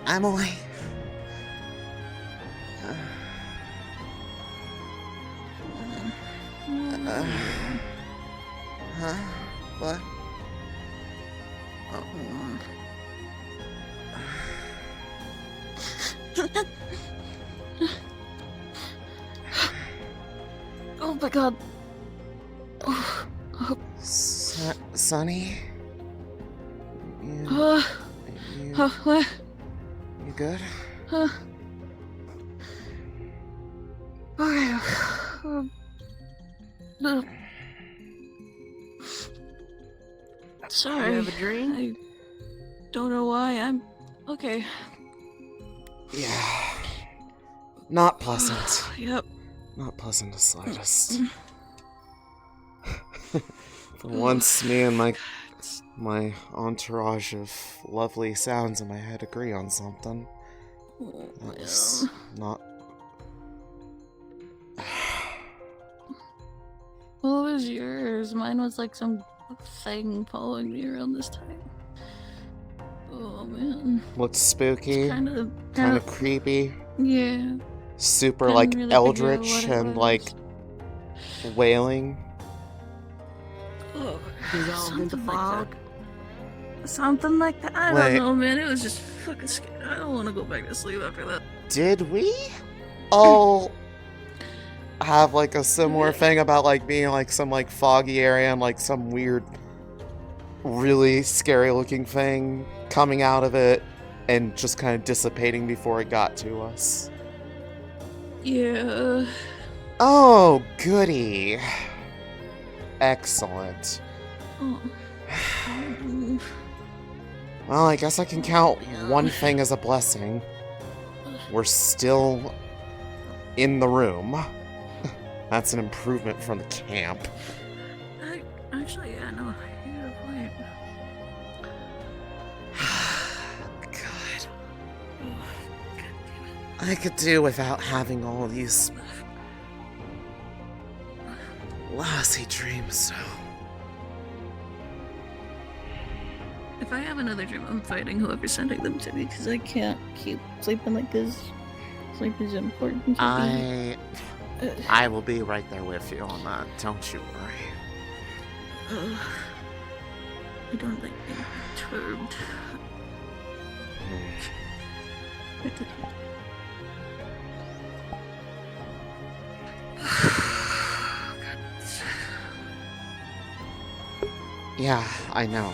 Emily. Huh? What? Oh my god. Sonny? You good? Okay. Sorry. You have a dream? I don't know why. I'm okay. Yeah. Not pleasant. Yep. Not pleasant the slightest. For once, me and my entourage of lovely sounds in my head agree on something. That was not... What was yours? Mine was like some thing following me around this time. Oh man. Looked spooky. Kind of creepy. Yeah. Super Couldn't like really figure out eldritch what it and was. like wailing. Oh, Dissolved into fog. Something like that. I Wait. don't know, man. It was just fucking scary. I don't want to go back to sleep after that. Did we all have like a similar thing about like being like some like foggy area and like some weird, really scary looking thing coming out of it and just kind of dissipating before it got to us? Yeah. Oh, goody. Excellent. Oh. Well, I guess I can count one thing as a blessing. We're still in the room. That's an improvement from the camp. Actually, yeah, no, you have a point. God. I could do without having all these lousy dreams, so... If I have another dream, I'm fighting whoever's sending them to me because I can't keep sleeping like this. Sleep is important to me. I will be right there with you on that. Don't you worry. I don't like being perturbed. Yeah, I know.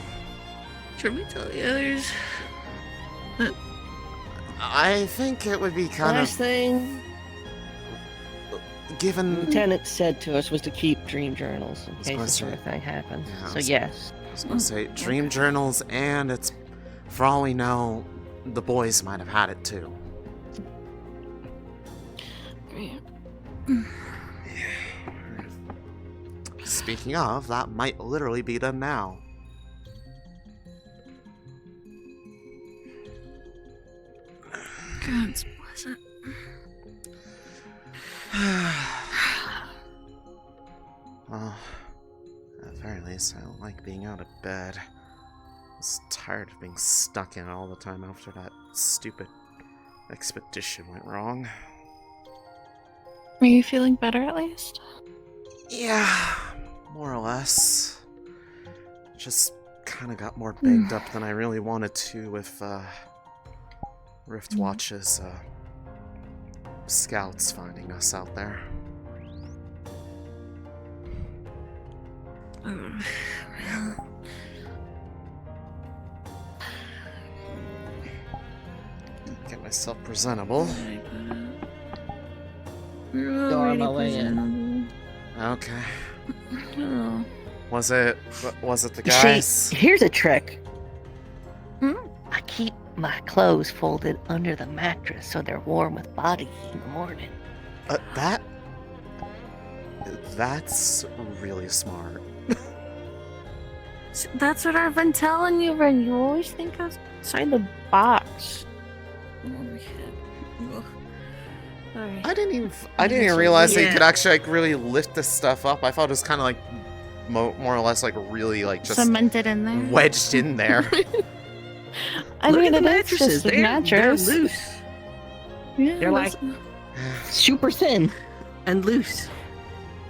Should we tell the others? I think it would be kind Last of thing given. Lieutenant said to us was to keep dream journals in was case gonna this sort say- of thing happens. Yeah, So yes. I was gonna say dream journals, and it's for all we know, the boys might have had it too. Great. Speaking of, that might literally be them now. God bless it. Well, at the very least, I don't like being out of bed. I was tired of being stuck in it all the time after that stupid expedition went wrong. Are you feeling better at least? Yeah, more or less. Just kind of got more banged up than I really wanted to with Rift Watch's scouts finding us out there. Get myself presentable. We're Go on my already way in. presentable. Okay. Oh. Was it the You guys? see, here's a trick. Hmm? I keep my clothes folded under the mattress so they're warm with body heat in the morning. That's really smart. That's what I've been telling you, Ren. You always think outside the box. Oh, shit. Ugh. Sorry. I didn't even realize that you could actually like really lift this stuff up. I thought it was kind of like more or less like really like just Cemented in there. wedged in there. I Look mean, at the it is mattresses. just a They're mattress. loose. Yeah, They're like super thin and loose.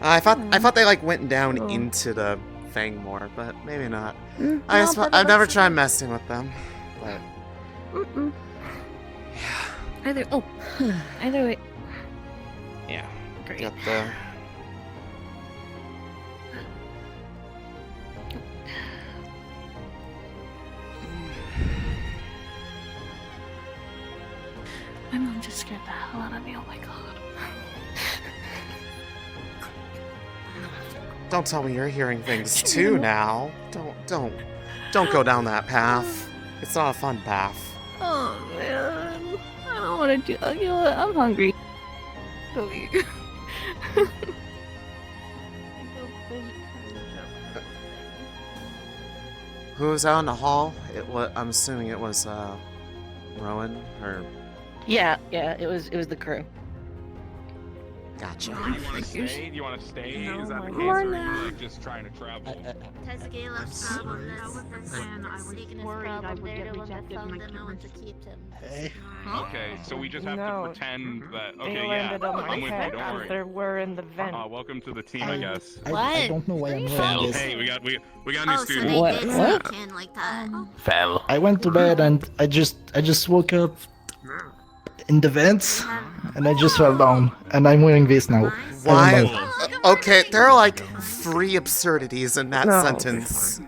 I thought they like went down Oh. into the thing more, but maybe not. Mm, I no, just, but I've never that's- tried messing with them. But Mm-mm. Either either way. yeah, Great. get the. My mom just scared the hell out of me. Oh my god. Don't tell me you're hearing things too now. Don't go down that path. It's not a fun path. Oh man, I don't want to do. You know what? I'm hungry. Go eat. Who was out in the hall? I'm assuming it was Rowan or. Yeah, it was the crew. Gotcha. Do you want to stay? Do you want to stay? No, Is that the my case, God. or are you like just trying to travel? When I was worried I would get rejected and I couldn't keep him. Okay, so we just have No. to pretend that. They Okay, yeah, landed on my I'm with you. head Don't because worry. they were in the vent. Welcome to the team, I guess. What? don't know why I'm Fell. saying this. Hey, we got a new Oh, so student. they What? did What? sneak in like that. Fell. I went to bed and I just woke up in the vents and I just fell down and I'm wearing this now. Why? I don't know. Okay, there are like 3 absurdities in that sentence.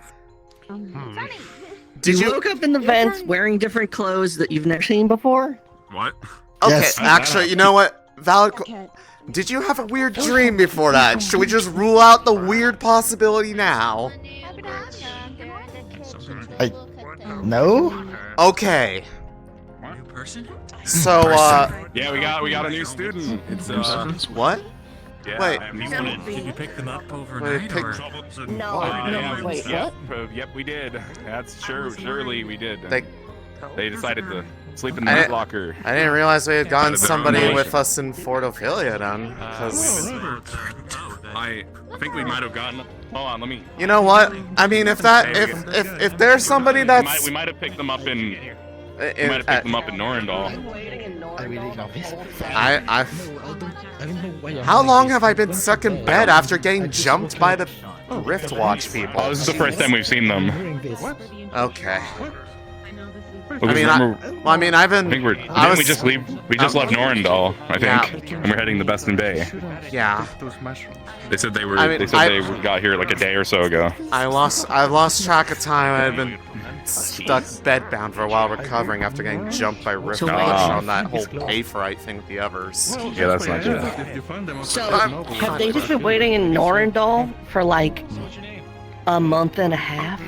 Did You you? woke up in the vents wearing different clothes that you've never seen before? What? Okay, Yes. actually, you know what? Valid. Did you have a weird dream before that? Should we just rule out the weird possibility now? No? Okay. New person? So, Yeah, we got a new student. It's what? yeah. Wait. Did you pick them up Wait, overnight pick- or? No, yeah, wait, yep, what? yep, we did. That's surely we did. They- They decided to sleep in the I- meat locker. I didn't realize we had gotten Could've been somebody early. with us in Fort Ophelia then. 'Cause I think we might have gotten. Hold on, let me. you know what? I mean, if there's somebody that's We might have picked them up in. We might in, have picked them up in Norendal. I really love this. I I don't know why I'm how like long this. have I been stuck in bed after getting jumped by the Rift Watch Oh, people? this is the first time we've seen I'm them. wearing this. Okay. Well, I mean, I've I been. think we're. I Didn't was- we just leave? We just left Norendal, I Yeah. think, and we're heading to Beston Bay. Yeah. They said they were. I mean, they said they got here like a day or so ago. I lost track of time. I had been stuck bedbound for a while recovering after getting jumped by Rift So Watch wait. on that whole pay fight thing with the others. Yeah, that's not good. So, have they just been waiting in Norendal for like a month and a half?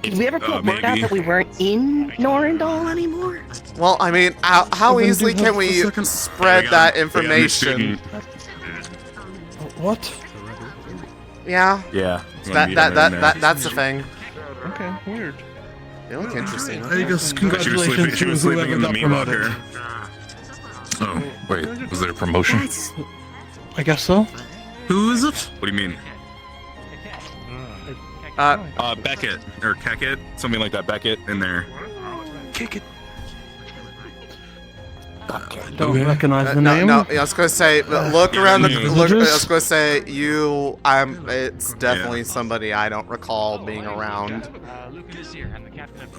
Did we ever put word out maybe. that we weren't in Norendal anymore? Well, I mean, how easily can we spread that We got a new information? student. What? Yeah, Yeah. that's the thing. Okay, weird. They look interesting. I guess She congratulations was to sleeping whoever in the got meat promoted. locker. Oh, wait. Was there a promotion? I guess so. Who is it? What do you mean? Uh, Beckett or Keckett, something like that. Beckett in there. Kick it. Don't recognize the no, name. no. I was gonna say, look Yeah, around the. I knew. Look, I was Just- gonna say, it's definitely somebody I don't recall being around.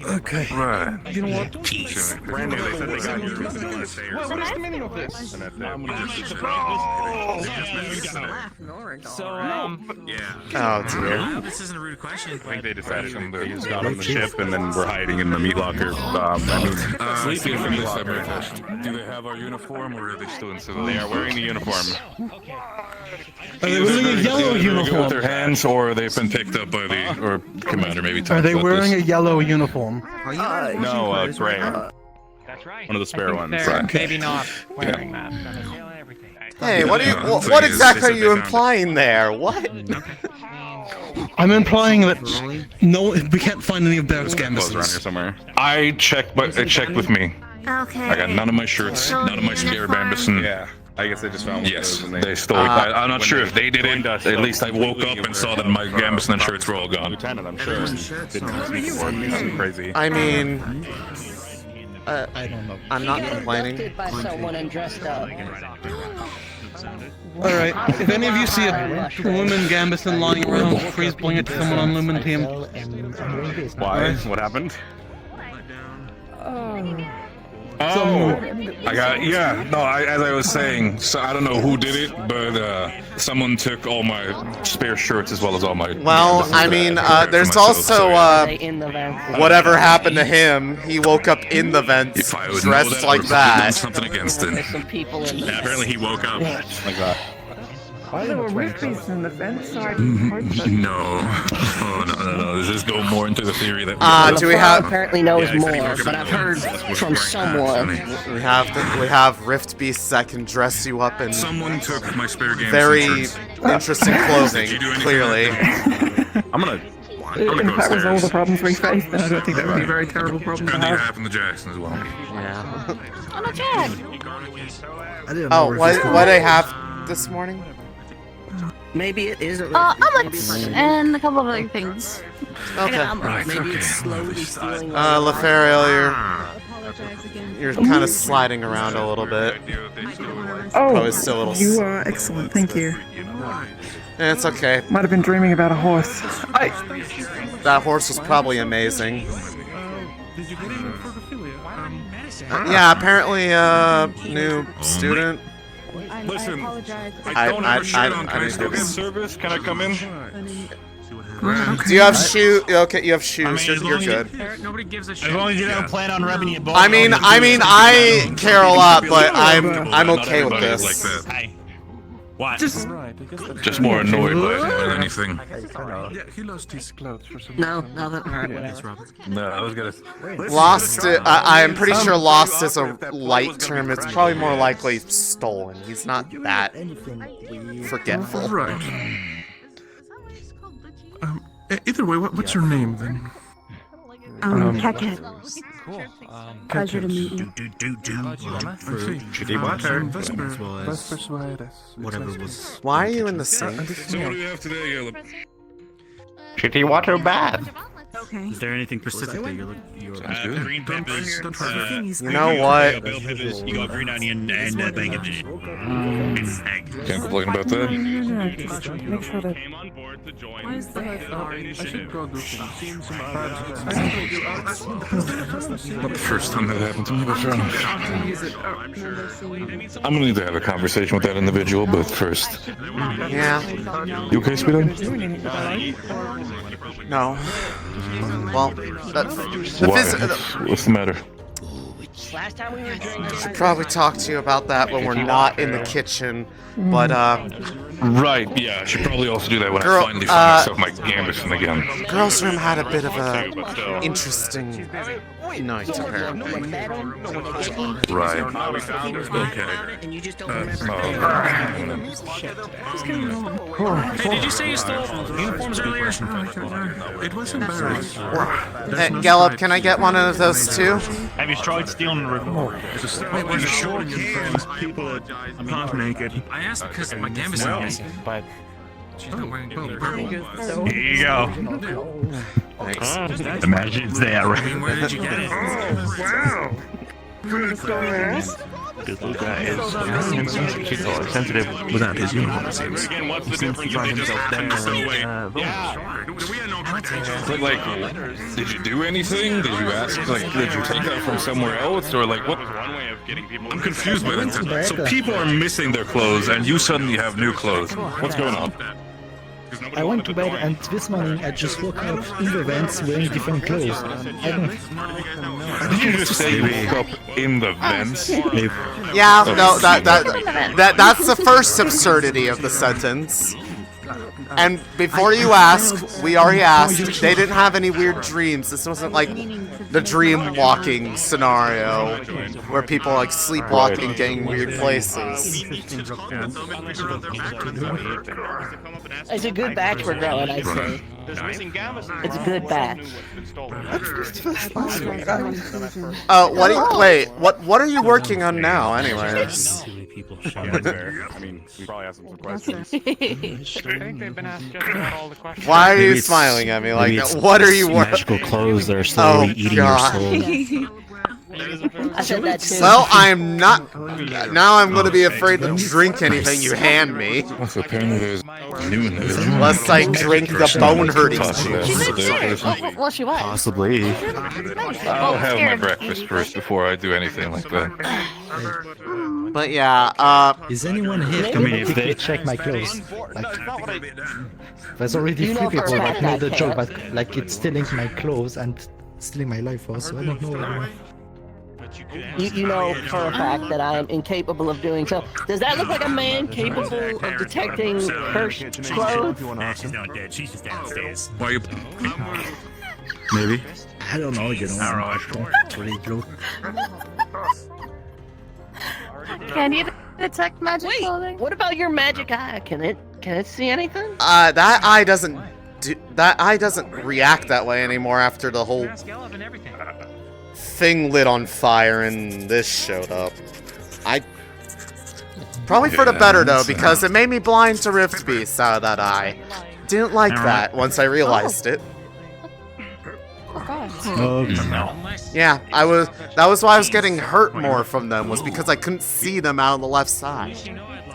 Okay. Right. You know what? Peace. Brand new. They said they got here recently. What is the meaning of this? And that's it. So, Yeah. Oh dear. This isn't a rude question. I think they decided they just got on the ship and then we're hiding in the meat locker. Sleeping in the meat locker. Do they have our uniform or are they still in civil? They are wearing the uniform. Are they wearing a yellow With uniform? their hands, or they've been picked up by the or commander maybe. Are they wearing a this. yellow uniform? No, gray. that's right. One of the spare ones. They're maybe not wearing that. And everything. Hey, what are you? Yeah, so What they exactly said are they you found it. implying there? What? I'm implying that no, we can't find any of those Clothes around here gambuses. somewhere. I checked, but checked with me. Okay. I got none of my shirts, none of my spare bambus, and Yeah. I guess they just found. Yes, they stole. I'm not sure if they did it. At least I woke up and saw that my Gambison shirts were all gone. Lieutenant, I'm sure. Didn't crazy. I mean, I don't know. I'm not He got complaining. abducted by someone and dressed up. Alright, if any of you see a Lumen Gambison lying around, please bring it to someone on Lumen team. Why? What happened? So, I got as I was saying, so I don't know who did it, but someone took all my spare shirts as well as all my. Well, I mean, there's myself, also so, In the van. whatever happened to him. He woke up in the vents, If I would dressed know that, like I would have done that. something against it. There's some people in Yeah, apparently he woke up like that. There were roofies in the vent, so I didn't report them. No. Oh, no. Does this go more into the theory that? Do we have? apparently knows Yeah, I think more, we're but gonna I've do heard this. from someone. We have Rift Beasts that can dress you up in Someone took my spare game. very interesting clothing. Did you do anything Clearly, I'm gonna If go that was all the upstairs. problems we faced, then I don't think that would be a very terrible problem to Depending what have. happened to Jackson as well. yeah. I'm a jag. I didn't know. Oh, what I have this morning? Maybe it is a Omelets and a couple of other things. Okay. Maybe it's slowly stealing. Lefariel, you're kind of sliding around a little bit. Oh, it's still a little. you are excellent, thank you. It's okay. Might have been dreaming about a horse. That horse was probably amazing. Yeah, apparently, new student. Listen, I don't have a shirt on. Can I didn't still do get this. service? Can I come in? Do you have shoes? Okay, you have shoes. You're good. Nobody gives a shit. As long as you don't plan on rubbing it. I mean, I care a lot, but I'm okay with Everybody is this. like that. Hey. What? Just more annoyed by it than anything. Yeah, he lost his clothes for some. No, that. Alright, whatever. No, I was gonna. Lost. I'm pretty sure lost is a light term. It's probably more likely stolen. He's not that forgetful. Right. Either way, what's your name then? Keket. Cool. Pleasure to meet you. Shitty water. Whatever was. Why are you in the sink? So what do you have today, Yellow? Shitty water bath. Okay. Is there anything specific that you're green peppers. You know what? Bell peppers. You got green onion and bacon. And egg. Can't complain about that. Make sure that. Came on board to join. Why is the I should go do some. Not the first time that happened to me, but fair enough. I'm gonna need to have a conversation with that individual, but first. Yeah. You okay, sweetheart? No. Well, What's the matter? Last time we were drinking, should probably talk to you about that when we're not in the kitchen. But Right, yeah, I should probably also do that when Girl, I finally find myself my Gambison again. girls' room had a bit of a interesting night apparently. Right. okay. And you just don't remember. Hey, did you say you stole uniforms earlier? It was embarrassing. Hey, Gallup, can I get one of those too? Have you tried stealing the remote? Wait, were you sure people are half naked? I asked because my Gambison is missing, but she's not wearing it either. Here you go. Thanks. The magic's there. I mean, where did you get it? Wow. This little guy is sensitive without his uniform, it seems. Again, what's the difference? You just happened to still wait. Yeah. We had no pretensions. But like, did you do anything? Did you ask, like, did you take that from somewhere else? Or like, what? One way of getting people. I'm confused by that. So people are missing their clothes and you suddenly have new clothes. What's going on? I went to bed and this morning I just woke up in the vents wearing different clothes. I don't. Did you just say you woke up in the vents? Yeah, no, that's the first absurdity of the sentence. And before you ask, we already asked, they didn't have any weird dreams. This wasn't like the dream walking scenario where people are like sleepwalking, getting weird places. It's a good batch we're growing, I say. It's a good batch. What are you working on now, anyways? people Yeah, showing that's fair. I mean, we probably asked them some questions. I think they've been asked just about all the questions. Why are Maybe you it's- smiling at me like maybe that? it's What are you working? magical clothes that are slowly eating your soul. I said that too. Well, I'm not. Now I'm going to be afraid to drink anything you hand me. Also, apparently there's new in this. Unless I drink the bone hurting Possibly. Well, she was. Possibly. I'll have my breakfast first before I do anything like that. But yeah, Is anyone here? I mean, if they check my clothes. Like, there's already You know three for a people fact that made I the joke, can't. but like it's stealing my clothes and stealing my life force. So I don't know. Anymore. You know for a fact that I am incapable of doing so. Does that look like a man capable of detecting cursed clothes? She's not dead. She's just downstairs. Why you? Maybe. I don't know. You know. Alright. Don't really know. Can you detect magic Wait, clothing? what about your magic eye? Can it see anything? that eye doesn't. That eye doesn't react that way anymore after the whole thing lit on fire and this showed up. Probably for the better though, because it made me blind to rift beasts out of that eye. Didn't like that once I realized it. Oh god. Oh no. Yeah, that was why I was getting hurt more from them, was because I couldn't see them out on the left side.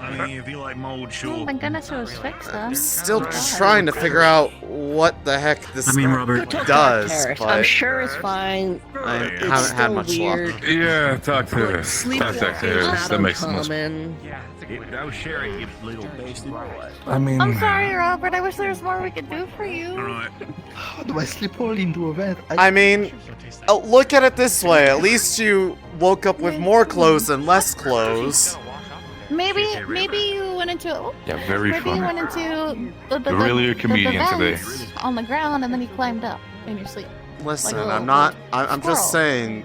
I mean, if you like mold, Oh sure. my goodness, it was fixed then. I'm still trying to figure out what the heck this I mean, Robert, does, I'm but sure it's fine. I It's haven't had still much weird. luck. Yeah, talk to her. Contact her. Not That makes the most. uncommon. I'll share it, you little beastie boy. I mean, I'm sorry, Robert. I wish there was more we could do for you. Alright. how do I slip all into a bed? I mean, look at it this way. At least you woke up with more clothes than less clothes. Maybe you went into. Oh, Yeah, very maybe you fun. went into the Really a comedian today. vents on the ground and then you climbed up in your sleep. Listen, Like a I'm little- not. I'm squirrel. just saying.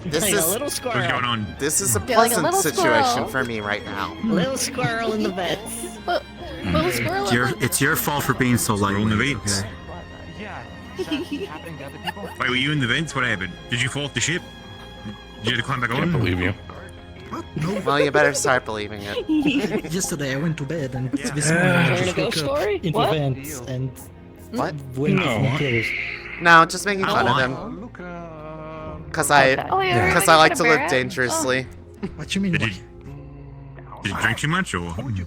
This Like a is little What's going squirrel. on? this is a Yeah, like a pleasant little situation squirrel. for me right now. Little squirrel in the vents. Little squirrel. It's your fault for being so light. On the vents. Wait, were you in the vents? What happened? Did you fall off the ship? Did you have to climb back I on? believe you. What? No. Well, you better start believing it. Yesterday I went to bed and this Yeah. morning I Hearing a just ghost woke up story? into What? vents and What? went No. with my clothes. No, just making fun of why? him. Cause I Oh yeah. because I like to live dangerously. What you mean? Did you drink too much or? Too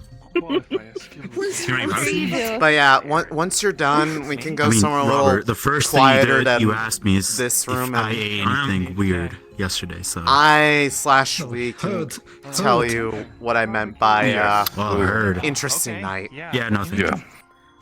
many bugs? But yeah, once you're done, we can go I mean, somewhere a Robert, little the first thing you quieter did, than you asked me is this if room. I And ate anything weird yesterday, so. we can Heard. tell you what I meant by Well, I heard. interesting night. Yeah, nothing. Yeah.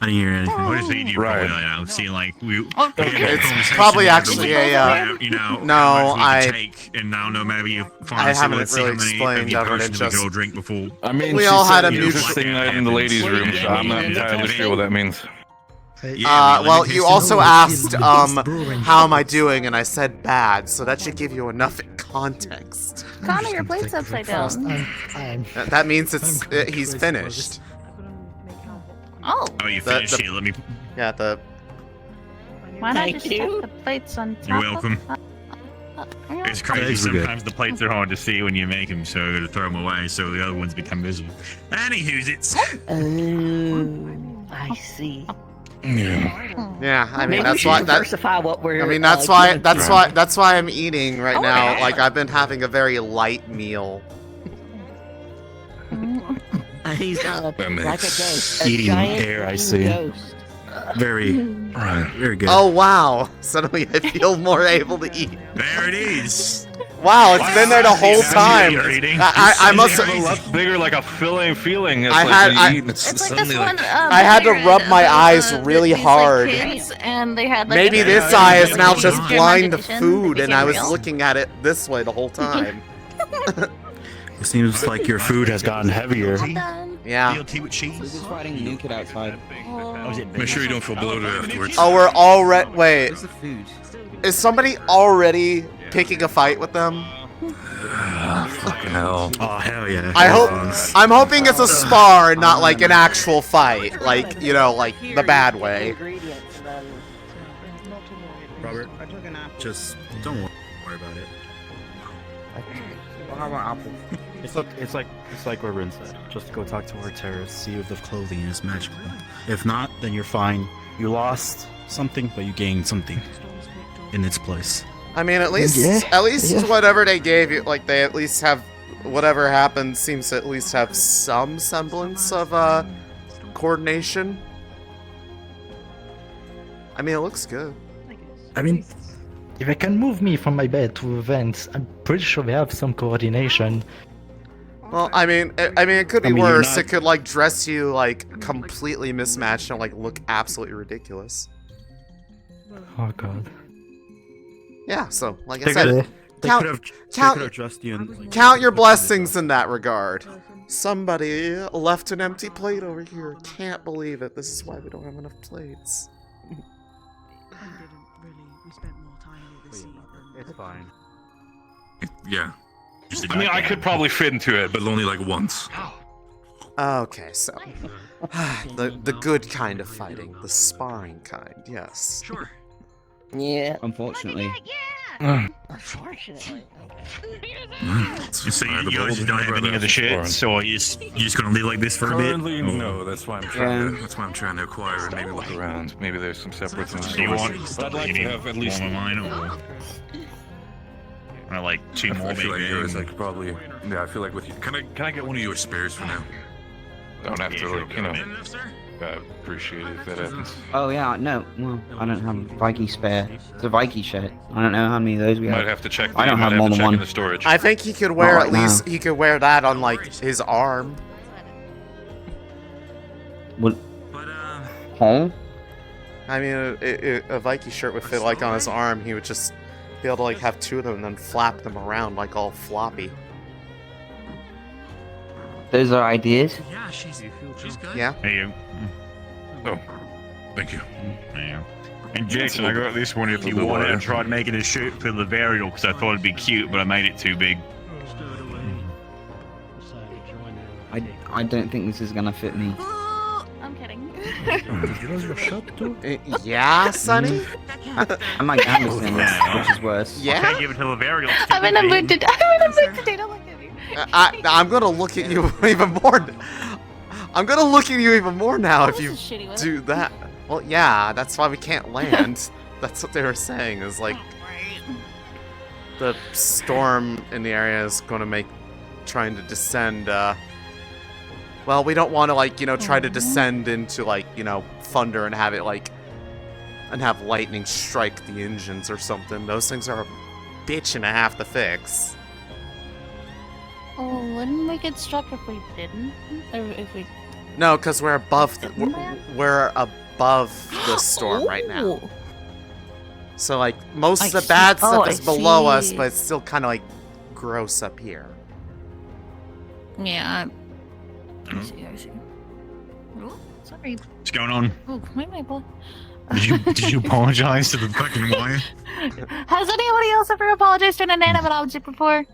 I didn't hear anything. What is it you Right. probably, I see, like, we... It's probably actually a you know, no, how much we I- could take, and now know maybe you I find haven't let's see really how many explained of you other than personally we could just- all drink before. I mean, We she all said had a an mutual- interesting night in the ladies' room, so I'm not entirely sure what that means. Well, you also asked, brewing. how am I doing, and I said bad, so that should give you enough context. Connor, your plate's upside down. I'm That means he's finished. Oh, Oh, you The- finished the- here. Let me... Yeah, why not Thank just you. stack the plates on top? You're welcome. Hang on. It's crazy. Thanks, we're good. Sometimes the plates are hard to see when you make them, so I gotta throw them away so the other ones become visible. Anywho's it's... Oh, I see. Yeah. yeah. I mean, Maybe we that's should why. diversify what we're. I mean, that's why. doing. That's why I'm eating right now. Like I've been having a very light meal. He's That like a makes ghost. A Eating giant air, I eating see. Ghost. Very, Right. very good. Oh wow! Suddenly I feel more able to eat. There it is. Wow, it's been there the whole time. You're eating. I must. It's a lot bigger, like a filling feeling. It's I like had- when you I- eat, it's It's like suddenly this one. I had to Fevira rub my of, eyes really these, like, hard. kids, and they had like Maybe a- this eye is now they just used their blind to imagination, food, they and I was became real. looking at it this way the whole time. It seems like your food has gotten heavier. All done. Yeah. BLT with cheese. just fighting new kid outside. Make sure you don't feel bloated afterwards. Oh, we're already. Wait, Where's the food? is somebody already picking a fight with them? Fucking hell. Oh, hell yeah. I'm hoping it's a spar and not like an actual fight. Like, you know, like the bad way. Ingredients, and then- Robert, just don't worry about it. How about apple? It's like what Rin said. Just go talk to our terrorists, see if the clothing is magical. If not, then you're fine. You lost something, but you gained something in its place. I mean, at least whatever they gave you, like they at least have whatever happened seems to at least have some semblance of coordination. I mean, it looks good. I mean, if they can move me from my bed to events, I'm pretty sure they have some coordination. Well, I mean, it could be worse. It could like dress you like completely mismatched and like look absolutely ridiculous. Oh god. Yeah. So, like I said, They could have dressed you in, count your blessings in that regard. Somebody left an empty plate over here. Can't believe it. This is why we don't have enough plates. It's fine. Yeah. I mean, I could probably fit into it, but only like once. Okay, so the good kind of fighting, the sparring kind, yes. Sure. Yeah. Unfortunately. Unfortunately. So you guys just don't have any other shit, so you're just gonna live like this for a bit? Currently, no. That's why I'm trying. That's why I'm trying to acquire and maybe look around. Maybe there's some separate things. Do you want? I'd like to have at least one of mine, or like two more. I feel maybe. like yours. I could probably. Yeah, I feel like with you. Can I get one of your spares for now? Don't have to, like, you know. I appreciate it if that happens. Oh yeah, no. Well, I don't have a Viking spare. It's a Viking shirt. I don't know how many of those we have. Might have to check. I don't have more than one. In the storage. I think he could wear at least he could wear that on like his arm. What? Huh? I mean, a Viking shirt would fit like on his arm. He would just be able to like have two of them and then flap them around like all floppy. Those are ideas. Yeah, she's good. Yeah. Hey, you. Oh, thank you. Yeah. And Jason, I got this one if you want it. I tried making a shirt for the varial because I thought it'd be cute, but I made it too big. I don't think this is gonna fit me. I'm kidding. Yeah, Sonny? I'm like Anderson, which is worse. Yeah? I can't give it to the varial. I'm in a mood to don't look at me. I'm gonna look at you even more. I'm gonna look at you even more now if you do that. Well, yeah, that's why we can't land. That's what they were saying, is like the storm in the area is gonna make trying to descend, well, we don't want to, like, you know, try to descend into, like, you know, thunder and have it, like, and have lightning strike the engines or something. Those things are a bitch and a half to fix. Oh, wouldn't we get struck if we didn't? Or if we... No, because we're above we're above the storm right now. So, like, most of the bad stuff is below us, but it's still kind of, like, gross up here. Yeah, I see. Oh, sorry. What's going on? Oh, my boy. Did you apologize to the fucking wife? Has anybody else ever apologized to an inanimate object before?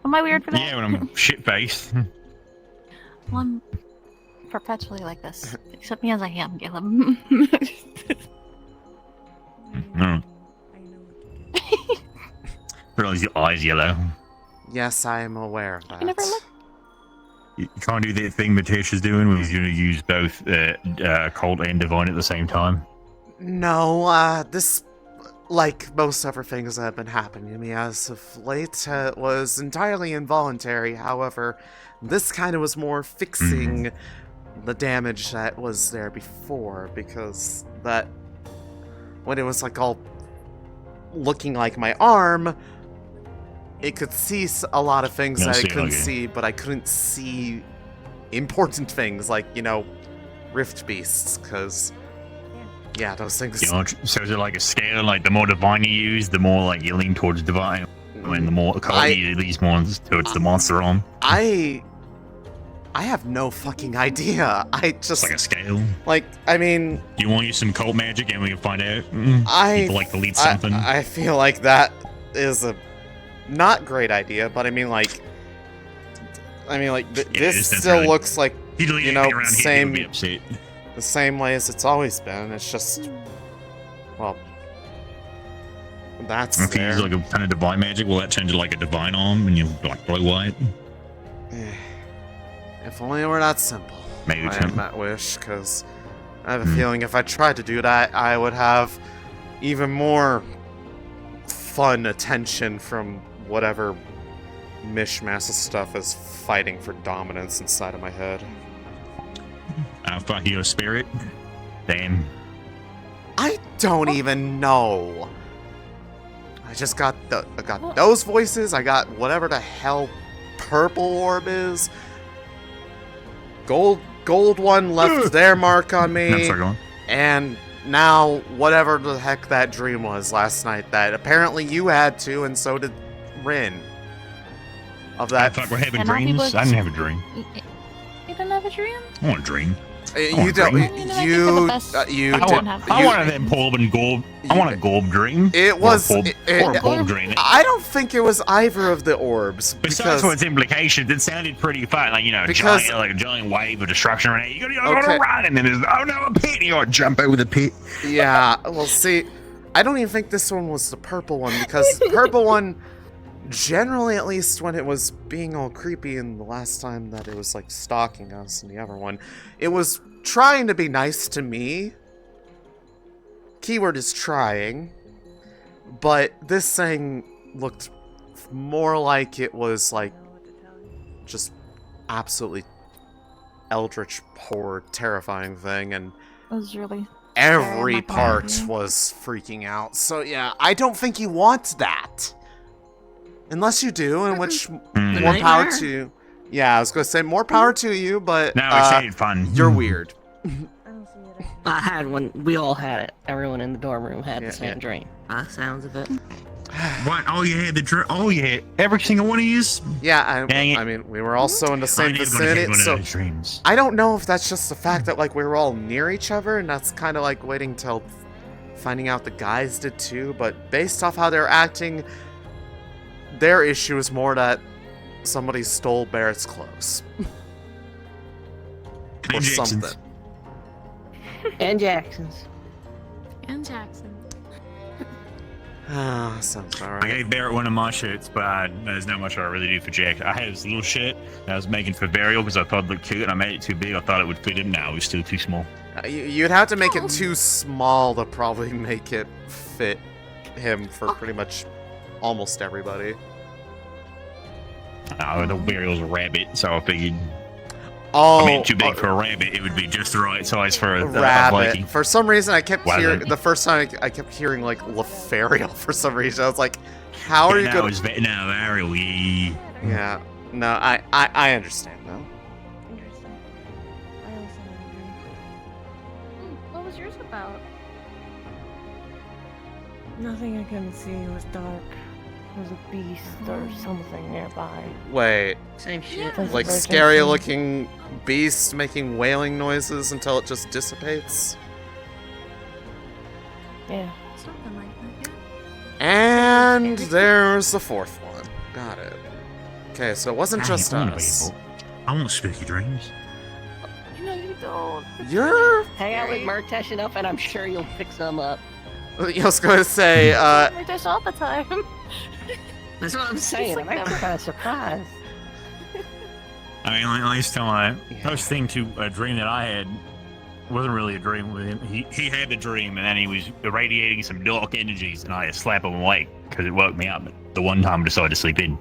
Am I weird for that? Yeah, when I'm shit-faced. Well, I'm perpetually like this. Accept me as I am, Caleb. Realize your eyes yellow. Yes, I am aware of that. You never look. You can't do that thing Matisha's doing where he's going to use both cold and divine at the same time. No, this, like most other things that have been happening to me as of late, was entirely involuntary. However, this kind of was more fixing the damage that was there before, because that, when it was like all looking like my arm, it could see a lot of things that I couldn't see, but I couldn't see important things like, you know, rift beasts, because, yeah, those things... You know, so is it like a scale, like the more divine you use, the more like you lean towards divine, and the more cold you lean more towards the monster on? I have no fucking idea. I just... Like a scale? Like, I mean... Do you want to use some cold magic and we can find out? People like to lead something? I feel like that is a not great idea, but I mean, like... this still looks like, you know, the same way as it's always been. It's just... Well... That's if you use like a kind of divine magic, will that change to like a divine arm and you like glow white? If only it were that simple. Maybe I have that wish, because I have a feeling if I tried to do that, I would have even more fun attention from whatever mishmash of stuff is fighting for dominance inside of my head. I'll fuck your spirit. Damn. I don't even know. I just got those voices. I got whatever the hell purple orb is. Gold one left their mark on me. And now whatever the heck that dream was last night that apparently you had to, and so did Rin. Of that. I thought we're having dreams. I didn't have a dream. You didn't have a dream? I want a dream. You don't. You. I want them bulb and gold. I want a gold dream. It was or a bulb dream. I don't think it was either of the orbs. Besides for its implications, it sounded pretty fun. Like, you know, giant, like a giant wave of destruction. Right? You gotta run, and then there's a pit. You gotta jump over the pit. Yeah. Well, see, I don't even think this one was the purple one, because the purple one, generally, at least when it was being all creepy, and the last time that it was like stalking us, and the other one, it was trying to be nice to me. Keyword is trying. But this thing looked more like it was like just absolutely eldritch, horror, terrifying thing, and It was really every part was freaking out. So yeah, I don't think you want that. Unless you do, in which more power to you. Yeah, I was going to say more power to you, but no, it sounded fun. You're weird. I had one. We all had it. Everyone in the dorm room had the same dream. By the sounds of it. What? Oh, you had the dream? Oh, yeah. Every single one of you? Yeah, I mean, we were also in the same vicinity, so I don't know if that's just the fact that, like, we were all near each other, and that's kind of like waiting till finding out the guys did too, but based off how they're acting, their issue is more that somebody stole Barrett's clothes. Or something. And Jackson's. And Jackson. Ah, sounds alright. I gave Barrett one of my shirts, but there's not much I really do for Jack. I had this little shirt that I was making for burial because I thought it looked cute, and I made it too big. I thought it would fit him. Now it was still too small. You'd have to make it too small to probably make it fit him for pretty much almost everybody. Oh, the burial's a rabbit, so I figured. Oh, I mean, too big for a rabbit. It would be just the right size for a rabbit. Viking. For some reason, I kept hearing the first time I kept hearing like Lefarial. For some reason, I was like, "How are you going?" No, Ariel. Yeah. No, I understand though. Interesting. I also agree. What was yours about? Nothing I couldn't see. It was dark. There was a beast or something nearby. Wait. Same shit. Like scary looking beast making wailing noises until it just dissipates? Yeah. Something like that, And there's the fourth one. Got it. Okay, so it wasn't just us. I want spooky dreams. No, you don't. You're... Hang out with Murtesh enough, and I'm sure you'll pick some up. I was going to say, We're just all the time. That's what I'm saying. I'm actually kind of surprised. I mean, at least tell my close thing to a dream that I had wasn't really a dream with him. He had the dream, and then he was irradiating some dark energies, and I had to slap him awake because it woke me up. The one time I decided to sleep in.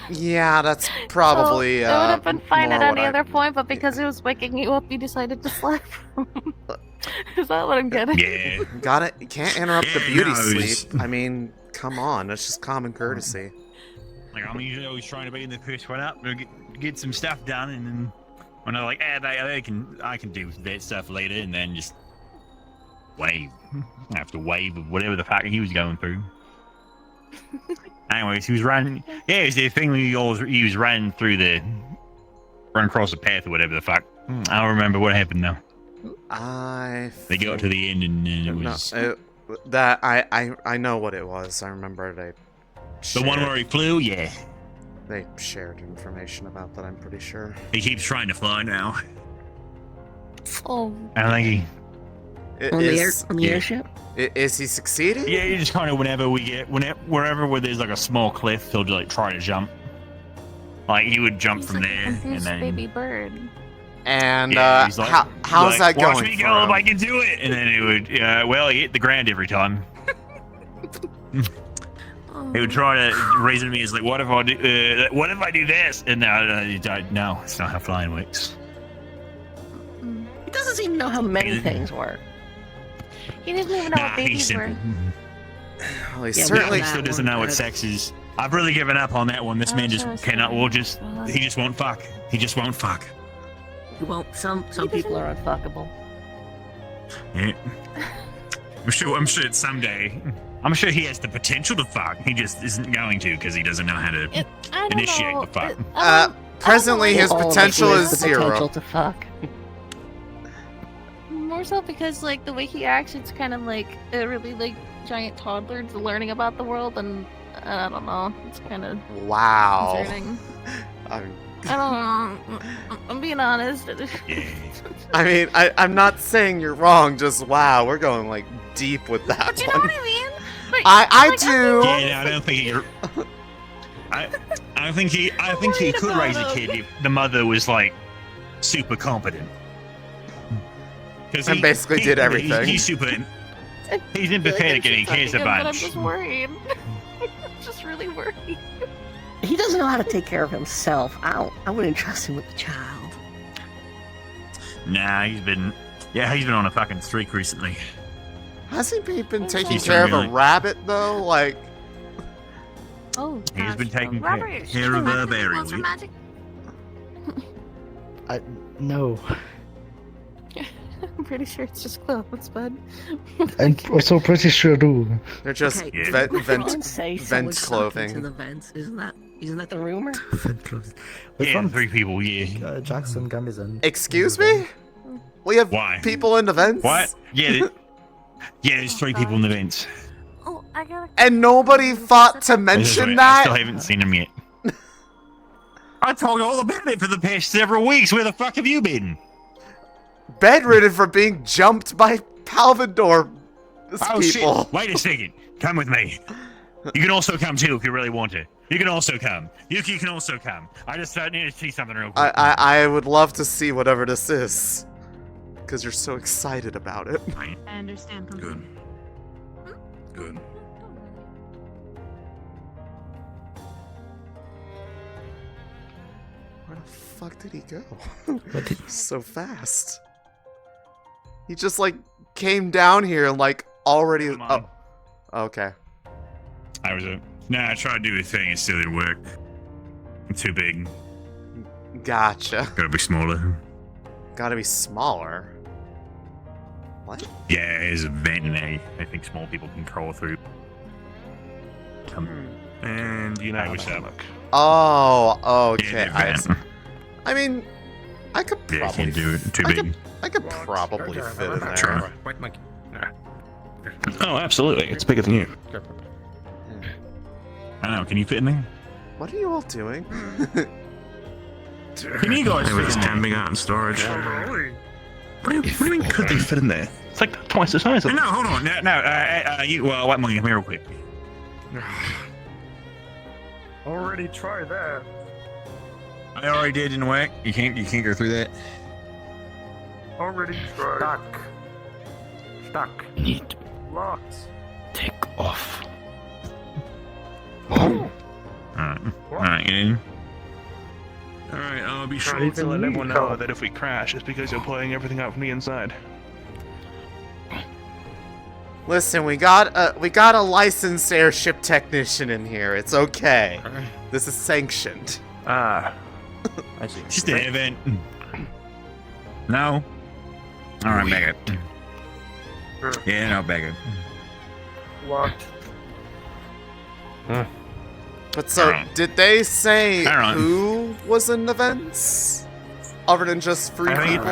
Yeah, that's probably. It would have been fine at any I... other point, but because it was waking you up, you decided to slap him. Is that what I'm getting? Yeah. Got it. You can't interrupt the beauty sleep. I mean, come on. That's just common courtesy. Like, I'm usually always trying to be in the first one up, get some stuff done, and then when I'm like, I can do that stuff later, and then just wave. I have to wave of whatever the fuck he was going through. Anyways, he was running. Yeah, it was the thing he was running across the path or whatever the fuck. I don't remember what happened though. They got to the end and it was I know what it was. I remember they. The one where he flew, yeah. They shared information about that. I'm pretty sure. He keeps trying to fly now. Oh. I think he. On the airship? Is he succeeding? Yeah, you just kind of wherever where there's like a small cliff, he'll just like try to jump Like he would jump from He's there, like a and goose then baby bird. And yeah, he's like, how's like, that Watch going me for go if him? I can do it, and then he would. Well, he hit the ground every time. He would try to reason to me as like, what if I do? What if I do this? And no, it's not how flying works. He doesn't seem to know how many things work. He doesn't even know Nah, what he's babies were. simple. Well, he Yeah, certainly He still doesn't know what sex is. I've really given up on that one. This man just cannot. Well, he just won't fuck. He just won't fuck. He won't. Some people are unfuckable. Yeah. I'm sure it's someday. I'm sure he has the potential to fuck. He just isn't going to because he doesn't know how to initiate the fuck. Presently, his potential is the zero. potential to fuck. More so because like the way he acts, it's kind of like a really like giant toddler learning about the world, and I don't know. It's kind of Wow. concerning. I don't know. I'm being honest. I mean, I'm not saying you're wrong. Just wow, we're going like deep with that But you know one. what I mean? Like, I like, do. Yeah, no, I don't think you're. I think he could raise a kid if the mother was like super competent. And basically did everything. He's super. He's empathetic and he cares a But I'm bunch. just worried. I'm just really worried. He doesn't know how to take care of himself. I wouldn't trust him with the child. Nah, he's been on a fucking streak recently. Hasn't he been taking He's care of a really- rabbit though? Like, Oh, He's been taking Robert, care of a very monster weak. magic. No. I'm pretty sure it's just clothes, bud. I'm also pretty sure too. they're just Okay, vent say vent someone's clothing. To the vents, isn't that the rumor? Yeah, 3 people. Yeah. Jackson Gambizon. Excuse me? We have Why? people in the vents? What? Yeah. There's 3 people in the vents. Oh, I gotta. And nobody thought to I mention still that? haven't seen him yet. I told you all about it for the past several weeks. Where the fuck have you been? Bedridden for being jumped by Palvador people. Shit. Wait a second. Come with me. You can also come too if you really want to. You can also come. Yuki can also come. I just need to see something real quick. I would love to see whatever this is. Because you're so excited about it. I understand completely. Good. Where the fuck did he go? So fast. He just like came down here and like already. Oh, okay. I tried to do a thing. It still didn't work. I'm too big. Gotcha. Gotta be smaller. Gotta be smaller. What? Yeah, there's a vent in there. I think small people can crawl through. And you know what's up. Oh, okay. Yeah, I mean, I could Yeah, probably. can't do it. Too big. I could probably fit in there. Sure. White monkey. Oh, absolutely. It's bigger than you. I don't know. Can you fit in there? What are you all doing? Can you guys They were fit just in there? camping out in storage. What do you mean? Could they fit in there? It's like twice the size of No, hold on. No. You. Well, what money? Come here real quick. Already tried that. I already did. Didn't work. You can't go through that. Already tried. Stuck. Need Locked. take off. Alright, get in. Alright, I'll be sure Even to let me everyone know help. that if we crash, it's because you're pulling everything out from the inside. Listen, we got a licensed airship technician in here. It's okay. This is sanctioned. Ah. I see. Just an event. No. Alright, back it. Yeah, no, back it. Locked. But so, Alright. did they say Alright. who was in the vents? Other than just 3 people?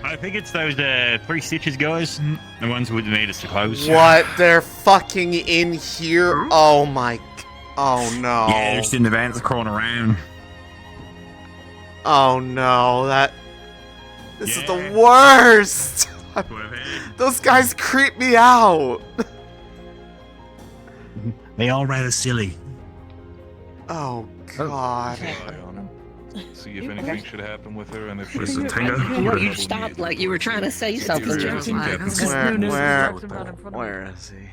I think it's those 3 Stitches guys. The ones who would need us to close. What? They're fucking in here? Oh my... Oh no. Yeah, they're just in the vans crawling around. Oh no, This is the worst! Those guys creep me out! They all rather silly. Oh God. See if anything should happen with her, and if What is it, she's Tenga? You stopped like you were trying to say something. Where is he?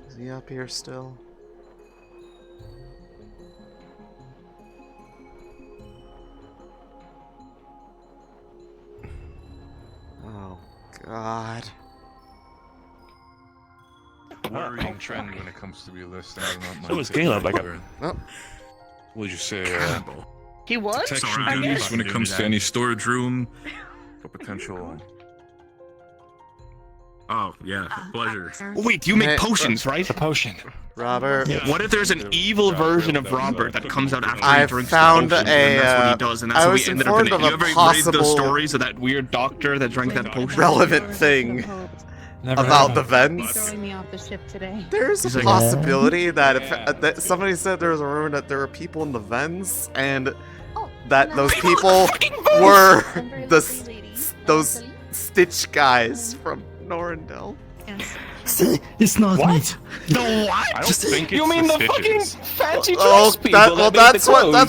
Is he up here still? Oh, God. worrying trend when it comes to be listed. So is Caleb. Like, oh. Would you say he was protection duties when it comes to any storage room for potential? Oh yeah, pleasure. Wait, do you make potions, right? A potion. Robert. Yeah. What if there's an evil version of Robert that comes out after I he drinks found the potion, and that's what he does, and that's what we ended up in it. You ever read those stories of that weird doctor that drank that potion? Relevant thing about the vents. Throwing me off the ship today. There's a possibility that if that somebody said there was a rumor that there were people in the vents, and that those people were those Stitch guys from Norandel. See, it's not me. The what? I don't think it's you mean the Stitches. fucking fancy dress people? That's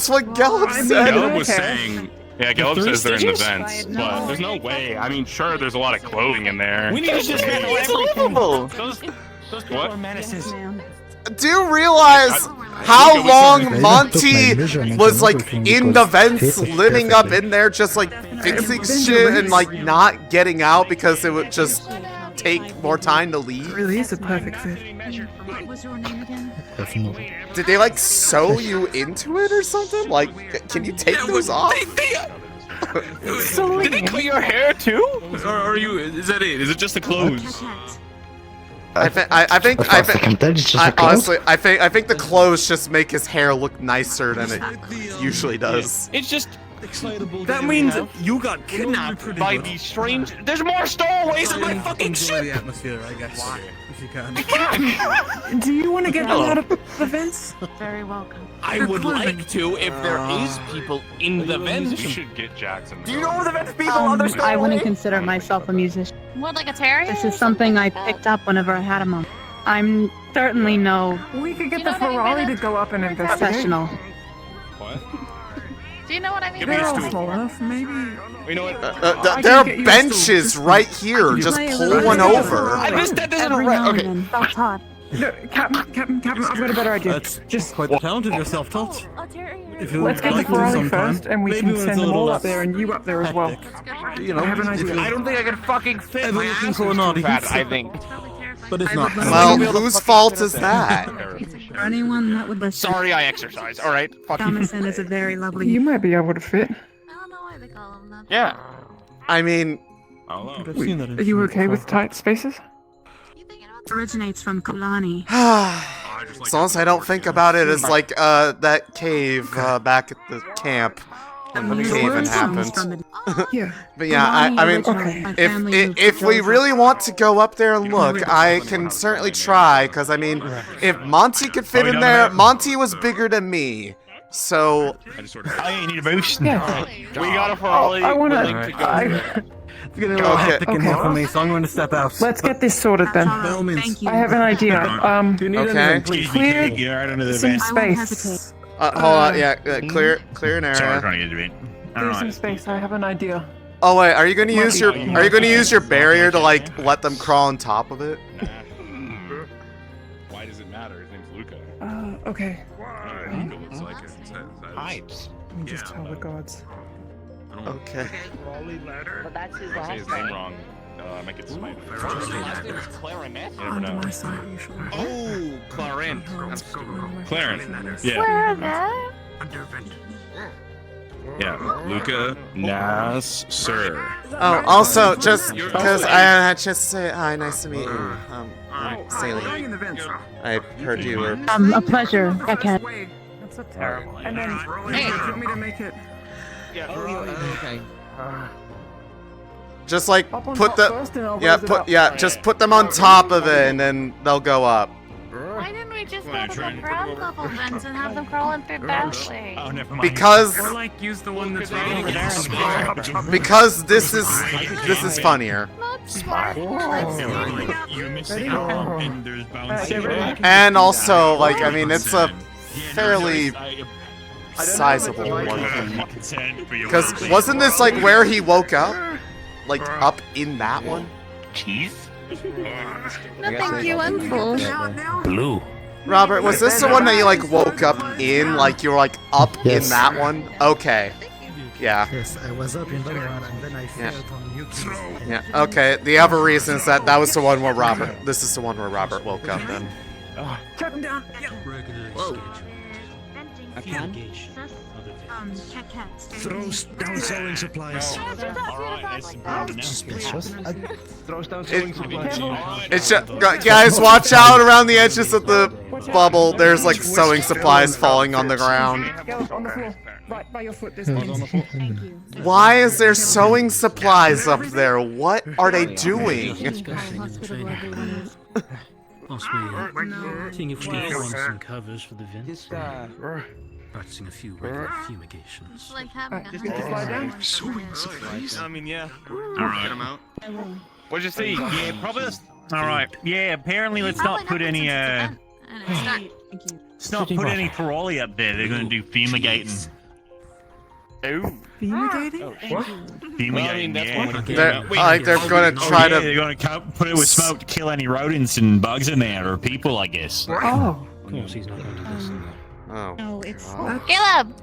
what Gelb said. Gelb was saying. Yeah, Gelb says they're in the vents, but there's no way. I mean, sure, there's a lot of clothing in there. We need to just It's livable. Those people are menaces. Do you realize how long Monty was like in the vents, living up in there, just like fixing shit and like not getting out because it would just take more time to leave? Really is a perfect fit. What was your name again? Did they like sew you into it or something? Like, can you take those off? Did they cut your hair too? Or are you? Is that it? Is it just the clothes? I think honestly, I think the clothes just make his hair look nicer than it usually does. It's just. That means you got kidnapped by these strange. There's more stowaways in my fucking ship. The atmosphere, I guess. Why? If you can. I can't. Do you want to get them out of the vents? Very welcome. I would like to if there is people in the vents. We should get Jackson. Do you know the vents people on the I wouldn't consider myself a musician. What, like a terrier? This is something I picked up whenever I had a moment. I'm certainly no We could get the Ferrari to go up and investigate. professional. What? Do you know what I mean? They're all small enough, maybe. You know what? There are benches right here. Just pull one over. That doesn't right. Okay. Self-taught. No, Captain, I've got a better idea. Just quite talented yourself, Tot. Let's get the Ferrari first, and we can send them all up there, and you up there as well. You know, I have an idea. I don't think I can fucking fit my looking ass for an too audience. fat, I think. But it's not. Well, whose fault is that? For anyone that would listen, Sorry, I exercise. All right. Fuck you. Thomason is a very lovely. You might be able to fit. I don't know why they call them that. Yeah. I mean, I've seen that in Are you some okay with profile. tight spaces? originates from Kulani. as long as I don't think about it as like that cave back at the camp when the cave-in happened. But yeah, I mean, if we really want to go up there and look, I can certainly try. Because I mean, if Monty could fit in there, Monty was bigger than me. So I need a boost. Yeah. We got a Ferrari. I want It's getting a little hectic in here for me, so I'm going to step out. Let's get this sorted then. I have an idea. Do you need okay. anything, please? Clear some space. Hold on, yeah, clear an area. Sorry, I'm trying to get you. Clear some space. I have an idea. Oh wait, are you going to use your barrier to like let them crawl on top of it? Why does it matter? His name's Luca. Okay. Luca looks like it. Pipes. Let me just tell the gods. Okay. But that's his Say last his name name. wrong. I might get smite. Clarinet? You never know. Oh, Clarence. Clarence. Yeah. Yeah, Luca Nasser. Oh, also, just because I had a chance to say hi, nice to meet you. I'm Céline. I heard you were. A pleasure, Eckhead. That's so terrible. And then, do you want me to make it? Okay. Just like Up on put top the first and I'll raise it up. just put them on top of it and then they'll go up. Why didn't we just go to the ground level vents and have them crawling through that way? Oh, never mind. Because Or like use the one that's right over there and because this is funnier. Not Smart. You're missing out, and there's bounds. And also, like, I mean, it's a fairly sizable one. Because wasn't this like where he woke up? Like up in that one? Cheese? No, thank you. I'm full. Blue. Robert, was this the one that you like woke up in? Like you were like up in that one? Okay. Yeah. Yes, I was up in that one and then I fell on you. Yeah. Okay. The other reason is that was the one where Robert. This is the one where Robert woke up in. Cut him down. Whoa. Throws down sewing supplies. Suspicious. Throws down sewing supplies. It's just, guys, watch out around the edges of the bubble. There's like sewing supplies falling on the ground. On the floor. Right by your foot. This one. Thank you. Why is there sewing supplies up there? What are they doing? Possibly seeing if we can form some covers for the vents. Practicing a few regular fumigations. It's like having a Sewing supplies. I mean, yeah. Alright. Get 'em out. What'd you see? Yeah, probably. Alright. Yeah, apparently let's not put any, let's not put any paroli up there. They're gonna do fumigating. Oh. Fumigating? What? Fumigating, yeah. They're gonna try to. They're gonna put it with smoke to kill any rodents and bugs in there, or people, I guess. Oh. Of course, he's not going to listen. Oh. No, it's Caleb!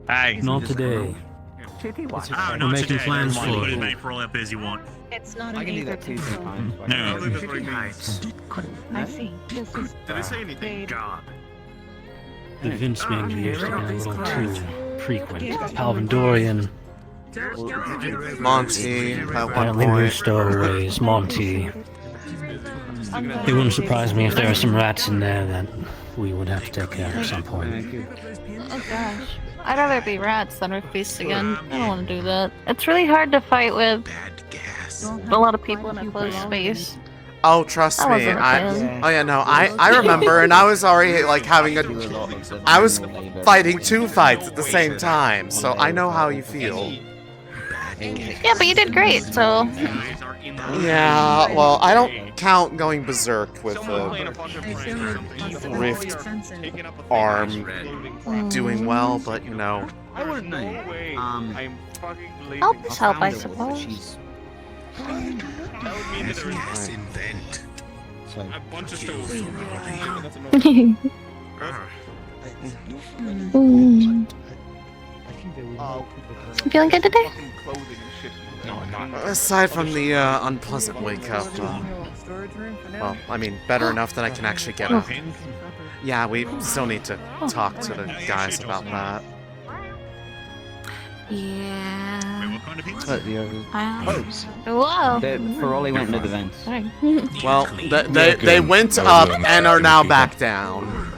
Hey. Not today. Oh, We're making plans for You it. make for all that as you want. It's not I an can do eager that too to sometimes. No. I see. This is Did it say anything? God. The vents being used have been a little too frequent. Palvin Dorian, Monty, at one apparently new point. stowaways, Monty. It wouldn't surprise me if there are some rats in there that we would have to take care of at some point. Oh gosh. I'd rather be rats than with beasts again. I don't want to do that. It's really hard to fight with a lot of people in a closed space. Oh, trust That me. wasn't a fan. Oh yeah, no. I remember, and I was already like having a. I was fighting 2 fights at the same time, so I know how you feel. Yeah, but you did great, so. Yeah, well, I don't count going berserk with the rift arm doing well, but you know. I wouldn't know. I'm fucking lazy. Helps help, I suppose. Invent. A bunch of stoves. Feeling good today? Aside from the unpleasant wake up, well, I mean, better enough that I can actually get up. Yeah, we still need to talk to the guys about that. Yeah. But the others. Whoa. Faroli went into the vents. Well, they went up and are now back down.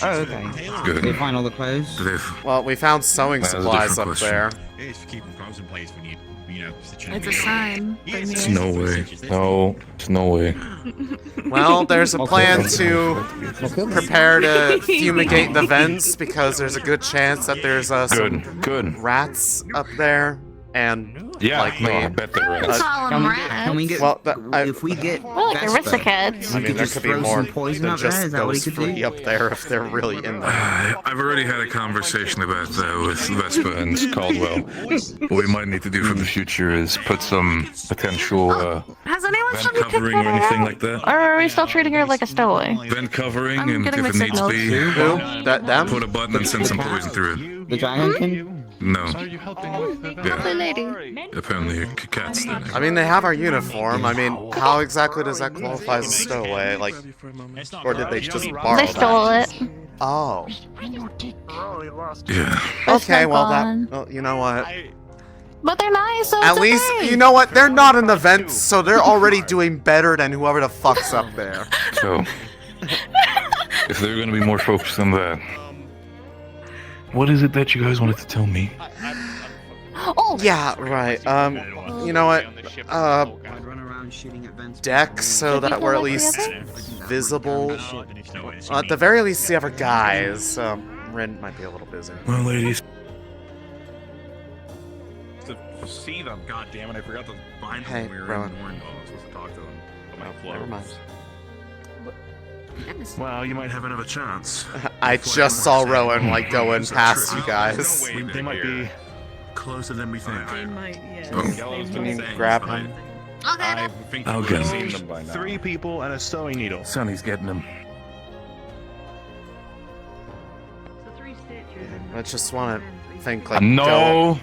Oh, okay. Good. Did they find all the clothes? Well, we found sewing That was a supplies different up question. there. It's keeping clothes in place when you know, It's a sign. There's no way. No, there's no way. Well, there's a plan to prepare to fumigate the vents because there's a good chance that there's some Good. rats up there, and Yeah, likely. no, I bet there is. Can we get? Well, if we get We're like Vespa, Aristocats. I mean, there just could be throw more some poison than up there? just Is that what he those could three do? up there if they're really in there. I've already had a conversation about that with Vespa and Caldwell. What we might need to do for the future is put some potential Has anyone vent seen me pick covering or that anything out? like that. Or are we still treating her like a stowaway? Vent covering, I'm and if getting it mixed needs signals. be, Who? Them? put a button and send some poison through it. The dragonkin? No. Lovely Yeah. lady. Apparently, cats then. I mean, they have our uniform. I mean, how exactly does that qualify as a stowaway? Like, or did they just borrow They that? stole it. Oh. Yeah. Okay, well gone. that. Well, you know what? But they're nice, so At it's least, okay. you know what? They're not in the vents, so they're already doing better than whoever the fuck's up there. So, if they're gonna be more focused on that, what is it that you guys wanted to tell me? Oh. Yeah, right. You know what? Run around shooting at vents. Deck so that we're at least visible. At the very least, the other guys. Ren might be a little busy. Well, ladies. to see them. God damn it! I forgot to find them Hey, when we were Rowan. in Norndal. I was supposed to talk to them. But my flow. Never mind. Well, you might have another chance. I just saw Rowan like going past you guys. They might be closer than we think. They might, yeah. Can you grab him? I think I'll we've get seen him. them by now. 3 people and a sewing needle. Sonny's getting them. I just want to think like No.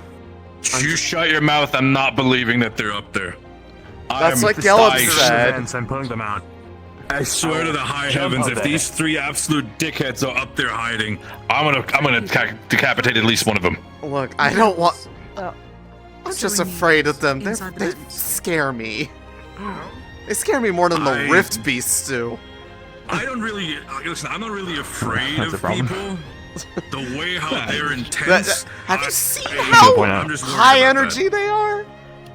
You shut your mouth. I'm not believing that they're up there. That's what Gellup said. I'm pulling them out. I swear to the high heavens, if these 3 absolute dickheads are up there hiding, I'm gonna decapitate at least one of them. Look, I don't want. I'm just afraid of them. They scare me. They scare me more than the Rift Beasts do. I don't really listen. I'm not really afraid That's a of problem. people. The way how they're intense. Have you seen how high energy they are?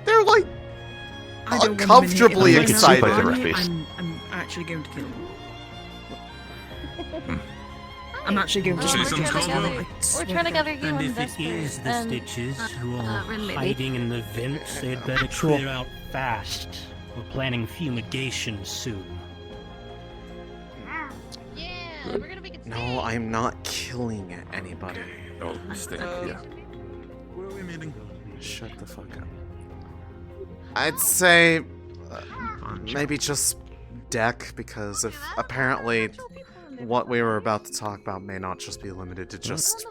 They're like uncomfortably excited. I'm actually going to kill them. I'm actually going to Say kill something, Caldwell? We're trying to gather you And and if it Vesper is the and Stitches who are Rin, maybe. hiding in the vents, they'd better clear out fast. We're planning fumigation soon. Yeah, we're gonna make it. No, I'm not killing anybody. Oh, mistake. Yeah. Where are we meeting? Shut the fuck up. I'd say maybe just deck, because if apparently what we were about to talk about may not just be limited to just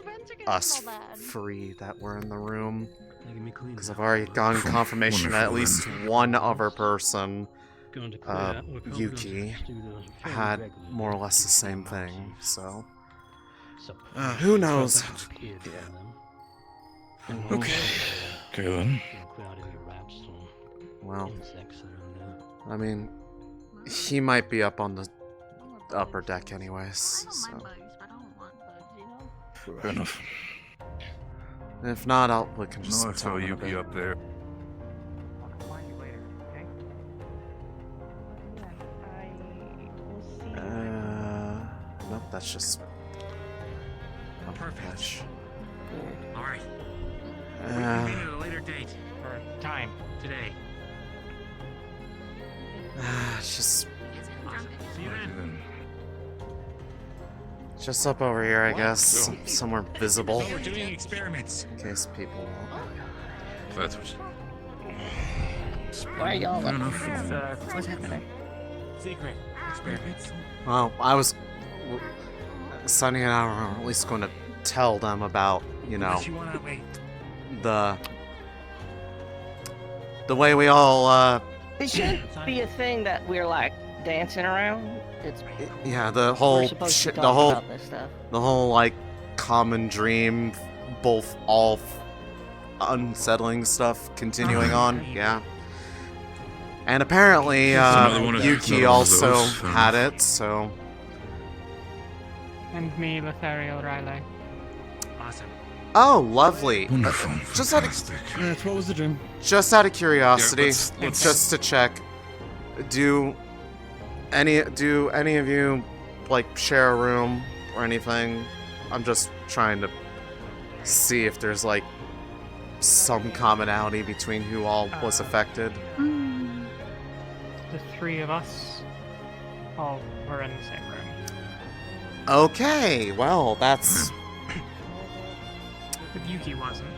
us 3 that were in the room. Because I've already gotten confirmation that at least one other person, Yuki, had more or less the same thing, so who knows? Okay. Okay then. Well, I mean, he might be up on the upper deck anyways, so. Fair enough. If not, we can just No, I saw tell him a Yuki bit. up there. Nope, that's just Perfect. All right. We Uh, can meet at a later date or time today. it's just See you then. just up over here, I guess, somewhere visible, So we're doing experiments. in case people. That's what. Why are y'all Fair up enough. here? What's happening? Secret experiments. Well, Sunny and I were at least going to tell them about, you know, Unless you wanna wait. the way we all, It shouldn't be a thing that we're like dancing around. It's yeah, the we're whole supposed to shit, talk the whole, about this stuff. like common dream, both all unsettling stuff continuing on, yeah. And apparently, another one of Yuki those, also fair had it, so. And me, Lothario Riley. Awesome. Oh, lovely. Wonderful. Just out of That's what was the dream. Just out of curiosity, Yeah, let's- just to check, do any of you like share a room or anything? I'm just trying to see if there's like some commonality between who all was affected. The 3 of us all were in the same room. Okay, well that's But Yuki wasn't.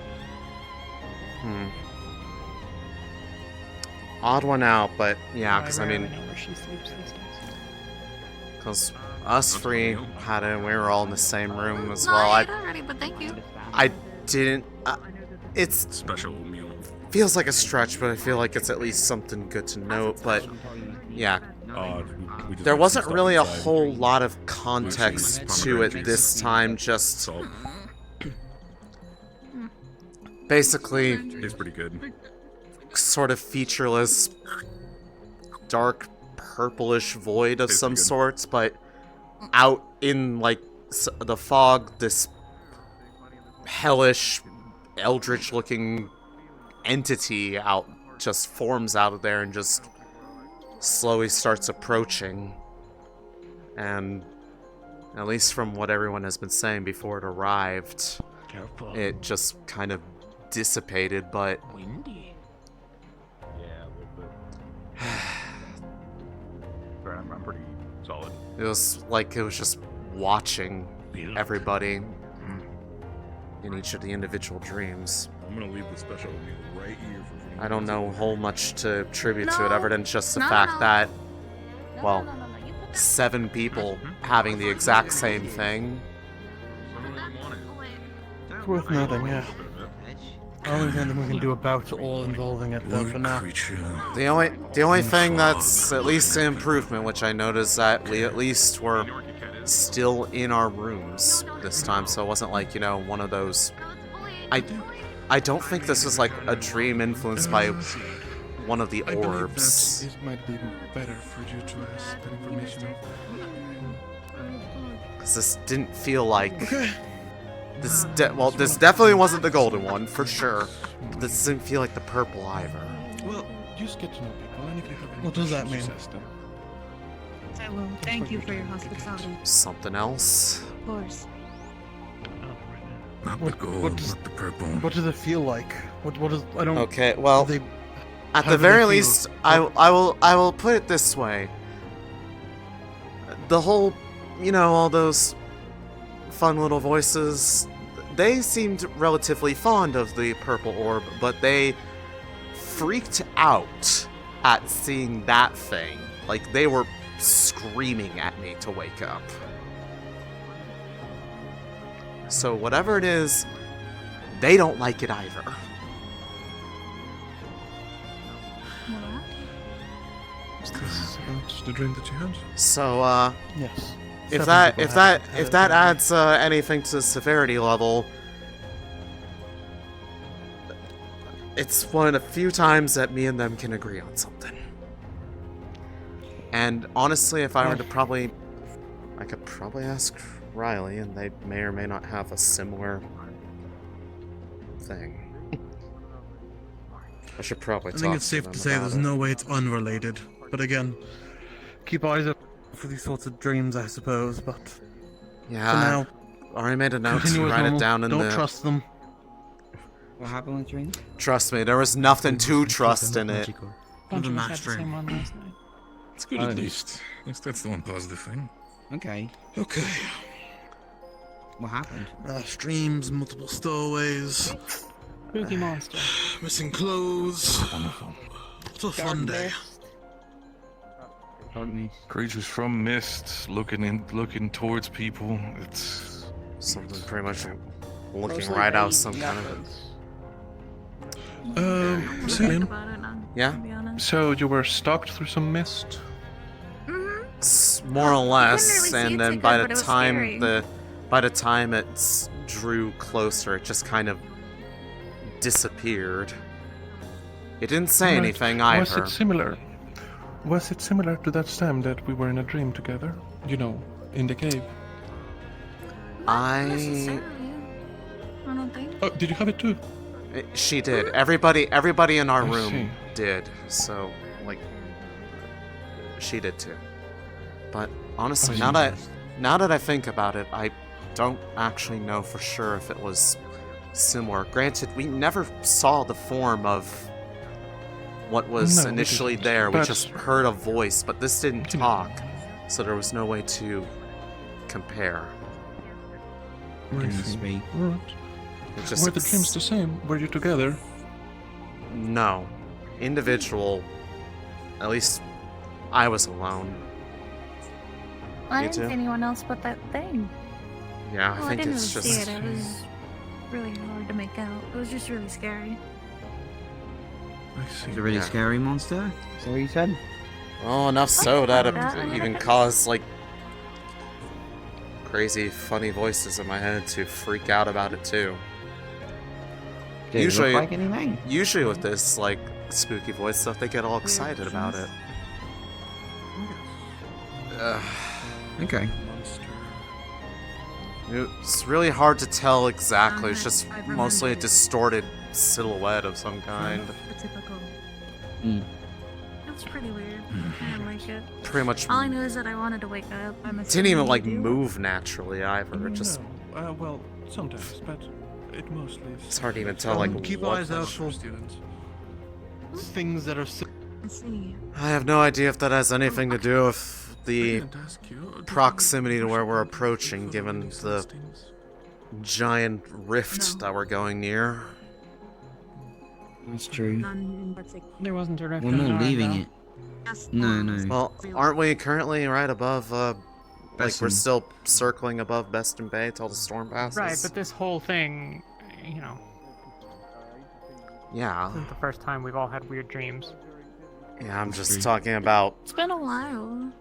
odd one out, but yeah, because I rarely mean, know where she sleeps these days. because us 3 had it, and we were all in the same room as No, well. I ate already, but thank you. I didn't. It's Special meal. feels like a stretch, but I feel like it's at least something good to note. But yeah, We just there went wasn't stuff really a inside. whole lot of context to it this time. Just Salt. basically It's pretty good. sort of featureless, dark purplish void of Tastes some pretty good. sorts, but out in like the fog, this hellish, eldritch-looking entity just forms out of there and just slowly starts approaching. And at least from what everyone has been saying before it arrived, it just kind of dissipated, but Windy. Yeah, a little bit. I'm pretty solid. it was like it was just watching everybody in each of the individual dreams. I'm gonna leave the special meal right here for. I don't know a whole much to attribute to it No. other than just the No, fact no. that, No, well, no, no, no, you put that 7 people having the exact same thing. away. It's worth nothing, yeah. I don't think there's anything we can do about all involving it though for now. The only thing that's at least an improvement, which I noticed that we at least were still in our rooms this time, so it wasn't like, you know, one of those. I don't think this was like a dream influenced by one of the orbs. It might be better for you to ask that information. Cause this didn't feel like this. This definitely wasn't the golden one for sure. But this didn't feel like the purple either. Well, just get to know people, and if you have any What does that questions, mean? ask them. I will. Thank you for your hospitality. Something else. Of course. Not the gold, not the purple. What does it feel like? What is I don't. Okay, well, They, at how the do they very feel? least, I will put it this way. The whole, you know, all those fun little voices, they seemed relatively fond of the purple orb, but they freaked out at seeing that thing. Like, they were screaming at me to wake up. So whatever it is, they don't like it either. Is this the dream that you had? So, Yes. if 7 that people if have that had if it. that adds anything to the severity level, it's one of the few times that me and them can agree on something. And honestly, if I were to I could probably ask Riley, and they may or may not have a similar thing. I should probably I talk think it's to safe them to say about there's it. no way it's unrelated. But again, keep eyes up for these sorts of dreams, I suppose. But Yeah, for now, I already made a note to continue as write it normal. down in Don't the. trust them. What happened with dreams? Trust me, there was nothing to trust in it. Bunch Bunch of of us match had the same dream. one last night. It's good at least. That's the one positive thing. Okay. Okay. What happened? Streams, multiple stowaways, Spooky monster. missing clothes. It's a fun day. Creatures from mist looking towards people. It's something pretty much looking right out some kind of. Céline? Yeah. So you were stalked through some mist? More or less, really see and it then too by good, the but it was time scary. by the time it drew closer, it just kind of disappeared. It didn't say Right. anything Was either. it similar? Was it similar to that time that we were in a dream together? You know, in the cave. I. I don't think. Oh, did you have it too? She did. Everybody in our I room see. did. So, like, she did too. But honestly, now that I think about it, I don't actually know for sure if it was similar. Granted, we never saw the form of what was No, we initially didn't, there. We but- just heard a voice, but this didn't talk, so there was no way to compare. I Didn't see. speak. Alright. It just Were the dreams the same? Were you together? No. Individual. At least I was alone. I You didn't too? see anyone else but that thing. Yeah, Oh, I think didn't it's really just. see it. It was really hard to make out. It was just really scary. I see. It's a really Yeah. scary monster. Is that what you said? Oh, enough so that it that. I mean, even I can- caused, like, crazy, funny voices in my head to freak out about it, too. Did Usually- it look like anything? Usually with this, like, spooky voice stuff, they get all excited about it. Okay. It's really hard to tell exactly. It's just I mostly a remember it. distorted silhouette of some kind. The typical. Mm. It was pretty weird. I didn't like it. Pretty much All I knew is that I wanted to wake up. didn't even, like, move naturally either. It just. No. Well, sometimes, but It's hard to even tell, like, keep what eyes out for things that are. I have no idea if that has anything to do with the proximity to where we're approaching, given the giant rift that we're going near. That's true. There wasn't a rift. We're not leaving it. No. Well, aren't we currently right above, like, we're still circling above Beston Bay till the storm passes? Right, but this whole thing, Yeah. isn't the first time we've all had weird dreams. Yeah, I'm just talking about It's been a while.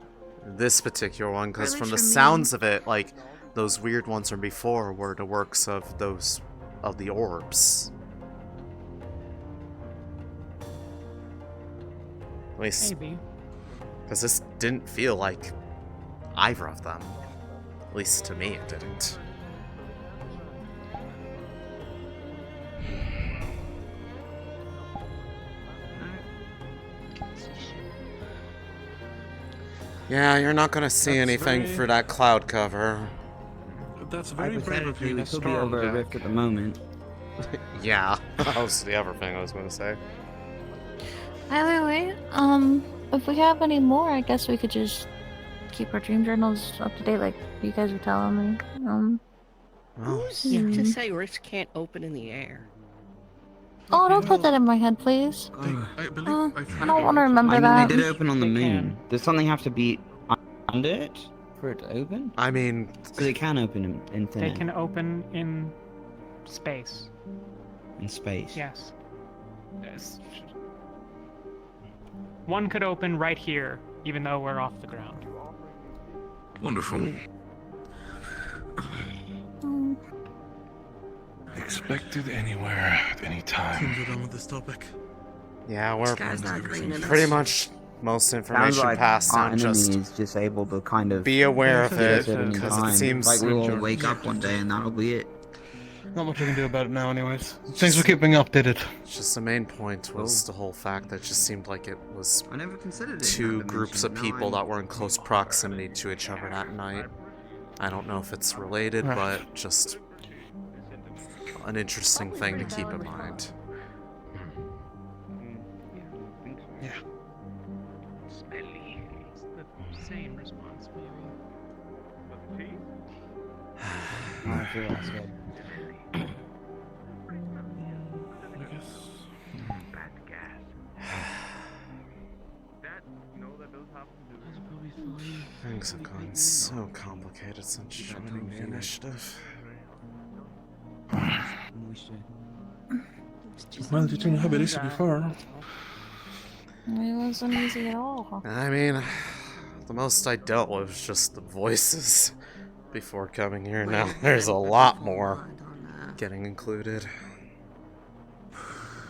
this particular one, because Really from the for me. sounds of it, like, those weird ones from before were the works of the orbs. At least, Maybe. because this didn't feel like either of them. At least to me, it didn't. Yeah, you're not gonna see anything through that cloud cover. That's very brave of Hypothetically, you we to could be storm over a that. rift at the moment. Yeah, that was the other thing I was gonna say. Wait. If we have any more, I guess we could just keep our dream journals up to date, like you guys were telling me. Who's to say rifts can't open in the air? Oh, don't put that in my head, please. I believe I don't want to remember I mean, that. they did open on the moon. Does something have to be under it for it to open? I mean, because it can open in thin They air. can open in space. In space. Yes. One could open right here, even though we're off the ground. Wonderful. Expected anywhere at any time. We're done with this topic. Yeah, we're guy's not green enough. pretty much most Sounds information like passed our on. enemy Just is just able to kind of be aware of get it, us at any because it time. seems like we'll all wake up one day and that'll be it. Not much I can do about it now, anyways. Thanks for keeping updated. just the main point was the whole fact that it just seemed like it was I never considered it. two groups of people that were in close proximity to each other that night. I don't know if it's related, Right. but just an interesting thing to keep in mind. Yeah. Smelly. It's the same response, maybe. I feel that's good. Things have gone so complicated since joining the initiative. Well, you didn't have it easy before. It wasn't easy at all. I mean, the most I dealt with was just the voices before coming here. Now there's a lot more getting included.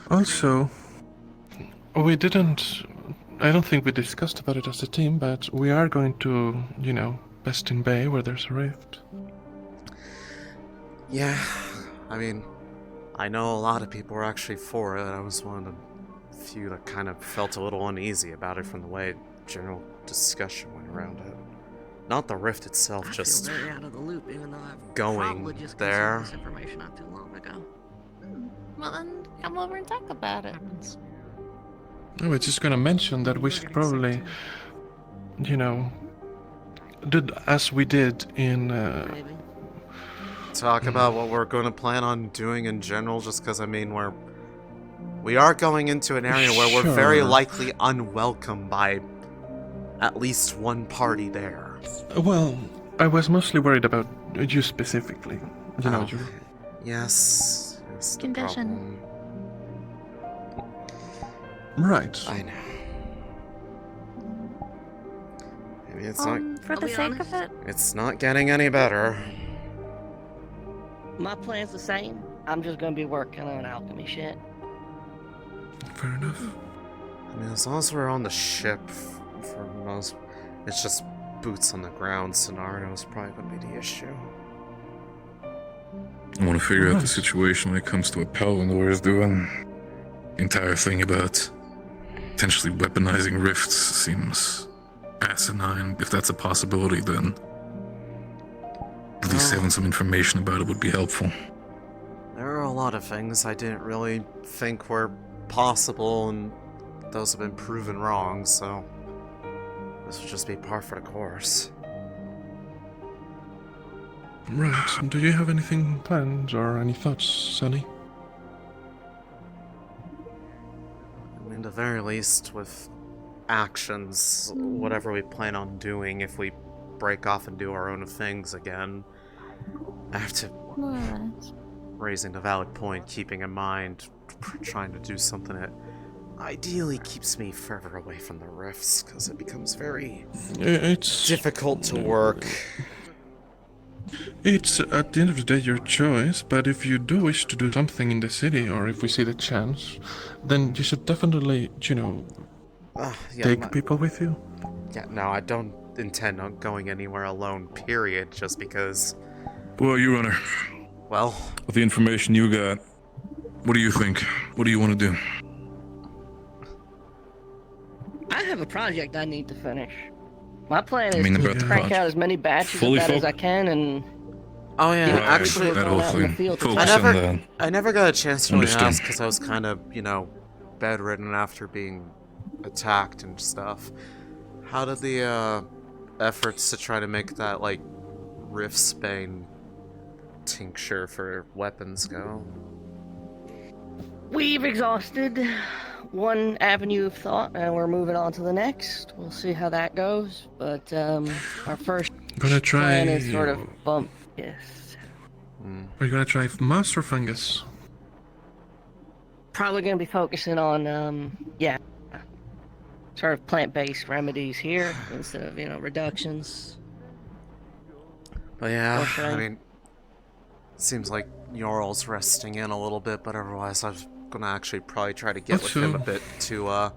Also, we didn't. I don't think we discussed about it as a team, but we are going to, Bestin Bay where there's a rift. Yeah, I mean, I know a lot of people were actually for it. I was one of the few that kind of felt a little uneasy about it from the way general discussion went around it. Not the rift itself, just feel very out of the loop, even though I've going probably just there. consumed this information not too long ago. Well, then come over and talk about it. I was just gonna mention that we should probably, did as we did in. Talk about what we're going to plan on doing in general, just because, I mean, we are going into an area where we're very Sure. likely unwelcome by at least one party there. Well, I was mostly worried about you specifically. Oh. You. Yes. The Condition. problem. Right. I know. Maybe it's not. For the sake of it, It's not getting any better. My plan's the same. I'm just gonna be working on alchemy shit. Fair enough. I mean, as long as we're on the ship, for most, it's just boots on the ground scenario is probably going to be the issue. I want to figure out the situation when it comes to what Pelvinor is doing. The entire thing about potentially weaponizing rifts seems asinine. If that's a possibility, then at least having some information about it would be helpful. There are a lot of things I didn't really think were possible, and those have been proven wrong, so this would just be par for the course. Right. Do you have anything planned or any thoughts, Sonny? I mean, at the very least, with actions, whatever we plan on doing, if we break off and do our own things again, I have to... Raising a valid point, keeping in mind, trying to do something that ideally keeps me further away from the rifts, because it becomes very difficult to work. It's, at the end of the day, your choice, but if you do wish to do something in the city, or if we see the chance, then you should definitely, you know, take people with you. Yeah, no, I don't intend on going anywhere alone, period, just because... Well, you runner. Well... With the information you got, what do you think? What do you want to do? I have a project I need to finish. My plan is about to the crank project. out as many batches Fully of that as I can and... Oh yeah, get actually, people going out in the field to I never got a chance to really Understood. ask because I was kind of, you know, bedridden after being attacked and stuff. How did the efforts to try to make that like Riftbane tincture for weapons go? We've exhausted one avenue of thought, and we're moving on to the next. We'll see how that goes, but our first Gonna try. plan is sort of bump. Yes. Are you gonna try moss or fungus? Probably gonna be focusing on yeah, sort of plant-based remedies here instead of, you know, reductions. But yeah, Or should I I- mean, seems like Yorl's resting in a little bit, but otherwise I was gonna actually probably try to get with him a bit to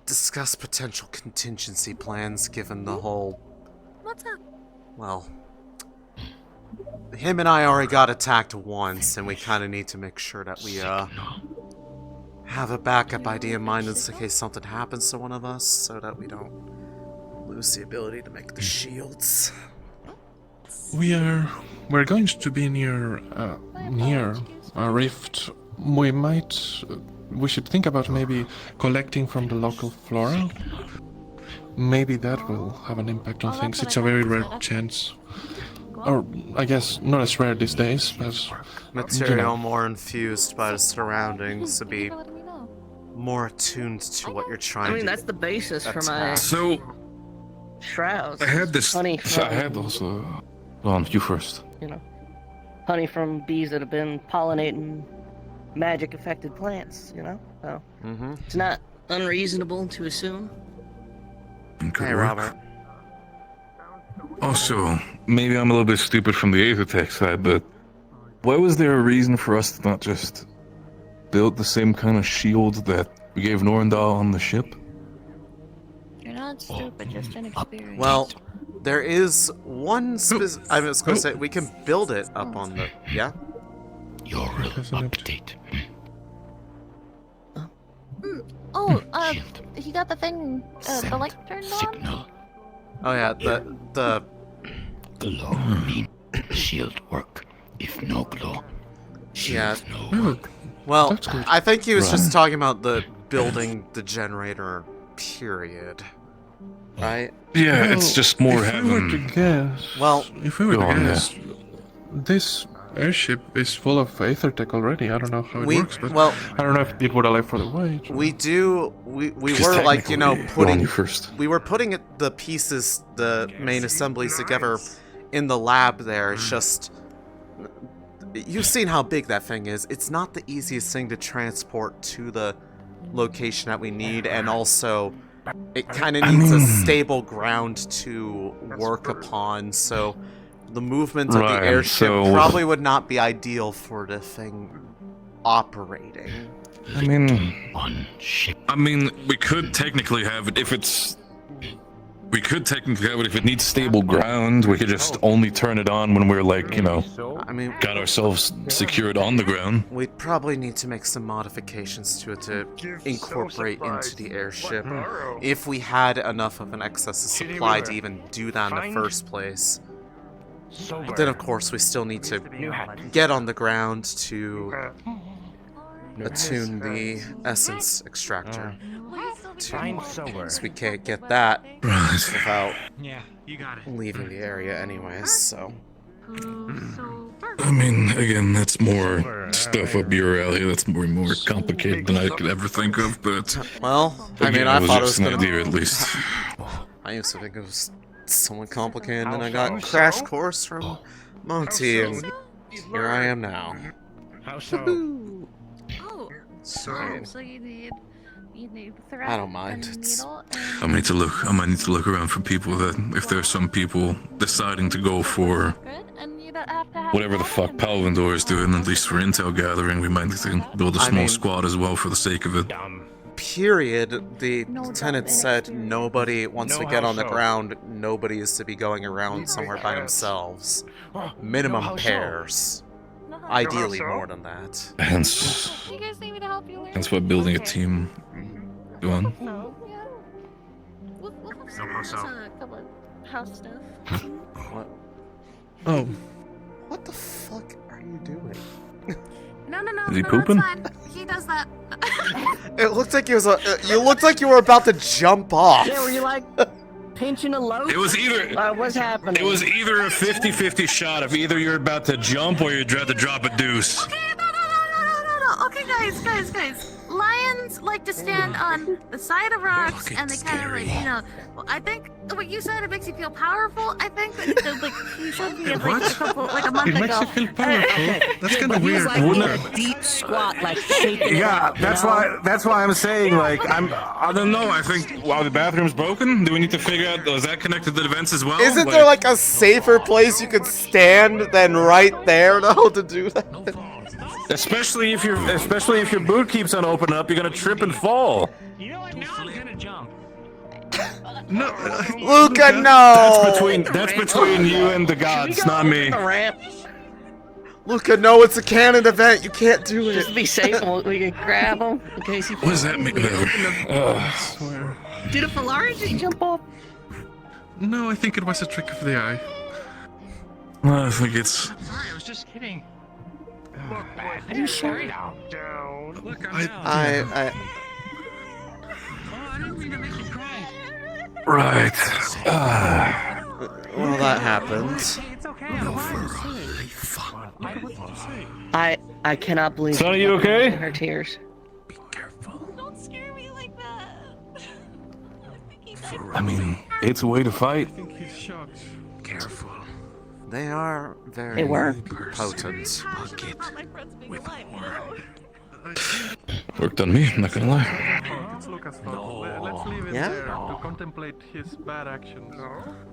discuss potential contingency plans given the whole... What's up? Well, him and I already got attacked once, and we kind of need to make sure that we have a backup idea in mind in case something happens to one of us, so that we don't lose the ability to make the shields. We're going to be near a rift. We should think about maybe collecting from the local flora. Maybe that will have an impact on things. It's a very rare chance. Or, I guess, not as rare these days, as... Material more infused by the surroundings to be more attuned to what you're trying I mean, to that's the basis for my So, shrouds. I had this... honey from, I had those... Go on, you first. you know, honey from bees that have been pollinating magic-affected plants, you know? So, it's not unreasonable to assume. Hey, Robert. Also, maybe I'm a little bit stupid from the Aethertech side, but why was there a reason for us to not just build the same kind of shield that we gave Norendal on the ship? You're not stupid, just inexperienced. Well, there is one I was going to say, we can build it up on the... Yeah? Your update. He got the thing, the light turned on? Oh yeah, the glow mean shield work. If no glow, yeah. no work. Well, I think he was just Right. talking about the building the generator period, right? Yeah, it's just more if we were to heaven. guess, Well, if we were Go to on, guess, this airship is full of Aethertech already. I don't know how it works, but I don't know if it would allow for the weight. We do. We Just were like, you know, technically, go on, putting you first. we were putting the pieces, the main assemblies together in the lab. There, it's just you've seen how big that thing is. It's not the easiest thing to transport to the location that we need, and also it kind of needs a stable ground to work upon. So the movement of the Right, airship so- probably would not be ideal for the thing operating. I mean, we could technically have it if it's... We could technically have it if it needs stable ground. We could just only turn it on when we're like, you know, I mean, got ourselves secured on the ground. We'd probably need to make some modifications to it to incorporate into the airship. If we had enough of an excess of supply to even do that in the first place. But then, of course, we still need to get on the ground to attune the essence extractor. So we can't get that without leaving the area anyways, so... I mean, again, that's more stuff up your alley. That's more complicated than I could ever think of, but... Well, I mean, again, I thought it was just gonna an idea, at least. I used to think it was somewhat complicated, and then I got crash course from Monty, and here I am now. Oh, so you need thread. I don't mind. And It's... needle I might need to look around for people that, if there's some people deciding to go for and you don't have to have whatever the fuck Palvindor is doing, at least for intel gathering, we might need to build a small squad as well for the sake of it. Period. The lieutenant said nobody, once we get on the ground, nobody is to be going around somewhere by themselves. Minimum pairs. Ideally more than that. Hence You guys need me to help you learn? why building a team. Go on. No. Yeah. We'll have a couple of house stuff. What? Oh. What the fuck are you doing? No, Is he no, pooping? it's fine. He does that. It looked like he was you looked like you were about to jump off. Yeah, were you like pinching a loaf? It was either what's happening? It was either a 50-50 shot of either you're about to jump or you're about to drop a deuce. Okay, no. Okay, guys. Lions like to stand on the side of rocks, and they kind of like, well, I think what you said, it makes you feel powerful. I think that, like, you showed me it like a month It ago. makes you feel powerful. That's kind of weird. Like in a deep squat, like shaking. Yeah, it off, that's why I'm saying, like, I don't know, I think, wow, the bathroom's broken? Do we need to figure out, is that connected to the vents as well? Isn't there like a safer place you could stand than right there though to do that? Especially if your boot keeps on opening up, you're gonna trip and fall. You know what? Now I'm gonna jump. No, Luca, no! That's between you and the gods, not me. Luca, no, it's a canon event. You can't do it. Just to be safe, we can grab him in case he. What does that mean? I swear. Did a Falaris jump off? No, I think it was a trick of the eye. I think it's... Sorry, I was just kidding. Look, Are you sure? Down. Look, I'm down. I I didn't mean to make you cry. Right. Well, that happened. It's okay. I cannot believe. Son, are you okay? Her tears. Don't scare me like that. I mean, it's a way to fight. I think he's shocked. Careful. They are very They were. potent. Worked on me, I'm not gonna lie. Let's look at Let's leave it there to contemplate his bad actions.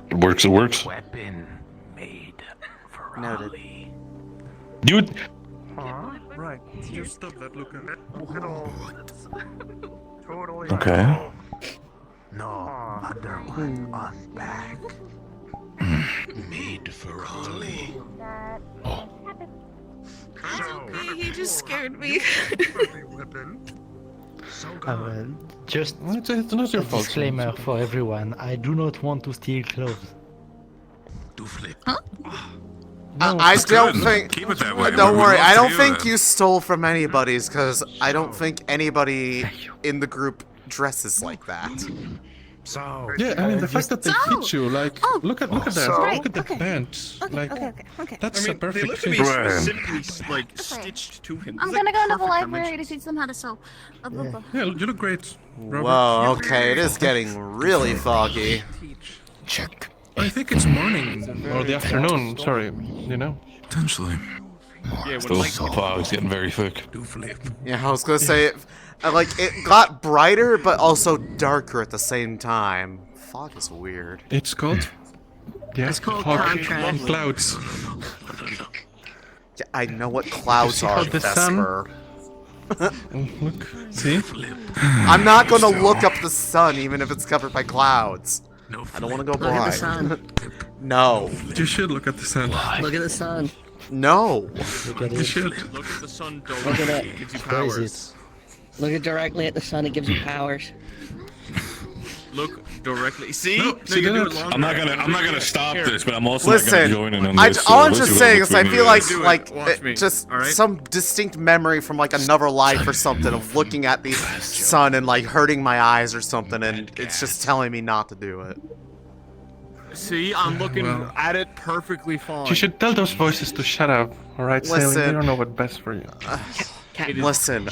It works. Weapon made for Noted. Dude, Right. You stop that, Luca. Totally. okay. No other one on back. Made for Ollie. He just scared me. Just It's not your a fault. disclaimer for everyone. I do not want to steal clothes. I don't think. Keep it that way. Don't We'd worry. love I to don't hear think that. you stole from anybody's, because I don't think anybody in the group dresses like that. So. Yeah, I mean the fact that they hit you, like, look at that, Right, look at the okay. pants, like, Okay. that's I a mean, they perfect look to fit. be Right. specifically like stitched to him. I'm It's, like, gonna go into the perfect library to dimensions. teach them how to sew. Yeah, you look great, Robert. Whoa, okay, it is getting really foggy. Check. I think it's morning or the afternoon. Sorry, you know. Potentially. Yeah, Still, when fog's getting very thick. Yeah, I was gonna say, like, it got brighter, but also darker at the same time. Fog is weird. It's called. Yeah, It's called fog contrast. and clouds. Yeah, I know what clouds see are, how the sun- Vesper. Look, see? I'm not gonna look up the sun, even if it's covered by clouds. I don't want to go Look at the blind. sun. No. You should look at the sun. Look at the sun. No. Look at You it. should. Look at the sun, Look at it. gives you Where is powers. it? Look at directly at the sun. It gives you powers. look directly. See? No, No, see, you then do it it's- longer. I'm not gonna stop Here. this, but I'm also not Listen, gonna join in on this. all I'm this just is saying all is I between feel you guys. like Watch me. just All right? some distinct memory from like another life or something of looking at the sun and like hurting my eyes or something, and it's just telling me not to do it. See, I'm looking Well. at it perfectly fine. You should tell those voices to shut up, alright, Céline? Listen. They don't know what's best for you. Listen,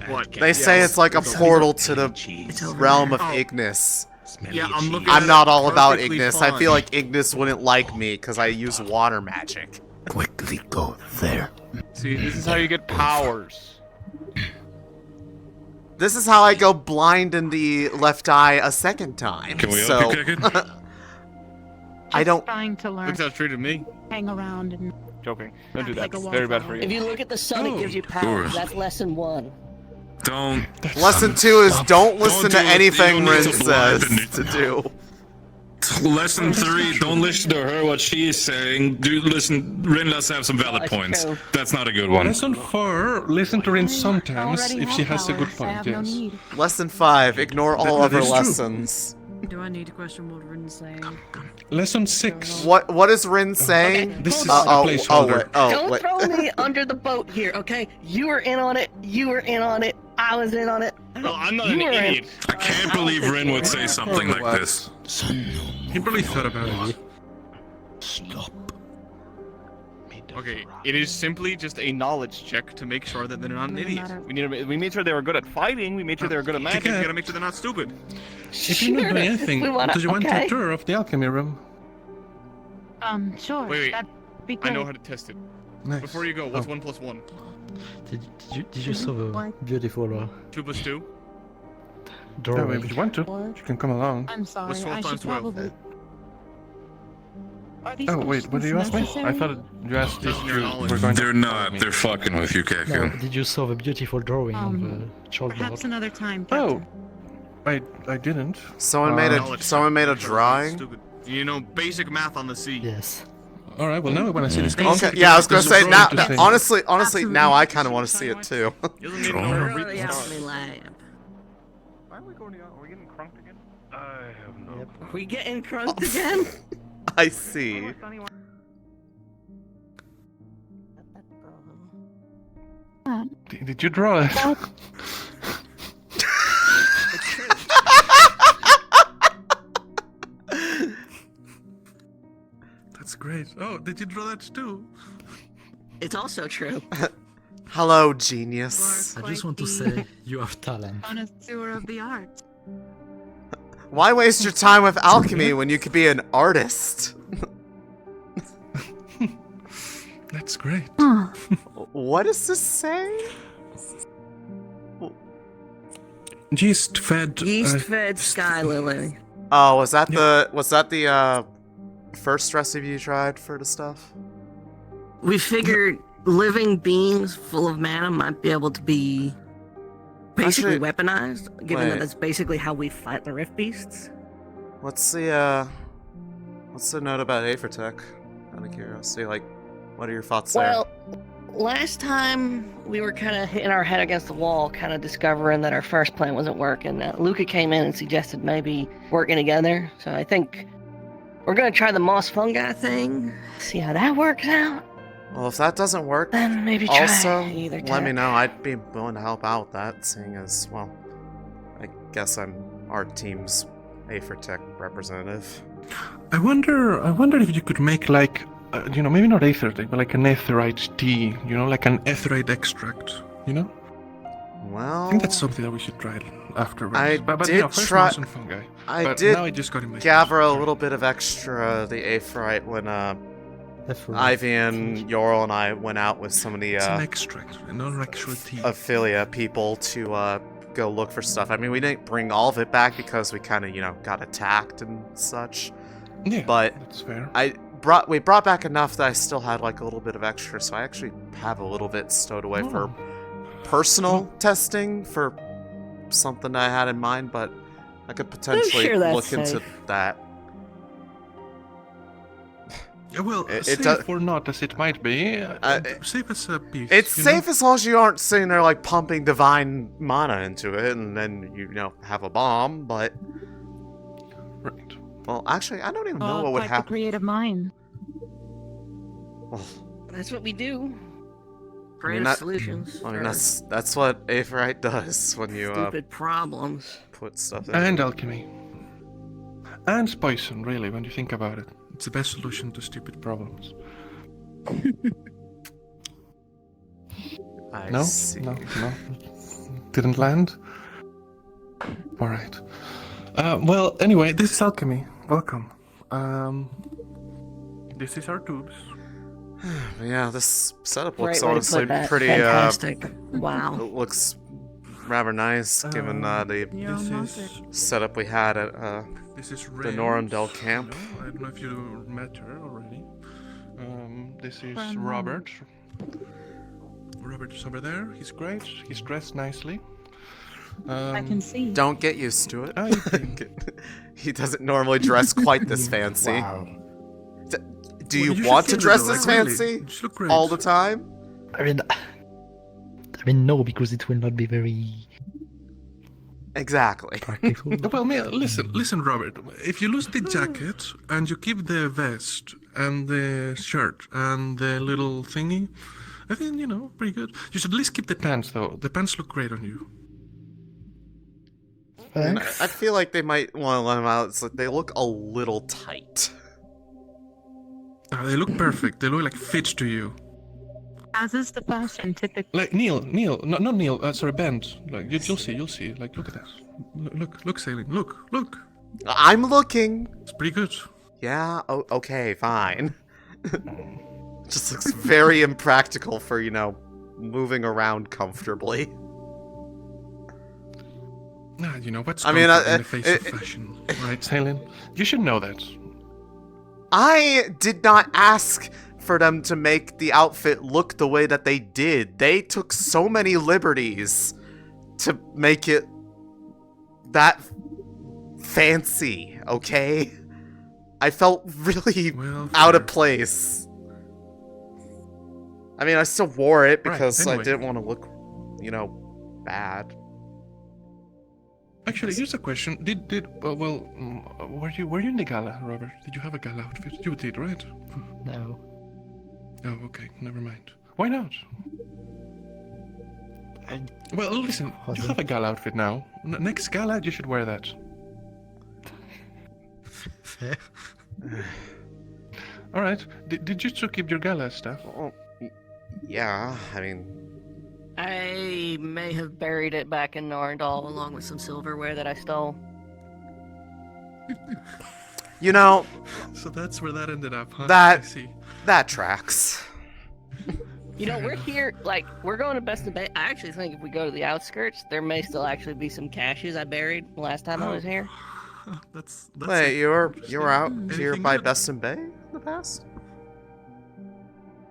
What? they say it's like a portal to the realm of Ignis. Yeah, I'm looking at I'm not it all about perfectly Ignis. I fine. feel like Ignis wouldn't like me because I use water magic. Quickly go there. See, this is how you get powers. This is how I go blind in the left eye a second time. Can we so, help you, Kick? I don't. Trying to learn. Looks how it treated me. Hang around and. Joking. Don't do that. Take a It's walk very bad around. for If you. you look at the sun, it gives you sure. power. That's lesson 1. Don't. Lesson 2 is don't listen do to it. anything You don't Rin need to blind says to do. Lesson 3, don't listen to her what she's saying. Do listen. Rin does have some valid points. true. That's not a good one. Lesson 4, listen to Rin sometimes Already if she have has a good powers. I point, have no yes. need. Lesson 5, ignore all That other is true. lessons. Do I need to question what Rin's saying? Lesson 6. What is Rin saying? This is Hold a on. placeholder. Don't throw me under the boat here, okay? You were in on it. You were in on it. I was in on it. Well, I'm not You an were in. idiot. I can't believe Rin would say something like this. He probably thought about it. Stop. Okay, it is simply just a knowledge check to make sure that they're not an Doesn't idiot. matter. We made sure they were good at fighting. We made sure they were good at magic. Okay. We gotta make sure they're not stupid. If you're not doing anything, we wanna- do you want okay. a tour of the alchemy room? Sure. Wait. That'd be I great. know how to test it. Nice. Before you go, what's Oh. 1 plus 1? Did you saw the beautiful 2 plus 2? Yeah, doorway? if you want to, you can come along. I'm sorry. What's 12 I should times 12? probably. Are these Oh, wait, what did you ask me? necessary? I thought you asked if Just your you knowledge. were going to... They're not. They're fucking with you, No, Keku. did you saw the beautiful drawing on the chalkboard? Perhaps another time. Oh, Captain. I didn't. Someone made Knowledge a check. drawing. Stupid. You know, basic math on the sea. Yes. All right, well now we want to see this. Okay, yeah, I was gonna This is say so now. interesting. Honestly, now I kind of want to see it too. He doesn't even know how to read the Lab. stars. Why are we going out? Are we getting crunked again? I have no. We getting crunked again? I see. Did you draw it? That's great. Oh, did you draw that too? It's also true. Hello, genius. I just want to say you have talent. Connoisseur of the art. Why waste your time with alchemy when you could be an artist? That's great. What does this say? Yeast-fed... Yeast-fed sky lily. Oh, was that the first recipe you tried for the stuff? We figured living beings full of mana might be able to be basically Actually, weaponized, given that wait. that's basically how we fight the Rift Beasts. What's the note about Aethertech? Out of curiosity, like, what are your thoughts there? Well, last time we were kind of hitting our head against the wall, kind of discovering that our first plan wasn't working. Luca came in and suggested maybe working together. So I think we're going to try the moss fungi thing, see how that works out. Well, if that doesn't work, Then maybe try also either let me tech. know. I'd be willing to help out with that, seeing as, well, I guess I'm our team's Aethertech representative. I wonder if you could make like, maybe not aetherite, but like an aetherite tea, like an aetherite extract, Well, I think that's something that we should try afterwards. I but did first try. moss and fungi. I But did now I just got in my gather a little bit of extra the aetherite when Ivy and Yorl and I went out with some of the It's an extract, not an actual tea. Ophelia people to go look for stuff. I mean, we didn't bring all of it back because we kind of, got attacked and such. Yeah, but that's fair. We brought back enough that I still had like a little bit of extra, so I actually have a little bit stowed away for personal testing for something I had in mind, but I could potentially sure that's look into safe. that. Yeah, well, It safe does- or not as it might be, safe as a beast. It's you know? safe as long as you aren't sitting there like pumping divine mana into it and then have a bomb, but Well, actually, I don't even know what would quite the happen. creative mind. That's what we do. I mean, Creative solutions. I mean, for that's what Averite does when you stupid problems. put stuff in. And alchemy. And poison, really, when you think about it. It's the best solution to stupid problems. I No? see. No? Didn't land? Alright. Well, anyway, this is alchemy. Welcome. This is our tubes. Yeah, this setup Great looks way to honestly put that. pretty. Fantastic. Wow. It looks rather nice given the This is setup we had at this is the Rose, Norandel camp. you know? I don't know if you met her already. This is Friend Robert. Robert is over there. He's great. He's dressed nicely. I can see. Don't get used to it. Oh, you He doesn't normally dress quite this fancy. Wow. Do Well, you you want should to feel it, dress though, this like, really. fancy You look great. all the time? I mean, no, because it will not be very Exactly. practical. Well, listen, Robert. If you lose the jacket and you keep the vest and the shirt and the little thingy, I think, pretty good. You should at least keep the pants, though. The pants look great on you. And I feel like they might want to let them out. It's like they look a little tight. They look perfect. They look like fits to you. As is the fashion typically. Like Neil, not Neil. Sorry, Bent. Like you'll see. Like look at that. Look, Céline. Look. I'm looking. It's pretty good. Yeah. Oh, okay. Fine. Just looks very impractical for moving around comfortably. Nah, what's I mean, in the face of fashion, right, Céline? You should know that. I did not ask for them to make the outfit look the way that they did. They took so many liberties to make it that fancy, okay? I felt really out of place. I mean, I still wore it because I didn't want to look, bad. Actually, here's a question. Were you in the gala, Robert? Did you have a gala outfit? You did, right? No. Oh, okay. Never mind. Why not? Well, listen. You have a gala outfit now. Next gala, you should wear that. Fair. All right. Did you still keep your gala stuff? Well, yeah. I mean, I may have buried it back in Norandal along with some silverware that I stole. So that's where that ended up, huh? I that see. that tracks. We're here, we're going to Best of Bay. I actually think if we go to the outskirts, there may still actually be some caches I buried last time I was here. That's Wait, you were out here Anything by good? Beston Bay in the past?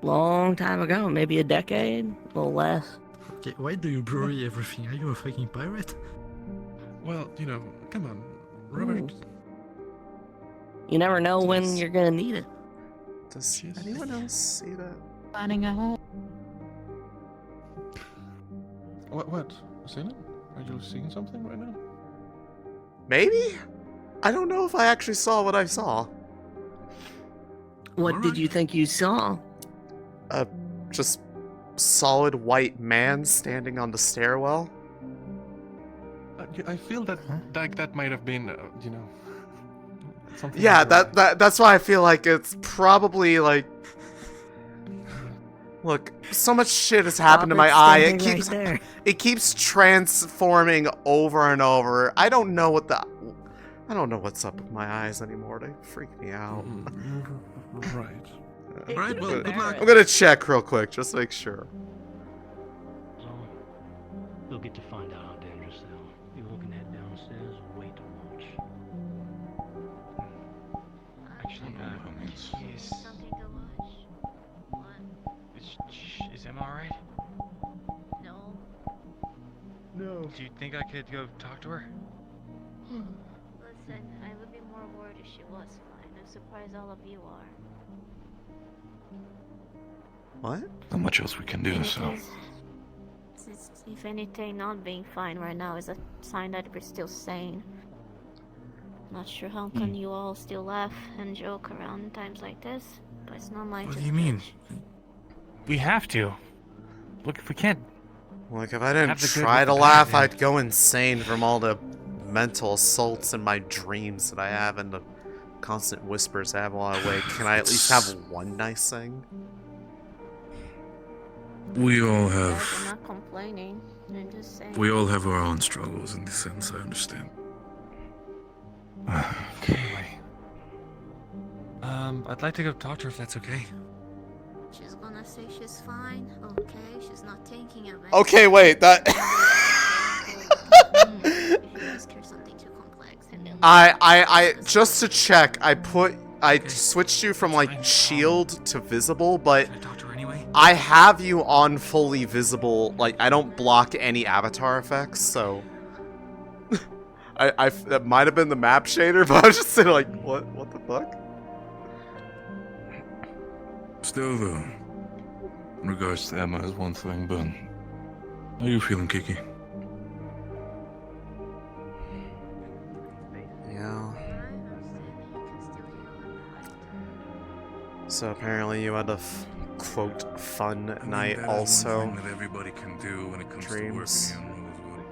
Long time ago, maybe a decade, a little less. Okay, why do you bury everything? Are you a fucking pirate? Well, come on, Robert. You never know when you're gonna need it. Does anyone else see that? Planning ahead. What? Céline? Are you seeing something right now? Maybe? I don't know if I actually saw what I saw. What did you think you saw? Just solid white man standing on the stairwell. I feel that that might have been, something. Yeah, that's why I feel like it's probably like. Look, so much shit has happened to my eye. It keeps transforming over and over. I don't know what's up with my eyes anymore. They freak me out. Right. All right. Well, good luck. I'm gonna check real quick, just to make sure. We'll get to find out how dangerous they are. You all can head downstairs and wait to watch. Actually, yes. Something to watch. What? Is Emma alright? No. No. Do you think I could go talk to her? Listen, I would be more worried if she was fine. I'm surprised all of you are. What? Not much else we can do, so. If anything, not being fine right now is a sign that we're still sane. Not sure how come you all still laugh and joke around times like this, but it's not my. What do you mean? We have to. Look, if we can't. Like, if I didn't have the good try with to the laugh, bad, I'd go insane from all the mental assaults in my dreams that I have and the constant whispers I have while I awake. Can I at least have one nice thing? We all I'm have. not complaining. I'm just saying. We all have our own struggles in this sense, I understand. Anyway. I'd like to go talk to her if that's okay. She's gonna say she's fine. Okay, she's not thinking of it. Okay, wait, that. If you ask her something too complex, and then I just to check, I switched you from like shield to visible, but I have you on fully visible. Like, I don't block any avatar effects, so that might have been the map shader, but I was just sitting like, what the fuck? Still, though, in regards to Emma is one thing, but how are you feeling, Kiki? Yeah. So apparently you had a quote fun night that is also. one thing that everybody can do when it comes Dreams. to working in Rosewood,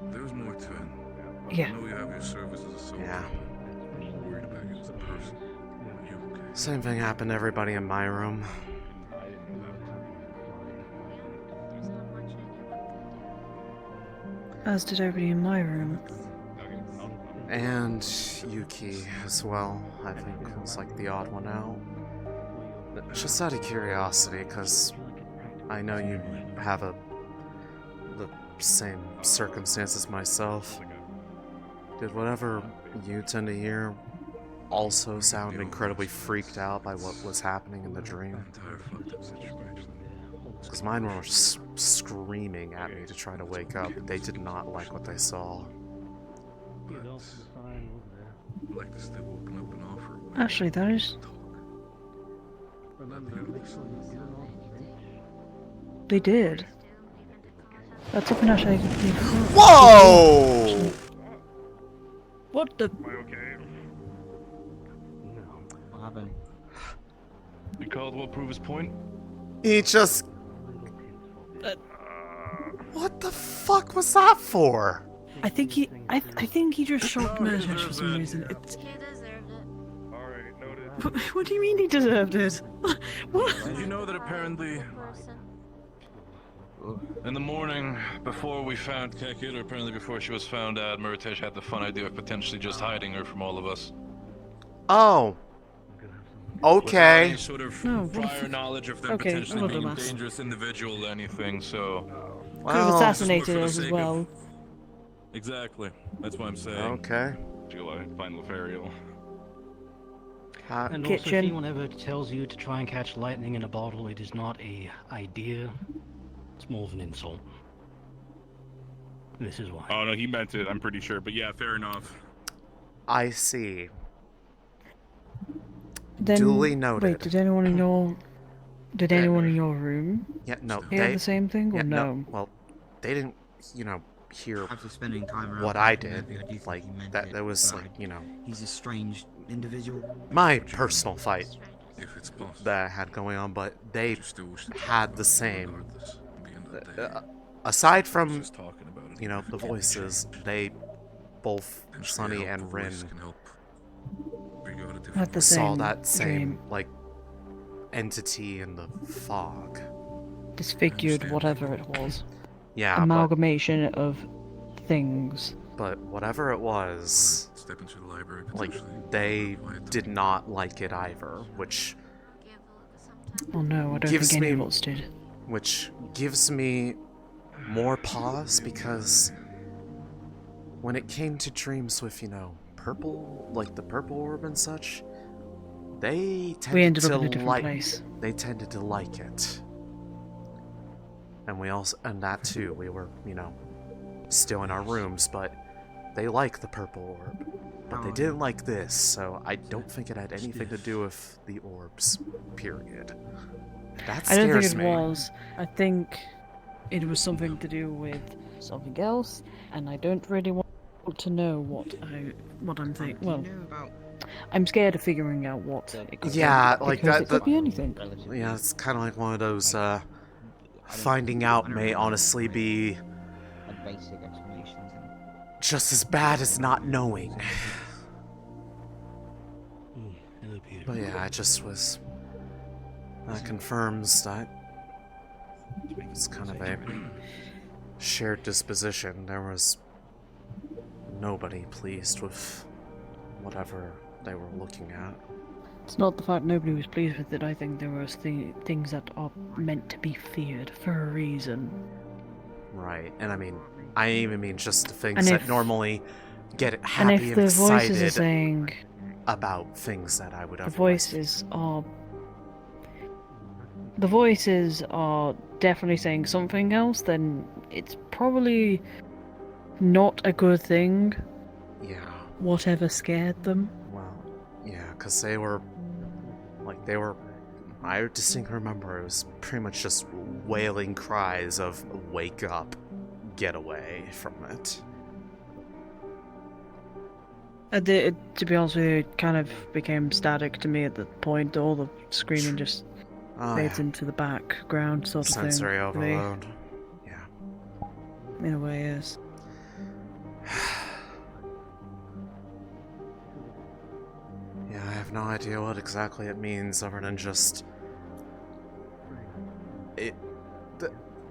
but there's more to it. Yeah. I know you have your service as a soldier. Yeah. I'm worried about you as a person. Are you okay? Same thing happened to everybody in my room. As did everybody in my room. And Yuki as well, I think, was like the odd one out. Just out of curiosity, because I know you have the same circumstances myself. Did whatever you tend to hear also sound incredibly freaked out by what was happening in the dream? Because mine were screaming at me to try to wake up. They did not like what they saw. I'd like to still open up and offer. Actually, that is. They did. That's something actually I can think of. Whoa! What the? What happened? You Caldwell prove his point? He just... What the fuck was that for? I think he. I think he just shocked Murtish for some reason. It's. he deserved it. Alright, noted. What do you mean he deserved it? What? Did you know that apparently in the morning before we found Kekit, or apparently before she was found out, Murtish had the fun idea of potentially just hiding her from all of us? Oh. Okay. Any sort of No, prior knowledge of them okay, potentially what being a of us? dangerous individual or anything, so... Could have assassinated us as well. Exactly. That's what I'm saying. Okay. July, final Lothario. And also, if anyone ever tells you to try and catch lightning in a bottle, it is not a idea. It's more of an insult. This is why. Oh no, he meant it, I'm pretty sure, but yeah, fair enough. I see. Then, Duly noted. Wait, did anyone in your? Did anyone in your room? Yeah, no, hear they... the same thing or yeah, no? Well, they didn't, you know, hear After spending time around what I him, did. I do think Like, he meant that it, there was, but like, you know... He's a strange individual. My personal fight If it's possible. that I had going on, but they had the same... aside from, you know, the voices, they both, Sunny and Rin, Had the saw same that same, dream. like, entity in the fog. Disfigured, whatever it was. Yeah, Amalgamation of things. but whatever it was, Step into the library, like, potentially. they did not like it either, which Oh no, I don't gives think any me, of us did. which gives me more pause, because when it came to dreams with, you know, purple, like the purple orb and such, they tended ended to up in a different like, place. They tended to like it. And we also, and that too, we were, you know, still in our rooms, but they like the purple orb. But they didn't like this, so I don't think it had anything to do with the orbs, period. That I don't scares think it me. was. I think it was something to do with something else, and I don't really want to know what I'm thinking. Well, I'm scared of figuring out what it could Yeah, be, like because that. it could be anything. Yeah, it's kind of like one of those. Finding out may honestly be basic explanations. just as bad as not knowing. But yeah, it just was. That confirms that it's kind of a shared disposition. There was nobody pleased with whatever they were looking at. It's not the fact nobody was pleased with it. I think there was things that are meant to be feared for a reason. Right, and I mean, I even mean just the things And that if- normally get And happy if and the voices excited are saying about things that I would the otherwise. voices are definitely saying something else, then it's probably not a good thing. Yeah. Whatever scared them. Well, yeah, because they were. I distinctly remember it was pretty much just wailing cries of wake up, get away from it. To be honest with you, it kind of became static to me at the point. All the screaming just fades into the background, sort of thing. Sensory for me. overload. Yeah. In a way, yes. Yeah, I have no idea what exactly it means, other than just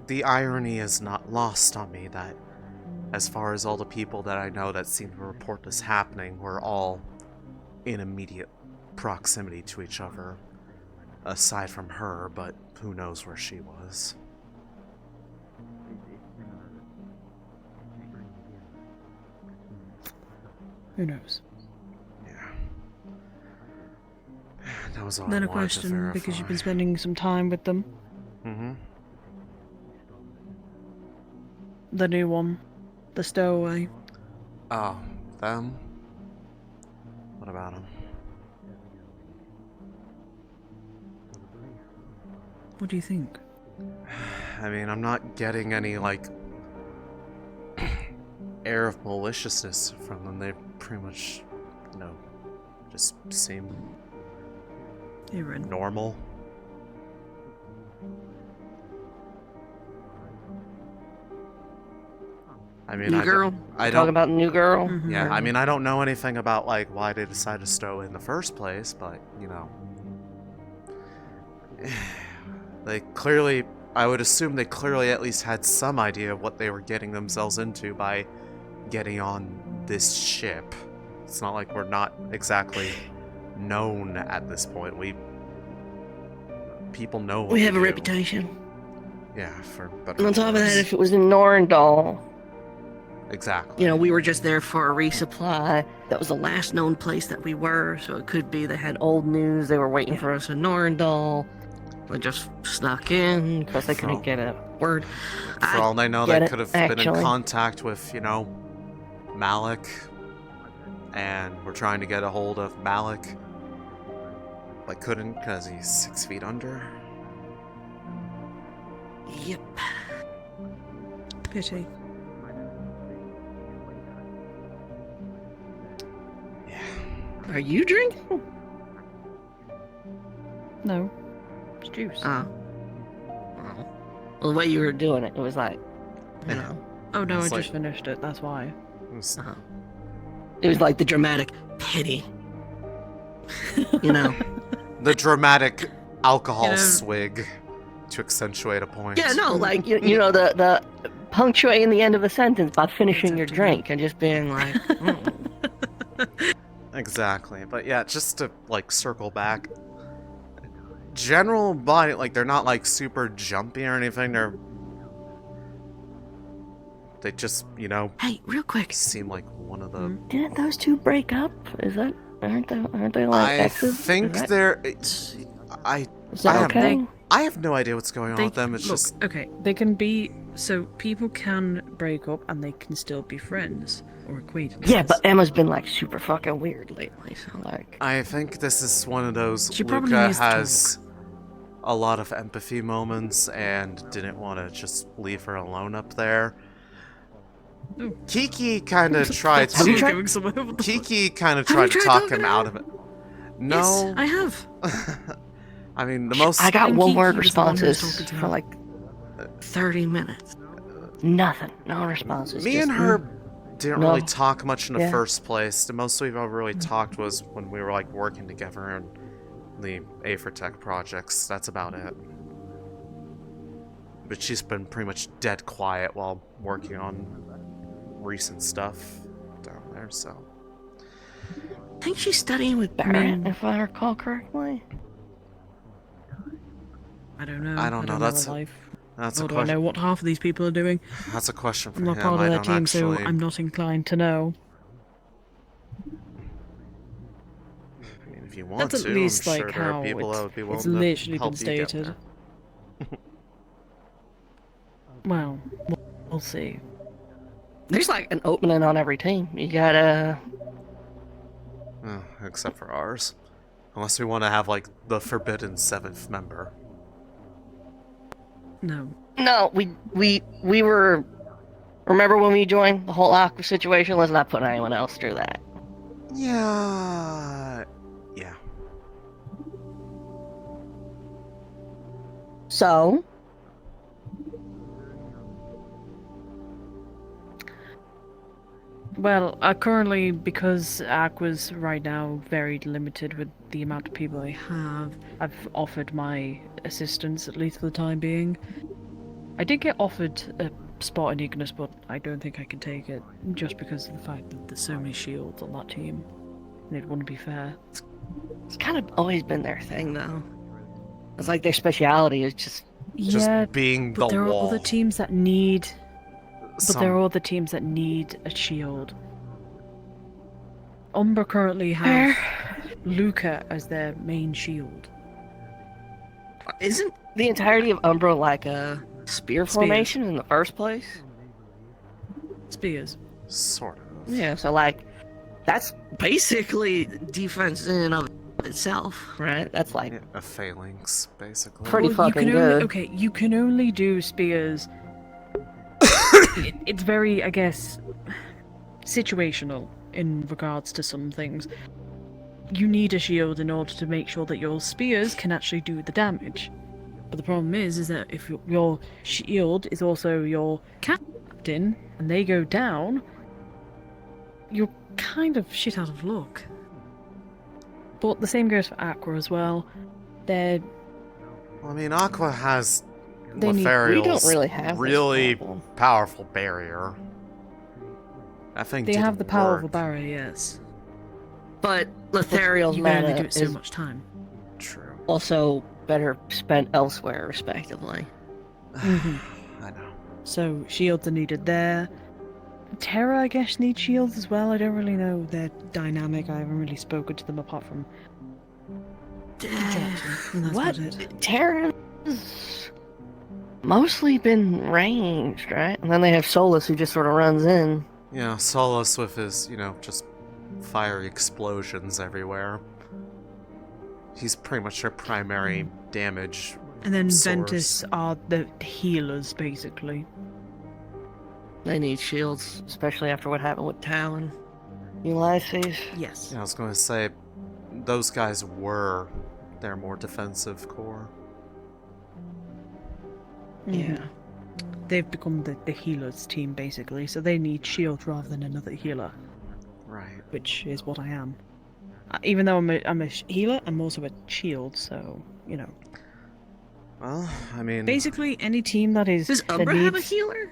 the irony is not lost on me that, as far as all the people that I know that seem to report this happening, were all in immediate proximity to each other, aside from her, but who knows where she was. Who knows? That was all Then I a wanted to question, because verify. you've been spending some time with them. Mm-hmm. The new one. The stowaway. Oh, them? What about them? What do you think? I mean, I'm not getting any, like, air of maliciousness from them. They pretty much, just seem normal. I mean, New girl? I Talk don't about new girl? Yeah, I mean, I don't know anything about like why they decided to stow in the first place, but they clearly. I would assume they clearly at least had some idea of what they were getting themselves into by getting on this ship. It's not like we're not exactly known at this point. People know what We have a do. reputation. Yeah, for better. And on top of or that, worse. if it was in Norendal, Exactly. we were just there for a resupply. That was the last known place that we were, so it could be they had old news. They were waiting for us in Norendal. We just snuck in because they couldn't get a word. For all they know, get they it, could have been in actually. contact with, Malik, and we're trying to get a hold of Malik, but couldn't because he's 6 feet under. Yep. Pity. Are you drinking? No. It's juice. Oh. Well, the way you were doing it, it was like, Oh no, I It's like- just finished it, that's why. It was like the dramatic pity. The dramatic alcohol You know- swig to accentuate a point. Yeah, no, like the punctuating the end of a sentence by finishing your drink and just being like, Exactly, but yeah, just to circle back. General body, they're not super jumpy or anything. They just, hey, real quick, seem like one of the. didn't those two break up? Aren't they like I exes? think Is that- they're. I. Is that I okay? Have, I have no idea what's going on with them. It's look, just. okay. They can be people can break up and they can still be friends or acquaintances. Yeah, but Emma's been super fucking weird lately. So I think this is one of those. She probably Luca needs to has a lot of empathy moments and didn't want to just leave her alone up there. Kiki kind of tried Have you to. tried going somewhere? What the Kiki kind of Have tried you to tried talk him talking out to of it. Yes, No. I have. I mean, the most. I got And one Kiki word was the one who was responses talking to for her. like 30 minutes. nothing. No responses. Me just, and her didn't no. really talk much in the Yeah. first place. The most we've ever really talked was when we were like working together in the Aethertech projects. That's about it. But she's been pretty much dead quiet while working on recent stuff down there, so. I think she's studying with Barrett, if I recall correctly. I don't know. I don't know, her that's a- life. that's a Nor do I know question- what half of these people are doing. That's a question for I'm not him. part of I their don't team, so actually. I'm not inclined to know. I mean, if you want That's to, at least I'm like sure there how are people that it's, would be it's willing to literally help been you get stated. there. Well, we'll see. There's like an opening on every team. You gotta. Oh, except for ours. Unless we want to have, like, the forbidden 7th member. No. No, we were. Remember when we joined the whole Aqua situation? Let's not put anyone else through that. Yeah. Yeah. So. Well, currently, because Aqua's right now very limited with the amount of people I have, I've offered my assistance, at least for the time being. I did get offered a spot in Ignis, but I don't think I can take it, just because of the fact that there's so many shields on that team, and it wouldn't be fair. It's kind of always been their thing, though. It's like their speciality is just Yeah, being but the there wall. are other teams that need... But Some- there are other teams that need a shield. Umbra currently have Luca as their main shield. Isn't the entirety of Umbra like a spear formation in the first place? Spears. Sort of. Yeah, so like, that's Basically, defense in and of itself. right. That's like A phalanx, basically. pretty you fucking can good. only, okay, you can only do spears. It's very, I guess, situational in regards to some things. You need a shield in order to make sure that your spears can actually do the damage. But the problem is that if your shield is also your captain and they go down, you're kind of shit out of luck. But the same goes for Aqua as well. They're Well, I mean, Aqua has They need- Lethariel's We don't really have this really problem. powerful barrier. That thing they didn't have the power work. of a barrier, yes. But Lethariel's You can only mana do it so is much time. True. also better spent elsewhere, respectively. I know. So shields are needed there. Terra, I guess, needs shields as well. I don't really know their dynamic. I haven't really spoken to them apart from Jackson. And that's What? about it. Terra's mostly been ranged, right? And then they have Solus who just sort of runs in. Yeah, Solus with his, just fiery explosions everywhere. He's pretty much their primary damage And then source. Ventus are the healers, basically. They need shields, especially after what happened with Tau and Ulysses. Yes. Yeah, I was going to say, those guys were their more defensive core. Yeah. They've become the healers team, basically, so they need shield rather than another healer. Right. Which is what I am. Even though I'm a healer, I'm also a shield, so, Well, I mean... Basically, any team that is... Does that Umbra have a needs- healer?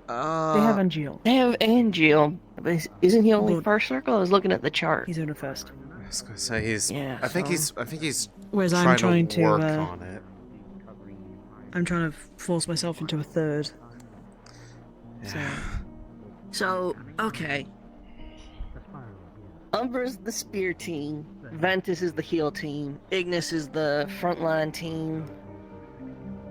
They have Angeal. They have Angeal. But isn't he only But- first circle? I was looking at the chart. He's only first. I was going to say, he's... Yeah, I think so- he's Whereas I'm trying to to, work on it. I'm trying to force myself into a third. So, okay. Umbra's the spear team. Ventus is the heal team. Ignis is the frontline team.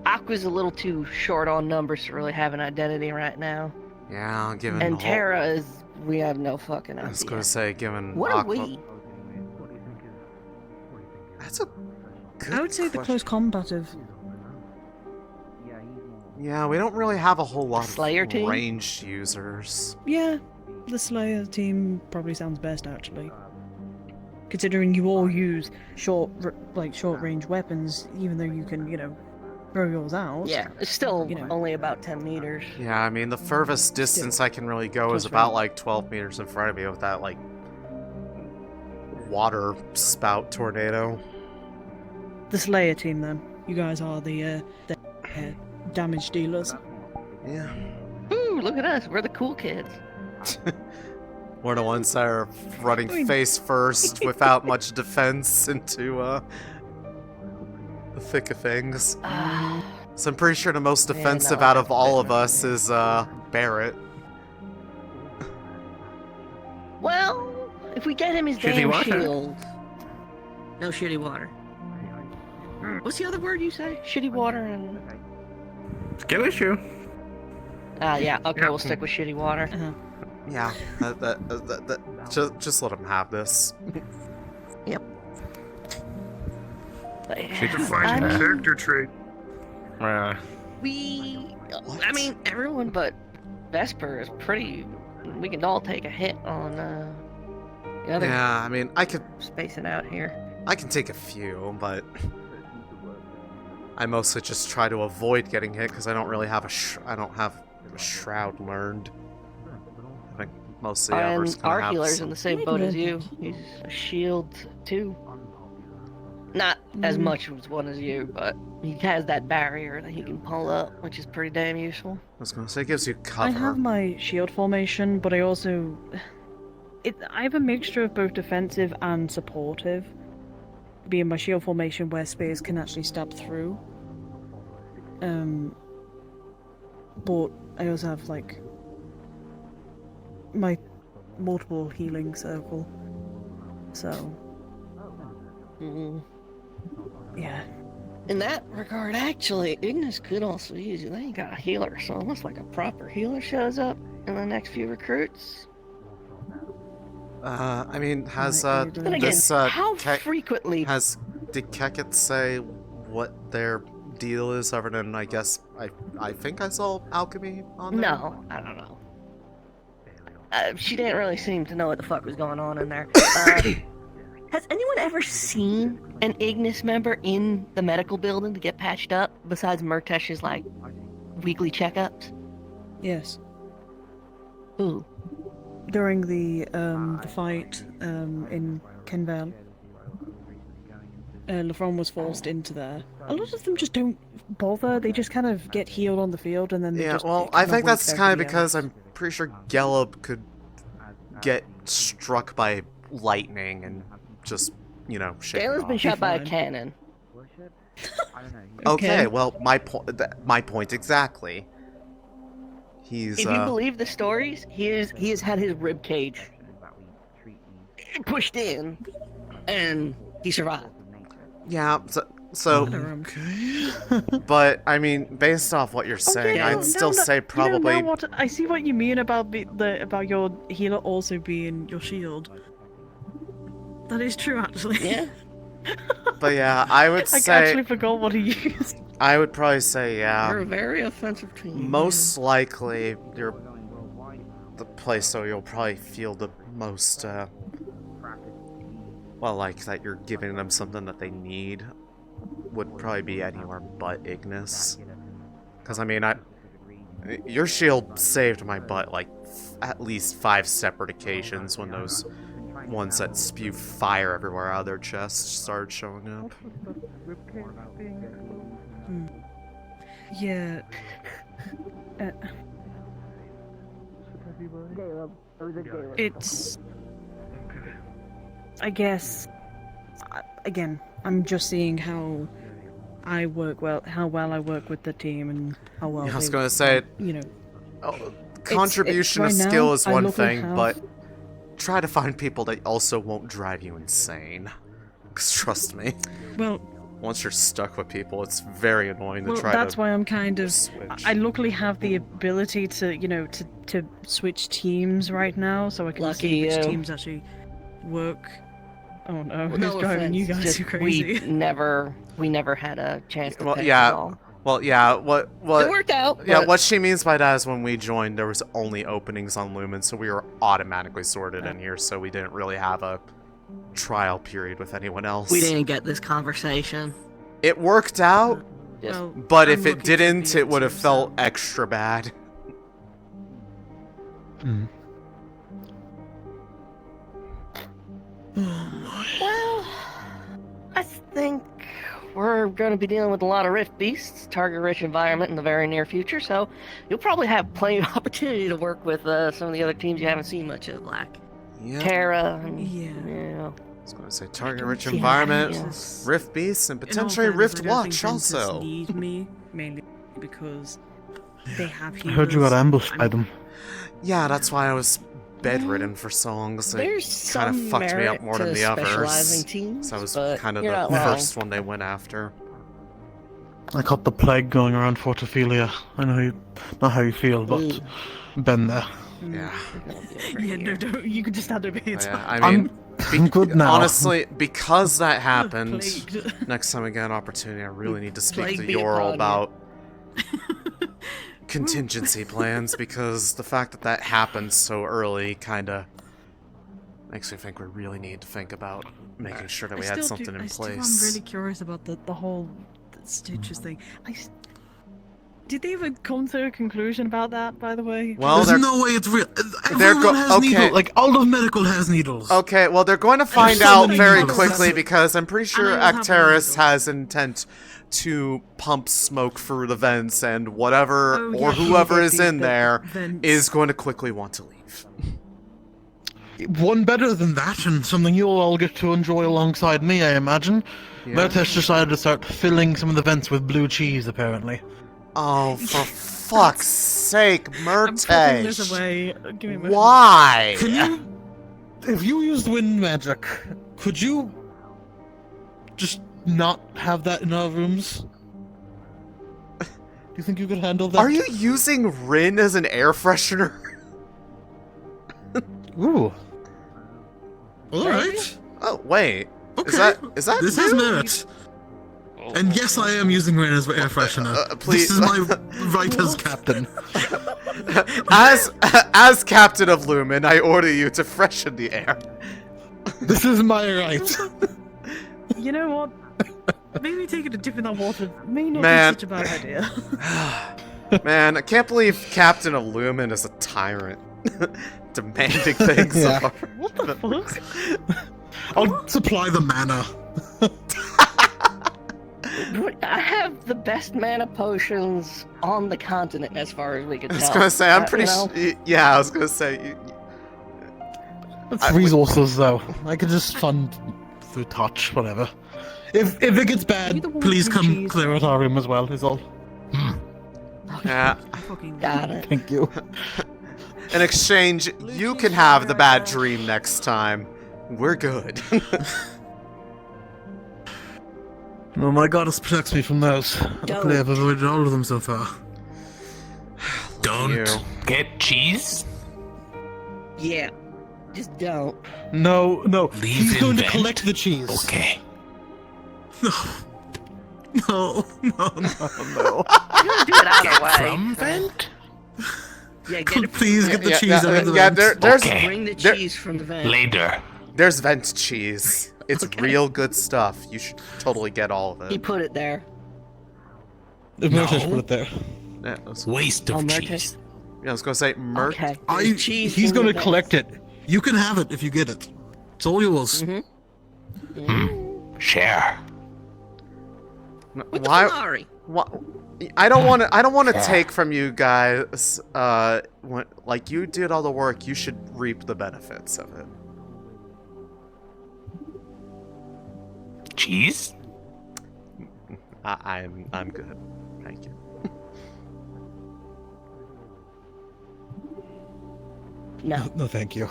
Aqua's a little too short on numbers to really have an identity right now. Yeah, given And the whole... Terra is... We have no fucking idea. I was going to say, given What are Aqua... we? That's a good I would say the question. close combative. Yeah, we don't really have a whole lot Slayer of team? ranged users. Yeah, the Slayer team probably sounds best actually. Considering you all use short range weapons, even though you can, throw yours out. Yeah, it's still only about 10 meters. Yeah, I mean, the furthest distance I can really go is about like 12 meters in front of me with that like water spout tornado. The Slayer team, then. You guys are the damage dealers. Yeah. Ooh, look at us. We're the cool kids. We're the ones that are running face first without much defense into the thick of things. So I'm pretty sure the most defensive out of all of us is Barrett. Well, if we get him his Shitty damn water. shield. No shitty water. What's the other word you say? Shitty water and... Skill issue. Yeah, okay, we'll stick with shitty water. Yeah, just let him have this. Yep. She defined a character trait. I mean, everyone but Vesper is pretty... We can all take a hit on the other... Yeah, I mean, I could... Spacing out here. I can take a few, but... I mostly just try to avoid getting hit because I don't really have I don't have a shroud learned. I think most of the others our have healer's some... in the same boat as you. He's a shield too. Not as much as one as you, but he has that barrier that he can pull up, which is pretty damn useful. I was gonna say, it gives you cover. I have my shield formation, but I also... I have a mixture of both defensive and supportive. Being my shield formation where spears can actually stab through. But I also have, like, my multiple healing circle. So... Yeah. In that regard, actually, Ignis could also use you. They ain't got a healer, so unless like a proper healer shows up in the next few recruits. I mean, has Then again, this how frequently did Keket say what their deal is other than I guess I think I saw alchemy on there? No, I don't know. She didn't really seem to know what the fuck was going on in there. Has anyone ever seen an Ignis member in the medical building to get patched up besides Murtesh's like weekly checkups? Yes. Ooh. During the fight in Kenval, Lafron was forced into there. A lot of them just don't bother. They just kind of get healed on the field and then they just I think that's kind of because I'm pretty sure Gelub could get struck by lightning and just, shake it Galen's off. been shot by a cannon. Okay, well, my point exactly. He's if you believe the stories, he has had his rib cage pushed in, and he survived. Yeah, so but I mean, based off what you're saying, I'd still say probably. I see what you mean about about your healer also being your shield. That is true, actually. Yeah. But yeah, I would say. I actually forgot what he used. I would probably say, yeah. You're a very offensive team. Most likely, you're the place where you'll probably feel the most, well, like that you're giving them something that they need would probably be anywhere but Ignis. Because I mean, your shield saved my butt like at least 5 separate occasions when those ones that spew fire everywhere out of their chests started showing up. Yeah. It's... I guess... Again, I'm just seeing how I work how well I work with the team and how well I was gonna say, contribution right of skill now, is I one look at thing, how- but try to find people that also won't drive you insane. 'Cause trust me, Well, once you're stuck with people, it's very annoying to well, try that's to why I'm kind of. switch. I luckily have the ability to, to switch teams right now, so I can Lucky see which you. teams actually work. Oh no, Well, who's no driving you offense, guys just crazy? We never had a chance to Well, pick yeah, at all. Well, yeah, what It worked out. Yeah, but- what she means by that is when we joined, there was only openings on Lumen, so we were automatically sorted in here, so we didn't really have a trial period with anyone else. We didn't get this conversation. It worked out, Well, but I'm if it looking to didn't, be it would have into felt extra bad. Well, I think we're going to be dealing with a lot of rift beasts, target-rich environment in the very near future, so you'll probably have plenty of opportunity to work with some of the other teams you haven't seen much of, like Terra and, I was going to say target-rich see how environment, that is. Rift Beast, and In all potentially fairness, Rift I don't think Watch Princess also. need me, mainly because they have I heard you got healers. ambushed by them. Yeah, that's why I was bedridden for so long, so it There's kind of some fucked me merit up more than to the others. specializing teams, So I was but kind of you're the not wrong. first one they went after. I caught the plague going around Fort Ophelia. I know not how you feel, but been there. Yeah. Yeah, no, don't. You can just stand over here. Yeah, I mean, I'm good now. honestly, because that happened, Plagued. next time I get an opportunity, I really need to speak Plague to be Yoral upon you. about contingency plans, because the fact that that happened so early kind of makes me think we really need to think about making sure that we had something in I'm place. really curious about the whole Stitches thing. Did they ever come to a conclusion about that, by the way? Well, There's no way it's real. they're Everyone has okay. needles. Like, all of medical has needles. Okay, well, they're going to find so out many very needles. quickly, because I'm pretty sure I know you have Acteris has intent to pump smoke through the vents, and whatever Oh, or yeah, whoever the- is in the there vents. is going to quickly want to leave. One better than that, and something you'll all get to enjoy alongside me, I imagine. Yeah. Mertesh decided to start filling some of the vents with blue cheese, apparently. Oh, for fuck's sake, I'm putting this Murtesh! away. Give me a moment. Why? Can you... If you used wind magic, could you... just not have that in our rooms? Do you think you could handle that? Are you using Rin as an air freshener? Ooh. Alright. Oh, wait. Okay. Is that This new? has merit. And yes, I am using rain as air freshener. please. This is my right as captain. As captain of Lumen, I order you to freshen the air. This is my right. You know what? Maybe taking a dip in that water may not Man. be such a bad idea. Man, I can't believe Captain of Lumen is a tyrant. Demanding things Yeah. of our- What the fuck? I'll supply the mana. I have the best mana potions on the continent, as far as we can I tell. was gonna say, I'm pretty you know? sure. Yeah, I was gonna say. It's resources, though. I could just fund through touch, whatever. If it gets bad, please come clear out our room as well, is all. Yeah. Got it. Thank you. In exchange, you can have the bad dream next time. We're good. No, my goddess protects me from those. Luckily, I've avoided all of them so far. You. Get cheese? Yeah. Just don't. No. He's in going to vent? collect the cheese. Okay. No. You don't do it either way. From vent? Yeah, get it. Please get the Yeah, cheese yeah, out of the yeah, vents. there's Okay. Bring the There- cheese from the van. Later. there's vent cheese. It's real good stuff. You should totally get all of He it. put it there. If No. Mertesh put it there. Yeah, I was, Waste of Mertesh? cheese. yeah, I was gonna say Mert. Okay. I- cheese He's in going the to van. collect it. You can have it if you get it. It's all yours. Share. With the Why? Ferrari. Why? I don't want to. I don't want to take from you guys. Like you did all the work. You should reap the benefits of it. Cheese? I'm good. Thank you. No, No, thank you.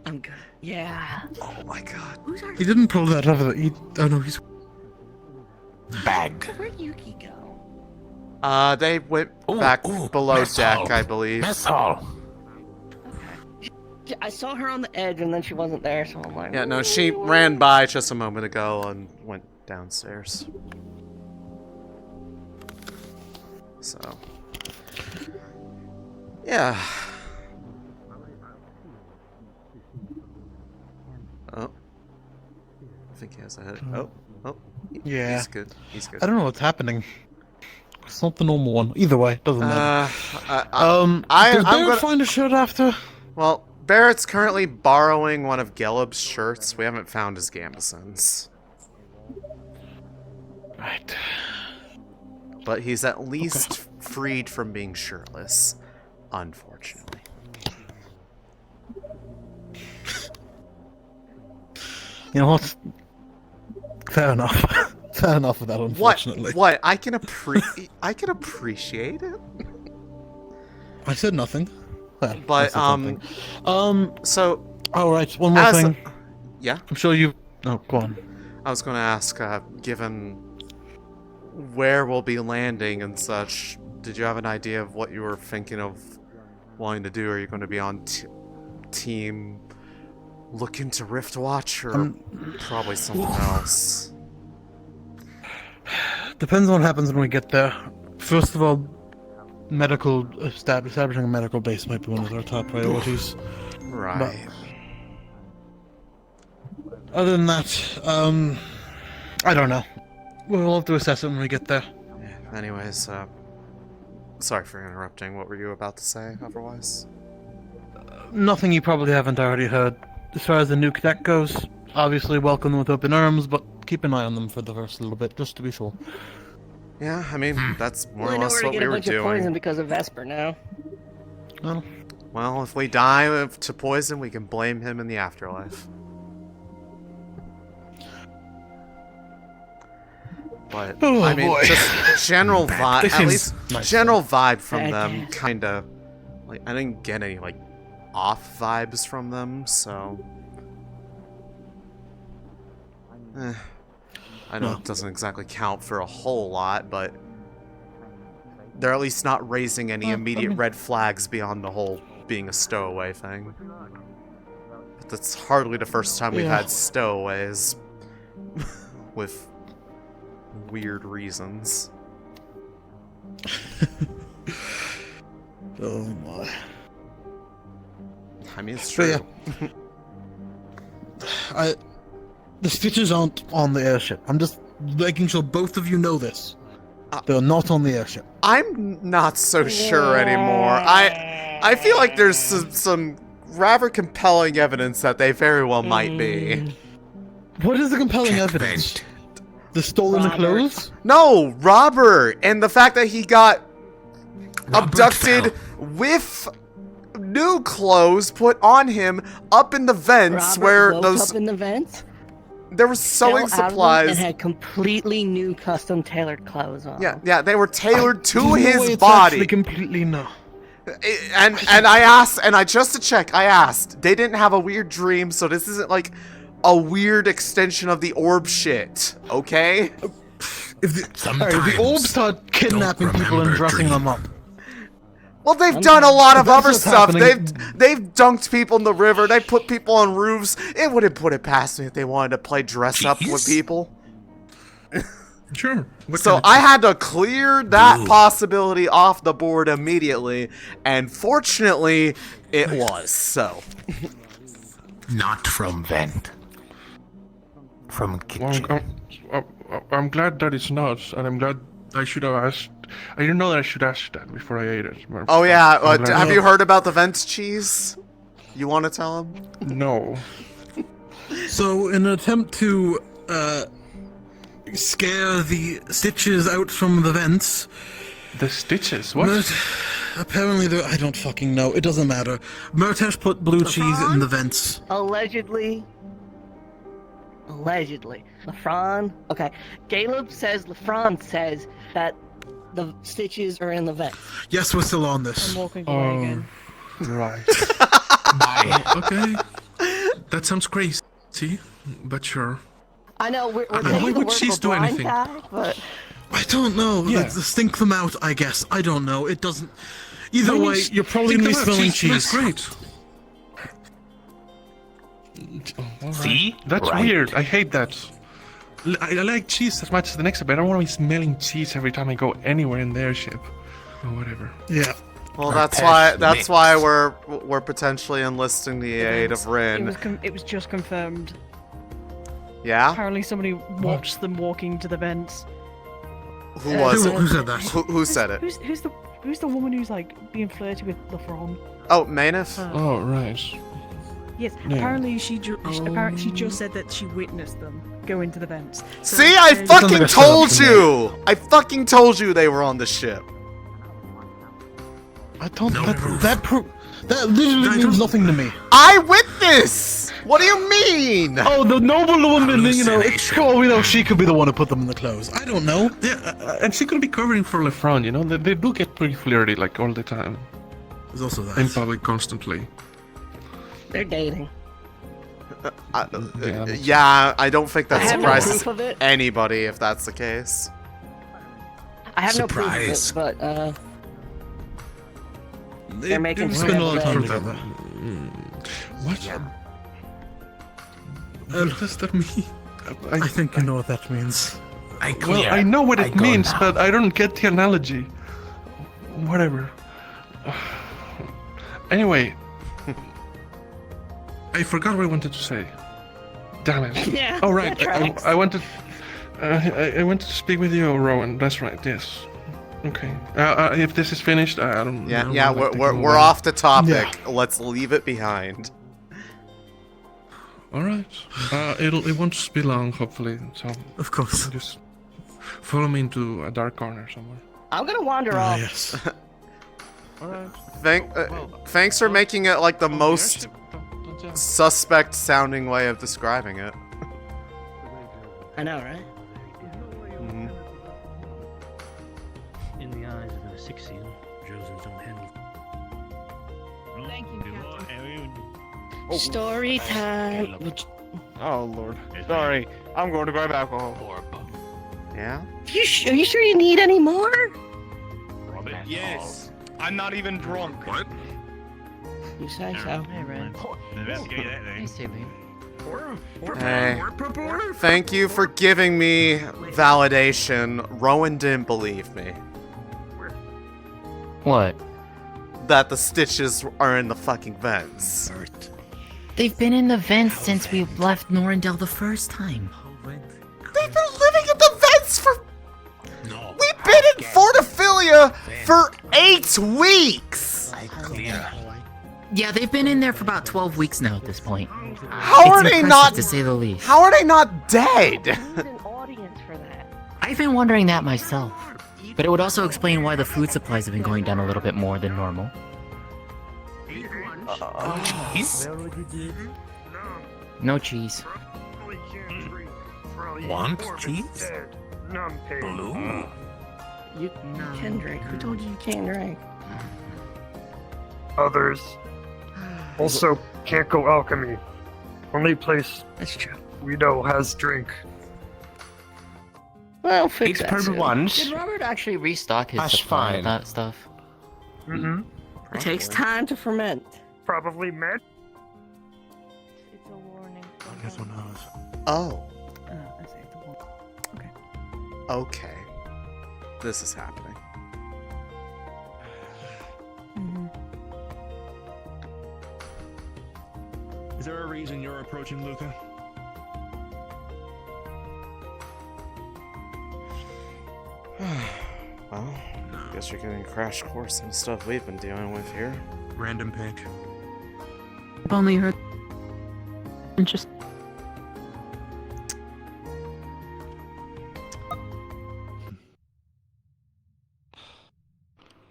I'm good. Yeah. Oh my god. He didn't pull that out of the... Oh, no, he's... Bag. Where'd Yuki go? They went Ooh, back ooh, below mess deck, hall. I believe. Mess hall. I saw her on the edge, and then she wasn't there, so I'm like, Yeah, no, she ran by just a moment ago and went downstairs. So, yeah. Oh. I think he has a head. Oh. Yeah. He's good. He's good. I don't know what's happening. It's not the normal one. Either way, doesn't matter. Does Barrett find a shirt after? Well, Barrett's currently borrowing one of Geleb's shirts. We haven't found his gambesons. Right. But he's at least freed from being shirtless, unfortunately. You know what? Fair enough. Fair enough with that, unfortunately. What? I can appreciate it. I said nothing. Well, But so. All right. One more thing. Yeah. I'm sure you. Oh, go on. I was going to ask, given where we'll be landing and such, did you have an idea of what you were thinking of wanting to do? Are you going to be on team look into Riftwatch, or probably something else? Depends on what happens when we get there. First of all, establishing a medical base might be one of our top priorities. Right. But other than that, I don't know. We'll have to assess it when we get there. Yeah, anyways, sorry for interrupting. What were you about to say, otherwise? Nothing you probably haven't already heard. As far as the new cadet goes, obviously welcome them with open arms, but keep an eye on them for the first little bit, just to be sure. Yeah, I mean, that's more or I know less where to what get we a were bunch of poison doing. because of Vesper now. Well, if we die to poison, we can blame him in the afterlife. But, I mean, just general vibe, at least general vibe from them, kinda, like, I didn't get any, like, off vibes from them, so... I know it doesn't exactly count for a whole lot, but they're at least not raising any immediate red flags beyond the whole being a stowaway thing. But that's hardly the first time we've had stowaways with weird reasons. Oh my. I mean, it's true. Yeah. The Stitches aren't on the airship. I'm just making sure both of you know this. They're not on the airship. I'm not so sure anymore. I feel like there's some rather compelling evidence that they very well might be. What is the compelling evidence? The stolen clothes? No, Robert, and the fact that he got abducted with new clothes put on him up in the vents where those up in the vents. There were sewing supplies and had completely new custom tailored clothes on. Yeah, they were tailored to There's no his way it's body. actually completely no. And I asked, and just to check, I asked. They didn't have a weird dream, so this isn't like a weird extension of the orb shit, okay? If the orbs start kidnapping people and dressing them up. Well, they've done a lot of other stuff. happening. They've dunked people in the river. They put people on roofs. It wouldn't put it past me if they wanted to play dress up with people. Sure. So I had to clear that possibility off the board immediately, and fortunately, it was so. Not from vent. From kitchen. Well, I'm glad that it's not, and I'm glad I should have asked. I didn't know that I should ask that before I ate it. Oh yeah, have you heard about the vent cheese? You want to tell him? No. So, in an attempt to scare the Stitches out from the vents. The Stitches? What? Apparently, I don't fucking know. It doesn't matter. Murtash put blue cheese in the vents. Allegedly. Lefron. Okay. Caleb says Lefron says that the Stitches are in the vents. Yes, we're still on this. I'm walking away again. Right. Okay. That sounds crazy, but sure. I know we're Why taking the would word cheese for do blind anything? guy, but I don't know. Yeah. Like, stink them out, I guess. I don't know. It doesn't. Either way, you're probably Think gonna be about smelling cheese. cheese. That's great. See? That's Right. weird. I hate that. I like cheese as much as the next, but I don't want to be smelling cheese every time I go anywhere in the airship. or whatever. Yeah. Well, Our that's past why we're potentially enlisting the aid of Rin. It was just confirmed. Yeah? Apparently somebody watched them walking to the vents. Who was it? Who said that? Who said it? Who's the woman who's like being flirty with LaFron? Oh, Manif? Oh, right. Yes, Yeah. apparently she just said that she witnessed them go into the vents. So See, I there's- fucking told you! I fucking told you they were on the ship. I don't. That literally means nothing to me. Eyewitness! What do you mean? Oh, the noble woman, you know, she could be the one who put them in the clothes. I don't know. Yeah, and she could be covering for LeFron, you know? They do get pretty flirty, like, all the time. There's also that. In public, constantly. They're dating. Yeah, I don't think that I have no surprises proof of it. anybody if that's the case. I have no proof of it, but they're making It's been a long time together. together. What? What does that mean? I think you know what that means. Well, I know what it means, but I don't get the analogy. Whatever. Anyway, I forgot what I wanted to say. Damn it. Yeah. Oh right, that tracks. I wanted. I wanted to speak with you, Rowan. That's right. Yes. Okay. If this is finished, I don't. Yeah, I don't yeah, know, like, we're off the topic. Let's leave it behind. All right. It won't be long, hopefully. So. Of course. Just follow me into a dark corner somewhere. I'm gonna wander off. Yes. All right. Thanks for making it like the most suspect sounding way of describing it. I know, right? Mhm. In the eyes of an Asixian, Joseph don't handle. Thank you, Captain. Story time. Oh lord. Sorry, I'm going to grab alcohol. Yeah? Are you sure you need any more? Yes. I'm not even drunk. What? You say so. Hey, Ren. Hey, Céline. Hey, thank you for giving me validation. Rowan didn't believe me. What? That the stitches are in the fucking vents. They've been in the vents since we left Norandel the first time. They've been living in the vents for... We've been in Fortiphilia for 8 weeks! Yeah, they've been in there for about 12 weeks now at this point. How are they impressive, not... to say the least. How are they not dead? An audience for that. I've been wondering that myself. But it would also explain why the food supplies have been going down a little bit more than normal. Cheese? No cheese. Want cheese? Blue? You can drink. Who told you you can't drink? Others also can't go alchemy. Only place That's true. we know has drink. Well, fix It's that per soon. once. Did Robert actually restock his That's supply fine. of that stuff? Mm-hmm. It takes time to ferment. Probably meant. It's a warning. I guess who knows. Oh, I say it's a one. Okay. okay. This is happening. Is there a reason you're approaching Luca? Well, guess you're getting a crash course in stuff we've been dealing with here. Random pick. I've only heard. Just.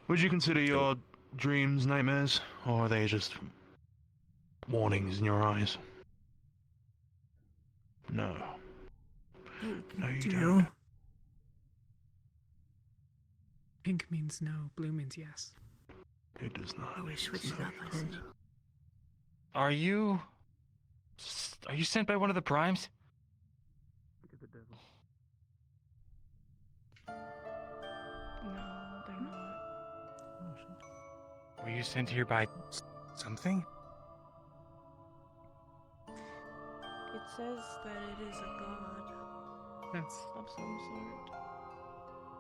Would you consider your dreams nightmares, or are they just warnings in your eyes? No. No, you don't. Pink means no, blue means yes. It does not. Oh, we switched it up. I see. Are you sent by one of the primes? No, they're not. Were you sent here by something? It says that it is a god That's of some sort.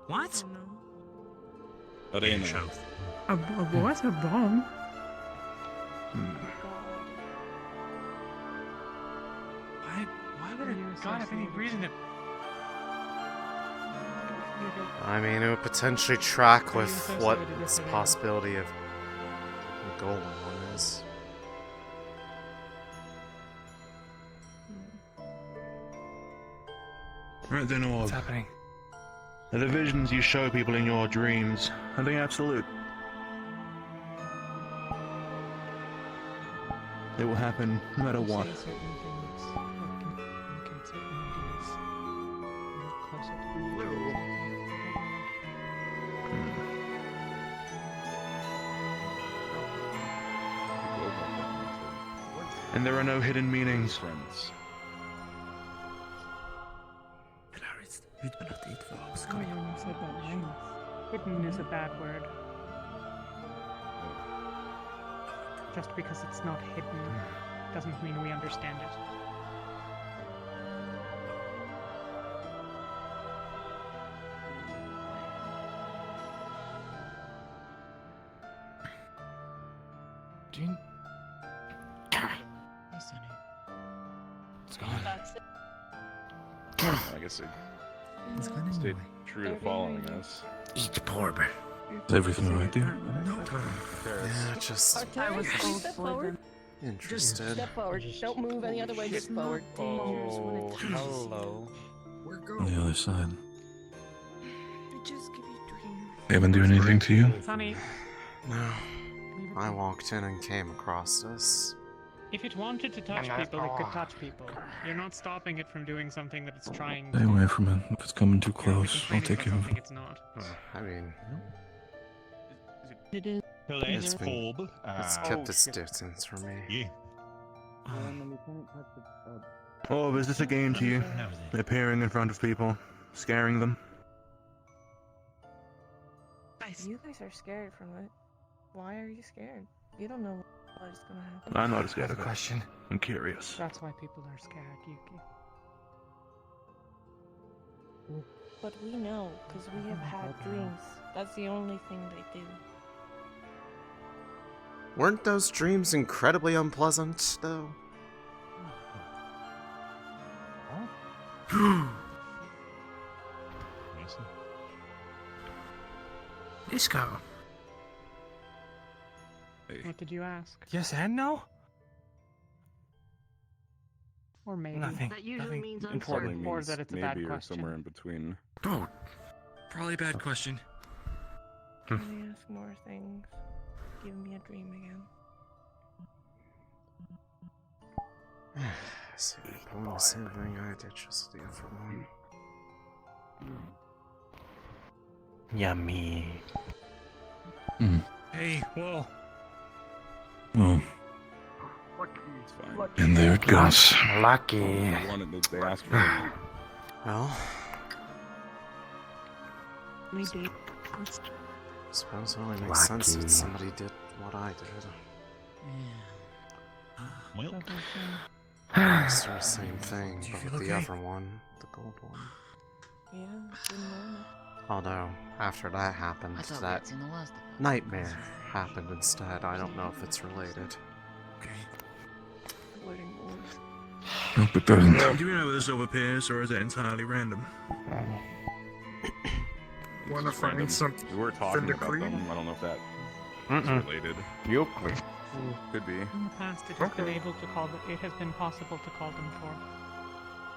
What? I don't know. Arena. A what? A bomb? Why would a god have any reason to... I mean, it would potentially track with what its possibility of the golden one is. Right then, Orb. What's happening? Are the visions you show people in your dreams, are they absolute? They will happen no matter what. And there are no hidden meanings. Hidden is a bad word. Just because it's not hidden doesn't mean we understand it. Jean? It's gone. I guess it stayed true to following us. Eat porb. Is everything alright there? Yeah, just interested. Step forward. Don't move any other way. Just forward. Oh, hello. On the other side. They haven't done anything to you? Sonny, No. I walked in and came across this. if it wanted to touch people, it could touch people. You're not stopping it from doing something that it's trying Stay away from it. If it's coming too close, I'll take care of it. It's not. I mean, It is. it's kept its distance from me. Orb, is this a game to you? Appearing in front of people, scaring them? You guys are scared from it. Why are you scared? You don't know what is gonna happen. I'm not scared of it. Question. I'm curious. That's why people are scared, Yuki. But we know, because we have had dreams. That's the only thing they do. Weren't those dreams incredibly unpleasant, though? Disco. What did you ask? Yes and no? Or maybe. Nothing. That usually means Importantly uncertain. Or means that it's a maybe bad or question. somewhere in between. Oh, probably a bad question. Can we ask more things? Give me a dream again. See, the same thing I did, just the other one. Yummy. Hey, whoa. Oh. And there it goes. Lucky. The one that they asked for. Well, We do. suppose it only makes sense that somebody did what I did. It's the same thing, but with the other one, the gold one. Yeah, didn't know. Although, after that happened, I thought we that had seen the last of it. nightmare happened instead. I don't know if it's related. Nope, it doesn't. Do you know whether this overappears, or is it entirely random? Wanna find some We were talking about Findicree? them. I don't know if that is related. Euclid. Could be. In the past, it has been able to call them. It has been possible to call them forth,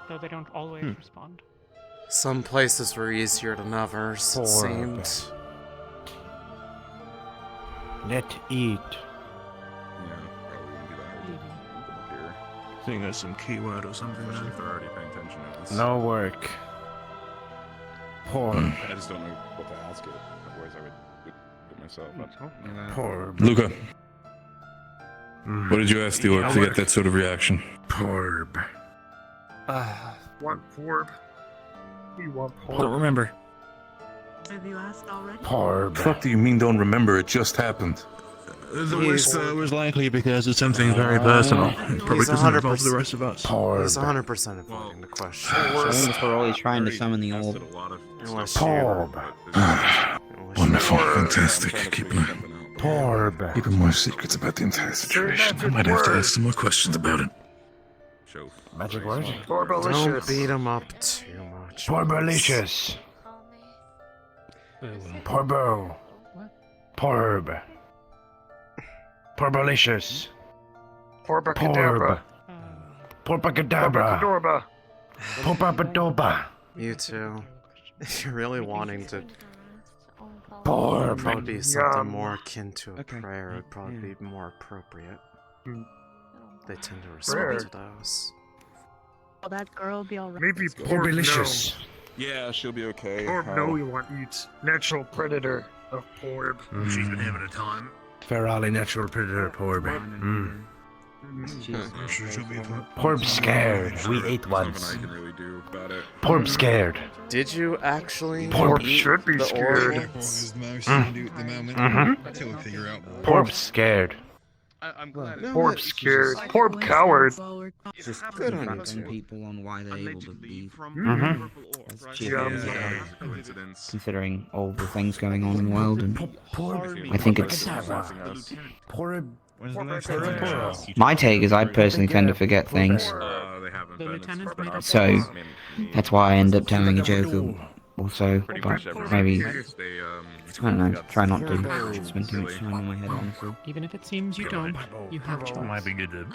though they don't always respond. Some places were easier than others, it seemed. Let eat. Yeah, probably wouldn't be that hard to look up here. I think there's some keyword or something Especially if there. they're already paying attention to this. No work. Poor. I just don't know what to ask it. Otherwise, I would get myself up. Poor. Luca, what did you ask the orc to get that sort of reaction? Porb. Want Porb? We want I don't Porb. remember. Have you asked already? Porb. What do you mean don't remember? It just happened. The worst was likely because it's something very personal. It probably He's doesn't involve 100%. the rest of us. Porb. He's 100% avoiding the question. Since we're always trying to summon the orb. Unless Porb. Wonderful, fantastic. Porb. Even more secrets about the entire situation. I might have to ask some more questions about it. Magic word? Don't Porbalicious. beat him up too much. Porbalicious. Porbo. Porb. Porbalicious. Porbacadabra. Porbacadabra. Porbacadoba. You too. If you're really wanting to Porb. probably be something more akin to a prayer, it would probably be more appropriate. They tend to respond to those. Will that girl be alright? Maybe Porbalicious. Yeah, she'll be okay. Porb no, we want eat. Natural predator of Porb. She's been having a time. Ferali natural predator Porb. Porb scared. We ate once. Porb scared. Did you actually? Porb eat should be the scared. Porb scared. I'm glad. Porb scared. Porb coward. Just good on you some two. people on why they're able to be. That's Yeah. cheerful, considering all the things going on in the world, and I think it's. My take is I personally tend to forget things, so that's why I end up telling a joke or so, but maybe, I don't know, try not to spend too much time on my head, honestly. Even if it seems you don't, you have a choice. Might be good to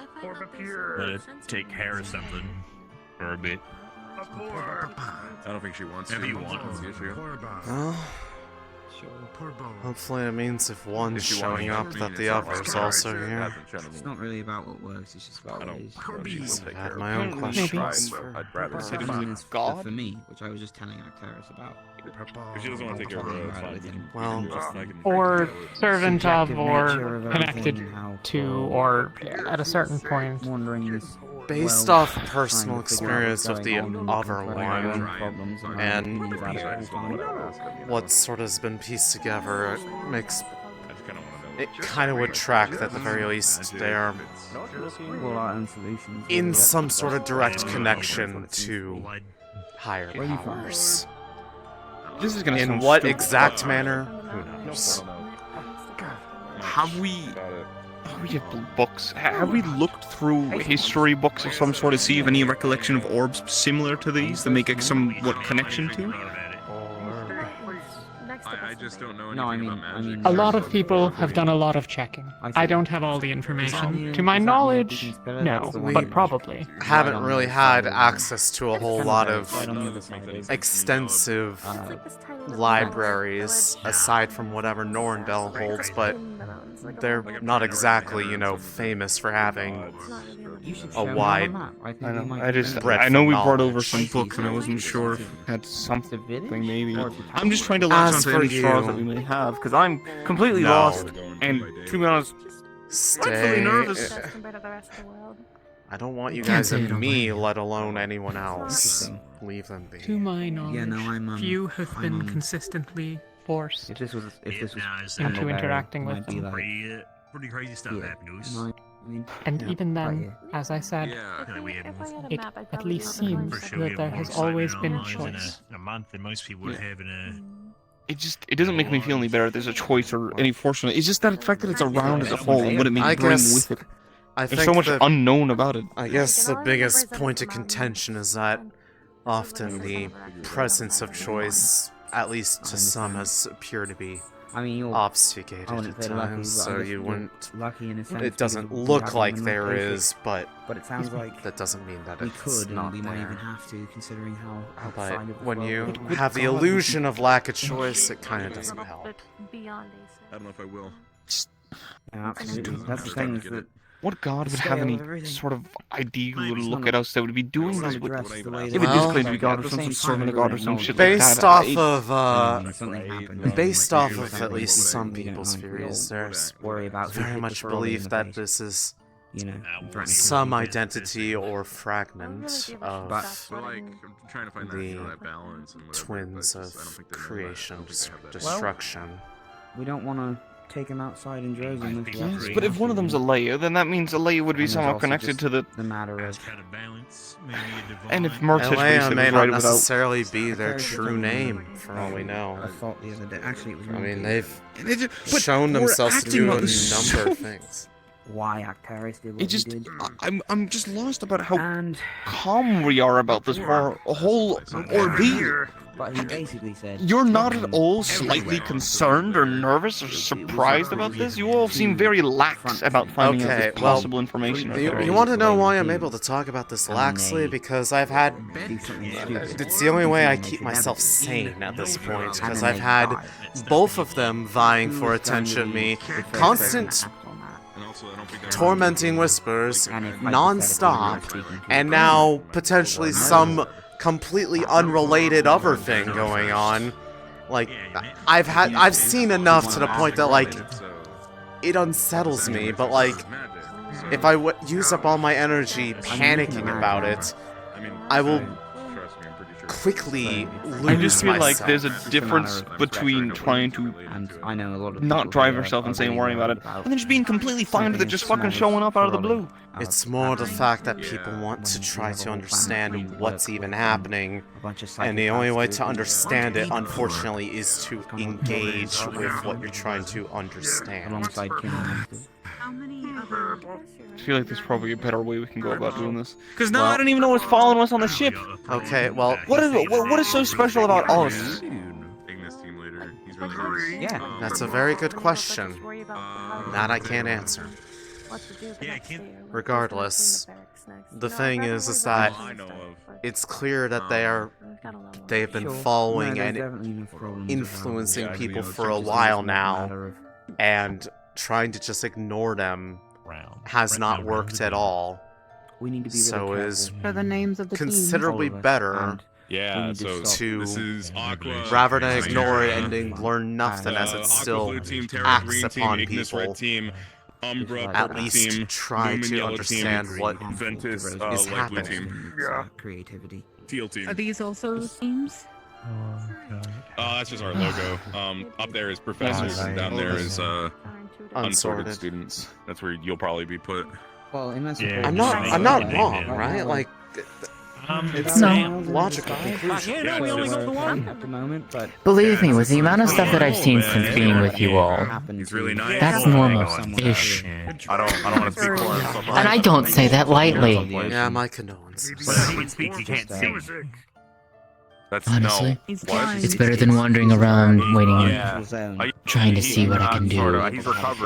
Let it take care of something for a bit. I don't think she wants Maybe to. you want That's the issue. Well, hopefully it means if one's If you want showing to, up, I mean, that it's the not other's right. also It here. hasn't shown It's me. not really about what works, it's just about what is. I had my own questions. I'd rather say God? For me, which I was just telling Actaris about. If she doesn't want to take care of her, that's fine. Well, Or servant of, nature or of everything connected and how to, far or at a certain point. wandering this based world, off personal trying to figure out experience what's of the going on other and my own one, problems and my own and opinions about it all the time. what sort of has been pieced together, it makes it kind of would track that at the very least they are Well, our own solutions. in some sort of direct connection to higher Where are you from? powers. This is gonna In sound what stupid. exact manner? Who knows? Have we books? Have we looked through history books of some sort to see if any recollection of orbs similar to these that make a somewhat connection to? I just don't know anything No, I about mean, magic. A lot of people have done a lot of checking. I don't have all the information. To my knowledge, no, but probably. Haven't really had access to a whole lot of extensive libraries aside from whatever Norndel holds, but they're not exactly, you know, famous for having a wide I know. I breadth know of we brought over knowledge. some books, and I wasn't sure if it had something maybe. Or I'm just trying to latch As onto for any straws you- that we may have, because I'm completely No. lost, and to be honest, Stay. really nervous. I don't want you Can't guys say it and over me, here. let alone anyone else. Leave them be. To my knowledge, Yeah, no, I'm, few have been consistently forced If this was into interacting with I'd be them. like, Pretty crazy stuff yeah, happened to us. no, I mean, And yeah, even right then, here. as I said, it at least seems Pretty sure we that have there more has excitement always in been our a lives choice. in a month than most people would have in a. it doesn't make me feel any better. That there's a choice or any force in it. It's just that the fact that it's around as a whole and what it may I bring guess- with it. I There's think so much that- unknown about it. I guess the biggest point of contention is that often the presence of choice, at least to some, has appeared to be I mean, you're obfuscated I wouldn't at say lucky, times, but I so guess you you're wouldn't. lucky in a sense It doesn't because we look have like them there located, is, but it sounds like that doesn't mean that we it's could, not and we might there. even have to, considering how But outside of the when world you we are. have the illusion of lack of choice, it kind of doesn't help. Beyond I don't know if I will. Yeah, absolutely. That's the thing is that What god would Scale have any of everything. sort of ideal Maybe look some at us that would be doing some this? If address the way it they is Well, claimed to be at god or the some same sort of time, servant of god or some everyone shit like Based that. off it- of something happened. based like, off for of example, at least we some don't know people's if we all theories, there's worry about who very hit the much trolley in belief the that face. this is You know, some identity or fragment of Well, like, I'm trying to find the that balance and whatever, twins but of just, I don't think they know that. I creation, don't think they have that. destruction. we don't want to take him outside in Droza and look Yes, but if one of them's Alea, then that means Alea would be somehow connected to the matter of. And if Murtish Alea may not right necessarily be their true name, for all we know. I thought the other day. Actually, it was. I mean, they've shown themselves to do a number of things. Why Actaris did what he did. I'm just lost about how calm we are about this whole ordeal. But he basically said, You're not at all slightly concerned or nervous or surprised about this? You all seem very lax about finding out this possible information. You want to know why I'm able to talk about this laxly? Because I've had... It's the only way I keep myself sane at this point, because I've had both of them vying for attention of me, constant tormenting whispers, non-stop, and now potentially some completely unrelated other thing going on. Like, I've seen enough to the point that, like, it unsettles me, but, like, if I use up all my energy panicking about it, I will quickly lose I just feel myself. like there's a difference between trying to not drive yourself insane worrying about it, and then just being completely fine with it just fucking showing up out of the blue. It's more the fact that people want to try to understand what's even happening, and the only way to understand it, unfortunately, is to engage with what you're trying to understand. I feel like there's probably a better way we can go about doing this. Because now I don't even know what's following us on the ship. Okay, well... What is so special about us? Yeah, that's a very good question. That I can't answer. Regardless, the thing is that it's clear that they've been following and influencing people for a while now, and trying to just ignore them has not worked at all. So it is For the names of the considerably better Yeah, so to this is Aqua, rather than ignore it and learn nothing as it still Aqua Team, Terra acts Green Team, upon Ignis people. Red Team, Umbra At Purple least Team, try Lumen to Yellow understand Team, what Ventus is Light Blue happening. Team, creativity. Teal Team. Are these also themes? That's just our logo. Up there is professors, and down there is unsorted students. That's where you'll probably be put. Well, unless I'm not wrong, right? Like, it's a logical conclusion. at the moment, but Believe me, with the amount of stuff that I've seen since being with you all, He's really nice. that's normal-ish. I don't want to speak for him. And I don't say that lightly. Yeah, my condolences. That's Honestly, What? it's better than wandering around waiting trying to see what I can do,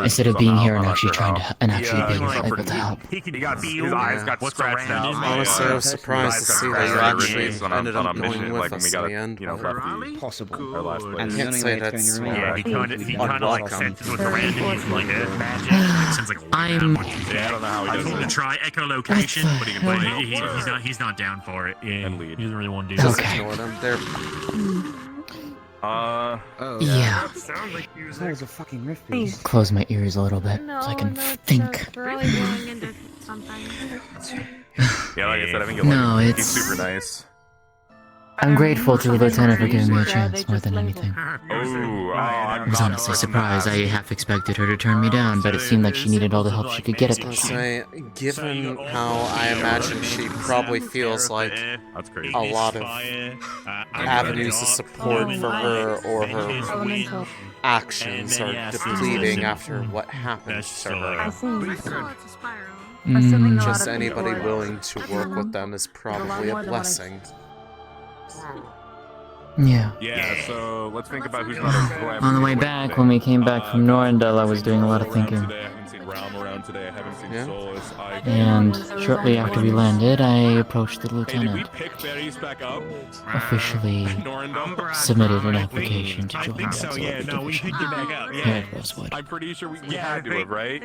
instead of being here and actually trying to being able to help. His eyes got scratched out. Honestly, I was surprised to see that you actually ended up going with us in the end. possible. I can't say that's Yeah, he kind of like said to look around and he's like magic. Sounds like a I'm. Yeah, I don't know how he I does told him it. to try echolocation, but he's not down for it. Yeah, he doesn't really want to do Just that. ignore them. They're Yeah. That was a fucking rift. Close my ears a little bit so I can think. We're only going into something. Yeah, like I said, I think No, he's it's- super nice. I'm grateful to the lieutenant for giving me a chance more than anything. I I was honestly surprised. I half expected her to turn me down, but it seemed like she needed all the help she could get at I'll this time. say, given how I imagine she probably feels like a lot of avenues of support for her or her actions are depleting after what happened to her. Just anybody willing to work with them is probably a blessing. Yeah. Yeah, so let's think about who's not a On the way back, when we came back from Norendel, I was doing a lot of thinking. I haven't seen Realm around today. I haven't seen Solus. And shortly after we landed, I approached the Hey, did we lieutenant, pick berries back up? officially submitted an application to join the auxiliary division here at Rosewood. I'm pretty sure we had to have, right?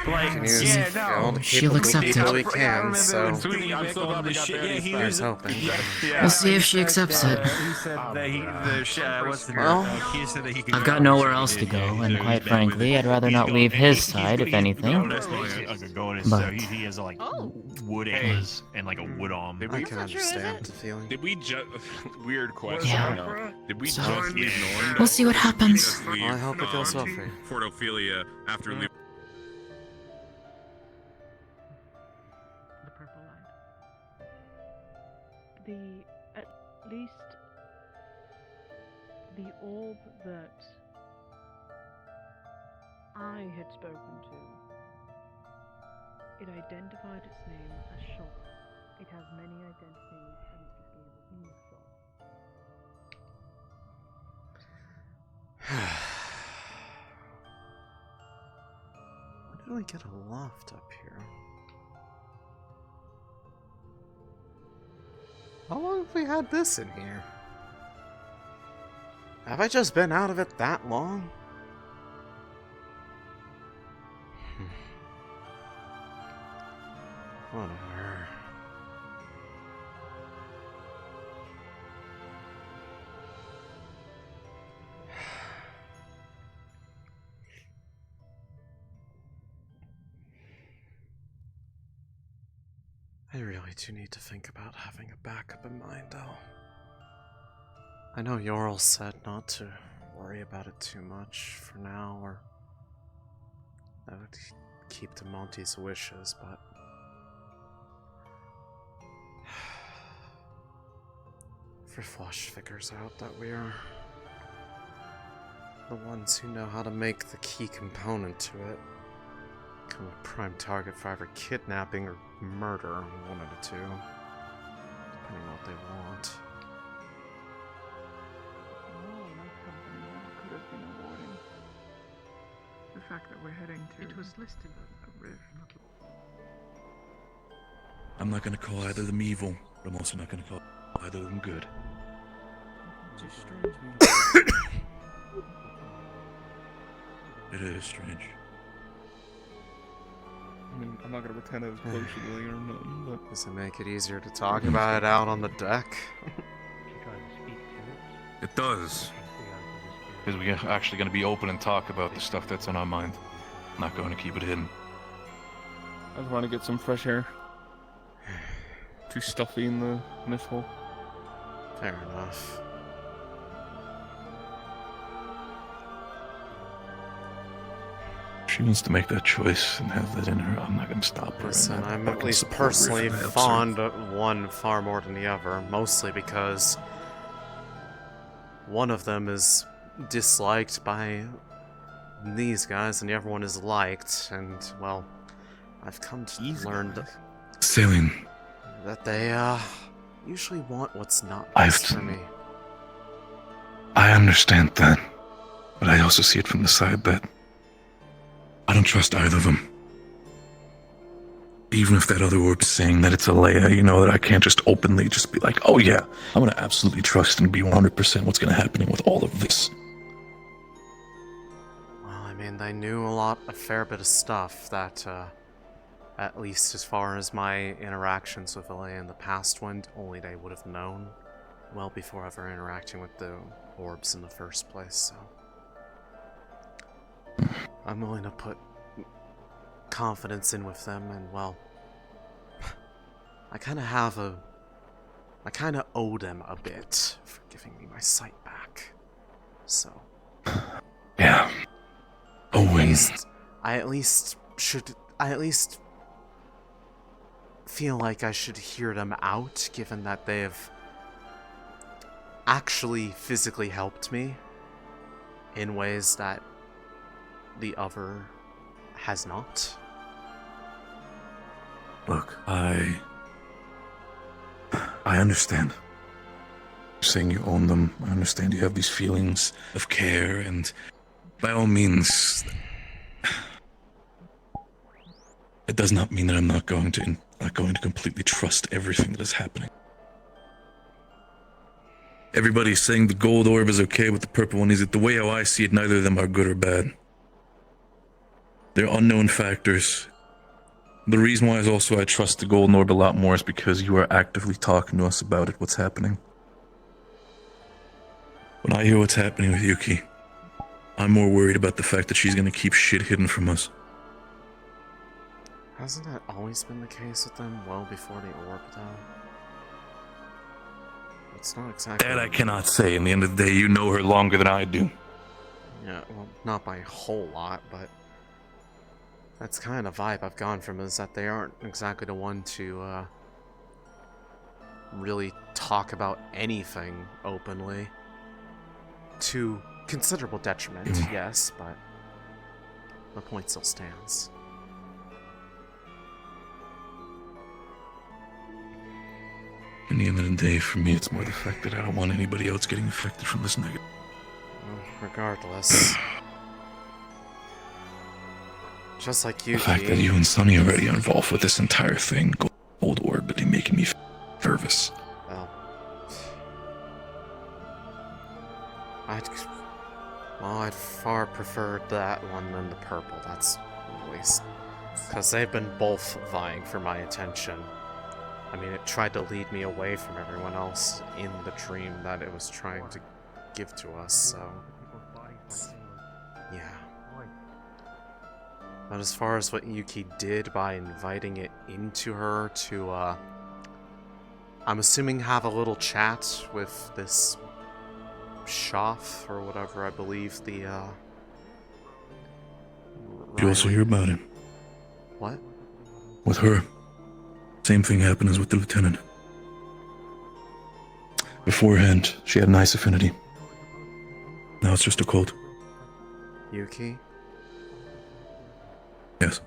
Can use all the She'll accept people we it. can, so Sweetie, I'm so glad we got berries back. here's hoping. We'll see if she accepts it. Well, I've got nowhere else to go, and quite frankly, I'd rather not leave his side, if anything. that's probably a good goal. But- So he has like wood antlers and like a wood arm. I can understand the feeling. Did we just weird question? Yeah. No. Did we So- just ignore? We'll see what happens. I hope it goes well for you. Fort Ophelia after leaving. The purple light. At least the orb that I had spoken to, it identified its name as Shop. It has many identities, and it just gave us new Shop. Why did we get a loft up here? How long have we had this in here? Have I just been out of it that long? Whatever. I really do need to think about having a backup in mind, though. I know Yorl said not to worry about it too much for now, or that would keep to Monty's wishes, but if Flush figures out that we are the ones who know how to make the key component to it, become a prime target for either kidnapping or murder, one of the two, depending on what they want. Could have been awarding. The fact that we're heading to. It was listed a rift. I'm not gonna call either of them evil, but I'm also not gonna call either of them good. It is strange. I mean, I'm not gonna pretend I was close to Lily or nothing, but... Does it make it easier to talk about it out on the deck? It does. Because we're actually going to be open and talk about the stuff that's on our mind. Not going to keep it hidden. I just want to get some fresh air. Too stuffy in this hole. Fair enough. She needs to make that choice and have that in her. I'm not going to stop her. Listen, I'm at least personally fond of one far more than the other, mostly because one of them is disliked by these guys and the other one is liked, and, well, I've come to learn that... Céline. That they, usually want what's not best for me. I understand that, but I also see it from the side that I don't trust either of them. Even if that other orb's saying that it's Alea, you know, that I can't just openly just be like, oh yeah, I'm gonna absolutely trust and be 100% what's gonna happen with all of this. Well, I mean, they knew a fair bit of stuff that, at least as far as my interactions with Alea in the past went, only they would have known well before ever interacting with the orbs in the first place, so... I'm willing to put confidence in with them, and, well, I kind of owe them a bit for giving me my sight back. So, yeah, I at least feel like I should hear them out, given that they have actually physically helped me in ways that the other has not. Look, I understand. You're saying you own them. I understand you have these feelings of care, and by all means, it does not mean that I'm not going to completely trust everything that is happening. Everybody's saying the gold orb is okay, but the purple one isn't. The way how I see it, neither of them are good or bad. They're unknown factors. The reason why is also I trust the golden orb a lot more is because you are actively talking to us about it, what's happening. When I hear what's happening with Yuki, I'm more worried about the fact that she's gonna keep shit hidden from us. Hasn't that always been the case with them well before the orb, though? It's not exactly... That I cannot say. In the end of the day, you know her longer than I do. Yeah, well, not by a whole lot, but... That's kind of the vibe I've gone from, is that they aren't exactly the one to, really talk about anything openly. To considerable detriment, yes, but the point still stands. In the end of the day, for me, it's more the fact that I don't want anybody else getting affected from this negative. Well, regardless. Just like you, the fact that you and Sonny already are involved with this entire thing, Gold Orb, really making me nervous. Well, I'd far preferred that one than the purple, that's at least. Because they've been both vying for my attention. I mean, it tried to lead me away from everyone else in the dream that it was trying to give to us, so... Yeah. But as far as what Yuki did by inviting it into her to, I'm assuming have a little chat with this Shoff, or whatever I believe the, You also hear about it. What? With her. Same thing happened as with the lieutenant. Beforehand, she had a nice affinity. Now it's just a cult. Yuki? Yes.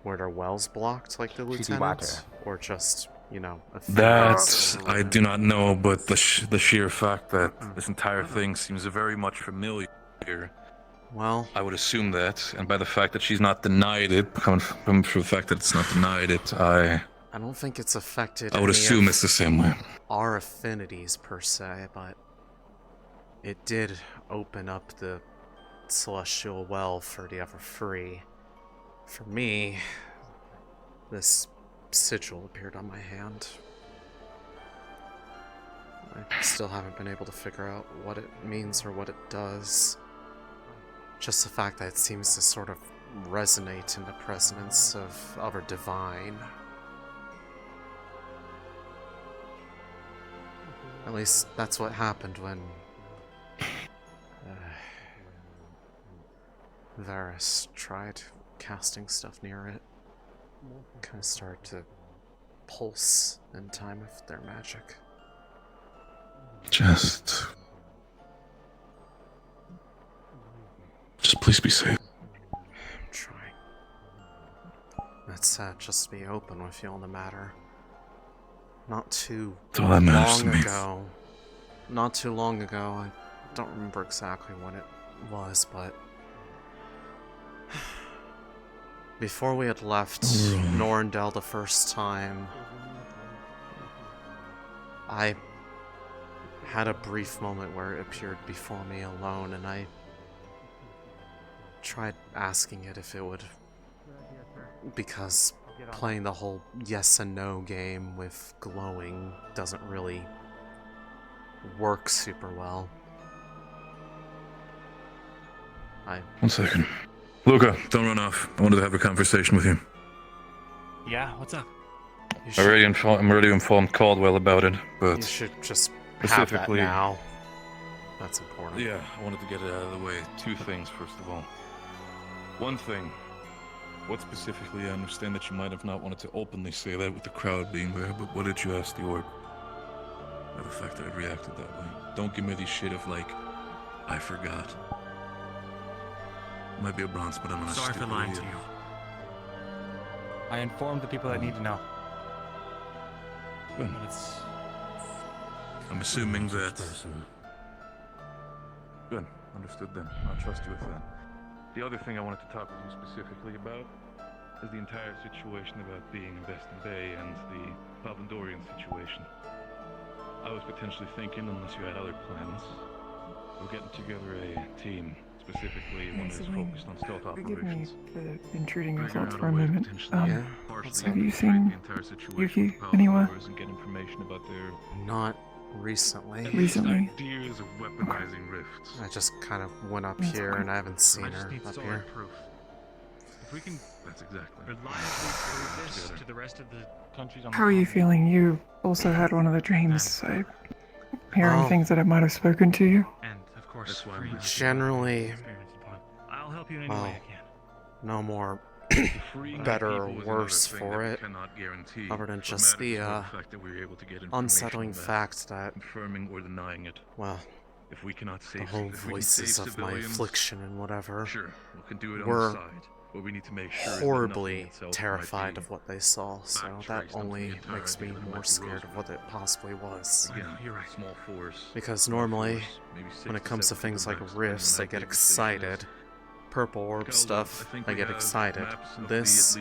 Were their wells blocked like the lieutenant? Or just, you know, That I do not know, but the sheer fact that this entire thing seems very much familiar. Well, I would assume that, and by the fact that she's not denied it, coming from the fact that it's not denied it, I don't think it's affected. I would assume it's the same way. Our affinities per se, but it did open up the celestial well for the ever free. For me, this sigil appeared on my hand. I still haven't been able to figure out what it means or what it does. Just the fact that it seems to sort of resonate in the presence of our divine. At least that's what happened when Varus tried casting stuff near it. Kind of started to pulse in time with their magic. Just please be safe. I'm trying. That's just to be open with you on the matter. Not too long ago. Not too long ago, I don't remember exactly when it was, but before we had left Norendel the first time, I had a brief moment where it appeared before me alone, and I tried asking it if it would, because playing the whole yes and no game with glowing doesn't really work super well. One second. Luca, don't run off. I wanted to have a conversation with you. Yeah, what's up? I'm already informed Caldwell about it, but... You should just specifically have that now. That's important. Yeah, I wanted to get it out of the way. Two things, first of all. One thing. What specifically, I understand that you might have not wanted to openly say that with the crowd being there, but what did you ask the orb? By the fact that I reacted that way. Don't give me these shit of like, I forgot. Might be a bronze, but I'm not Sorry for lying to you. I informed the people that need to know. Good. I'm assuming that... Good. Understood then. I'll trust you with that. The other thing I wanted to talk with you specifically about is the entire situation about being in Veston Bay and the Valvendorian situation. I was potentially thinking, unless you had other plans, we're getting together a team, specifically one that's focused on stealth operations. Forgive me for intruding your thoughts for a moment. Yeah, have you seen Yuki anywhere? And get information about their Not recently. Recently? Ideas of weaponizing rifts. I just kind of went up here and I haven't seen her up here. we can, that's exactly. Reliably prove this to the rest of the countries on the How are you continent. feeling? You also had one of the dreams. Hearing Oh. things that it might have spoken to you. And of course, That's why I'm free Generally, experience upon. I'll help you in any well, way I can. no more Freeing better people or is worse another thing for that we it, cannot guarantee. other than What just matters the is the fact that we were able to get information unsettling on that, fact that, confirming or denying it. well, If we cannot the save, whole if we can voices save of my civilians, affliction and whatever sure, we can do it on were the side. What we need to make sure horribly is that nothing itself terrified might of what they saw, so that only makes me more scared of what it possibly was. Again, you're right. Small force. Because normally, when it comes to things like rifts, I get excited. Purple orb stuff, I get excited. This,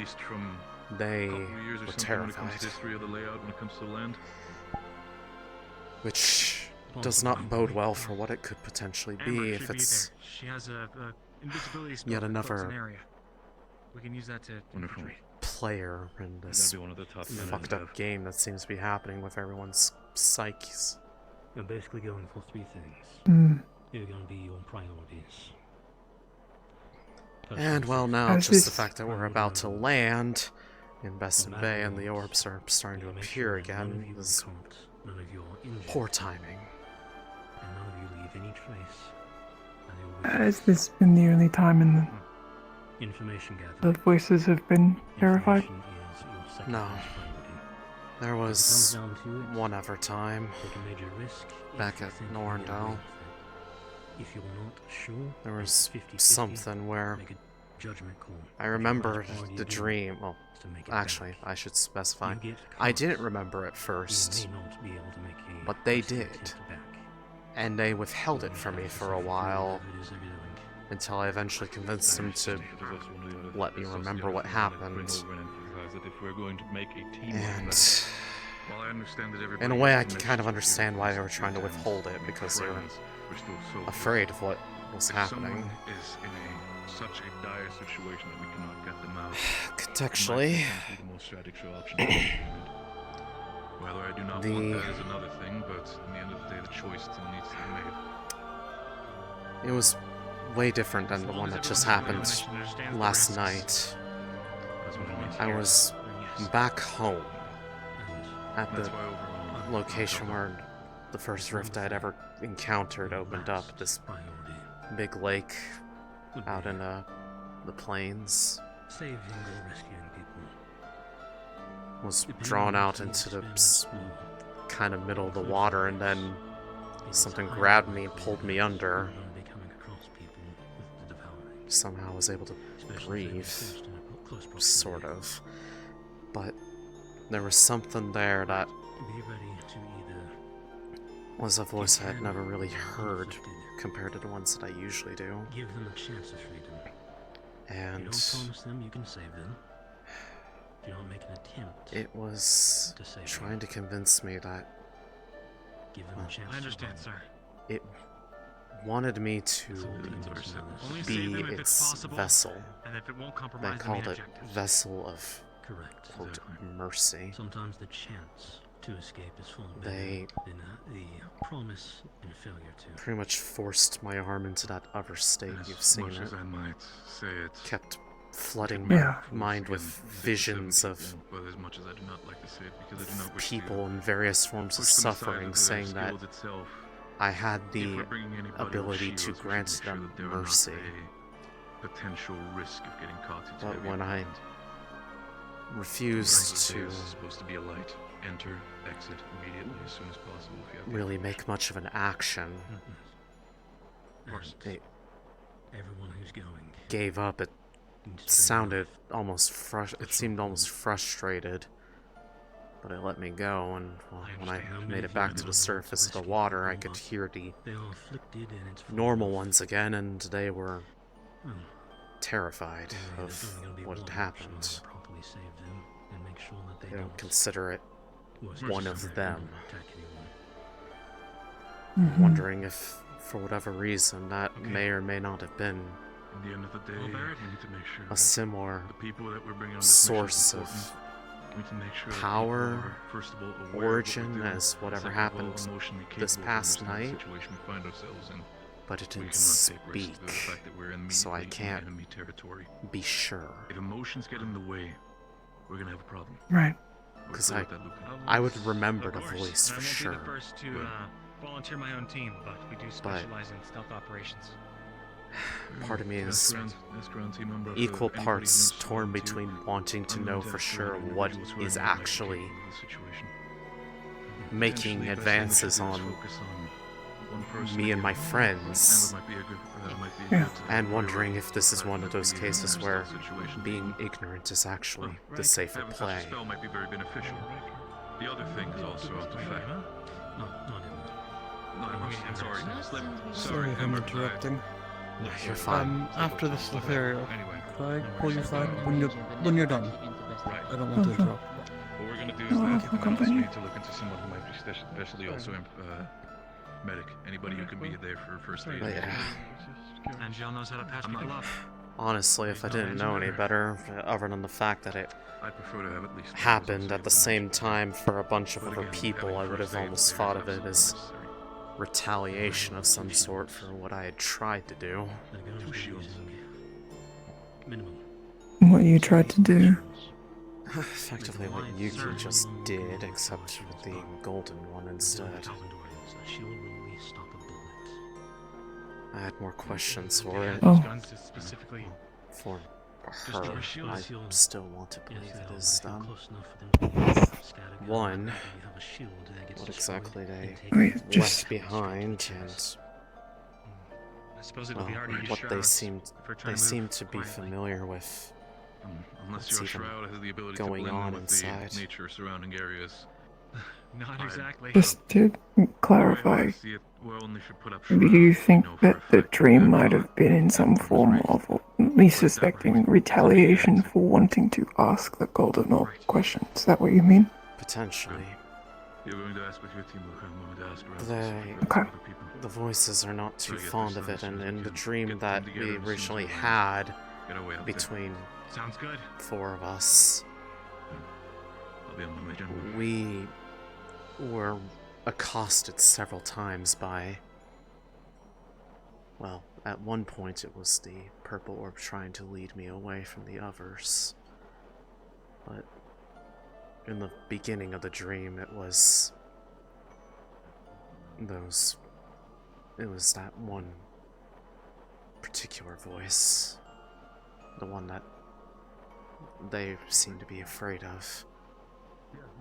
they were terrified. History of the layout when it comes to land. Which does not bode well for what it could potentially be if it's She has a invisibility spell yet that cloaks an another area. We can use that to infiltrate. player in this be one of the top men fucked to up game that seems to be happening with everyone's psyches. You're basically going for three things. Hmm. You're going to be your priorities. And well, now How's just the this- fact that we're about to land in Beston Bay and the orbs are starting to appear again is None of your injured, poor timing. and none of you leave any trace. And you'll Has this been the only time in information the gathering. voices have been terrified? Information is your second No. highest priority. There was When it comes down to it, one other time take a major risk if back you at think you're gonna Norndale. win it. If you're not sure, There was 50-50, something where make a judgment call. I remember If your highest the priority dream. Well, is to make it actually, back. I should specify. You get I caught. didn't remember at first, You may not be able to make a but they first did. attempt back. And they withheld it from me for a while Whatever it is they're doing. until I eventually convinced them to let me remember what happened. If we're going to make a team And while I understand that in a everybody way, has I a can message kind of to understand give, why they were trying to withhold it, because they were we're still so afraid of what was If happening. someone is in such a dire situation that we cannot get them out, Contextually, it might be the most tragic option. Whether I do not want that is another thing, but in the end of the day, the choice still needs to be made. it was way different than the one that just happened last night. I was back home at the location where the first rift I'd ever encountered opened up, this big lake out in the plains. Saving or rescuing people. Was drawn out into the kind of middle of the water, and then something grabbed me and pulled me under. Somehow I was able to breathe, sort of. But there was something there that Be ready to either was a voice I had never really heard compared to the ones that I usually do. give them a chance of freedom. You And don't promise them you can save them. You don't make an attempt. it was to save trying to convince me that Give them a chance. I understand, sir. it wanted me to Only save be them if it's its possible, vessel. and if it won't They compromise the called main it objectives. Vessel of, Correct. quote, mercy. Sometimes the chance to escape is far better They than the promise and failure to. pretty much forced my arm into that other state. You've seen much it. as I might say it, Kept flooding Yeah. my mind with visions of but as much as I do not like to say it because I do not wish people in various forms of push them aside suffering, with their saying that skills itself. I had If the we're bringing anybody with ability to shields, we should grant make sure them that they are not mercy. a potential risk of getting caught into But heavy when I equipment. refused This to is supposed to be a light. Enter, exit immediately as soon as possible if you have really make much of an action, they Everyone who's going. gave up. It sounded almost it seemed almost frustrated, but it let me go, and well, when I made it back to the surface of the water, I could hear the They are afflicted and it's normal ones again, and they were Well, terrified there's of only gonna be what one had option happened. to properly save them and make sure that They they don't consider it Worst one case of scenario, them. attack anyone. Mhm. Wondering if, for whatever reason, that may or may not have been At the end of the day, we need to make sure a that similar the people that we're bringing on this mission is source of important. We need to make sure that power, people are, first of all, aware of what origin, we're doing, as whatever second of all, happened emotionally this capable to past understand night. the situation we find ourselves in. but it didn't cannot take risks speak, to the fact that we're in so I in can't enemy territory. be sure. If emotions get in the way, we're gonna have a problem. Right. Because I would remember the voice for sure. I won't be the first to volunteer my own team, but we do specialize in stealth operations. Part of me is Ask around team member if equal anybody's parts interested torn in between wanting to I'm know going to for ask sure around what individuals who is are more actually capable of the situation. making Potentially, advances best thing we on should do is focus on one person me and my again. friends, And it might be a good, and wondering if this is one of those Might be a cases stealth where situation. being ignorant is actually the safer Having such play. a spell might be very beneficial. The other thing is also the fact. I'm sorry. Sorry if I'm interrupting. You're fine. After this scenario, could I pull you aside when you're done? I don't want to interrupt. What we're gonna do is No, that I'll we also accompany. need to look into someone who might be especially also medic. Anybody who can be there for first aid. Yeah. And Jill knows how to patch people up. Honestly, if I didn't know any better, other than the fact that it I prefer to have at least happened at the same time for a bunch of other people, I would have almost thought of it as retaliation of some sort for what I had tried to do. What you tried to do. Effectively what Yuki just did, except with the golden one instead. I had more questions for it. Oh. For her, I still want to believe it is them. One, what exactly they left behind, and well, what they seem to be familiar with. Unless What's your even shroud has the ability going to blend on in with inside. the nature surrounding areas. Not exactly. Just to clarify, See it, we only should put up do you think that the dream might have been in some form of, or at least suspecting, retaliation for wanting to ask the Golden Orb question? Is that what you mean? Potentially. You're going to ask with your team, Luca. I'm going to ask around. They, the voices are not too fond of it, and in the dream that we originally had between Sounds good. four of us, I'll be on my way, gentlemen. we were accosted several times by, well, at one point it was the purple orb trying to lead me away from the others, but in the beginning of the dream it was that one particular voice, the one that they seem to be afraid of,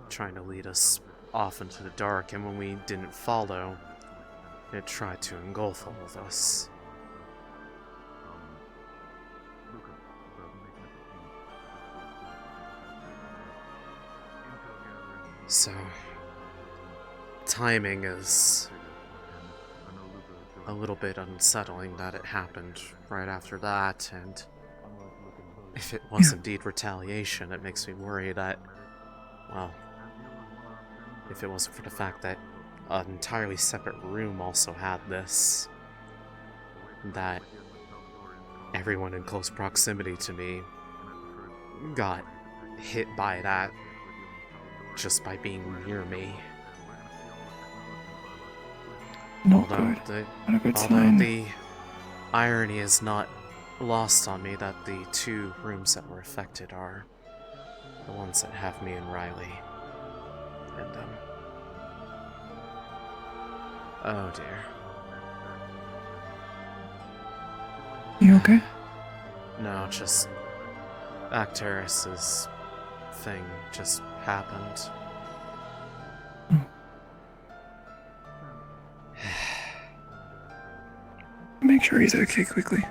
trying to lead us off into the dark, and when we didn't follow, it tried to engulf all of us. So, timing is a little bit unsettling that it happened right after that, and if it was indeed retaliation, it makes me worry that, well, if it wasn't for the fact that an entirely separate room also had this, that everyone in close proximity to me got hit by that just by being near me. Not good. Not a good sign. The irony is not lost on me that the two rooms that were affected are the ones that have me and Riley in them. Oh dear. You okay? No, just Acteris's thing just happened. Make sure he's okay quickly.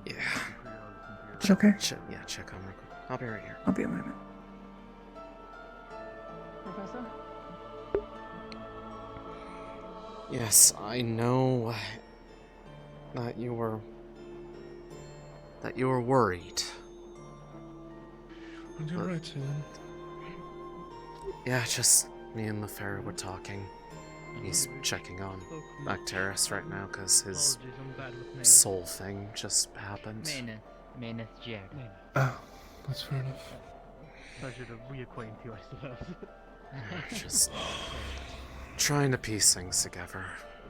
Yeah. It's okay? Yeah, check on real quick. I'll be right here. I'll be a moment. Professor? Yes, I know that you were worried. You're right, Céline. Yeah, just me and Fevira were talking. He's checking on Acteris right now because his soul thing just happened. Oh, that's fair enough. Pleasure to reacquaint yourselves. Just trying to piece things together.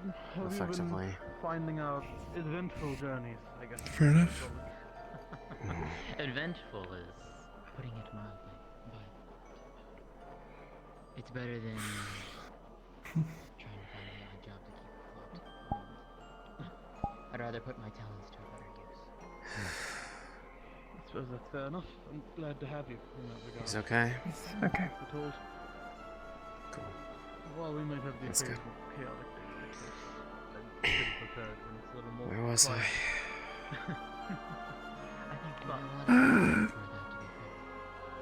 have you been effectively. finding out eventful journeys, I guess. Fair enough. Eventful is putting it mildly, but it's better than trying to find a job to keep afloat. I'd rather put my talents to a better use. I suppose that's fair enough. I'm glad to have you in that regard. He's okay? Okay. We're told. Cool. While we might have the That's good. occasional chaotic days like this, I'm pretty prepared when it's a little more Where was quiet.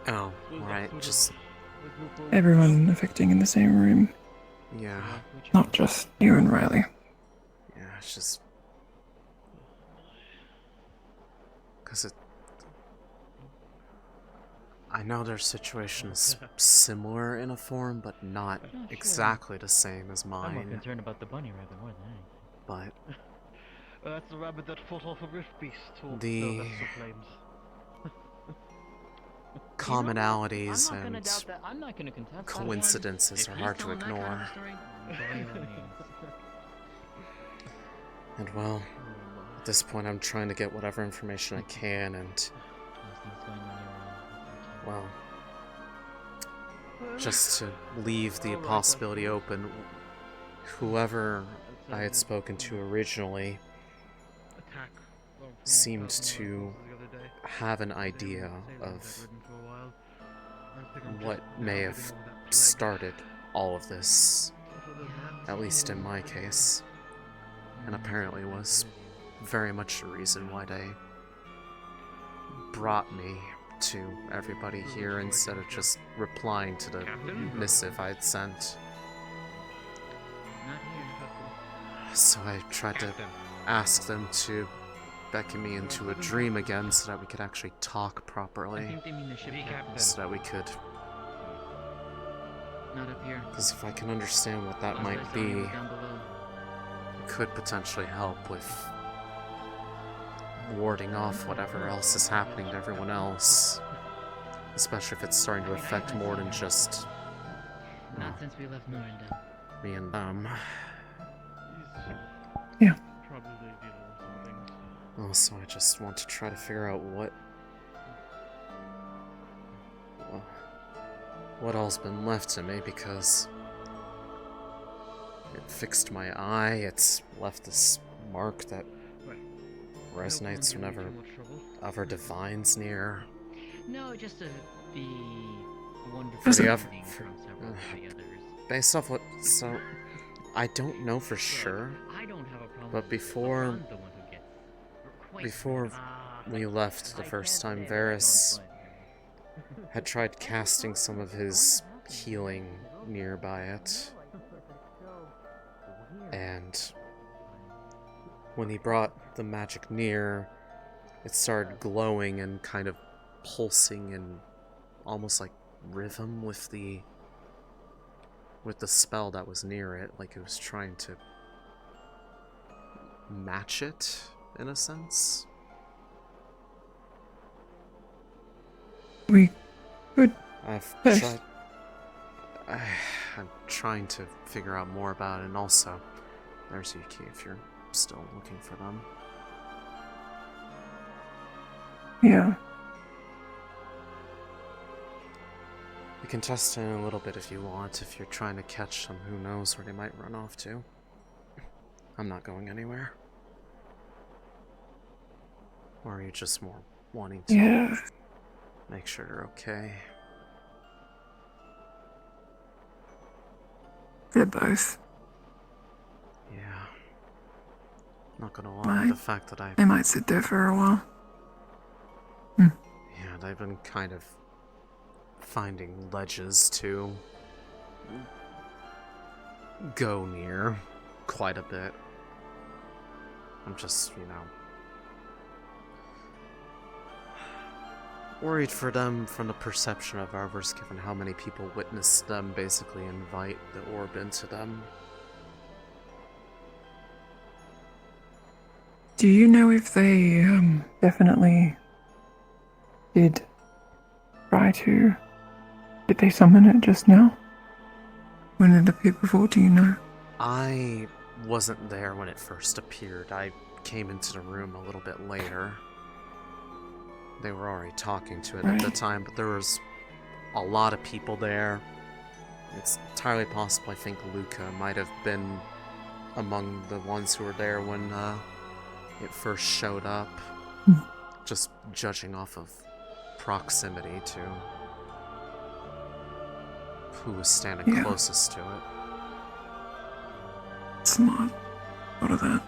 Oh, right, just... Everyone affecting in the same room. Yeah. Not just you and Riley. Yeah, it's just... Because it... I know their situation is similar in a form, but not exactly the same as I'm more mine. concerned about the bunny rabbit more than anything. But That's the rabbit that fought off a rift beast, or The- so Vessel claims. commonalities I'm not gonna and doubt that. I'm not gonna contest that. coincidences If are he's hard to telling that kind of ignore. story, by all means. And well, at this point I'm trying to get whatever information I can and... Well... Just to leave the possibility open, whoever I had spoken to originally seemed to have an idea of what may have started all of this, at least in my case, and apparently was very much the reason why they brought me to everybody here instead of just replying to the missive I had sent. So I tried to ask them to beckon me into a dream again so that we could actually talk properly. I think they mean the ship captain. So that we could... Not up here. Because if I can understand what that might be, Down below. it could potentially help with warding off whatever else is happening to everyone else. Especially if it's starting to affect more than just Not since we left Noranda. me and them. Yeah. Also, I just want to try to figure out what all's been left to me, because it fixed my eye, it's left this mark that resonates whenever other divines near. No, just to be wonderful. For the thing from several of the others. Based off what... So, I don't know for sure, I don't have a problem but with before... I'm the one who gets requested. Before we left the first time, Varys had tried casting some of his healing nearby it. And when he brought the magic near, it started glowing and kind of pulsing in almost like rhythm with the spell that was near it, like it was trying to match it in a sense. We could I've Yes. tried. I'm trying to figure out more about it, and also, there's your key if you're still looking for them. Yeah. You can test it in a little bit if you want, if you're trying to catch them, who knows where they might run off to. I'm not going anywhere. Or are you just more wanting to Yeah. make sure they're okay? They're both. Yeah. Not gonna lie, Right. the fact that They might sit there for a while. Yeah, they've been kind of finding ledges to go near quite a bit. I'm just, worried for them from the perception of others, given how many people witnessed them basically invite the orb into them. Do you know if they definitely did try to... Did they summon it just now? When it appeared before, do you know? I wasn't there when it first appeared. I came into the room a little bit later. They were already talking to it at the time, but there was a lot of people there. It's entirely possible I think Luca might have been among the ones who were there when it first showed up. Just judging off of proximity to who was standing closest to it. Smart. What of that?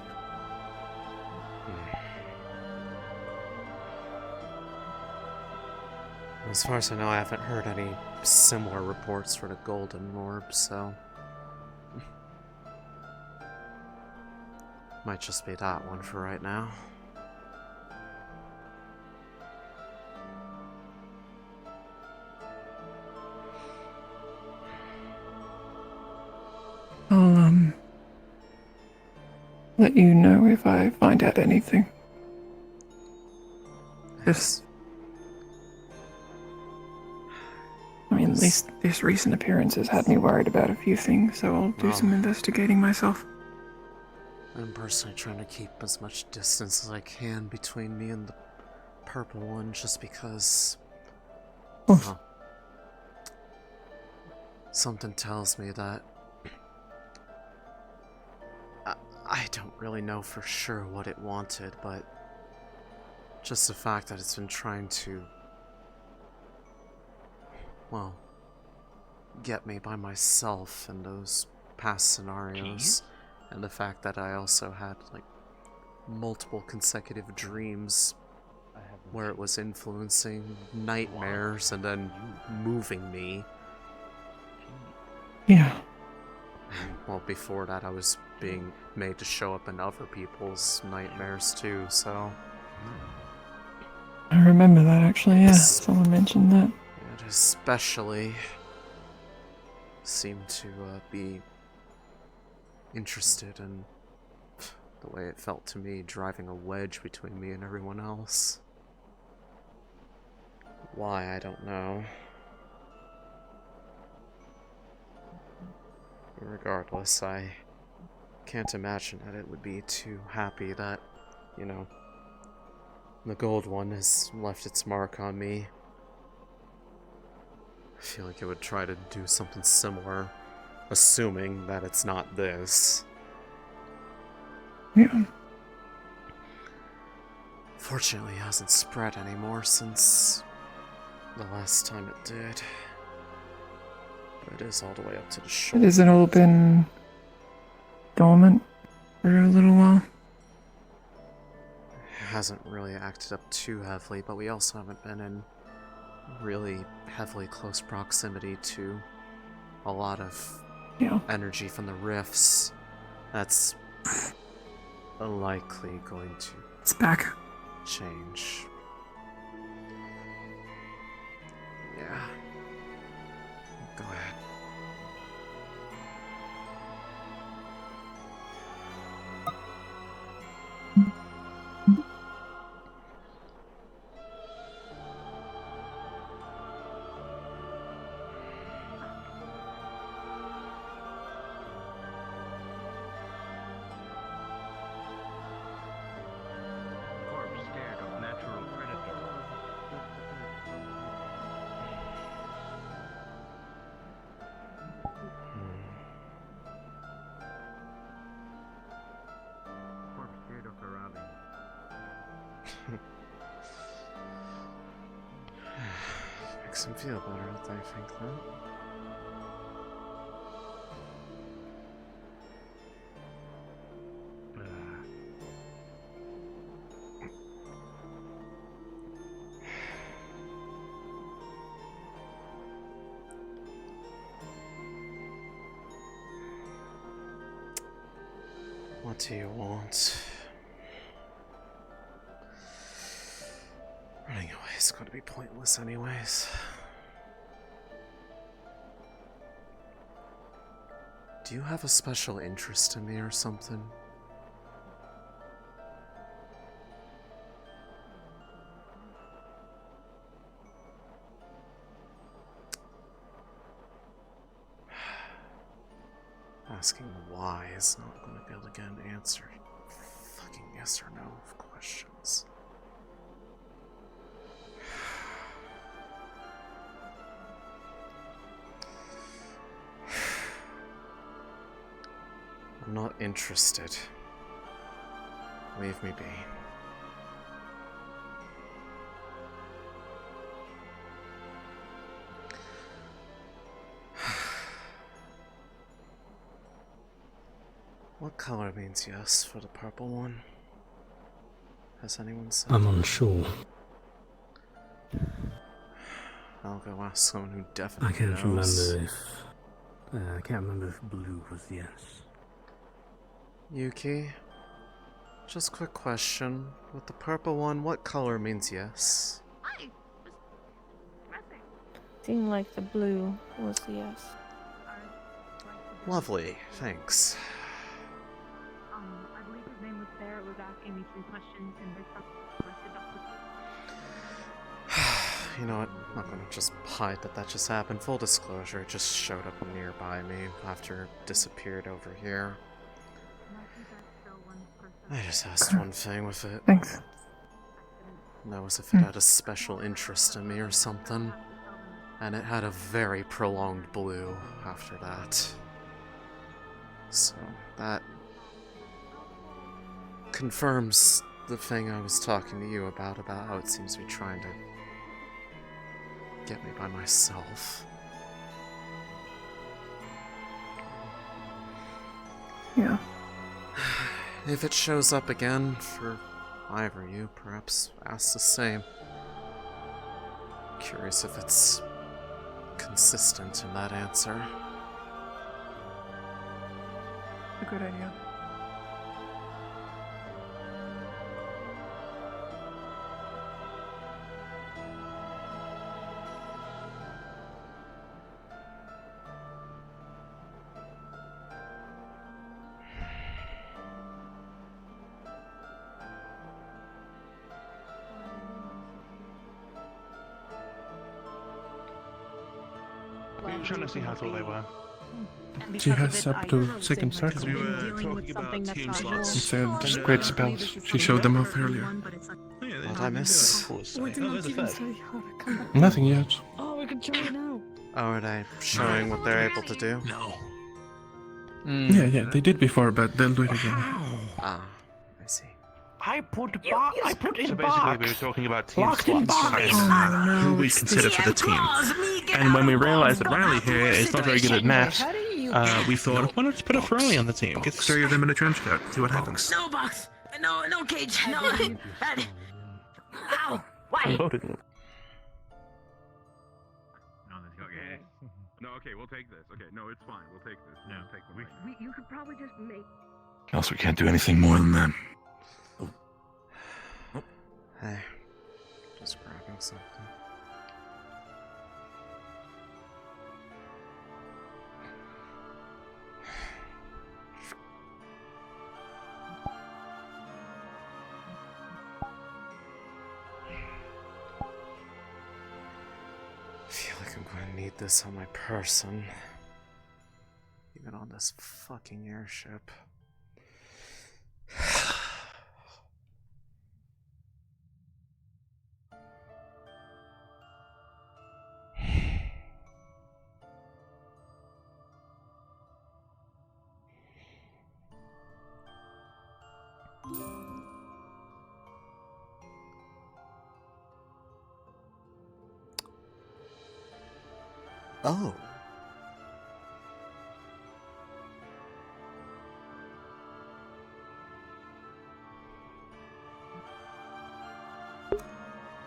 As far as I know, I haven't heard any similar reports for the golden orb, so might just be that one for right now. I'll, let you know if I find out anything. I mean, at least this recent appearance has had me worried about a few things, so I'll do some investigating myself. I'm personally trying to keep as much distance as I can between me and the purple one, just because... something tells me that... I don't really know for sure what it wanted, but just the fact that it's been trying to, well, get me by myself in those past scenarios, and the fact that I also had, like, multiple consecutive dreams where it was influencing nightmares and then moving me. Yeah. Well, before that I was being made to show up in other people's nightmares too, so... I remember that actually, yeah. Someone mentioned that. It especially seemed to be interested in the way it felt to me, driving a wedge between me and everyone else. Why, I don't know. Regardless, I can't imagine that it would be too happy that, you know, the gold one has left its mark on me. I feel like it would try to do something similar, assuming that it's not this. Yeah. Fortunately, it hasn't spread anymore since the last time it did. But it is all the way up to the shore. Has it all been dormant for a little while? It hasn't really acted up too heavily, but we also haven't been in really heavily close proximity to a lot of energy from the rifts. That's likely going to It's back. change. Yeah. Go ahead. Makes him feel better, I think that. What do you want? Running away is going to be pointless anyways. Do you have a special interest in me or something? Asking why is not going to be able to get an answer. Fucking yes or no questions. I'm not interested. Leave me be. What color means yes for the purple one? Has anyone said? I'm unsure. I'll go ask someone who I definitely can't knows. remember if. I can't remember if blue was yes. Yuki, just quick question. With the purple one, what color means yes? Seemed like the blue was the yes. Lovely, thanks. I believe his name was Barrett, was asking me 3 questions and You know what? I'm not gonna just hide that just happened. Full disclosure, it just showed up nearby me after it disappeared over here. I just asked one thing with it. Thanks. That was if it had a special interest in me or something. And it had a very prolonged blue after that. So, that confirms the thing I was talking to you about how it seems to be trying to get me by myself. Yeah. If it shows up again for either you, perhaps ask the same. Curious if it's consistent in that answer. A good idea. We were trying to see how tall they were. She has up to second circle. We were talking about team It slots. said great spells. She showed them off earlier. What'd I miss? Nothing yet. Oh, we can try it now. Oh, are they showing what they're able to do? No. Yeah, they did before, but they'll do it again. Ah, I see. I put in so basically we were talking about team Locked in slots box. and Oh, who we consider for the team. And when we realized that Riley here is not very good at maths, we thought, why not just put a Riley on the team? Get 3 of them in a trench coat, see what happens. No box. No cage. No. Ow. Why? No, okay, we'll take this. Okay, no, it's fine. We'll take this. No, take one. You could probably just make. Else we can't do anything more than that. Hey, just grabbing something. I feel like I'm going to need this on my person. Even on this fucking airship. Oh.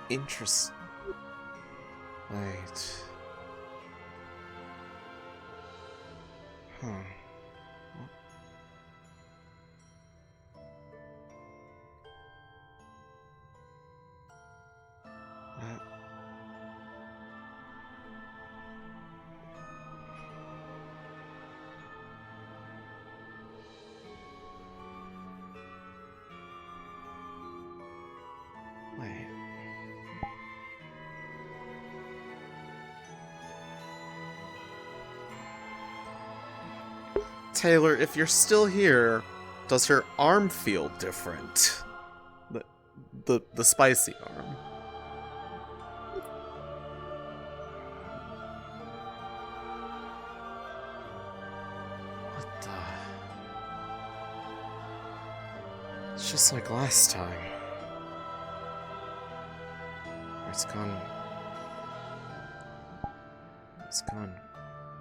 Interesting. Wait. Huh. That... Wait. Taylor, if you're still here, does her arm feel different? The spicy arm. What the? It's just like last time. It's gone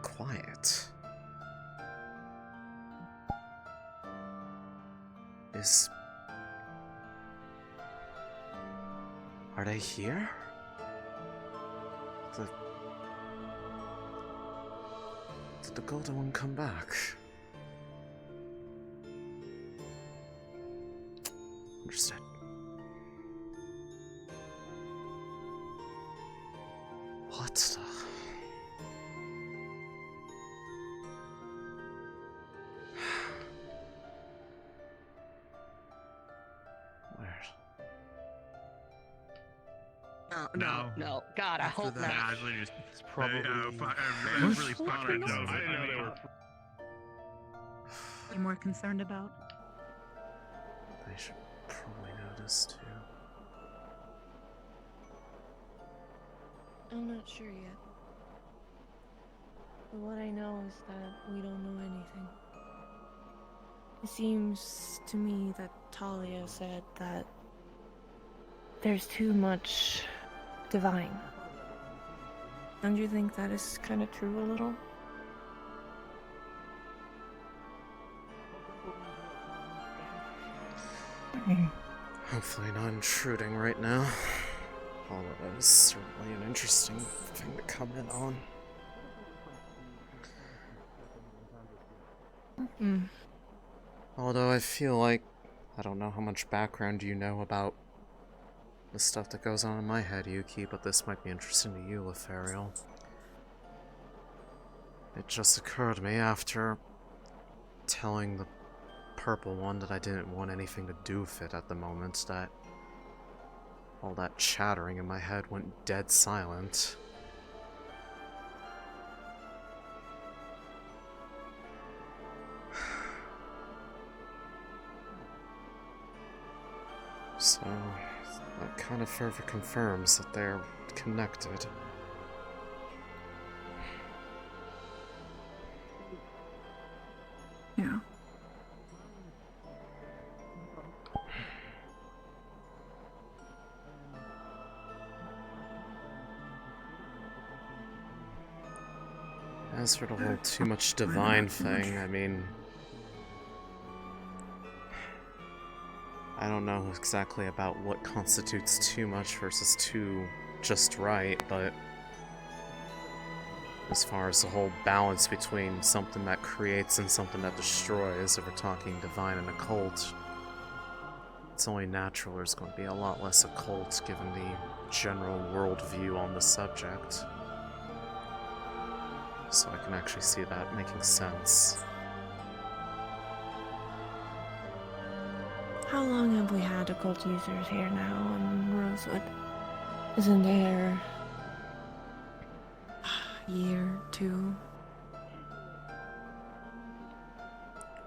quiet. Are they here? Did the golden one come back? Understood. What the? No. God, I hope not. It's probably really fucking no. I didn't know they were. You're more concerned about? They should probably know this too. I'm not sure yet. But what I know is that we don't know anything. It seems to me that Talia said that there's too much divine. Don't you think that is kind of true a little? Hopefully not intruding right now. Although that is certainly an interesting thing to come in on. Although I feel like I don't know how much background you know about the stuff that goes on in my head, Yuki, but this might be interesting to you, Lethariel. It just occurred to me after telling the purple one that I didn't want anything to do with it at the moment, that all that chattering in my head went dead silent. So, that kind of further confirms that they're connected. Yeah. As for the whole too much divine thing, I mean, I don't know exactly about what constitutes too much versus too just right, but as far as the whole balance between something that creates and something that destroys, if we're talking divine and occult, it's only natural there's going to be a lot less occult given the general worldview on the subject. So I can actually see that making sense. How long have we had occult users here now in Rosewood? Isn't there a year, two?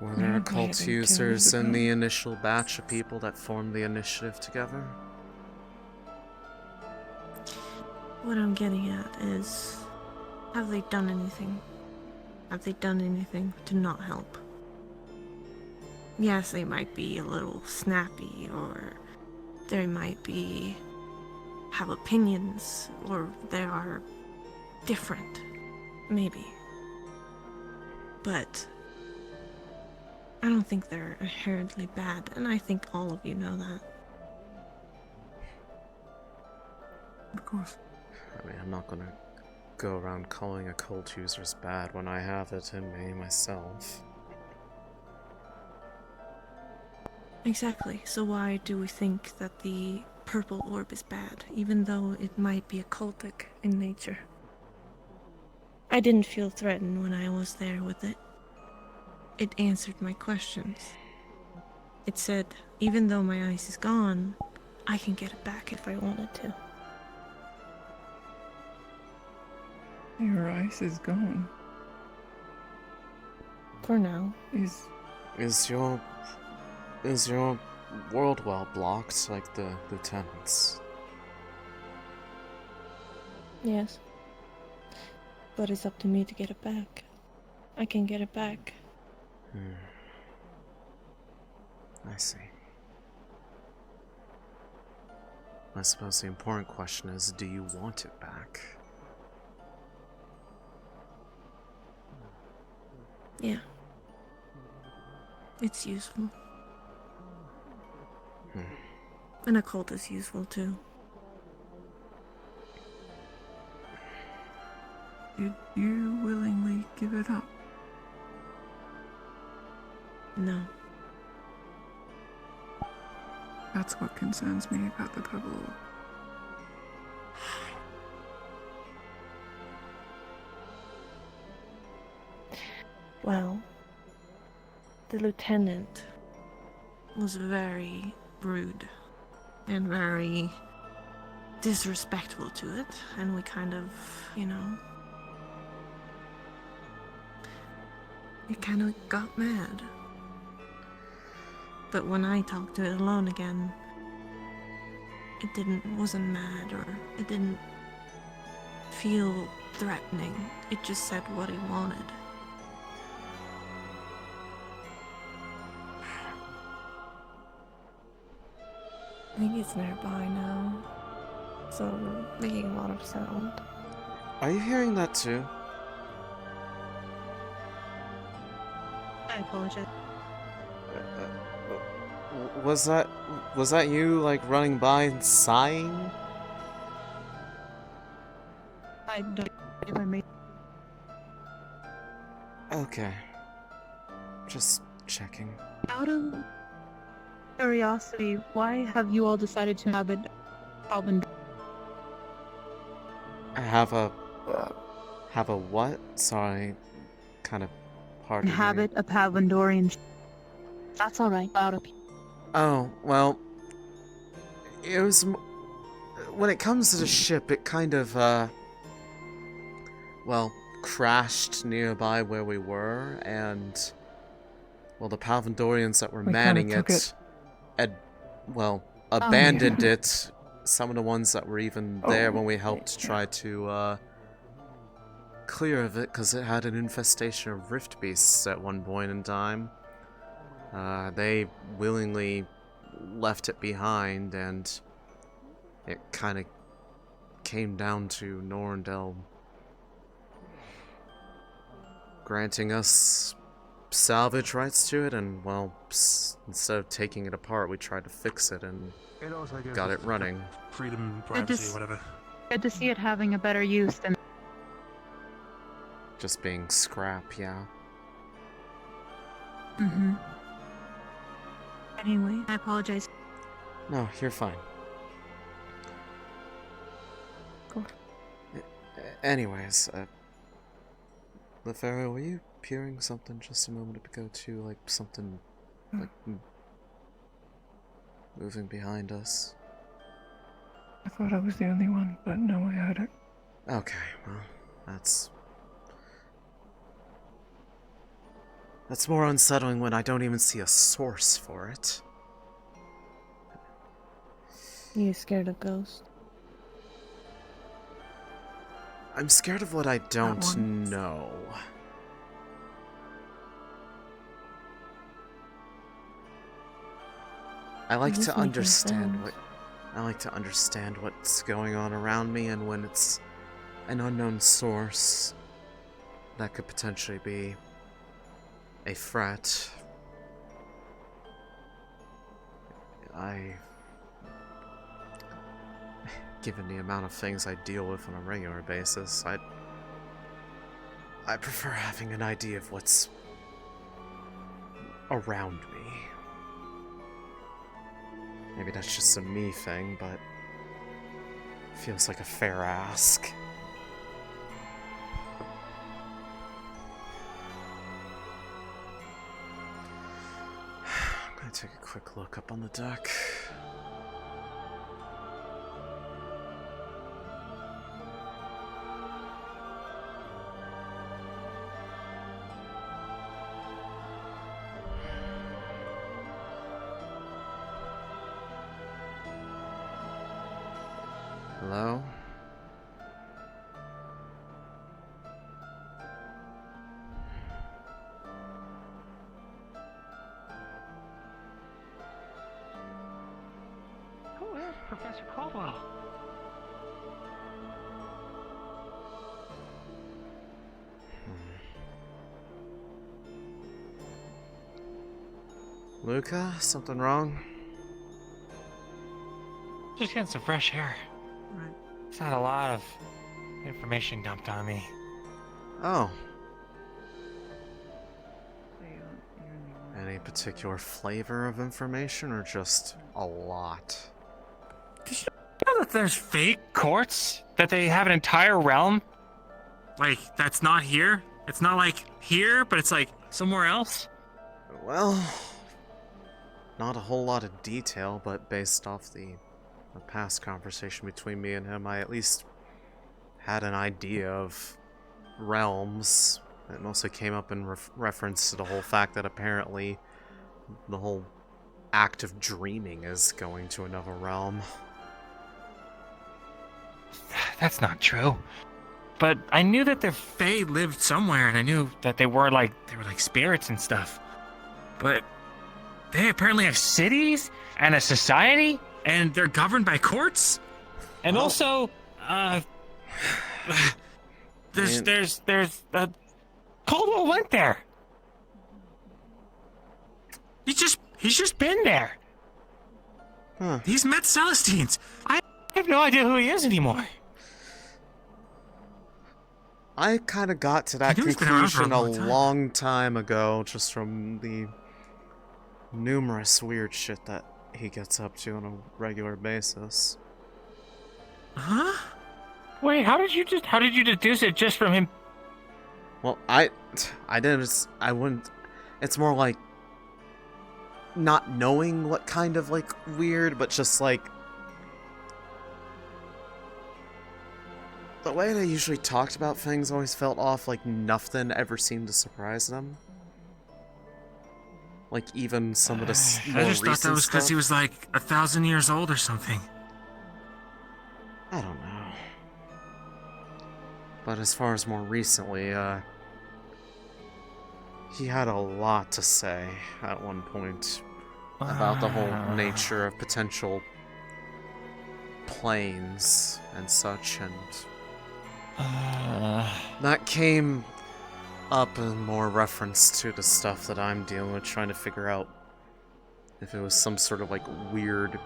Were there occult users in the initial batch of people that formed the initiative together? What I'm getting at is, have they done anything? Have they done anything to not help? Yes, they might be a little snappy, or they might have opinions, or they are different, maybe. But I don't think they're inherently bad, and I think all of you know that. Of course. I mean, I'm not gonna go around calling occult users bad when I have it in me myself. Exactly. So why do we think that the purple orb is bad, even though it might be occultic in nature? I didn't feel threatened when I was there with it. It answered my questions. It said, even though my ice is gone, I can get it back if I wanted to. Your ice is gone. For now. Is your world well blocked like the lieutenant's? Yes. But it's up to me to get it back. I can get it back. I see. I suppose the important question is, do you want it back? Yeah. It's useful. And a cult is useful too. Did you willingly give it up? No. That's what concerns me about the purple orb. Well, the lieutenant was very rude and very disrespectful to it, and we kind of, it kind of got mad. But when I talked to it alone again, it wasn't mad, or it didn't feel threatening. It just said what it wanted. I think it's nearby now, so making a lot of sound. Are you hearing that too? I apologize. Was that you, like, running by and sighing? I don't if I made. Okay. Just checking. Out of curiosity, why have you all decided to have it Alvin? I have a what? Sorry, kind of hard to hear. Inhabit a Pavandorian. That's alright. Out of. Oh, well, it was, when it comes to the ship, it kind of, well, crashed nearby where we were, and, well, the Pavandorians that were manning it had, well, abandoned it. Some of the ones that were even there when we helped try to, clear of it, because it had an infestation of rift beasts at one point in time. They willingly left it behind, and it kind of came down to Norndel granting us salvage rights to it, and, well, instead of taking it apart, we tried to fix it and got it running. Freedom, privacy, whatever. Good to see it having a better use than. Just being scrap, yeah. Mm-hmm. Anyway, I apologize. No, you're fine. Cool. Anyways, Fevira, were you hearing something just a moment ago too? Like something, like, moving behind us? I thought I was the only one, but no, I heard it. Okay, well, that's more unsettling when I don't even see a source for it. You scared of ghosts? I'm scared of what I don't know. I like to understand what's going on around me, and when it's an unknown source that could potentially be a threat, given the amount of things I deal with on a regular basis, I prefer having an idea of what's around me. Maybe that's just a me thing, but it feels like a fair ask. I'm gonna take a quick look up on the deck. Hello? Who is Professor Caldwell? Luca, something wrong? Just getting some fresh air. It's not a lot of information dumped on me. Oh. Any particular flavor of information, or just a lot? Did you know that there's fake courts? That they have an entire realm? Like, that's not here? It's not like here, but it's like somewhere else? Well, not a whole lot of detail, but based off the past conversation between me and him, I at least had an idea of realms. It mostly came up in reference to the whole fact that apparently the whole act of dreaming is going to another realm. That's not true. But I knew that the Fae lived somewhere, and I knew that they were like spirits and stuff. But they apparently have cities and a society, and they're governed by courts. And also, there's Caldwell went there. He's just been there. Huh. He's met Celestines. I have no idea who he is anymore. I kind of got to that conclusion a long time ago, just from the numerous weird shit that he gets up to on a regular basis. Huh? Wait, how did you deduce it just from him? Well, I wouldn't. It's more like not knowing what kind of like weird, but just like the way they usually talked about things always felt off. Like nothing ever seemed to surprise them. Like even some of the more I just thought that was because he was like 1,000 years old or something. I don't know. But as far as more recently, he had a lot to say at one point about the whole nature of potential planes and such, and that came up in more reference to the stuff that I'm dealing with, trying to figure out if it was some sort of like weird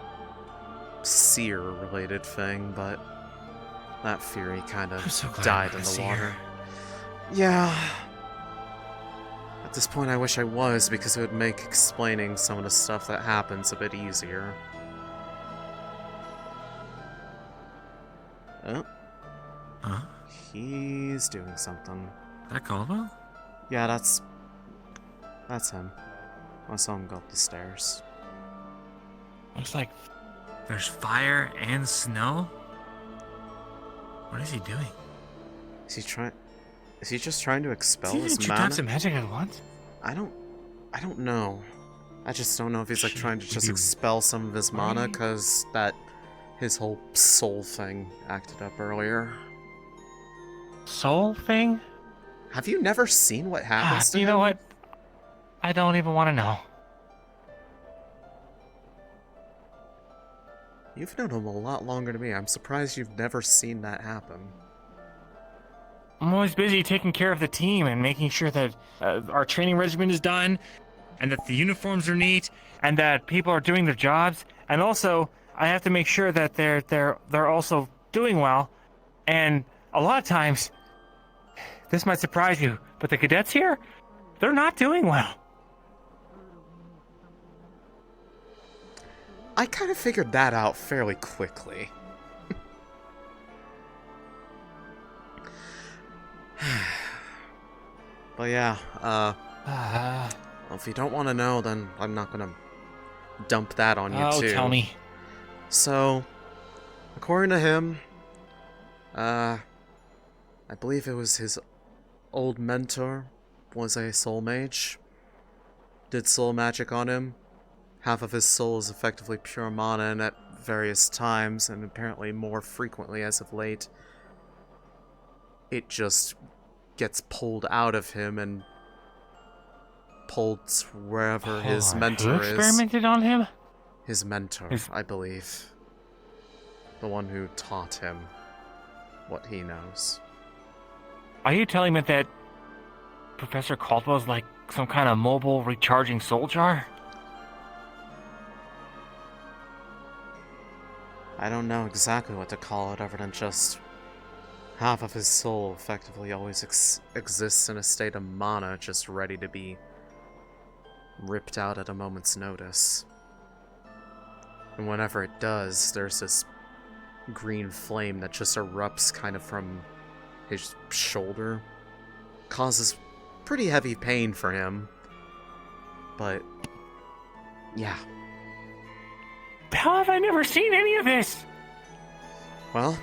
seer related thing, but that theory kind of died in the water. Yeah. At this point I wish I was, because it would make explaining some of the stuff that happens a bit easier. Oh. Huh? He's doing something. That Caldwell? Yeah, that's him. I saw him go up the stairs. Looks like there's fire and snow? What is he doing? Is he just trying to expel his two mana? types of magic at once? I don't know. I just don't know if he's like trying to just expel some of his mana, cause his whole soul thing acted up earlier. Soul thing? Have you never seen what happens to him? You know what? I don't even want to know. You've known him a lot longer than me. I'm surprised you've never seen that happen. I'm always busy taking care of the team and making sure that our training regimen is done, and that the uniforms are neat, and that people are doing their jobs, and also I have to make sure that they're also doing well. And a lot of times, this might surprise you, but the cadets here, they're not doing well. I kind of figured that out fairly quickly. But yeah, well, if you don't want to know, then I'm not gonna dump that on you too. Oh, tell me. So, according to him, I believe it was his old mentor was a soul mage. Did soul magic on him. Half of his soul is effectively pure mana, and at various times, and apparently more frequently as of late, it just gets pulled out of him and pulled to wherever his mentor Who experimented on him? His mentor, I believe. The one who taught him what he knows. Are you telling me that Professor Caldwell's like some kind of mobile recharging soul jar? I don't know exactly what to call it other than just half of his soul effectively always exists in a state of mana, just ready to be ripped out at a moment's notice. And whenever it does, there's this green flame that just erupts kind of from his shoulder. Causes pretty heavy pain for him. But, yeah. How have I never seen any of this? Well?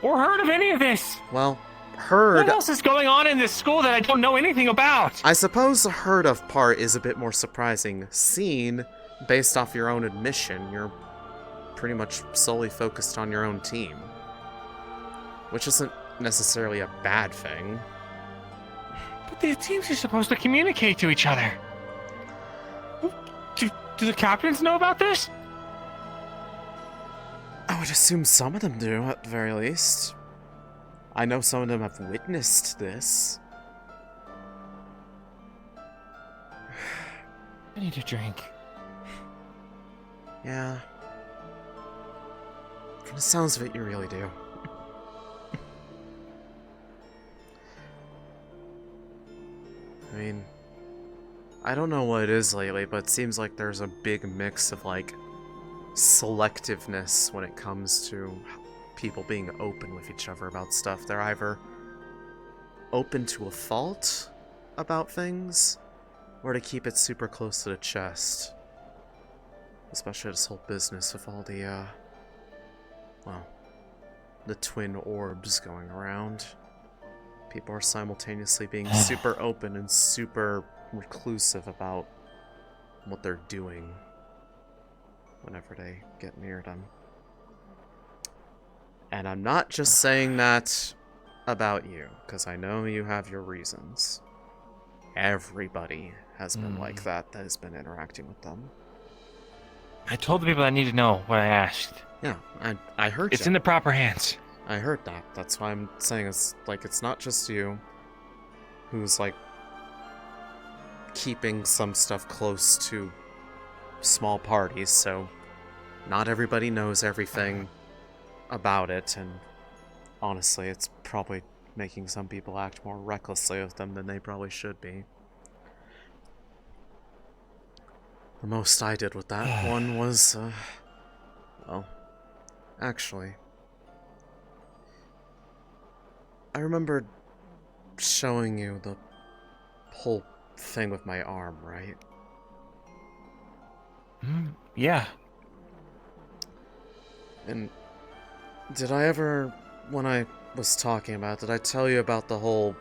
Or heard of any of this? Well, heard... What else is going on in this school that I don't know anything about? I suppose the heard of part is a bit more surprising. Seen, based off your own admission, you're pretty much solely focused on your own team. Which isn't necessarily a bad thing. But the teams are supposed to communicate to each other. Do the captains know about this? I would assume some of them do, at the very least. I know some of them have witnessed this. I need a drink. Yeah. From the sounds of it, you really do. I mean, I don't know what it is lately, but it seems like there's a big mix of, like, selectiveness when it comes to people being open with each other about stuff. They're either open to a fault about things, or to keep it super close to the chest. Especially this whole business of all the, well, the twin orbs going around. People are simultaneously being super open and super reclusive about what they're doing whenever they get near them. And I'm not just saying that about you, because I know you have your reasons. Everybody has been like that has been interacting with them. I told the people I need to know what I asked. Yeah, I heard It's you. in the proper hands. I heard that. That's why I'm saying it's not just you who's like keeping some stuff close to small parties, so not everybody knows everything about it, and honestly, it's probably making some people act more recklessly with them than they probably should be. The most I did with that one was, well, actually, I remember showing you the whole thing with my arm, right? Yeah. And did I ever, when I was talking about it, did I tell you about the whole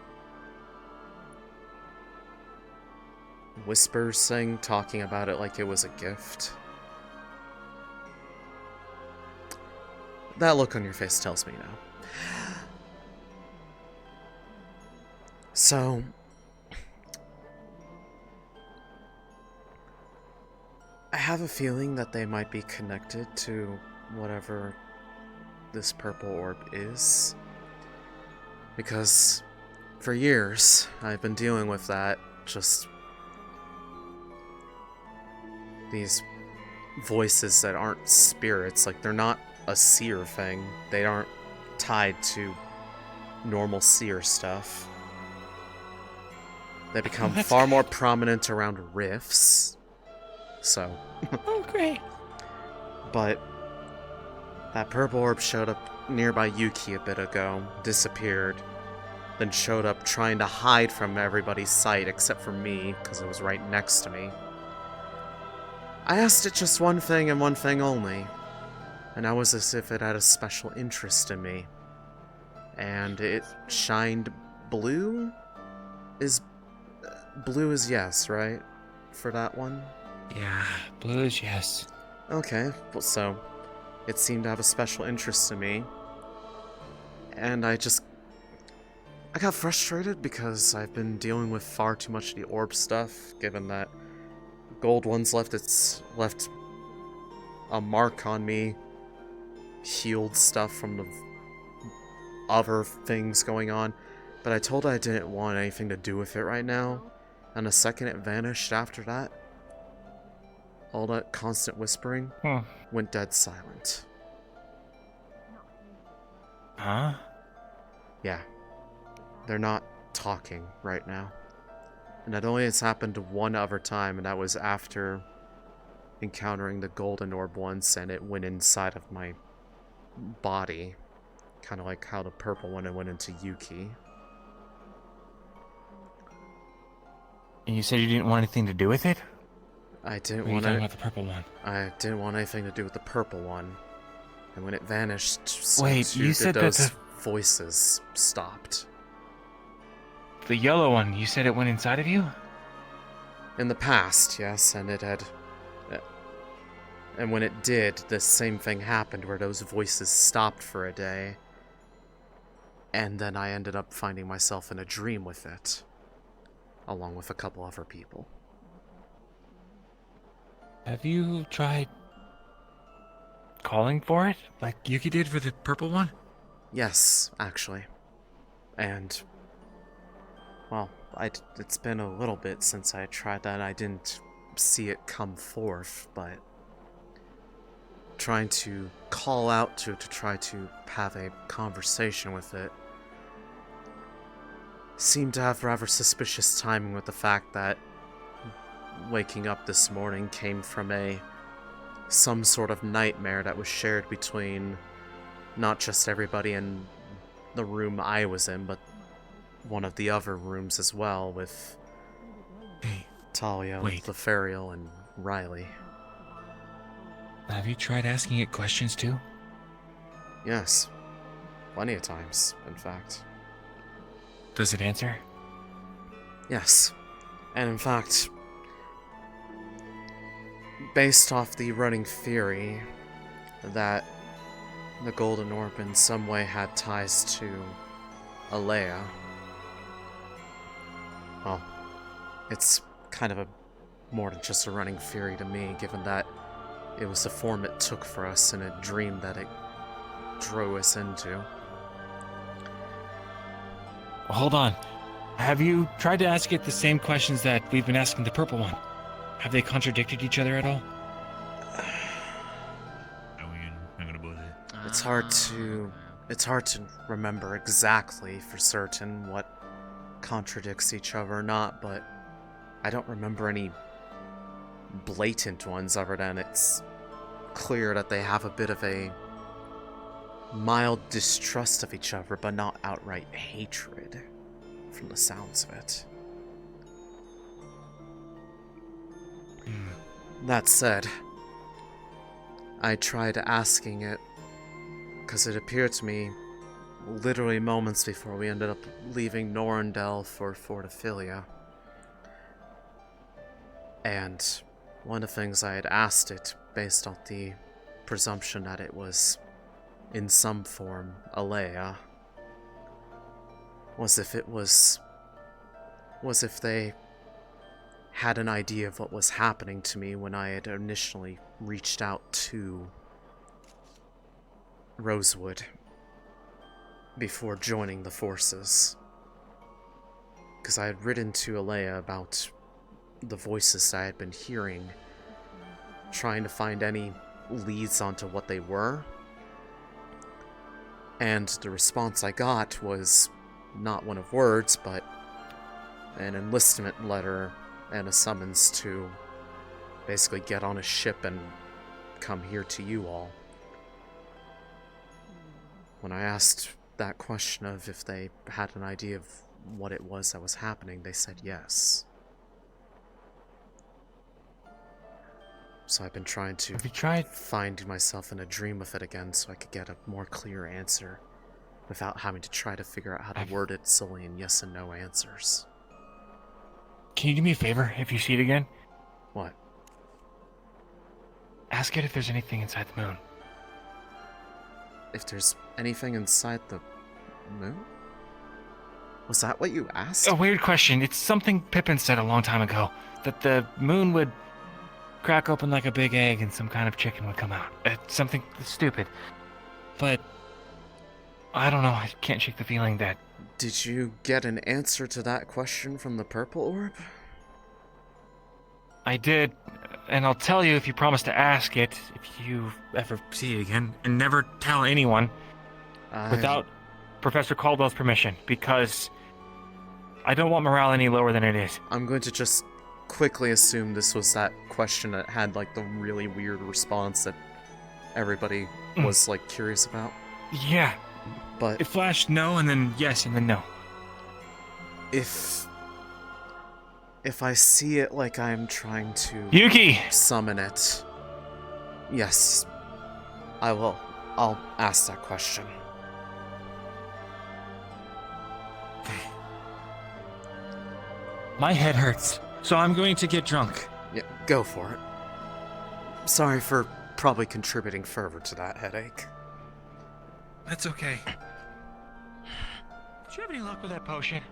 whispers thing, talking about it like it was a gift? That look on your face tells me now. So, I have a feeling that they might be connected to whatever this purple orb is. Because for years, I've been dealing with that, just these voices that aren't spirits, like they're not a seer thing. They aren't tied to normal seer stuff. They become far more prominent around rifts. So. Oh, great. But that purple orb showed up nearby Yuki a bit ago, disappeared, then showed up trying to hide from everybody's sight except for me, because it was right next to me. I asked it just one thing and one thing only, and that was as if it had a special interest in me. And it shined blue? Blue is yes, right? For that one? Yeah, blue is yes. Okay, well, so it seemed to have a special interest in me. And I got frustrated because I've been dealing with far too much of the orb stuff, given that gold one's left a mark on me, healed stuff from the other things going on, but I told her I didn't want anything to do with it right now, and the second it vanished after that, all that constant whispering went dead silent. Huh? Yeah. They're not talking right now. And that only has happened one other time, and that was after encountering the golden orb once, and it went inside of my body. Kind of like how the purple one went into Yuki. And you said you didn't want anything to do with it? I didn't What are you want talking about the purple one? I didn't want anything to do with the purple one. And when it vanished, so Wait, too you did said that those the voices stopped. The yellow one, you said it went inside of you? In the past, yes, and it had... And when it did, the same thing happened where those voices stopped for a day. And then I ended up finding myself in a dream with it. Along with a couple other people. Have you tried calling for it? Like Yuki did for the purple one? Yes, actually. And... well, it's been a little bit since I tried that. I didn't see it come forth, but... trying to call out to try to have a conversation with it seemed to have rather suspicious timing with the fact that waking up this morning came from some sort of nightmare that was shared between not just everybody in the room I was in, but one of the other rooms as well, with Talia, Leferial, and Riley. Have you tried asking it questions too? Yes. Plenty of times, in fact. Does it answer? Yes. And in fact, based off the running theory that the Golden Orb in some way had ties to Alea, well, it's kind of more than just a running theory to me, given that it was the form it took for us in a dream that it drew us into. Hold on. Have you tried to ask it the same questions that we've been asking the purple one? Have they contradicted each other at all? It's hard to remember exactly for certain what contradicts each other or not, but I don't remember any blatant ones other than it's clear that they have a bit of a mild distrust of each other, but not outright hatred, from the sounds of it. That said, I tried asking it, because it appeared to me literally moments before we ended up leaving Norendel for Fortiphilia. And one of the things I had asked it, based on the presumption that it was in some form Alea, was if they had an idea of what was happening to me when I had initially reached out to Rosewood before joining the forces. Because I had written to Alea about the voices I had been hearing, trying to find any leads onto what they were. And the response I got was not one of words, but an enlistment letter and a summons to basically get on a ship and come here to you all. When I asked that question of if they had an idea of what it was that was happening, they said yes. So I've been trying to find myself in a dream with it again so I could get a more clear answer without having to try to figure out how to word it solely in yes and no answers. Can you do me a favor if you see it again? What? Ask it if there's anything inside the moon. if there's anything inside the moon? Was that what you asked? A weird question. It's something Pippin said a long time ago. That the moon would crack open like a big egg and some kind of chicken would come out. It's something stupid. But I don't know. I can't shake the feeling that... Did you get an answer to that question from the purple orb? I did, and I'll tell you if you promise to ask it, if you ever see it again, and never tell anyone without Professor Caldwell's permission, because I don't want morale any lower than it is. I'm going to just quickly assume this was that question that had like the really weird response that everybody was like curious about. Yeah. But it flashed no and then yes and then no. If I see it like I'm trying to Yuki! Summon it, yes, I will. I'll ask that question. My head hurts, so I'm going to get drunk. Yeah, go for it. Sorry for probably contributing further to that headache. That's okay. Do you have any luck with that potion?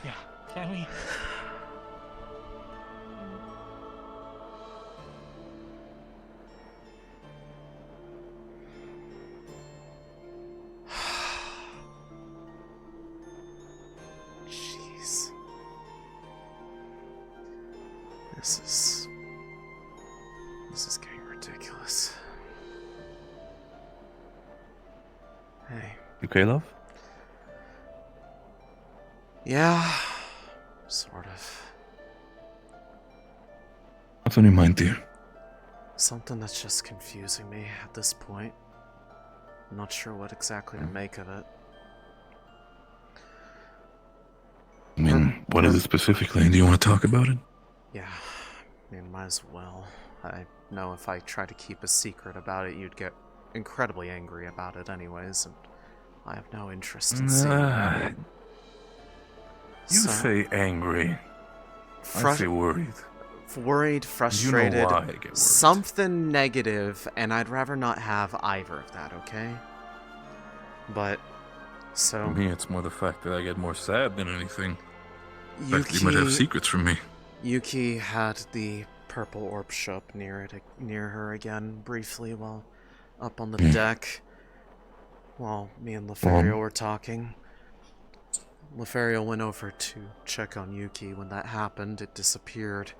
Yeah, can we? Jeez. This is getting ridiculous. Hey. You okay, love? Yeah, sort of. What's on your mind, dear? Something that's just confusing me at this point. I'm not sure what exactly to make of it. I mean, what is it specifically? Do you want to talk about it? Yeah, I mean, might as well. I know if I try to keep a secret about it, you'd get incredibly angry about it anyways, and I have no interest in seeing that. You say angry. I say worried. Worried, frustrated, You know why I get worried. something negative, and I'd rather not have either of that, okay? But, so... For me, it's more the fact that I get more sad than anything. The fact that Yuki- you might have secrets from me. Yuki had the purple orb show up near her again, briefly, while up on the deck, while me and Lothario were talking. Lothario went over to check on Yuki. When that happened, it disappeared.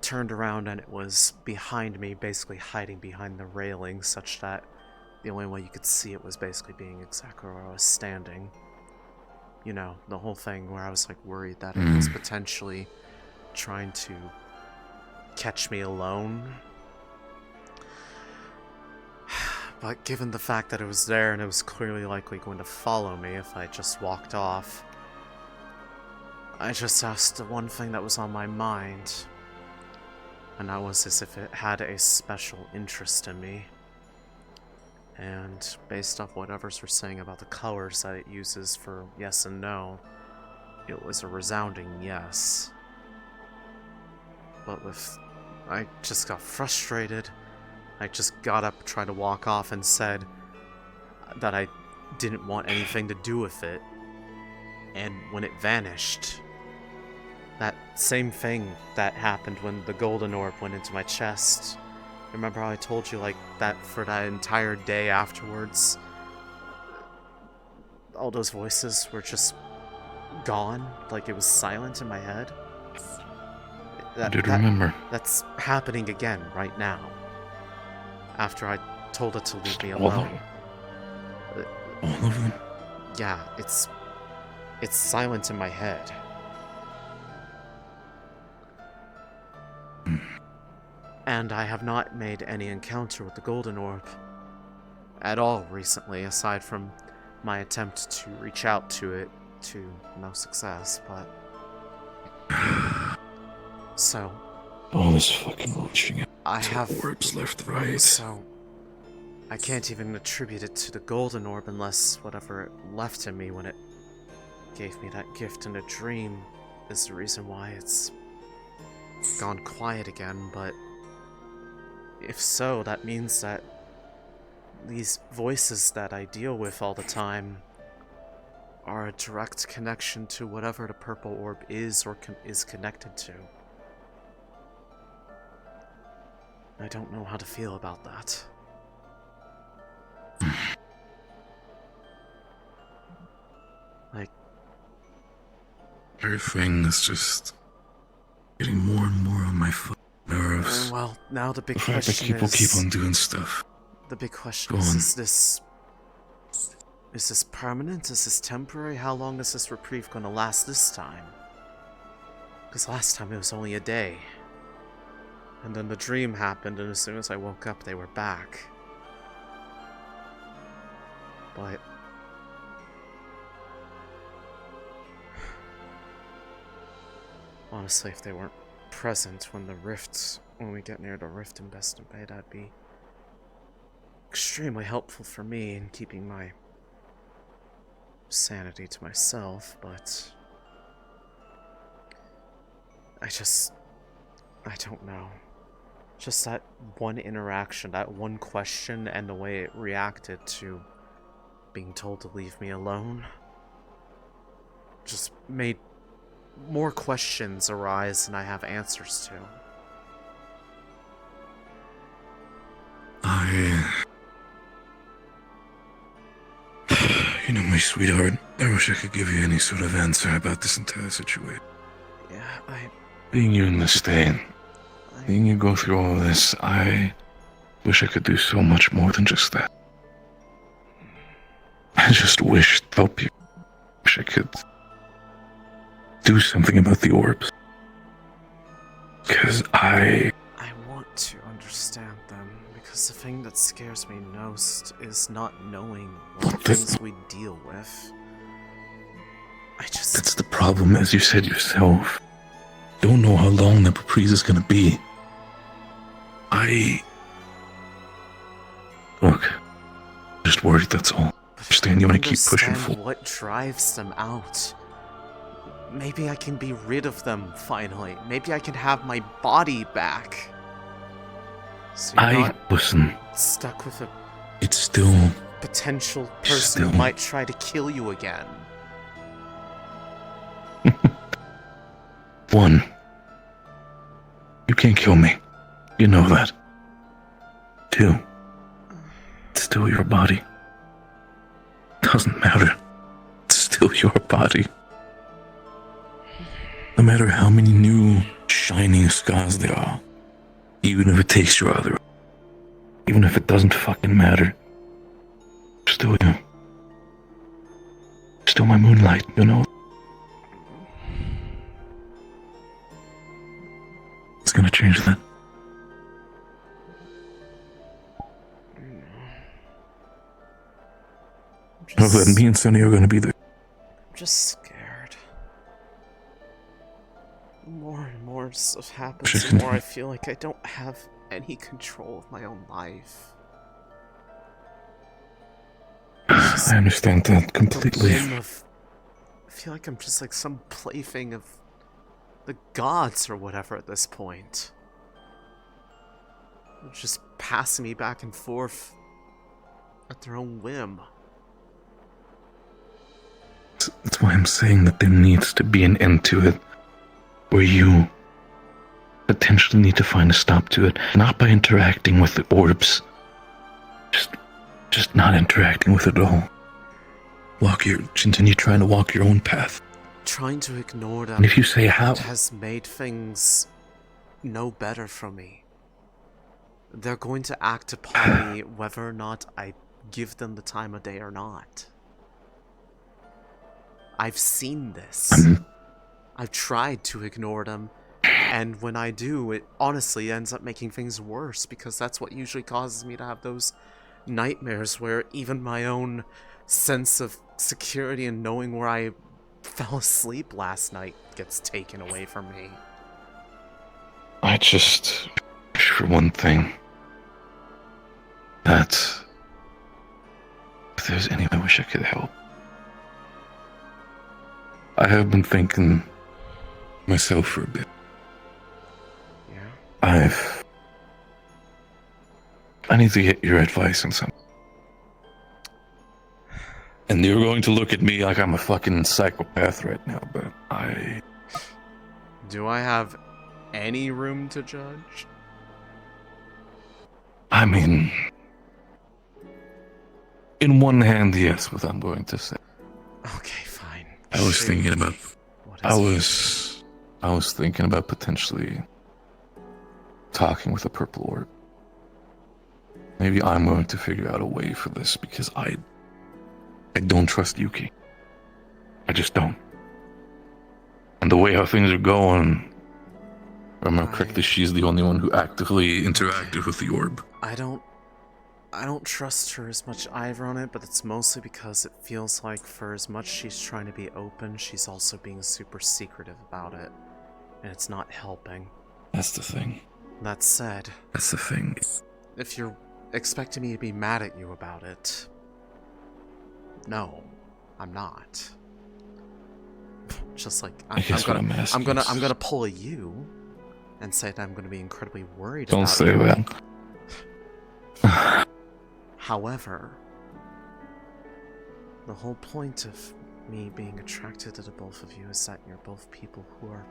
Turned around and it was behind me, basically hiding behind the railing, such that the only way you could see it was basically being exactly where I was standing. You know, the whole thing where I was like worried that it was potentially trying to catch me alone. But given the fact that it was there and it was clearly likely going to follow me if I just walked off, I just asked the one thing that was on my mind. And that was as if it had a special interest in me. And based off what others were saying about the colors that it uses for yes and no, it was a resounding yes. But I just got frustrated. I just got up, tried to walk off, and said that I didn't want anything to do with it. And when it vanished, that same thing that happened when the golden orb went into my chest. Remember how I told you, like, that for that entire day afterwards, all those voices were just gone? Like, it was silent in my head? I did remember. That's happening again right now. After I told it to leave me All of alone. them? All of them? Yeah, it's silent in my head. And I have not made any encounter with the golden orb at all recently, aside from my attempt to reach out to it to no success, but... So... All this fucking reaching out. I have orbs left, right. So... I can't even attribute it to the golden orb unless whatever it left in me when it gave me that gift in a dream is the reason why it's gone quiet again, but if so, that means that these voices that I deal with all the time are a direct connection to whatever the purple orb is or is connected to. I don't know how to feel about that. Like, everything is just getting more and more on my nerves. Well, now the big The fact that question people is... keep on doing stuff. The big question Go is, on. is this permanent? Is this temporary? How long is this reprieve gonna last this time? Because last time it was only a day. And then the dream happened, and as soon as I woke up, they were back. But... honestly, if they weren't present when we get near the rift in Beston Bay, that'd be extremely helpful for me in keeping my sanity to myself, but I don't know. Just that one interaction, that one question, and the way it reacted to being told to leave me alone just made more questions arise than I have answers to. You know, my sweetheart, I wish I could give you any sort of answer about this entire situation. Yeah, Being you in this state, seeing you go through all this, I wish I could do so much more than just that. I just wish to help you. Wish I could do something about the orbs. Because I want to understand them, because the thing that scares me most is not knowing what things we deal with. That's the problem, as you said yourself. Don't know how long that reprise is gonna be. Look, just worried, that's all. Understand you want to keep pushing forward. What drives them out? Maybe I can be rid of them, finally. Maybe I can have my body back. So you're not listen. stuck with a It's still potential person who might try to kill you again. One, you can't kill me. You know that. Two, it's still your body. Doesn't matter. It's still your body. No matter how many new shining scars there are, even if it takes your other, even if it doesn't fucking matter, still you. Still my moonlight, you know? It's gonna change that. Know that me and Sonny are gonna be there. I'm just scared. The more and more stuff happens, the more I feel like I don't have any control of my own life. I understand that completely. I feel like I'm just like some plaything of the gods or whatever at this point. They're just passing me back and forth at their own whim. That's why I'm saying that there needs to be an end to it, where you potentially need to find a stop to it, not by interacting with the orbs, just not interacting with it at all. Continue trying to walk your own path. Trying to ignore them. And if you say how, has made things no better for me. They're going to act upon me whether or not I give them the time of day or not. I've seen this. I've tried to ignore them, and when I do, it honestly ends up making things worse, because that's what usually causes me to have those nightmares where even my own sense of security and knowing where I fell asleep last night gets taken away from me. I just wish for one thing, that if there's any way I wish I could help. I have been thinking myself for a bit. Yeah? I need to get your advice on something. And you're going to look at me like I'm a fucking psychopath right now, but Do I have any room to judge? I mean, in one hand, yes, what I'm going to say. Okay, fine. I was Shoot. thinking about. What I is was thinking about potentially talking with a purple orb. Maybe I'm going to figure out a way for this because I don't trust Yuki. I just don't. And the way how things are going, if I remember correctly, she's the only one who actively interacted with the orb. I don't trust her as much either on it, but it's mostly because it feels like for as much she's trying to be open, she's also being super secretive about it. And it's not helping. That's the thing. That said... That's the thing. If you're expecting me to be mad at you about it... No, I'm not. Just like, I'm gonna pull a you and say that I'm gonna be incredibly worried about it. Don't say that. However, the whole point of me being attracted to the both of you is that you're both people who are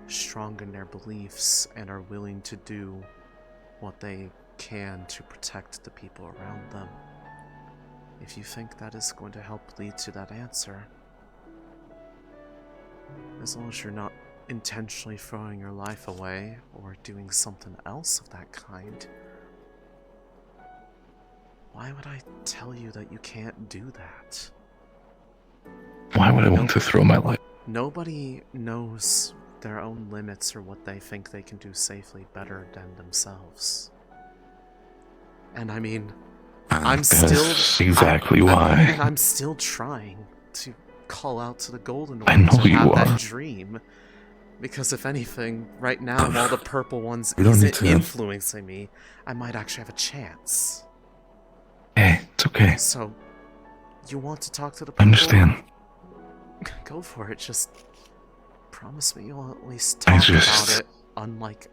strong in their beliefs and are willing to do what they can to protect the people around them. If you think that is going to help lead to that answer, as long as you're not intentionally throwing your life away or doing something else of that kind, why would I tell you that you can't do that? Why would I want to throw my life? Nobody knows their own limits or what they think they can do safely better than themselves. And I mean, I'm That's exactly why. I'm still trying to call out to the Golden I One know to you have are. that dream. Because if anything, right now, while the purple ones We don't need isn't to- influencing me, I might actually have a chance. Hey, it's okay. So, you want to talk to the I purple? understand. Go for it, just promise me you'll at least I talk just- about it, unlike...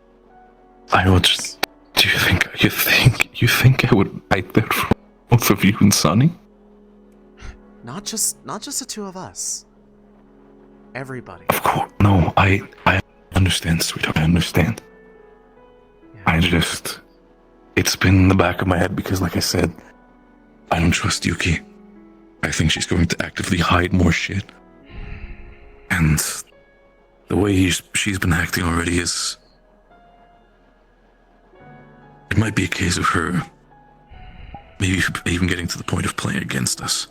I would just... Do you think I would fight that for both of you and Sonny? Not just the two of us. Everybody. Of course. No, I understand, sweetheart. I understand. I just... It's been in the back of my head because, like I said, I don't trust Yuki. I think she's going to actively hide more shit. And the way she's been acting already is... It might be a case of her maybe even getting to the point of playing against us.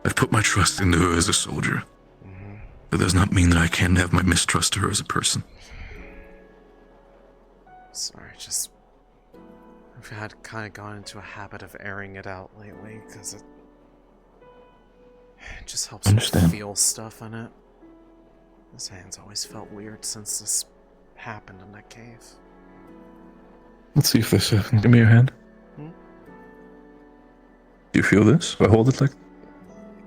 I've put my trust into her as a soldier. That does not mean that I can't have my mistrust to her as a person. Sorry, just... I've had kind of gone into a habit of airing it out lately, because it just helps me feel stuff in it. This hand's always felt weird since this happened in that cave. Let's see if this happens. Give me your hand. Hmm? Do you feel this? If I hold it like...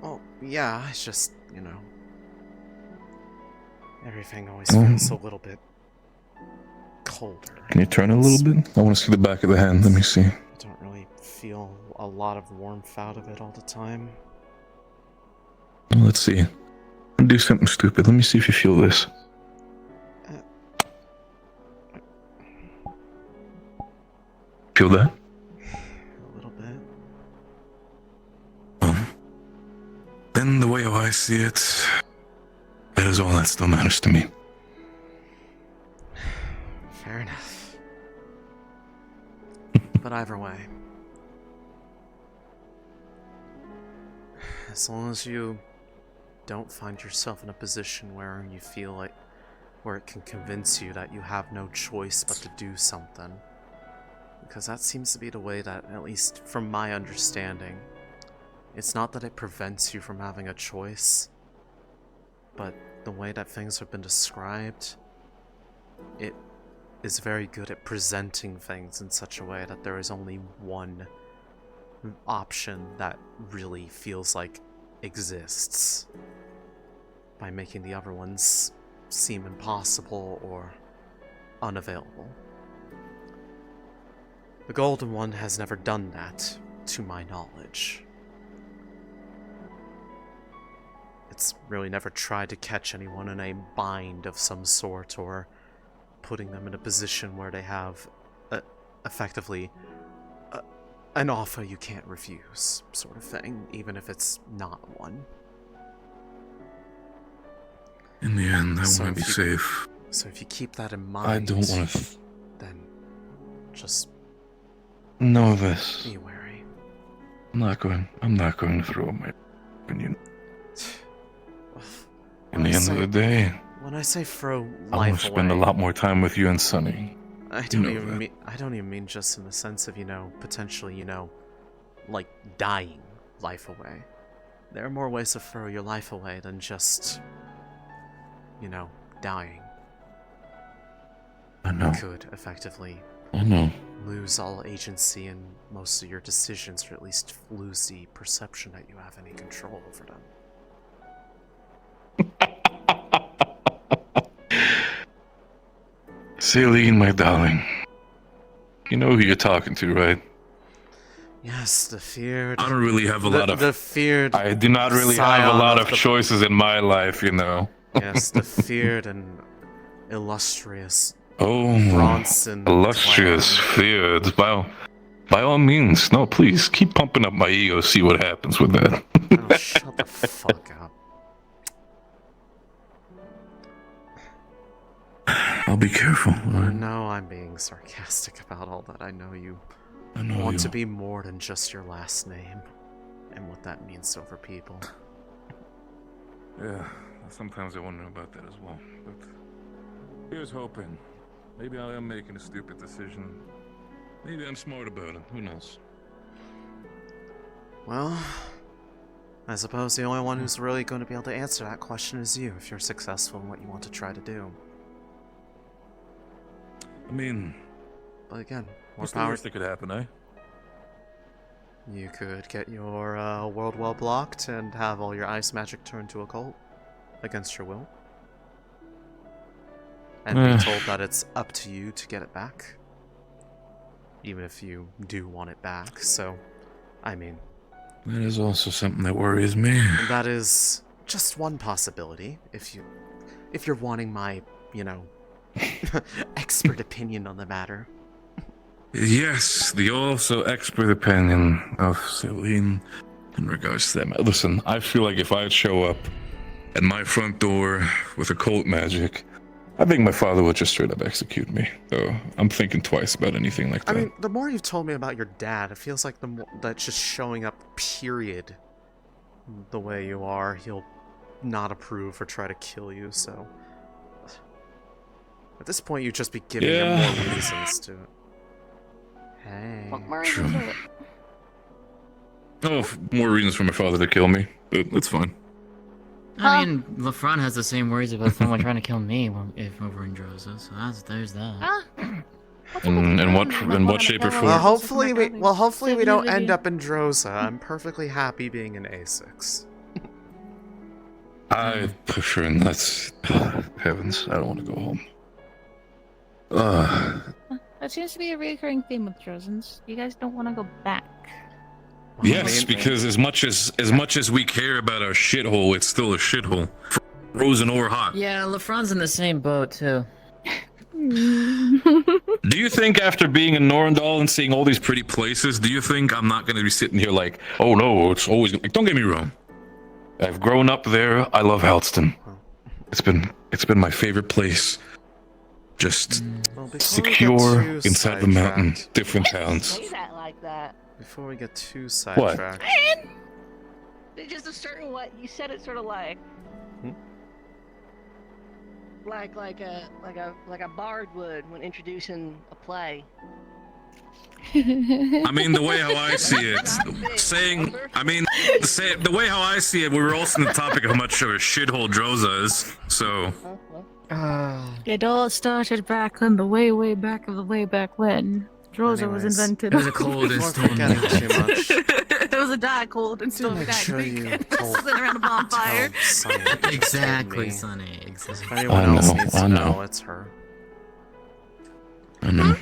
Oh, yeah, it's just, you know... Everything always feels a little bit colder. Can you turn it a little bit? I want to see the back of the hand. Let me see. I don't really feel a lot of warmth out of it all the time. Well, let's see. I'll do something stupid. Let me see if you feel this. Feel that? A little bit. Then the way how I see it, that is all that still matters to me. Fair enough. But either way, as long as you don't find yourself in a position where you feel like where it can convince you that you have no choice but to do something, because that seems to be the way that, at least from my understanding, it's not that it prevents you from having a choice, but the way that things have been described, it is very good at presenting things in such a way that there is only one option that really feels like exists, by making the other ones seem impossible or unavailable. The Golden One has never done that, to my knowledge. It's really never tried to catch anyone in a bind of some sort, or putting them in a position where they have, effectively, an offer you can't refuse, sort of thing, even if it's not one. In the end, I want to be safe. So if you keep that in mind, I don't want to. Then just Know this. be wary. I'm not going to throw up my opinion. In the end of the day, When I say throw I want life to spend a away, lot more time with you and Sunny. I don't even mean just in the sense of, potentially, like dying life away. There are more ways to throw your life away than just, dying. I know. You could effectively I know. lose all agency in most of your decisions, or at least lose the perception that you have any control over them. Céline, my darling. You know who you're talking to, right? Yes, the feared. I don't really have a lot of. The feared. I do not really have a lot of choices in my life, Yes, the feared and illustrious. Oh, Bronson illustrious, feared. By all means, no, please keep pumping up my ego. See what happens with that. Oh, shut the fuck up. I'll be careful. I know I'm being sarcastic about all that. I know you want to be more than just your last name, and what that means to other people. Yeah, sometimes I wonder about that as well. But here's hoping. Maybe I am making a stupid decision. Maybe I'm smart about it. Who knows? Well, I suppose the only one who's really going to be able to answer that question is you, if you're successful in what you want to try to do. I mean, but again, more what's the power. worst that could happen, eh? You could get your world well blocked and have all your ice magic turned to occult against your will. And be told that it's up to you to get it back. Even if you do want it back, so, I mean... That is also something that worries me. That is just one possibility, if you're wanting my, expert opinion on the matter. Yes, the also expert opinion of Céline in regards to that. Listen, I feel like if I'd show up at my front door with occult magic, I think my father would just straight up execute me. So I'm thinking twice about anything like that. I mean, the more you've told me about your dad, it feels like that's just showing up, period. The way you are, he'll not approve or try to kill you, so... At this point, you'd just be giving him more reasons to... Hey... True. Oh, more reasons for my father to kill me. That's fine. I mean, LaFront has the same worries about someone trying to kill me if over in Droza, so there's that. In what shape or form? Well, hopefully we don't end up in Droza. I'm perfectly happy being in Asix. I prefer not. Heavens, I don't want to go home. That seems to be a recurring theme with Trojans. You guys don't want to go back. Yes, because as much as we care about our shithole, it's still a shithole, frozen or hot. Yeah, LaFront's in the same boat too. Do you think after being in Norendal and seeing all these pretty places, do you think I'm not going to be sitting here like, oh no, it's always like? Don't get me wrong. I've grown up there. I love Halston. It's been my favorite place. Just secure inside the mountain, different towns. Say that like that. Before we get too sidetracked. There's just a certain way you said it, sort of like, like a bard would when introducing a play. I mean, the way how I see it, the way how I see it, we were also on the topic of how much of a shithole Droza is, so. It all started back on the way back of the way back when Droza was invented. It was a cold and stormy night. It was a die cold and stormy night. Sitting around a bonfire. Exactly, Sunny. Exactly. If anyone else needs to know, it's her. I know.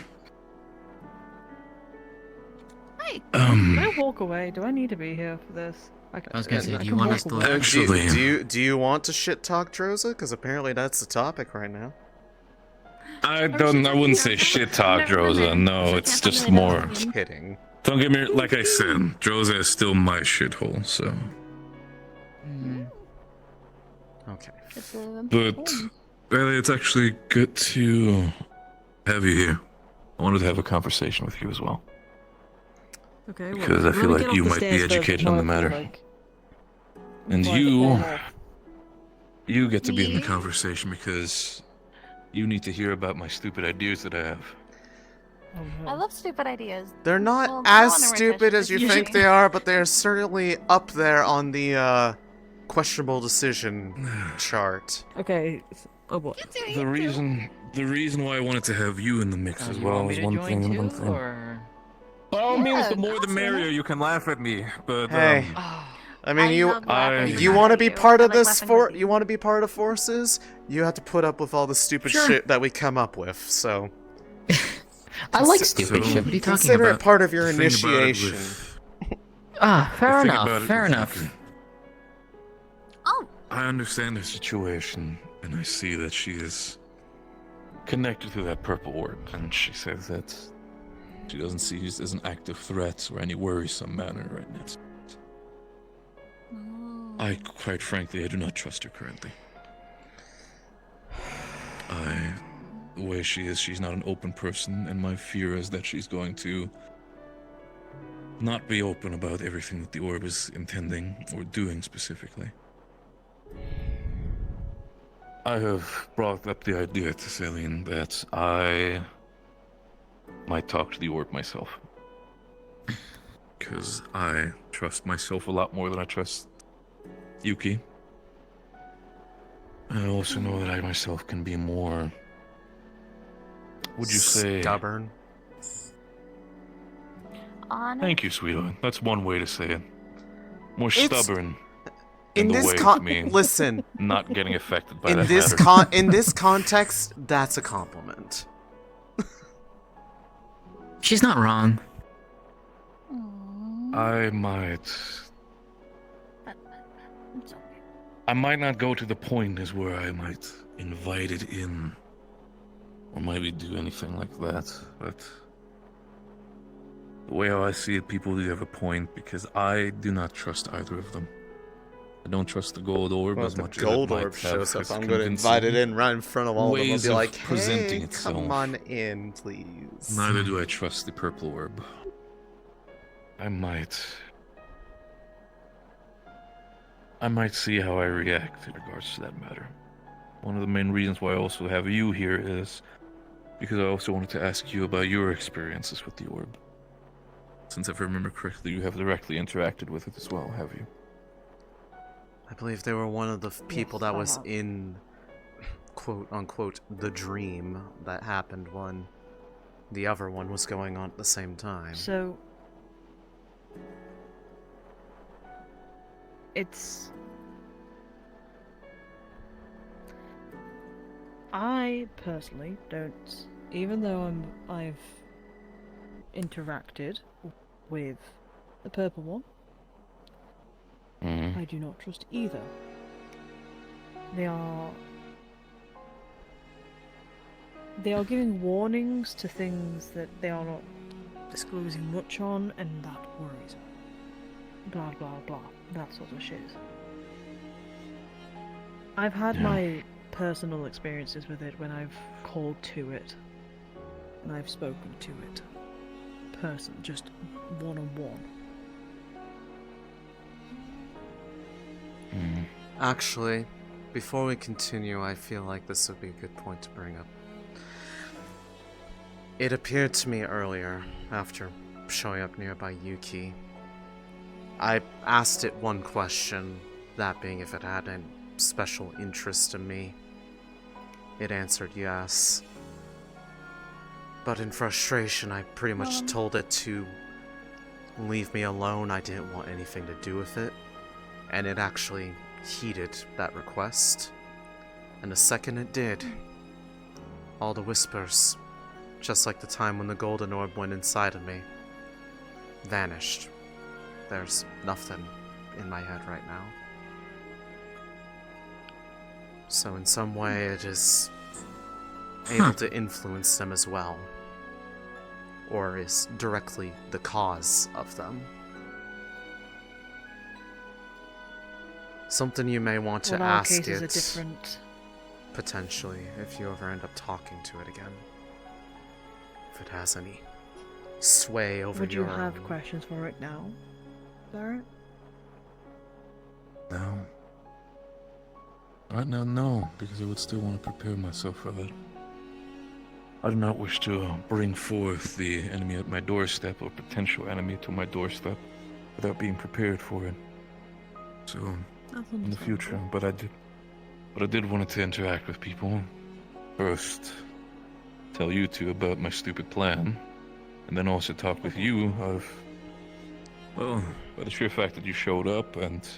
Can I walk away? Do I need to be here for this? I was gonna say, do you can want walk us to- away. Actually- do you want to shit talk Droza? Because apparently that's the topic right now. I wouldn't say shit talk, Droza. No, it's just more. Kidding. Don't get me. Like I said, Droza is still my shithole. So. Okay. But Ellie, it's actually good to have you here. I wanted to have a conversation with you as well. Okay, Because I feel like you might be educated on the matter. And you get to be in the conversation because you need to hear about my stupid ideas that I have. I love stupid ideas. They're not Well, as go on, stupid Arisa, as you just think kidding. they are, but they're certainly up there on the questionable decision chart. Okay. Oh boy. The reason why I wanted to have you in the mix as well is one thing and one thing. By all means, the more the merrier. You can laugh at me, but Hey, I mean, you want to be part of this you want to be part of forces? You have to put up with all the stupid shit that we come up with. So I like stupid shit. What are you talking consider about? it part of your The thing about it initiation. Fair The thing enough. about it Fair with enough. Yuki, I understand her situation, and I see that she is connected to that purple orb, and she says that she doesn't see it as an active threat or any worrisome manner right now. Quite frankly, I do not trust her currently. The way she is, she's not an open person, and my fear is that she's going to not be open about everything that the orb is intending or doing specifically. I have brought up the idea to Céline that I might talk to the orb myself. Because I trust myself a lot more than I trust Yuki. I also know that I myself can be more, would you say, stubborn? Thank you, sweetheart. That's one way to say it. More It's- stubborn. In the this way con- of me listen, not getting affected by in that this matter. in this context, that's a compliment. She's not wrong. I might not go to the point as where I might invite it in, or maybe do anything like that, but the way how I see it, people do have a point, because I do not trust either of them. I don't trust the gold orb Well, as if the much gold as it orb might shows have up, I'm going to invite it in right in front of all of them. I'll ways be of like, presenting hey, itself. come on in, please. Neither do I trust the purple orb. I might see how I react in regards to that matter. One of the main reasons why I also have you here is because I also wanted to ask you about your experiences with the orb. Since if I remember correctly, you have directly interacted with it as well, have you? I believe they were one of the people that was in, quote unquote, the dream that happened when the other one was going on at the same time. So it's I personally don't, even though I've interacted with the purple one, I do not trust either. They are giving warnings to things that they are not disclosing much on, and that worries me. Blah blah blah, that sort of shit. I've had my personal experiences with it when I've called to it, and I've spoken to it. Just one-on-one. Actually, before we continue, I feel like this would be a good point to bring up. It appeared to me earlier, after showing up nearby Yuki, I asked it one question, that being if it had any special interest in me. It answered yes. But in frustration, I pretty much told it to leave me alone. I didn't want anything to do with it. And it actually heeded that request. And the second it did, all the whispers, just like the time when the golden orb went inside of me, vanished. There's nothing in my head right now. So in some way it is able to influence them as well. Or is directly the cause of them. Something you may want to Well, ask our cases it, are different. potentially, if you ever end up talking to it again. If it has any sway over Would you your have own. questions for it now, Barrett? No. Right now, no, because I would still want to prepare myself for that. I do not wish to bring forth the enemy at my doorstep or potential enemy to my doorstep without being prepared for it. So, in the future, but I did want to interact with people. First, tell you two about my stupid plan, and then also talk with you of, well, by the sheer fact that you showed up and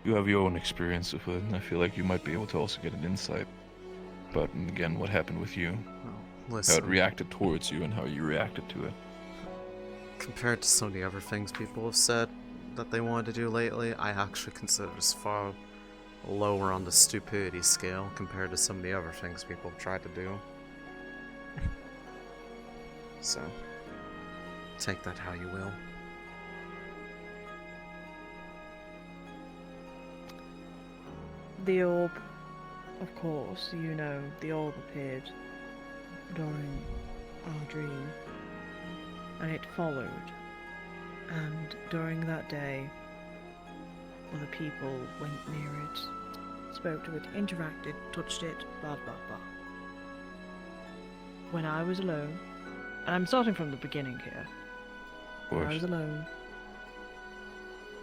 you have your own experience with it, and I feel like you might be able to also get an insight. But again, what happened with you? How it Listen. reacted towards you and how you reacted to it. Compared to some of the other things people have said that they wanted to do lately, I actually consider this far lower on the stupidity scale compared to some of the other things people have tried to do. So, take that how you will. The orb, of course, you know, the orb appeared during our dream, and it followed. And during that day, other people went near it, spoke to it, interacted, touched it, blah blah blah. When I was alone, and I'm starting from the beginning here. When I was alone,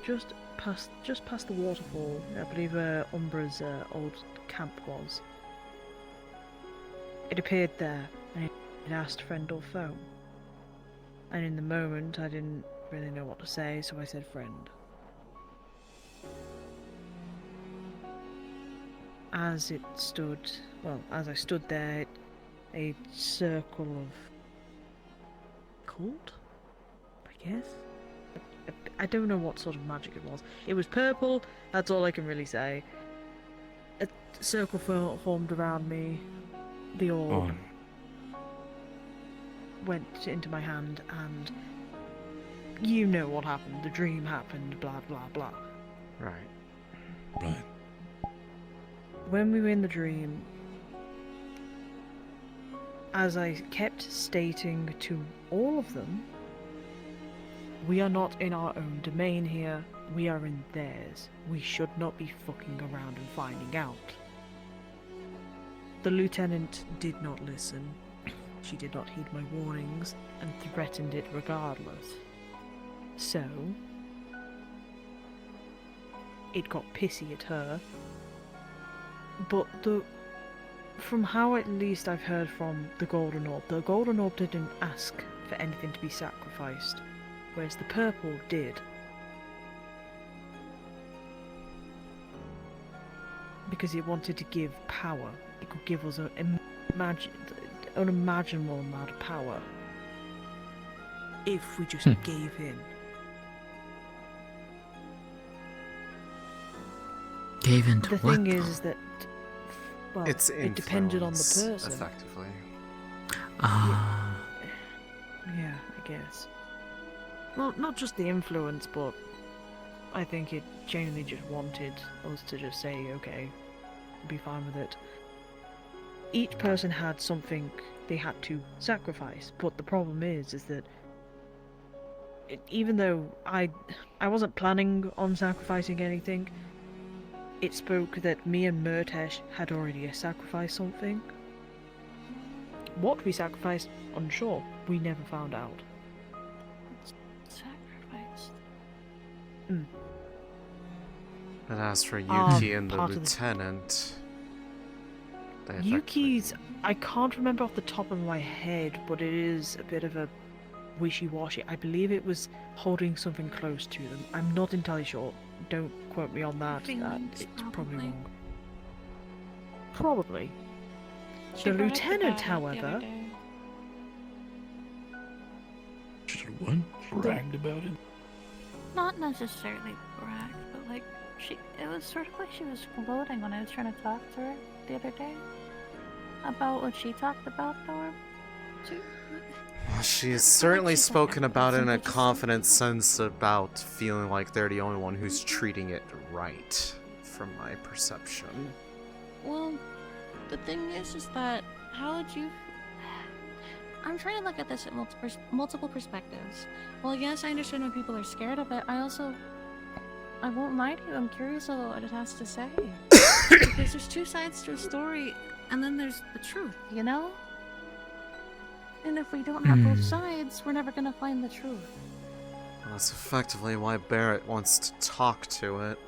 just past the waterfall, I believe where Umbra's old camp was. It appeared there, and it asked friend or foe. And in the moment, I didn't really know what to say, so I said friend. As it stood, well, as I stood there, a circle of cult, I guess? I don't know what sort of magic it was. It was purple, that's all I can really say. A circle formed around me. The orb went into my hand, and you know what happened. The dream happened, blah blah blah. Right. When we were in the dream, as I kept stating to all of them, we are not in our own domain here, we are in theirs. We should not be fucking around and finding out. The lieutenant did not listen. She did not heed my warnings and threatened it regardless. So, it got pissy at her. But from how at least I've heard from the Golden Orb didn't ask for anything to be sacrificed, whereas the purple did. Because it wanted to give power. It could give us an unimaginable amount of power if we just gave in. Gave in to The what? thing is that, well, It's it depended on the influence, person. effectively. Yeah, I guess. Well, not just the influence, but I think it genuinely just wanted us to just say, okay, be fine with it. Each person had something they had to sacrifice, but the problem is that even though I wasn't planning on sacrificing anything, it spoke that me and Murtesh had already sacrificed something. What we sacrificed, unsure. We never found out. Sacrificed. And as for Yuki and the part of lieutenant, they Yuki's, I can't remember off the top of my head, but it is a bit of a wishy-washy. I believe it was holding something close to them. I'm not entirely sure. Don't quote me on that. It's probably wrong. Probably. She The brought up lieutenant, the bag the other however, day. What? bragged about it? Not necessarily bragged, but like it was sort of like she was gloating when I was trying to talk to her the other day about what she talked about, though. Well, she's certainly spoken about it in a confident sense about feeling like they're the only one who's treating it right, from my perception. Well, the thing is that how would you? I'm trying to look at this at multiple perspectives. Well, yes, I understand when people are scared of it. I won't lie to you. I'm curious about what it has to say because there's two sides to a story, and then there's the truth, you know. And if we don't have both sides, we're never gonna find the truth. Well, that's effectively why Barrett wants to talk to it.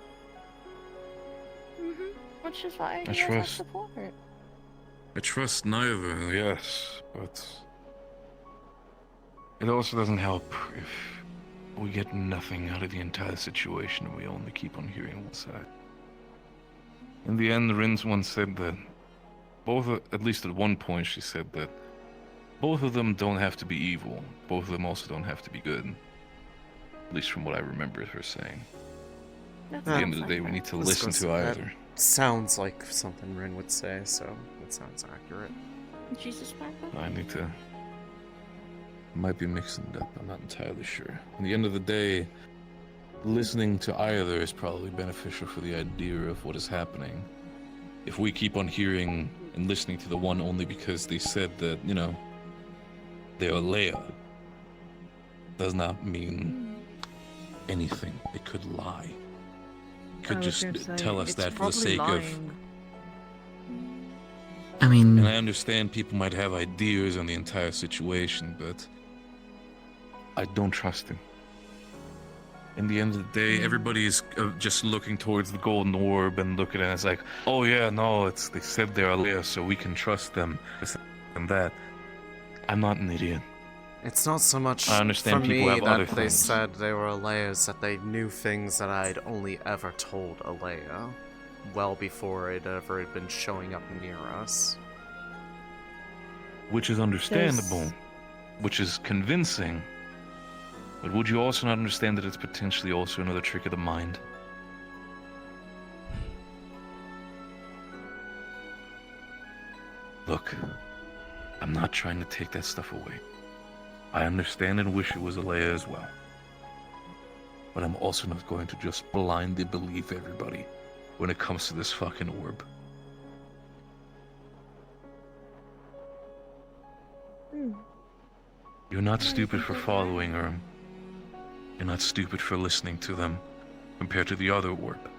Which is why I he has our trust. support. I trust neither, yes, but it also doesn't help if we get nothing out of the entire situation and we only keep on hearing one side. In the end, Rins once said that at least at one point she said that both of them don't have to be evil. Both of them also don't have to be good. At least from what I remember her saying. At the end of the day, we need to listen to either. Sounds like something Rin would say, so that sounds accurate. Jesus, Michael? I need to... might be mixing it up, I'm not entirely sure. At the end of the day, listening to either is probably beneficial for the idea of what is happening. If we keep on hearing and listening to the one only because they said that, you know, they're Alea, does not mean anything. It could lie. It could just tell us that for the sake of... I mean... And I understand people might have ideas on the entire situation, but I don't trust him. In the end of the day, everybody is just looking towards the golden orb and looking at it as like, oh yeah, no, they said they're Alea, so we can trust them, and that. I'm not an idiot. It's not so much I understand for people me have other that they things. said they were Aleas, that they knew things that I'd only ever told Alea, well before it ever had been showing up near us. Which is understandable, which is convincing, but would you also not understand that it's potentially also another trick of the mind? Look, I'm not trying to take that stuff away. I understand and wish it was Alea as well. But I'm also not going to just blindly believe everybody when it comes to this fucking orb. You're not stupid for following her. You're not stupid for listening to them compared to the other orb.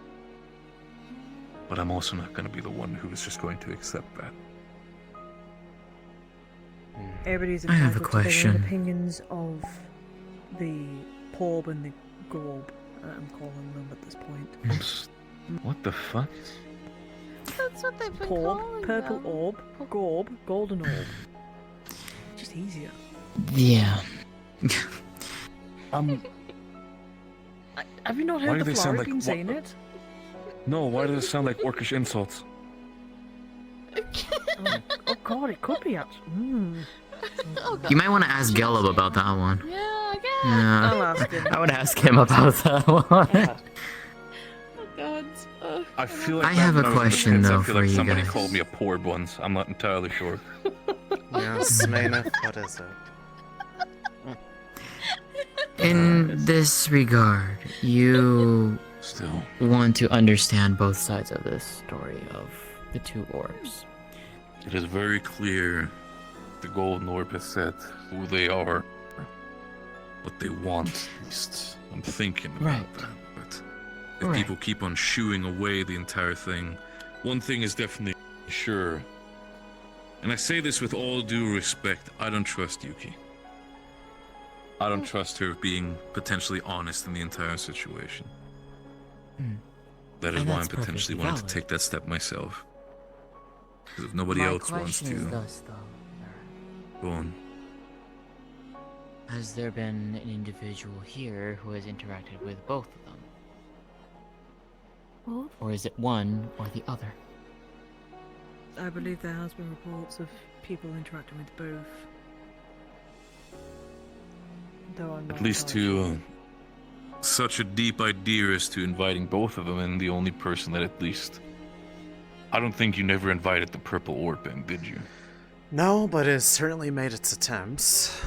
But I'm also not going to be the one who is just going to accept that. Everybody's I have a entitled to their question. own opinions of the Porb and the Gorb, I'm calling them at this point. What the fuck? That's what they've been Porb, calling purple them. orb, Gorb, golden orb. Just easier. Yeah. Have you not Why heard do the they sound like Florentine saying it? No, why does it sound like orcish insults? Oh god, it could be actually. You might want to ask Gelb about that one. Yeah, I guess. Yeah. I'll ask him. I would ask him about that one. Oh god. I feel like I that have a knows question, depends. though, I feel for like you somebody guys. called me a porb once. I'm not entirely sure. Yes, Maynard, what is it? In this regard, you Still want to understand both sides of this story of the two orbs. It is very clear the Golden Orb has said who they are, what they want, at least. I'm thinking about that, but if Right. people keep on shooing away the entire thing, one thing is definitely sure, and I say this with all due respect, I don't trust Yuki. I don't trust her being potentially honest in the entire situation. That is And why I'm that's potentially perfectly wanting to valid. take that step myself. Because if nobody My else wants question to, is thus, though. go on. Has there been an individual here who has interacted with both of them? Both? Or is it one or the other? I believe there has been reports of people interacting with both. at least to such a deep idea as to inviting both of them, and the only person that at least... I don't think you never invited the purple orb in, did you? No, but it certainly made its attempts.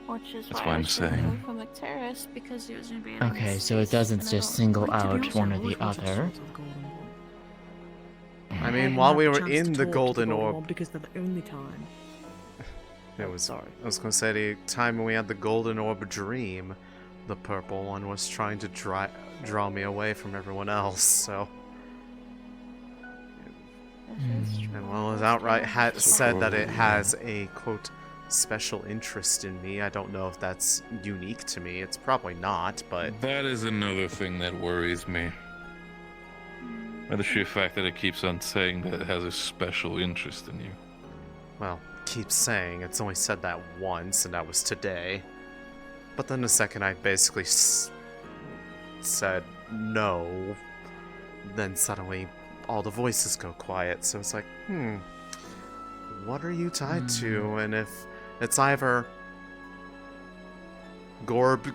Which is That's why what I I'm should saying. move from the terrace because he was invading Okay, his so it space, doesn't and I just don't single like to do out so. one or the other. I mean, while we were in the Golden Golden Orb, because they're the only time. it was. I was gonna say the time when we had the Golden Orb dream, the purple one was trying to draw me away from everyone else. So, and while it outright said that it has a quote special interest in me, I don't know if that's unique to me. It's probably not, but That is another thing that worries me. Or the sheer fact that it keeps on saying that it has a special interest in you. well, keep saying it's only said that once, and that was today. But then the second I basically said no, then suddenly all the voices go quiet. So it's like, what are you tied to? And if it's either Gorb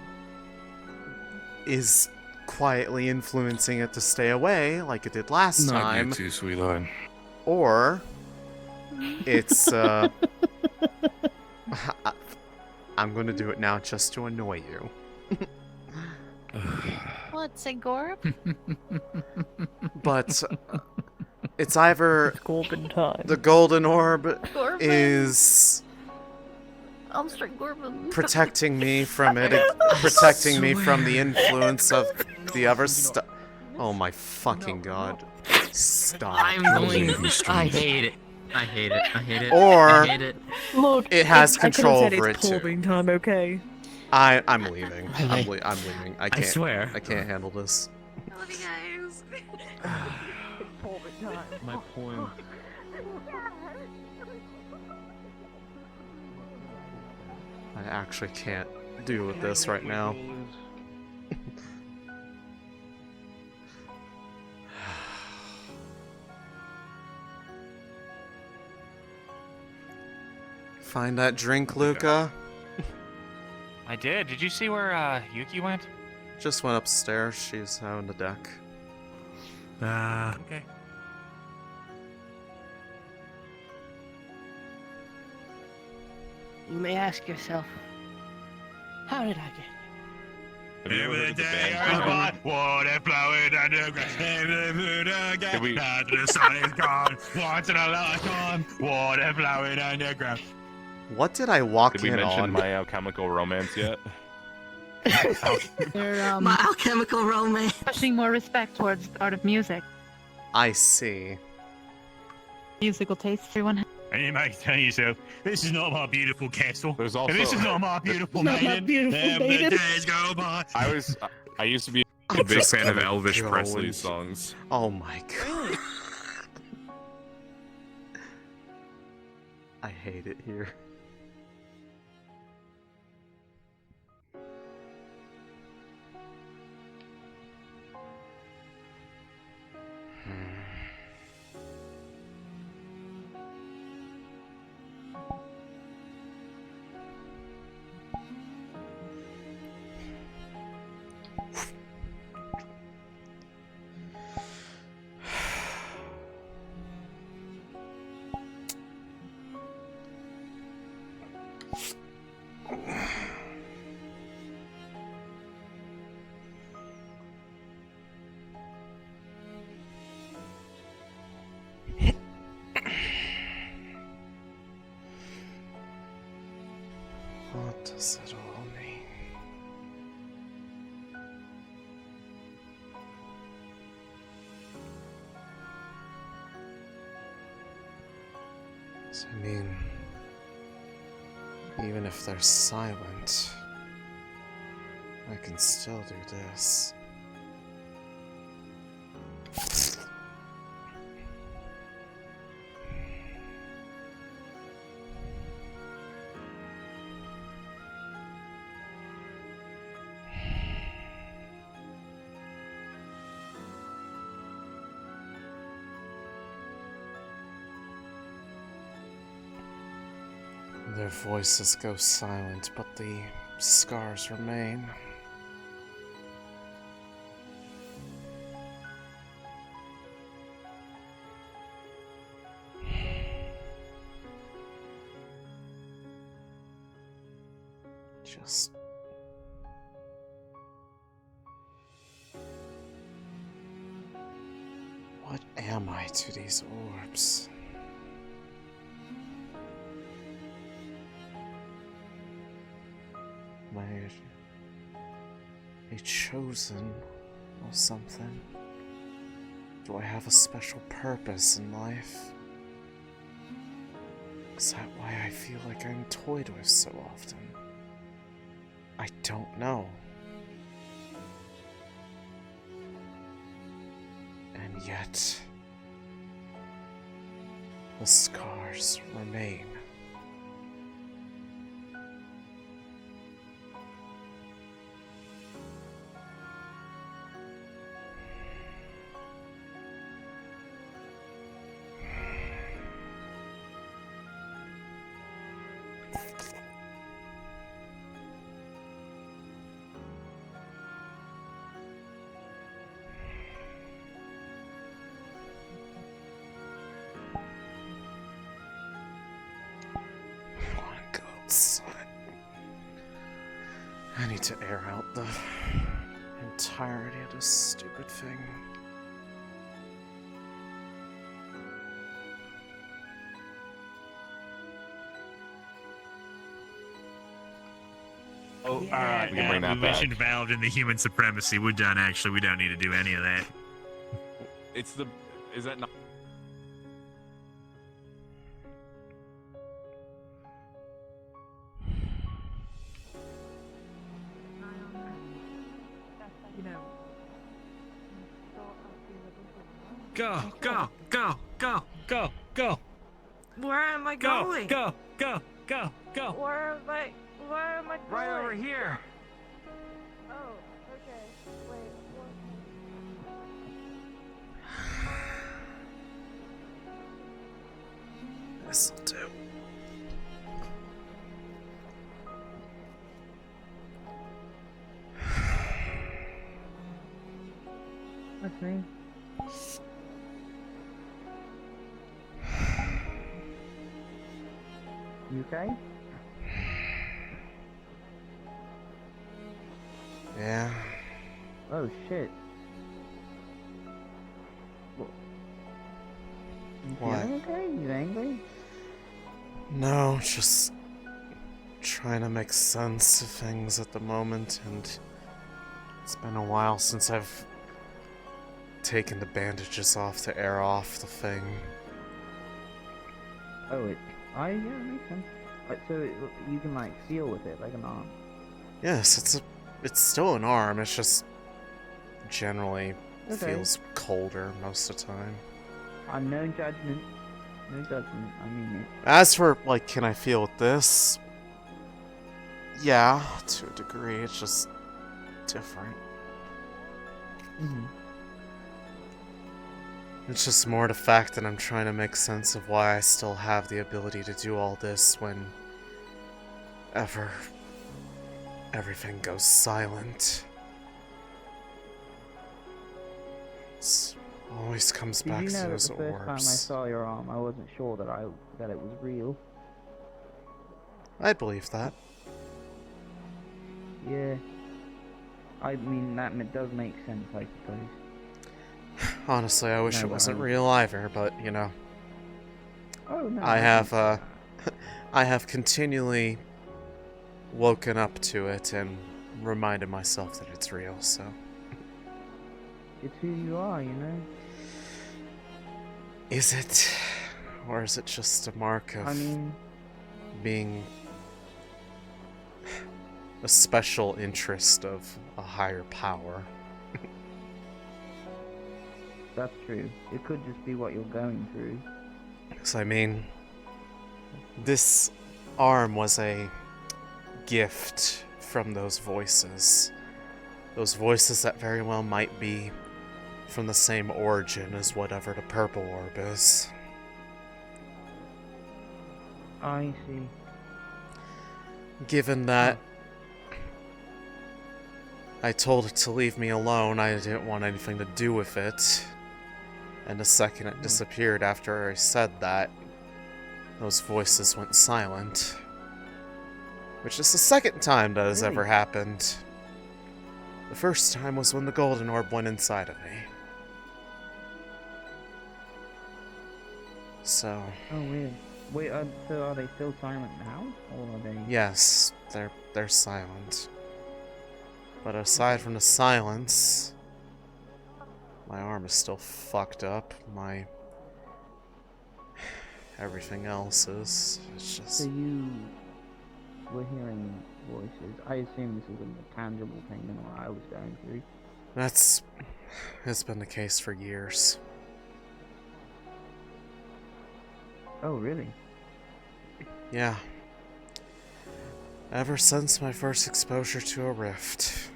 is quietly influencing it to stay away, like it did last Not time, you too, sweetheart. or it's I'm gonna do it now just to annoy you. What, say Gorb? But it's either the Golden Orb Gorbin. is I'm straight Gorbin. protecting me from it, protecting me from the influence of the other stuff. Oh my fucking god! Stop! I'm going. I hate it. I hate it. I hate it. Or I hate it. Look, it has I control could've said over it it's too. pouring time, okay? I'm leaving. I'm leaving. I can't. swear. I can't handle this. I love you guys. My poem. I actually can't deal with this right now. Find that drink, Luca. I did. Did you see where Yuki went? Just went upstairs. She's out on the deck. Okay. You may ask yourself, how did I get Have you ever heard of the band? Water flowing underground. The sun is gone. Once in a lifetime. Water flowing underground. What did I walk Did we in mention on? My Alchemical Romance yet? My alchemical romance. Pushing more respect towards the art of music. I see. Musical taste, everyone. And you might tell yourself, this is not my beautiful castle. There's also And this is not my beautiful Not my maiden. beautiful Then the maiden. days go by. I used to be a I'm big just fan of gonna Elvis go Presley and- songs. Oh my god. I hate it here. What does it all mean? So, I mean, even if they're silent, I can still do this. Their voices go silent, but the scars remain. Just... what am I to these orbs? Am I a chosen or something? Do I have a special purpose in life? Is that why I feel like I'm toyed with so often? I don't know. And yet, the scars remain. I need to air out the entirety of this stupid thing. Oh, We can bring that we back. mentioned Valve and the human supremacy. We're done, actually. We don't need to do any of that. It's the... is that not... You know. Go, go, go, go, go, go. Where am I Go, going? go, go, go, go. Where am I going? Right over here. Oh, okay. Wait, This'll do. That's me. You okay? Yeah. Oh shit. You What? feeling okay? You angry? No, just trying to make sense of things at the moment, and it's been a while since I've taken the bandages off to air off the thing. Oh, yeah, it makes sense. Like, so you can like feel with it like an arm. Yes, it's still an arm, it's just generally Okay. feels colder most of the time. No judgment. No judgment. I mean it. As for, like, can I feel with this? Yeah, to a degree, it's just different. Mm-hmm. It's just more the fact that I'm trying to make sense of why I still have the ability to do all this when everything goes silent. It always comes Did back you to know that those the first time I orbs. saw your arm, I wasn't sure that it was real. I believe that. Yeah. I mean that does make sense, I suppose. Honestly, I wish No, it but wasn't I- real either, but you know. Oh no. I have I have continually woken up to it and reminded myself that it's real, so It's who you are, you know. is it? Or is it just a mark of I mean, being a special interest of a higher power? that's true. It could just be what you're going through. Because I mean, this arm was a gift from those voices. Those voices that very well might be from the same origin as whatever the purple orb is. I see. given that I told it to leave me alone, I didn't want anything to do with it. And the second it disappeared after I said that, those voices went silent. Which is the second time that has ever happened. The first time was when the golden orb went inside of me. So... Oh, weird. Wait, so are they still silent now? Or are they... Yes, they're silent. But aside from the silence, my arm is still fucked up. My... everything else is... it's just... So you were hearing voices. I assume this isn't a tangible thing than what I was going through. It's been the case for years. Oh, really? Yeah. Ever since my first exposure to a rift.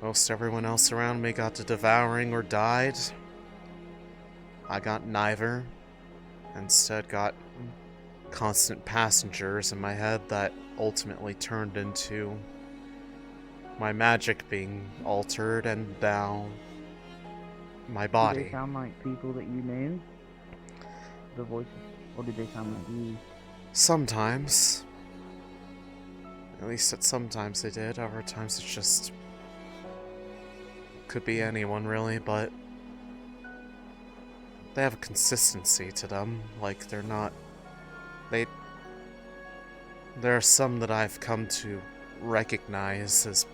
Most everyone else around me got to devouring or died. I got neither. Instead got constant passengers in my head that ultimately turned into my magic being altered and now my body. Did they sound like people that you knew? The voices? Or did they sound like you? Sometimes. At least sometimes they did. Other times it's just... could be anyone really, but... they have a consistency to them. Like, they're not... there are some that I've come to recognize as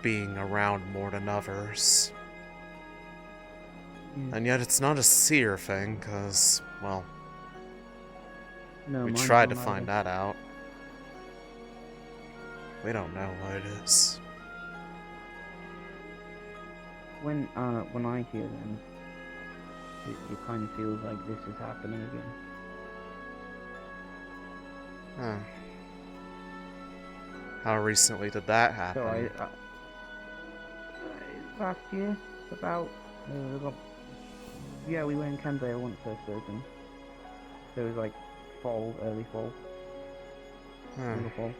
being around more than others. And yet it's not a seer thing, because, well... no, we mine's tried to not find either. that out. We don't know what it is. When I hear them, it kind of feels like this is happening again. Huh. How recently did that happen? So last year, about, yeah, we were in Canberra once first opened. So it was like fall, early fall. Huh. Early fall.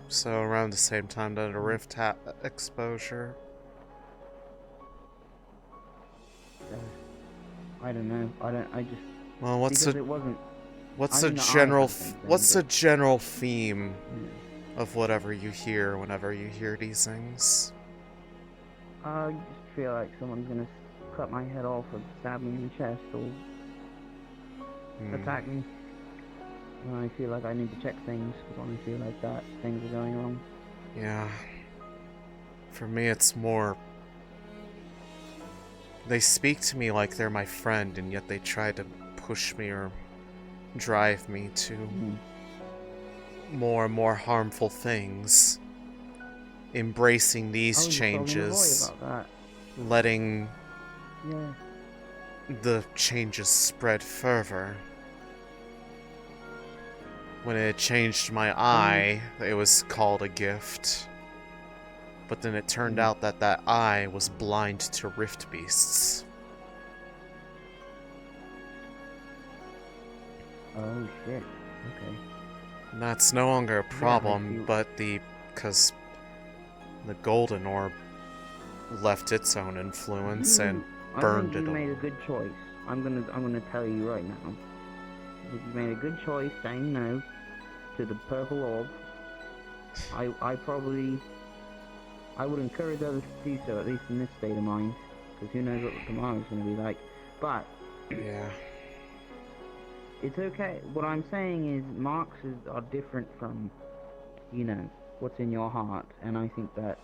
So around the same time that a rift exposure. I don't know. I just. Well, what's because the it wasn't. what's I the mean, I general had something, what's the but- general theme of whatever you hear whenever you hear these things? I just feel like someone's gonna cut my head off or stab me in the chest or attack me. And I feel like I need to check things when I feel like that things are going wrong. Yeah. For me, it's more... they speak to me like they're my friend, and yet they try to push me or drive me to more and more harmful things. Embracing these changes, letting the changes spread further. When it changed my eye, it was called a gift. But then it turned out that that eye was blind to rift beasts. Oh shit. Okay. And that's no longer a problem, but because the golden orb left its own influence and burned I it think you all. made a good choice. I'm gonna tell you right now. I think you made a good choice saying no to the purple orb. I would encourage others to do so, at least in this state of mind, because who knows what tomorrow's gonna be like. But yeah, it's okay. What I'm saying is marks are different from, you know, what's in your heart, and I think that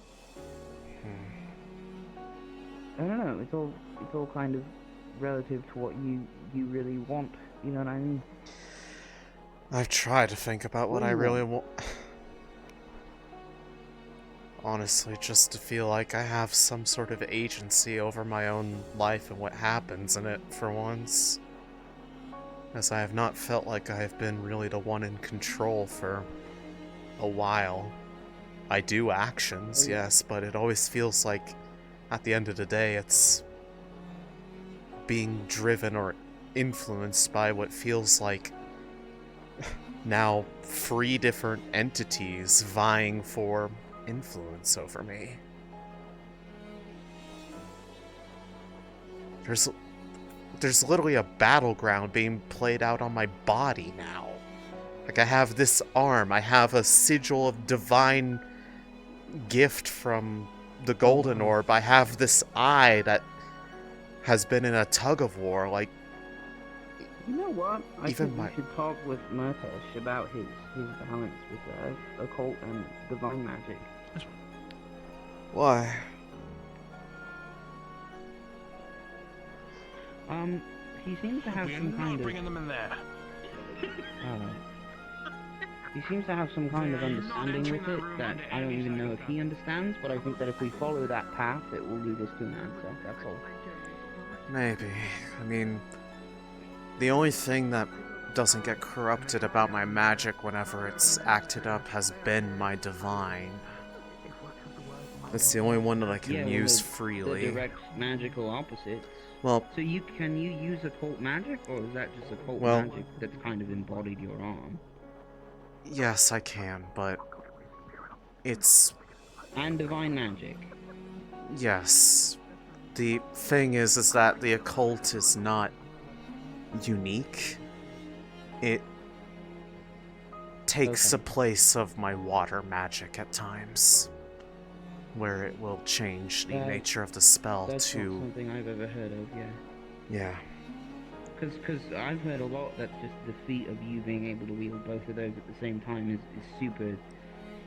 I don't know. It's all kind of relative to what you really want. You know what I mean? I've tried to think about what I really want. Honestly, just to feel like I have some sort of agency over my own life and what happens in it for once. As I have not felt like I have been really the one in control for a while. I do actions, yes, but it always feels like at the end of the day it's being driven or influenced by what feels like now 3 different entities vying for influence over me. There's literally a battleground being played out on my body now. Like, I have this arm, I have a sigil of divine gift from the Golden Orb, I have this eye that has been in a tug-of-war, like... You know what? I Even think my- we should talk with Murtesh about his balance with occult and divine magic. Why? He seems to have We're some not kind of... bringing them in there. He seems to have some kind of understanding with it that I don't even know if he understands, but I think that if we follow that path, it will lead us to an answer, that's all. Maybe. I mean, the only thing that doesn't get corrupted about my magic whenever it's acted up has been my divine. It's the only one that I can use freely. The direct magical opposites. Well, so can you use occult magic, or is that just occult Well- magic that's kind of embodied your arm? Yes, I can, but it's... And divine magic. Yes. The thing is that the occult is not unique. It takes the place of my water magic at times, where it will change the nature of the spell That's to... not something I've ever heard of, yeah. Yeah. Because I've heard a lot that just the feat of you being able to wield both of those at the same time is super,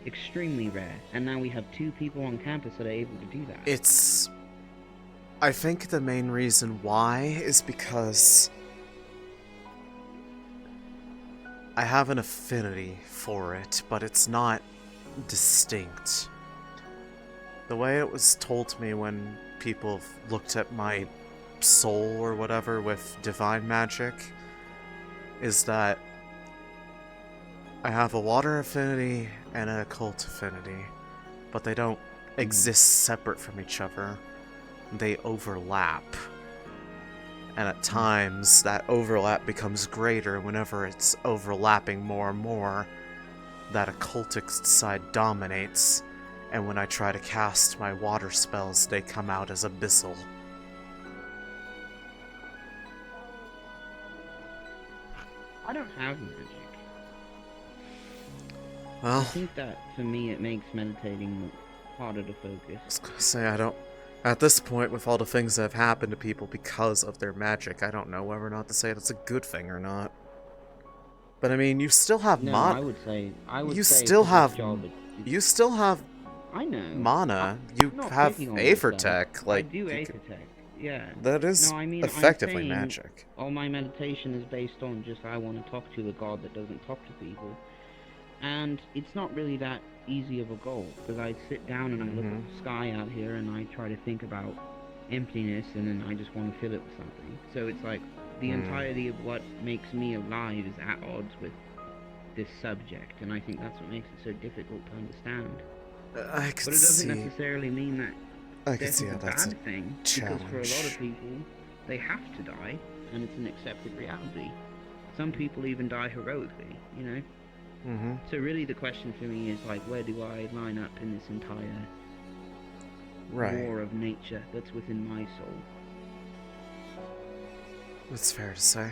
extremely rare. And now we have 2 people on campus that are able to do that. It's... I think the main reason why is because I have an affinity for it, but it's not distinct. The way it was told to me when people looked at my soul or whatever with divine magic is that I have a water affinity and an occult affinity, but they don't exist separate from each other. They overlap. And at times, that overlap becomes greater whenever it's overlapping more and more. That occultic side dominates, and when I try to cast my water spells, they come out as abyssal. I don't have magic. Well... I think that, for me, it makes meditating harder to focus. Say I don't... At this point, with all the things that have happened to people because of their magic, I don't know whether or not to say it's a good thing or not. But I mean, you still have No, mana. I would say You it's still a good have... job. You still have... I know. Mana. You I'm not have picking on myself. Aethertech. Like, I do Aethertech, yeah. That is No, I mean, effectively I'm saying magic. All my meditation is based on just I want to talk to a god that doesn't talk to people. And it's not really that easy of a goal, because I sit down and I look at the sky out here and I try to think about emptiness, and then I just want to fill it with something. So it's like the entirety of what makes me alive is at odds with this subject, and I think that's what makes it so difficult to understand. I could But it doesn't see... necessarily mean that I could death see is how a that's bad a thing, challenge. because for a lot of people, they have to die, and it's an accepted reality. Some people even die heroically, you know? So really the question for me is like, where do I line up in this entire war of nature that's within my soul? That's fair to say.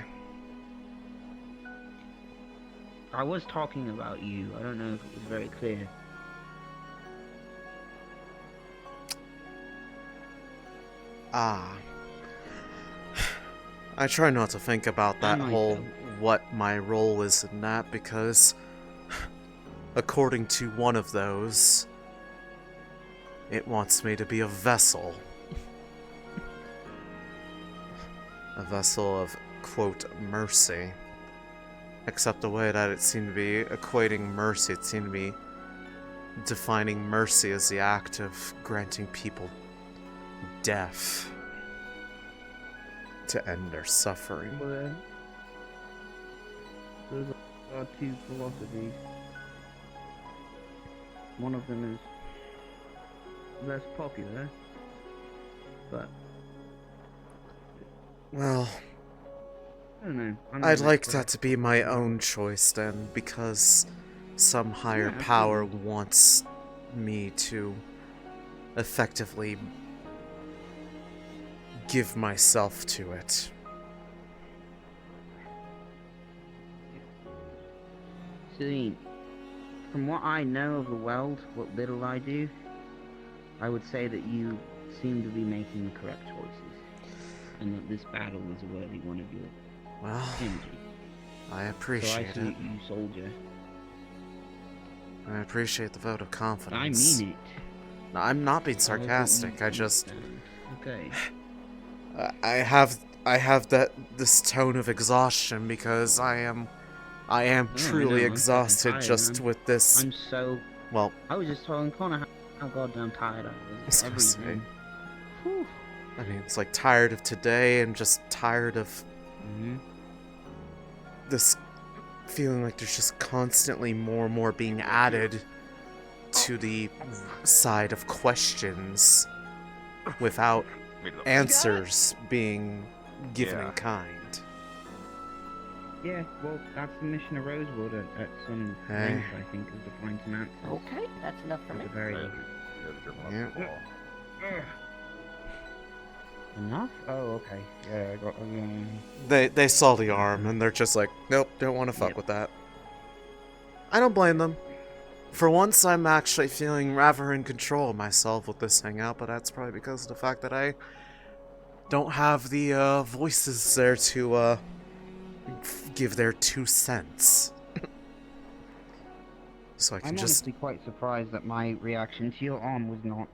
I was talking about you. I don't know if it was very clear. Ah. I try not to think about that whole what my role is in that, because according to one of those, it wants me to be a vessel. A vessel of, quote, mercy. Except the way that it seemed to be equating mercy, it seemed to be defining mercy as the act of granting people death to end their suffering. Well, those are 2 philosophies. One of them is less popular, but... Well, I don't know. I'm I'd not like expert. that to be my own choice then, because some higher Yeah, power wants me to effectively give myself to it. Céline, from what I know of the world, what little I do, I would say that you seem to be making the correct choices, and that this battle is a worthy one of your energy. I appreciate so I it. salute you, soldier. I appreciate the vote of I confidence. mean it. No, I'm not being sarcastic. I just Okay. I have this tone of exhaustion because I am truly exhausted tired, just man. with this. I'm so. Well, I was just telling Connor how goddamn tired I was. I was gonna say, Whew. I mean, it's like tired of today and just tired of this feeling like there's just constantly more and more being added to the side of questions without answers being given in kind. Yeah, well, that's the mission of Rosewood at some length, I think, is to find some answers. Okay, that's enough for me. At the very least. Yeah. Enough? Oh, okay. Yeah, I got. They saw the arm and they're just like, nope, don't want to fuck with that. I don't blame them. For once, I'm actually feeling rather in control of myself with this hangout, but that's probably because of the fact that I don't have the voices there to give their 2 cents. So I can I'm just. honestly quite surprised that my reaction to your arm was not.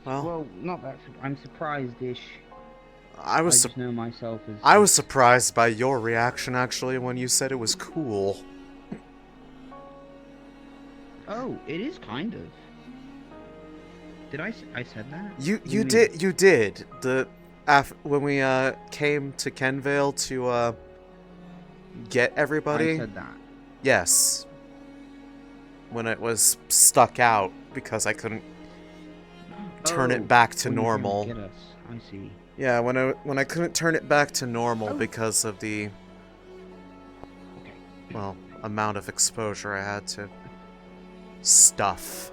Well, not that. I'm surprised-ish. I was. just know myself as. I was surprised by your reaction actually when you said it was cool. Oh, it is kind of. Did I said that? You did when we came to Kenvale to get everybody. I said that. Yes. When it was stuck out because I couldn't turn it back to when you came normal. to get us. I see. Yeah, when I couldn't turn it back to normal because of the well, amount of exposure I had to stuff.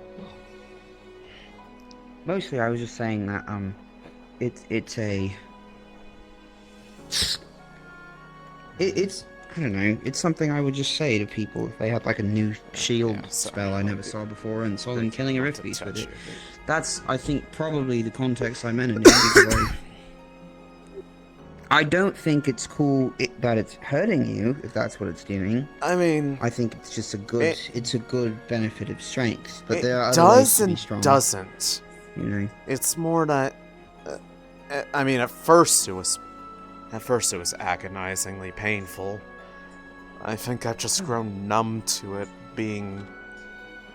Mostly, I was just saying that it's I don't know. It's something I would just say to people if they had like a new shield spell I never saw before and saw them killing a rift beast with it. That's, I think, probably the context I meant it in because I don't think it's cool that it's hurting you if that's what it's doing. I mean, I think it's just a good it's a good benefit of strength. But it there are other does ways to be and strong. doesn't. You know. It's more that. I mean, at first it was agonizingly painful. I think I've just grown numb to it being.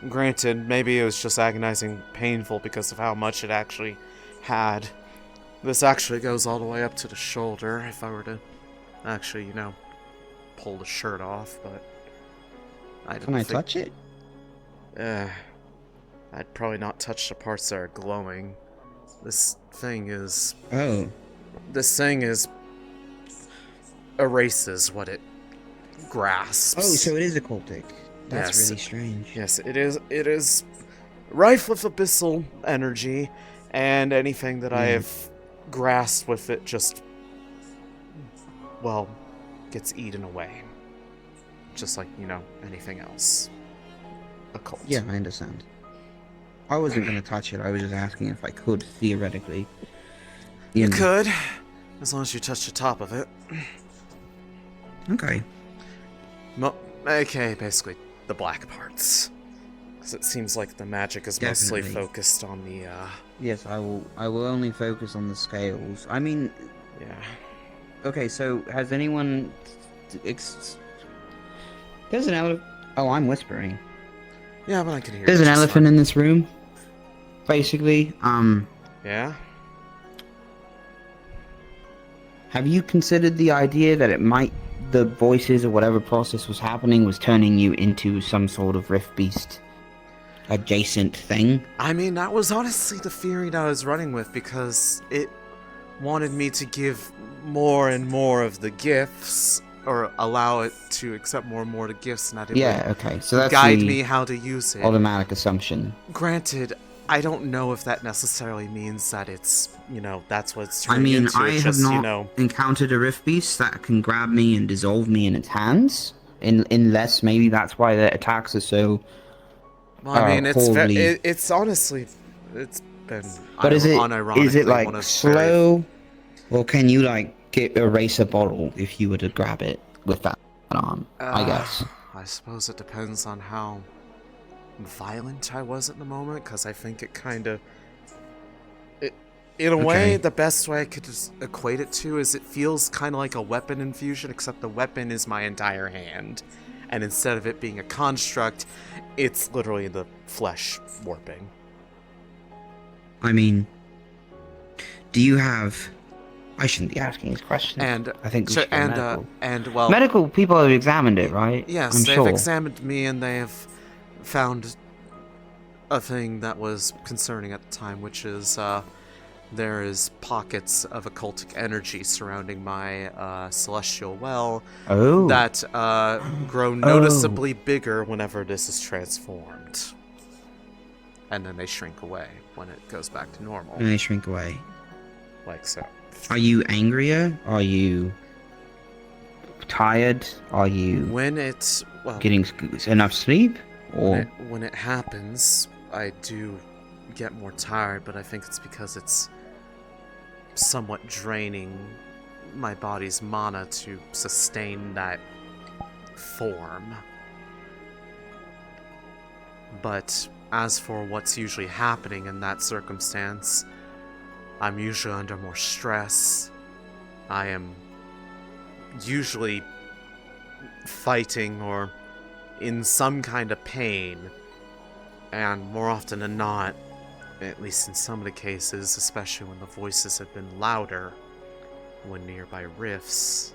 Granted, maybe it was just agonizing painful because of how much it actually had. This actually goes all the way up to the shoulder if I were to actually, pull the shirt off, but I didn't Can I think... touch it? I'd probably not touch the parts that are glowing. This thing is... Oh. This thing is... erases what it grasps. Oh, so it is occultic. That's Yes. really strange. Yes, it is. It is rife with abyssal energy, and anything that I have grasped with it just, well, gets eaten away. Just like, anything else. Occult. Yeah, I understand. I wasn't going to touch it. I was just asking if I could, theoretically. You could, as long as you touch the top of it. Okay. Okay, basically the black parts. Because it seems like the magic is mostly Definitely. focused on the, Yes, I will only focus on the scales. I mean... Yeah. Okay, so has anyone... There's an elephant... Oh, I'm whispering. Yeah, but I can hear There's you an just elephant in this room. Basically, Yeah? Have you considered the idea that it might... The voices or whatever process was happening was turning you into some sort of rift beast adjacent thing? I mean, that was honestly the theory that I was running with, because it wanted me to give more and more of the gifts, or allow it to accept more and more of the gifts, and that it Yeah, would okay. So that's guide the me how to use it. automatic assumption. Granted, I don't know if that necessarily means that it's, that's what it's I turning mean, into. I It's have just, not encountered a rift beast that can grab me and dissolve me in its hands. Unless maybe that's why their attacks are so. Well, I mean, horribly... it's honestly, it's been But is it unironically like one of slow, or can you like erase a bottle if you were to grab it with that arm? I guess. I suppose it depends on how violent I was at the moment, because I think it kind of, in a way, the best way I could just equate it to is it feels kind of like a weapon infusion, except the weapon is my entire hand, and instead of it being a construct, it's literally the flesh warping. I mean, do you have? I shouldn't be asking these questions. And I think we should go medical. Well, medical people have examined it, right? Yes, I'm they've sure. examined me and they have found a thing that was concerning at the time, which is there is pockets of occultic energy surrounding my celestial well that grow noticeably bigger whenever this is transformed. And then they shrink away when it goes back to normal. And they shrink away. Like so. Are you angrier? Are you tired? Are you getting enough sleep? Or when it happens, I do get more tired, but I think it's because it's somewhat draining my body's mana to sustain that form. But as for what's usually happening in that circumstance, I'm usually under more stress. I am usually fighting or in some kind of pain, and more often than not, at least in some of the cases, especially when the voices have been louder when nearby rifts,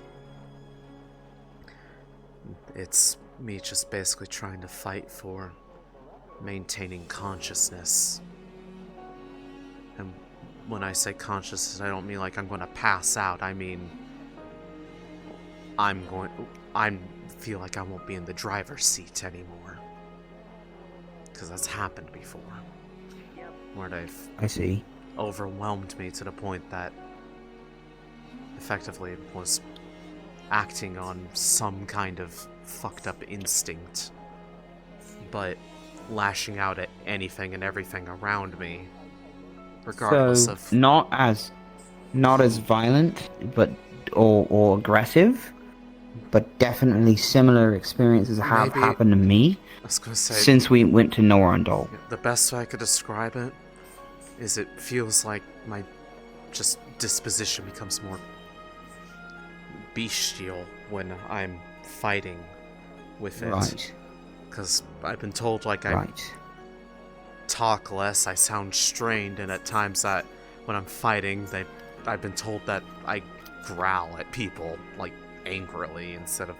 it's me just basically trying to fight for maintaining consciousness. And when I say consciousness, I don't mean like I'm going to pass out. I mean I feel like I won't be in the driver's seat anymore, because that's happened before, where they've overwhelmed me to the point that effectively was acting on some kind of fucked up instinct, but lashing out at anything and everything around me, regardless of not as violent, but or aggressive, but definitely similar experiences have happened to me. I was gonna say, since we went to Norandol. The best way I could describe it is it feels like my disposition becomes more bestial when I'm fighting with it. Right. Because I've been told like I talk less, I sound strained, and at times that when I'm fighting, I've been told that I growl at people like angrily instead of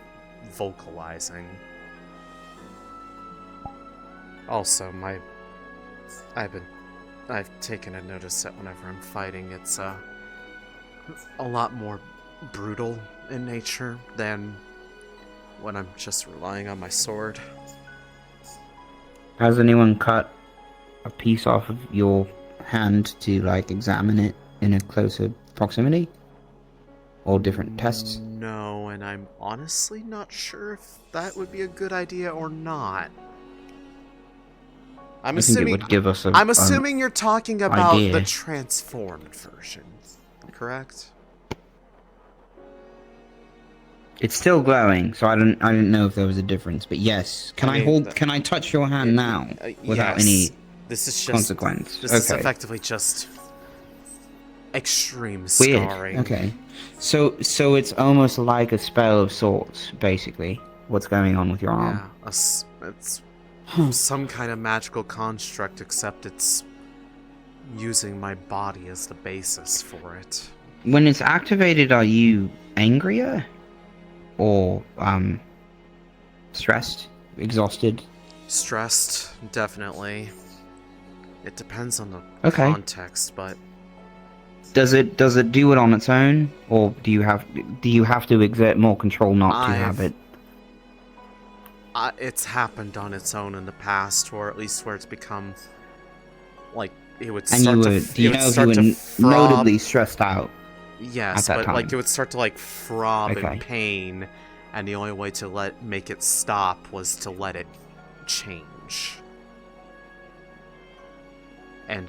vocalizing. Also, I've taken a notice that whenever I'm fighting, it's a lot more brutal in nature than when I'm just relying on my sword. Has anyone cut a piece off of your hand to like examine it in a closer proximity? Or different tests? No, and I'm honestly not sure if that would be a good idea or not. I think it would give us I'm assuming you're talking about idea. the transformed version, correct? It's still glowing, so I didn't know if there was a difference. But yes, can I touch your hand now without any consequence? This is effectively just extreme scarring. Weird. Okay, so it's almost like a spell of sorts, basically. What's going on with your arm? Yeah, it's some kind of magical construct, except it's using my body as the basis for it. When it's activated, are you angrier? Or, stressed? Exhausted? Stressed, definitely. It depends on the context, but Does it do it on its own, or do you have to exert more control not to have it? It's happened on its own in the past, or at least where it's become like it would And start you were notably stressed out. Yes, at that but like time. it would start to like throb Okay. in pain, and the only way to make it stop was to let it change. And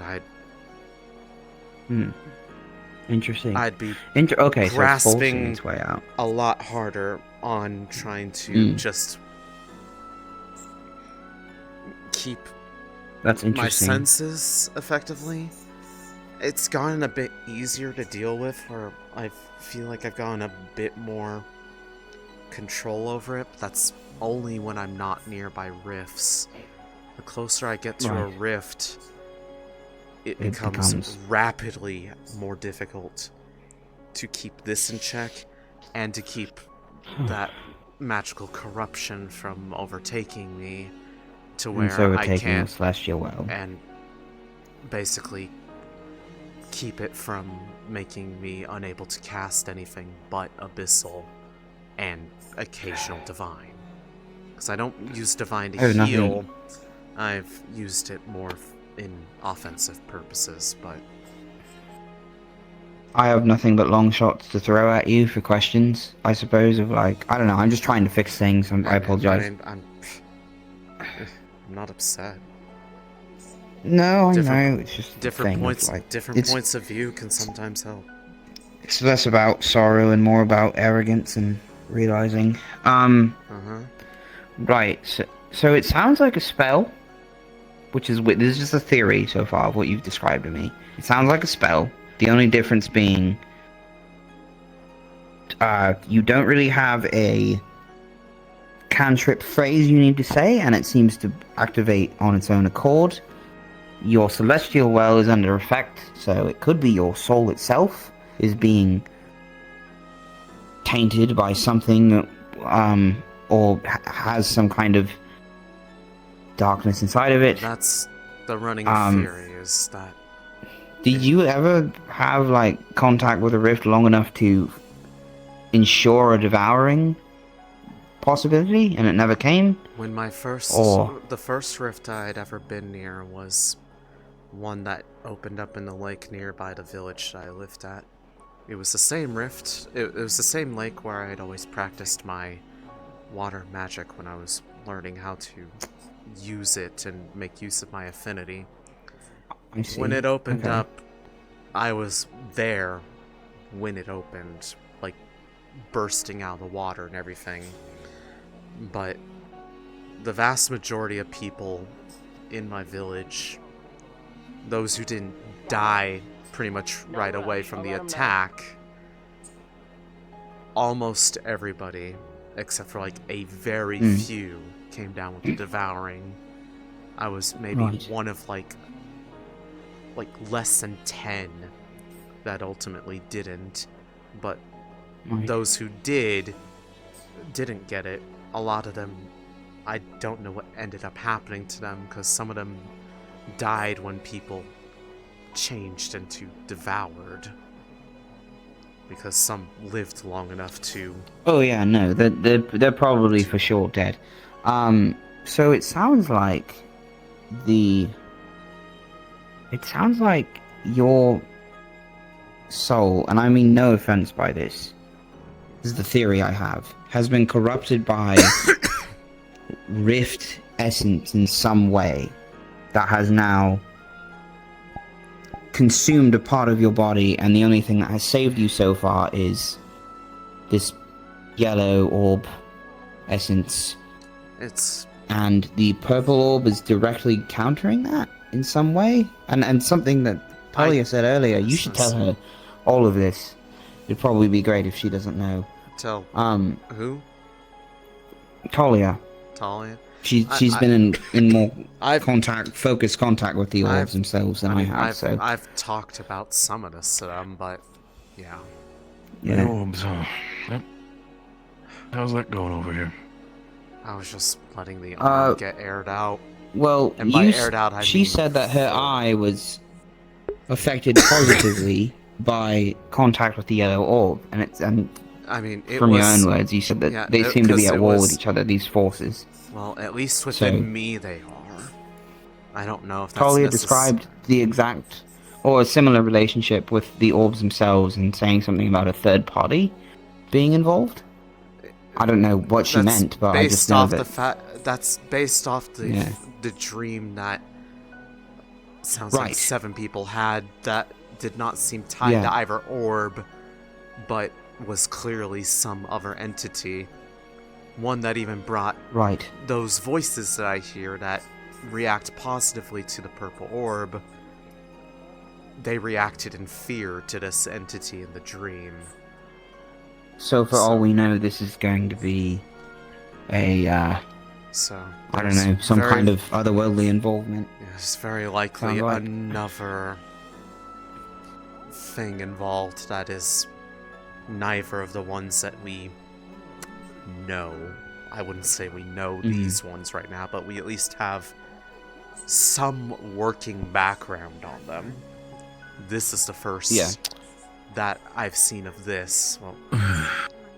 Interesting. I'd be okay, so it's forcing grasping its way out. a lot harder on trying to just keep That's my interesting. senses effectively. It's gotten a bit easier to deal with, or I feel like I've gotten a bit more control over it, but that's only when I'm not nearby rifts. The closer I get to a Right. rift, it It becomes becomes- rapidly more difficult to keep this in check and to keep that magical corruption from overtaking me to where And so I taking can't a celestial well. and basically keep it from making me unable to cast anything but abyssal and occasional divine. Because I don't use divine to Oh, nothing. heal. I've used it more in offensive purposes, but I have nothing but long shots to throw at you for questions, I suppose, of like, I don't know, I'm just trying to fix things, I apologize. I'm not upset. No, I know, it's just a different thing of, points. like, Different it's- points of view can sometimes help. It's less about sorrow and more about arrogance and realizing. Right, so it sounds like a spell, which is, this is just a theory so far of what you've described to me. It sounds like a spell, the only difference being, you don't really have a cantrip phrase you need to say, and it seems to activate on its own accord. Your celestial well is under effect, so it could be your soul itself is being tainted by something, or has some kind of darkness inside of it. That's the running theory, is that Did you ever have, like, contact with a rift long enough to ensure a devouring possibility, and it never came? when my first, Or- the first rift I'd ever been near was one that opened up in the lake nearby the village that I lived at. It was the same rift. It was the same lake where I'd always practiced my water magic when I was learning how to use it and make use of my affinity. I see. When it opened Okay. up, I was there when it opened, like bursting out of the water and everything. But the vast majority of people in my village, those who didn't die pretty much right away from the attack, almost everybody, except for like a very few, came down with the devouring. I was maybe Right. one of like less than 10 that ultimately didn't, but Right. those who didn't get it. A lot of them, I don't know what ended up happening to them, because some of them died when people changed into devoured, because some lived long enough to. Oh yeah, no, they're probably for sure dead. So it sounds like your soul, and I mean no offense by this is the theory I have, has been corrupted by rift essence in some way that has now consumed a part of your body, and the only thing that has saved you so far is this yellow orb essence. And the purple orb is directly countering that in some way. And something that Talia said earlier, you should tell her all of this. It'd probably be great if she doesn't know. Tell who? Talia. Talia? She's been in more focused contact with the orbs themselves than I have. So I've talked about some of this to them, but yeah. Yeah. Orbs, huh? Yep. How's that going over here? I was just letting the arm get aired out. Well, and by aired out, I she mean said that her eye was affected positively by contact with the yellow orb, and I mean, it from was, your own words, you said that yeah, they seem to be 'cause at it war was- with each other. These forces. Well, at least within So- me they are. I don't know if that's Talia described the exact or a similar relationship with the orbs themselves and saying something about a third party being involved. I don't know what she That's meant, but I just based know off that the fact that's based off the Yeah. the dream that sounds like Right. 7 people had that did not seem tied Yeah. to either orb, but was clearly some other entity. One that even brought Right. those voices that I hear that react positively to the purple orb. They reacted in fear to this entity in the dream. So for all we know, this is going to be a, So I don't there's know, some very- kind of otherworldly involvement. It's very likely Sound right. another thing involved that is neither of the ones that we know. I wouldn't say we know these ones right now, but we at least have some working background on them. This is the first that I've seen of this. Well,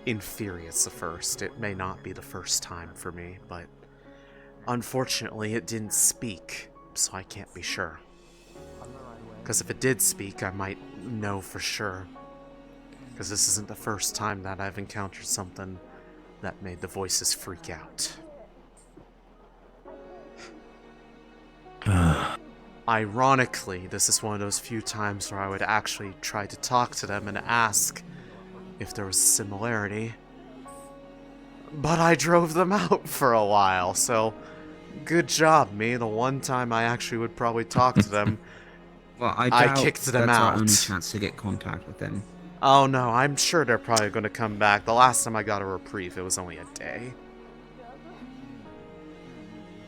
in theory, it's the first. It may not be the first time for me, but unfortunately, it didn't speak, so I can't be sure. Because if it did speak, I might know for sure. Because this isn't the first time that I've encountered something that made the voices freak out. Ironically, this is one of those few times where I would actually try to talk to them and ask if there was a similarity. But I drove them out for a while, so good job, me. The one time I actually would probably talk to them, Well, I doubt kicked them that's out. our only chance to get contact with them. Oh no, I'm sure they're probably going to come back. The last time I got a reprieve, it was only a day.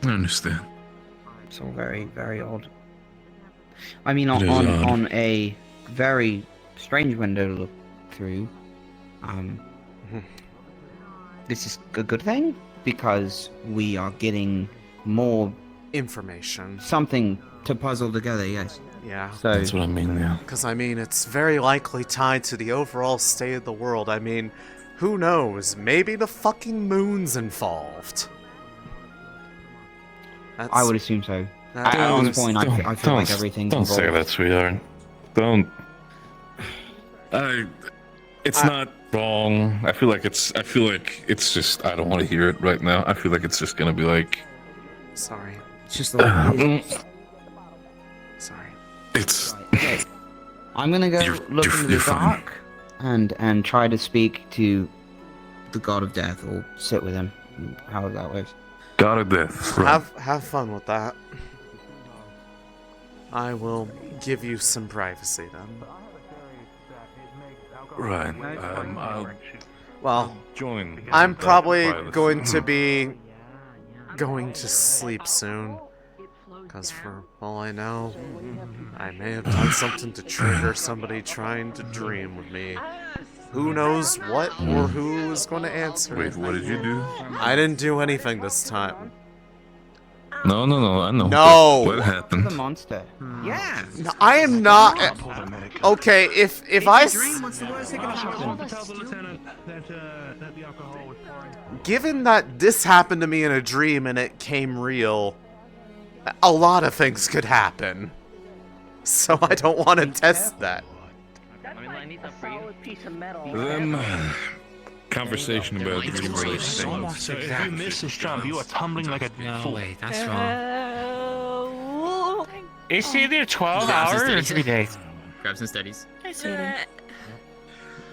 I understand. It's all very, very odd. I mean, It is on odd. a very strange window to look through, this is a good thing because we are getting more information, something to puzzle together. Yes. Yeah. So That's what I mean, yeah. Because, I mean, it's very likely tied to the overall state of the world. I mean, who knows? Maybe the fucking moon's involved. I would assume so. That- At this point, I feel like everything's Don't say involved. that, sweetheart. Don't. It's not wrong. I feel like it's just. I don't want to hear it right now. I feel like it's just gonna be like. Sorry. It's just like. Sorry. It's. Okay. I'm gonna go look into the dark and try to speak to the god of death or sit with him. How that works. God of death. Right. Have fun with that. I will give you some privacy then. Right. I'll. Well, join. I'm that probably privacy. going to be going to sleep soon. Because for all I know, I may have done something to trigger somebody trying to dream with me. Who knows what or who is going to answer. Wait, what did you do? I didn't do anything this time. No, I know. No! What happened? The monster. Yeah. No, I am not. Okay, if I. Given that this happened to me in a dream and it came real, a lot of things could happen. So I don't want to test that. Conversation about dream related things. So if you miss this jump, you are tumbling like a fool. Wait, that's wrong. It's either 12 hours or 3 days. Grab some studies. I see them.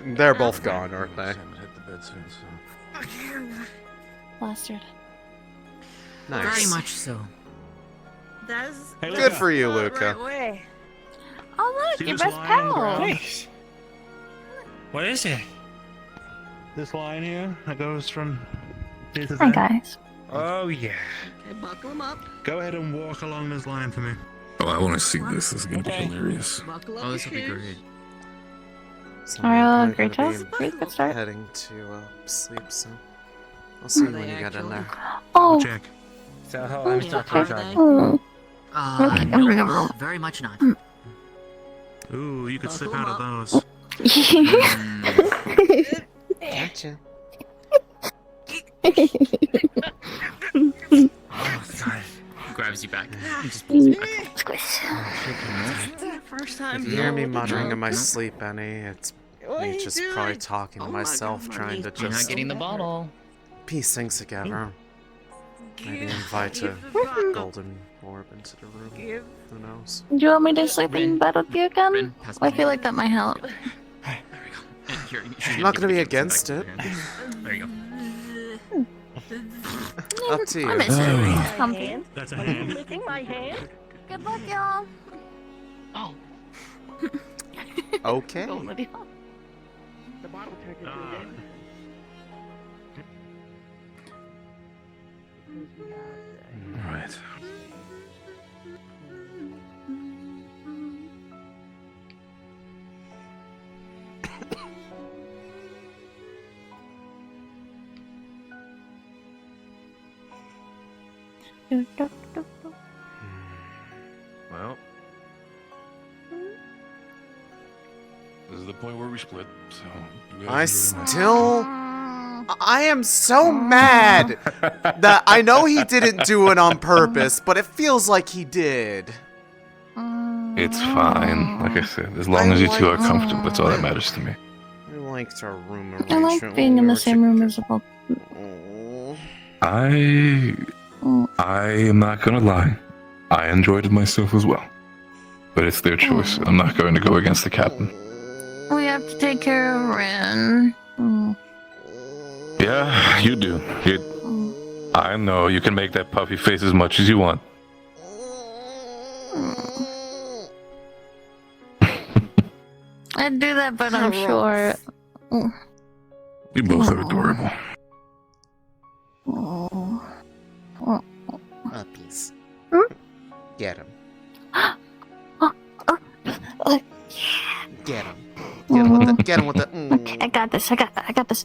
They're both gone, aren't they? Bastard. Nice. Very much so. That's Good for you, Luca. way. Oh look, See your this best line pal. around? Nice. What is it? This line here that goes from here to Hi there. guys. Oh yeah. Okay, buckle him up. Go ahead and walk along this line for me. Oh, I want to see this. This is gonna be Okay. hilarious. Buckle up Oh, this your will be shoes. great. So Alright, I'm great gonna job. be Great, good start. Heading to sleep, so I'll see you when you get in there. Oh. Check. So how I'm stuck Okay. here, John. Oh. No, very much not. Ooh, you could slip out of those. Gotcha. Oh, God. Grabs you back. And just pulls you back. First time. If you hear me muttering in my sleep, Benny, it's me just probably talking to myself, trying to just... You're not getting the bottle. Piece things together. Maybe invite a golden orb into the room. Who knows? Do you want me to sleep in bed with you again? I feel like that might help. I'm not gonna be against it. There you go. Up to you. I miss it. Comfy. That's a hand. Licking my hand. Good luck, y'all. Oh. Okay. The bottle turned into a dead. Alright. Well, this is the point where we split, so... you guys I am so mad that I know he didn't do it on purpose, but it feels like he did. It's fine. Like I said, as long as you two are comfortable, that's all that matters to me. I liked our room I like being in the same room as a book. I am not gonna lie. I enjoyed it myself as well. But it's their choice. I'm not going to go against the captain. We have to take care of Ren. Yeah, you do. I know you can make that puffy face as much as you want. I'd do that, but I'm sure. You both are adorable. Puppies. Get him. Get him. Get him with the. Okay, I got this. I got this.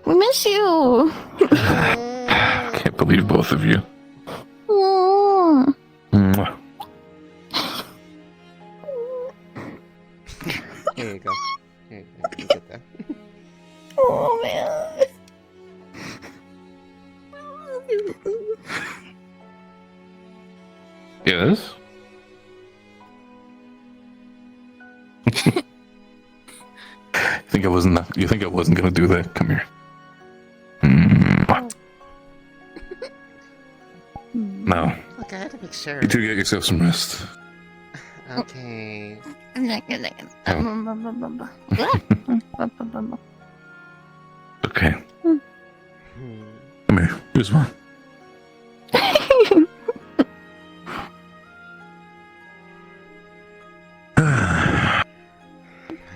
We miss you. Can't believe both of you. Mwah. Here you go. Here you go. You get that. Oh man. Yes? You think I wasn't gonna do that? Come here. No. Look, I had to make sure. You two get yourself some rest. Okay. Okay. Come here. Here's one.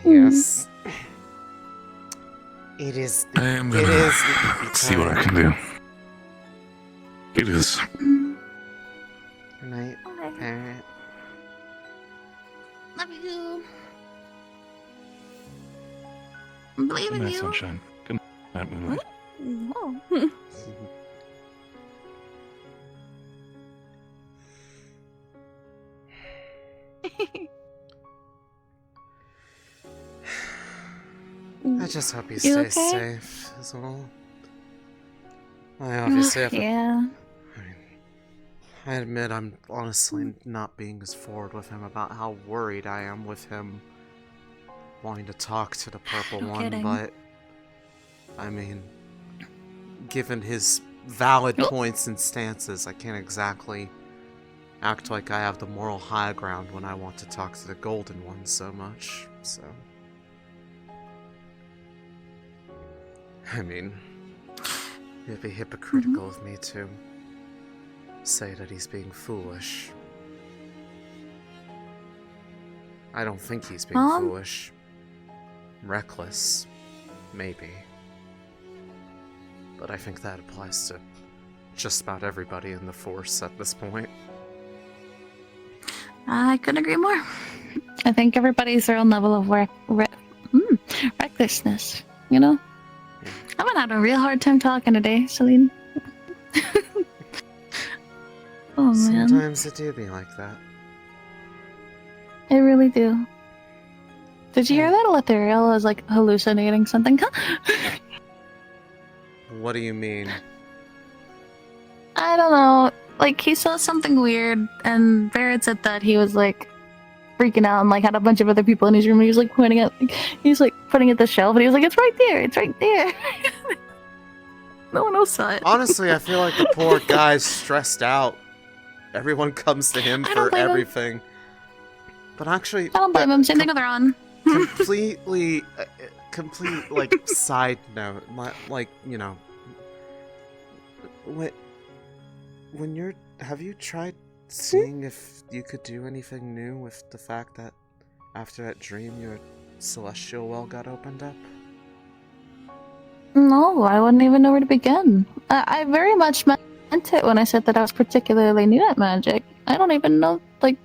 Yes. It is. I am gonna see what I can do. It is. Good night, parrot. Love you. Believe Good in night, you. sunshine. Good night, moonlight. Oh. I just hope he You stays okay? safe, is all. I obviously have to. Yeah. I admit I'm honestly not being as forward with him about how worried I am with him wanting to talk to the purple No one, kidding. but I mean, given his valid points and stances, I can't exactly act like I have the moral high ground when I want to talk to the golden one so much, so... I mean, it'd be hypocritical of me to say that he's being foolish. I don't think he's being foolish. Reckless, maybe. But I think that applies to just about everybody in the Force at this point. I couldn't agree more. I think everybody's their own level of recklessness, you know? I've been having a real hard time talking today, Céline. Oh man. Sometimes it do be like that. I really do. Did you hear that Ethereal was like hallucinating something? What do you mean? I don't know. Like he saw something weird, and Barrett said that he was like freaking out and like had a bunch of other people in his room. And he was like pointing at, he was like pointing at the shelf, and he was like, "It's right there! It's right there!" No one else saw it. Honestly, I feel like the poor guy's stressed out. Everyone comes to him for everything. But actually, I don't blame him. Same thing with Ron. complete like side note, like you know, when you're, have you tried seeing if you could do anything new with the fact that after that dream your celestial well got opened up? No, I wouldn't even know where to begin. I very much meant it when I said that I was particularly new at magic. I don't even know, like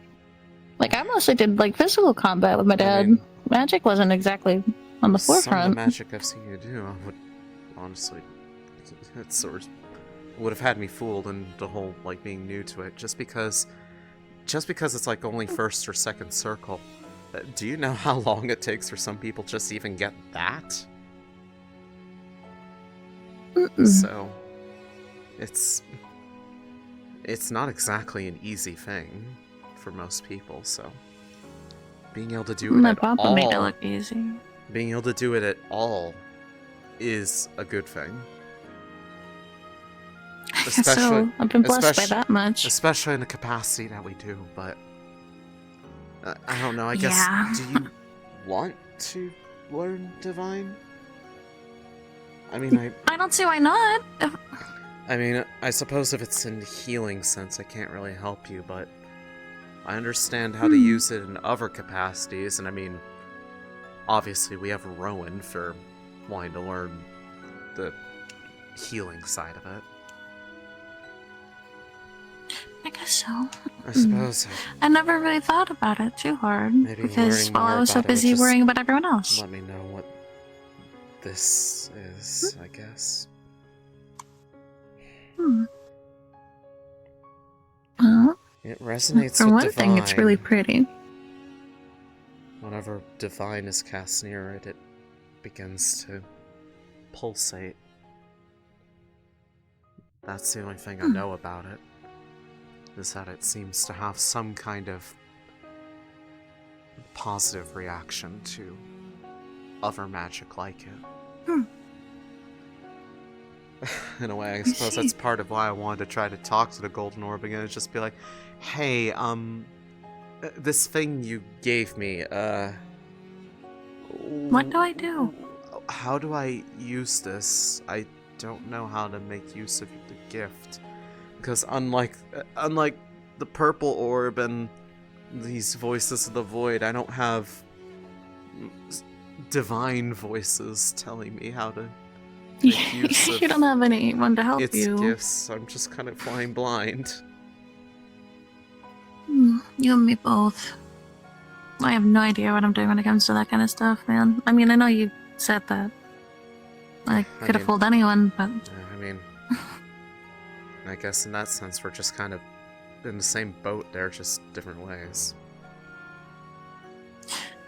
I mostly did like physical combat with my dad. Magic wasn't exactly on the forefront. Some of the magic I've seen you do, I would honestly, it sort of would have had me fooled in the whole like being new to it, just because it's like only first or second circle. Do you know how long it takes for some people just to even get that? So, it's not exactly an easy thing for most people, so being able to do it My at papa all, made it look easy. being able to do it at all is a good thing. So, I've been blessed by that much. Especially in the capacity that we do, but I don't know, I guess, Yeah. do you want to learn Divine? I mean, I don't see why not. I mean, I suppose if it's in the healing sense, I can't really help you, but I understand how to use it in other capacities, and I mean, obviously we have Rowan for wanting to learn the healing side of it. I guess so. I suppose. I never really thought about it too hard Maybe because learning while I more was so about it would busy just worrying about everyone else. Let me know what this is, I guess. Well, It resonates for with one Divine. thing, it's really pretty. Whenever Divine is cast near it, it begins to pulsate. That's the only thing I know about it, is that it seems to have some kind of positive reaction to other magic like it. In a way, I suppose that's part of why I wanted to try to talk to the Golden Orb again, is just be like, hey, this thing you gave me, What do I do? how do I use this? I don't know how to make use of the gift. Because unlike the purple orb and these voices of the void, I don't have divine voices telling me how to make use of You don't have anyone to help its you. gifts. I'm just kind of flying blind. You and me both. I have no idea what I'm doing when it comes to that kind of stuff, man. I mean, I know you said that. I could have fooled anyone, but... I mean, I guess in that sense we're just kind of in the same boat there, just different ways.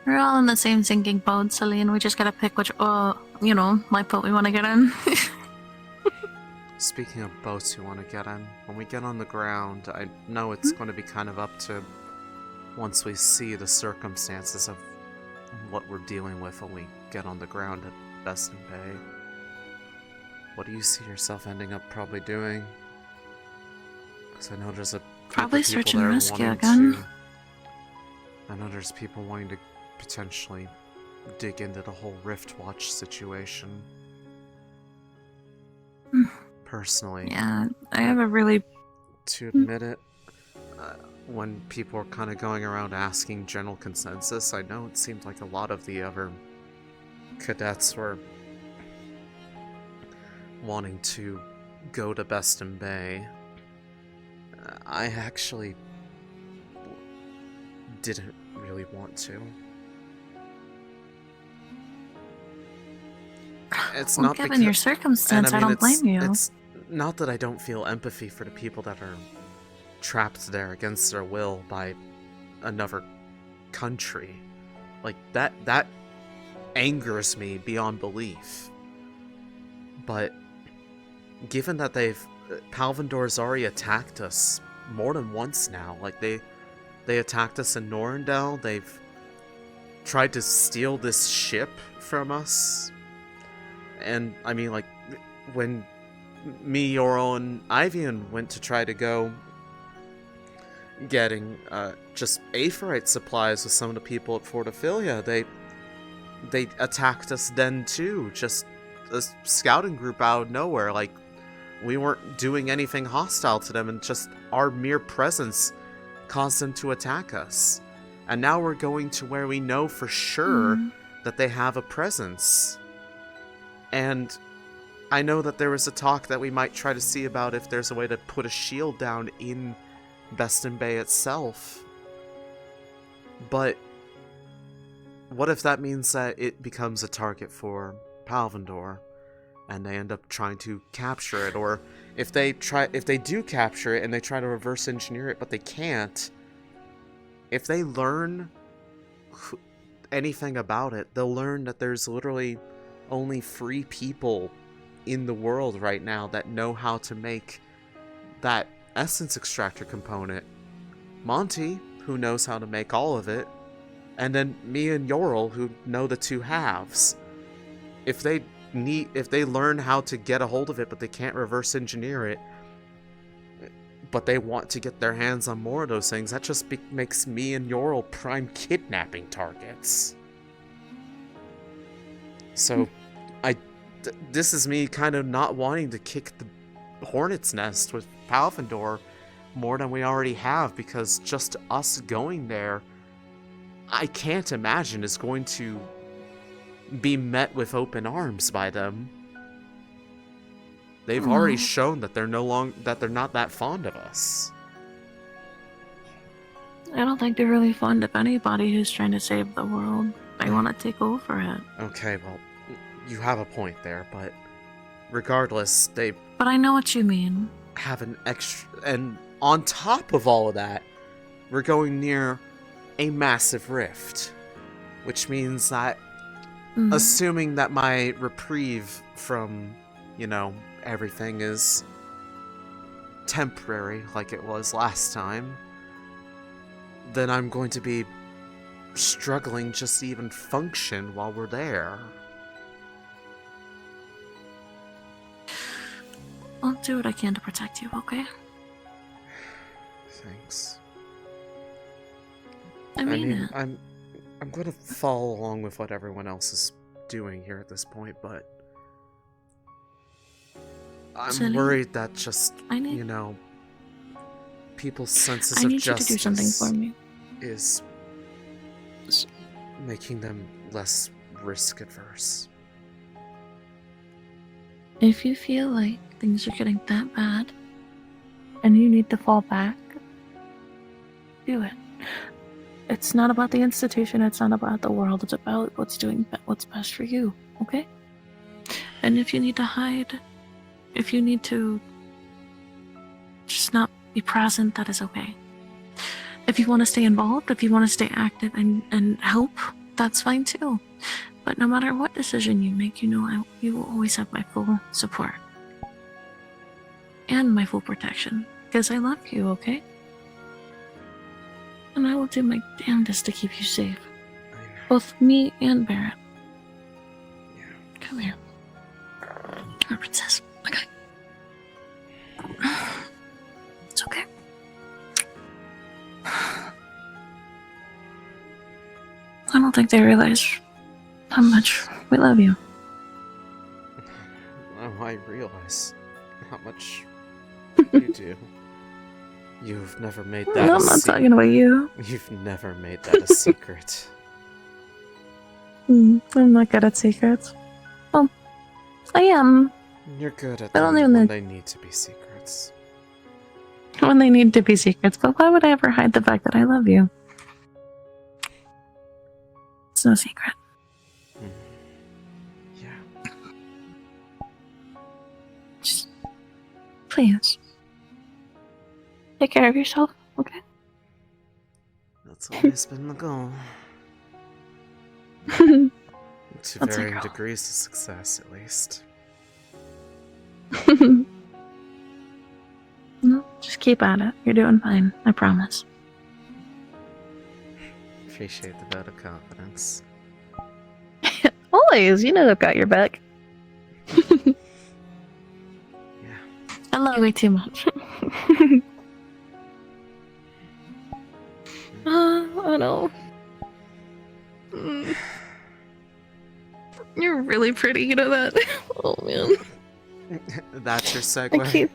We're all in the same sinking boat, Céline. We just gotta pick which, life boat we want to get in. Speaking of boats we want to get in, when we get on the ground, I know it's going to be kind of up to, once we see the circumstances of what we're dealing with when we get on the ground at Beston Bay. What do you see yourself ending up probably doing? Because I know there's a group Probably of people search and there rescue wanting again. to... I know there's people wanting to potentially dig into the whole Rift Watch situation. Personally, Yeah, I have a really... to admit it, when people are kind of going around asking general consensus, I know it seemed like a lot of the other cadets were wanting to go to Beston Bay. I actually didn't really want to. It's Well, not given because, your circumstance, and I don't it's- blame you. It's not that I don't feel empathy for the people that are trapped there against their will by another country. Like, that angers me beyond belief. But given that Palvindor's already attacked us more than once now. Like, they attacked us in Norendel. They've tried to steal this ship from us. And, I mean, like, when me, Yorl, and Ivian went to try to go getting just aephorite supplies with some of the people at Fort Ophelia, they attacked us then too. Just a scouting group out of nowhere. Like, we weren't doing anything hostile to them, and just our mere presence caused them to attack us. And now we're going to where we know for sure that they have a presence. And I know that there was a talk that we might try to see about if there's a way to put a shield down in Beston Bay itself. But what if that means that it becomes a target for Palvindor, and they end up trying to capture it? Or if they do capture it and they try to reverse engineer it, but they can't, if they learn anything about it, they'll learn that there's literally only 3 people in the world right now that know how to make that essence extractor component. Monty, who knows how to make all of it, and then me and Yorl, who know the 2 halves. If they learn how to get a hold of it, but they can't reverse engineer it, but they want to get their hands on more of those things, that just makes me and Yorl prime kidnapping targets. So, this is me kind of not wanting to kick the hornet's nest with Palvindor more than we already have, because just us going there, I can't imagine is going to be met with open arms by them. They've already shown that they're not that fond of us. I don't think they're really fond of anybody who's trying to save the world. They want to take over it. Okay, well, you have a point there, but regardless, they But I know what you mean. have an extra, and on top of all of that, we're going near a massive rift, which means that assuming that my reprieve from, everything is temporary like it was last time, then I'm going to be struggling just to even function while we're there. I'll do what I can to protect you, okay? Thanks. I mean it. I'm going to follow along with what everyone else is doing here at this point, but I'm Céline, worried that just, people's senses I of need you justice to do something for me. is making them less risk adverse. If you feel like things are getting that bad and you need to fall back, do it. It's not about the institution, it's not about the world, it's about what's best for you, okay? And if you need to hide, if you need to just not be present, that is okay. If you want to stay involved, if you want to stay active and help, that's fine too. But no matter what decision you make, you will always have my full support. And my full protection. Because I love you, okay? And I will do my damnedest to keep you safe. Both me and Barrett. Come here. Come here, princess. Okay. It's okay. I don't think they realize how much we love you. Oh, I realize how much you do. You've never made that No, I'm not talking about you. You've never made that a secret. I'm not good at secrets. Well, I am. You're good at But them only when when they need to be secrets. when they need to be secrets, but why would I ever hide the fact that I love you? It's no secret. Yeah. Just please take care of yourself, okay? That's always been the goal. That's To our varying goal. degrees of success, at least. No, just keep at it. You're doing fine. I promise. Appreciate the vote of confidence. Always, you know I've got your back. I love you way too much. I know. You're really pretty, you know that? Oh man. That's your I segue. keep...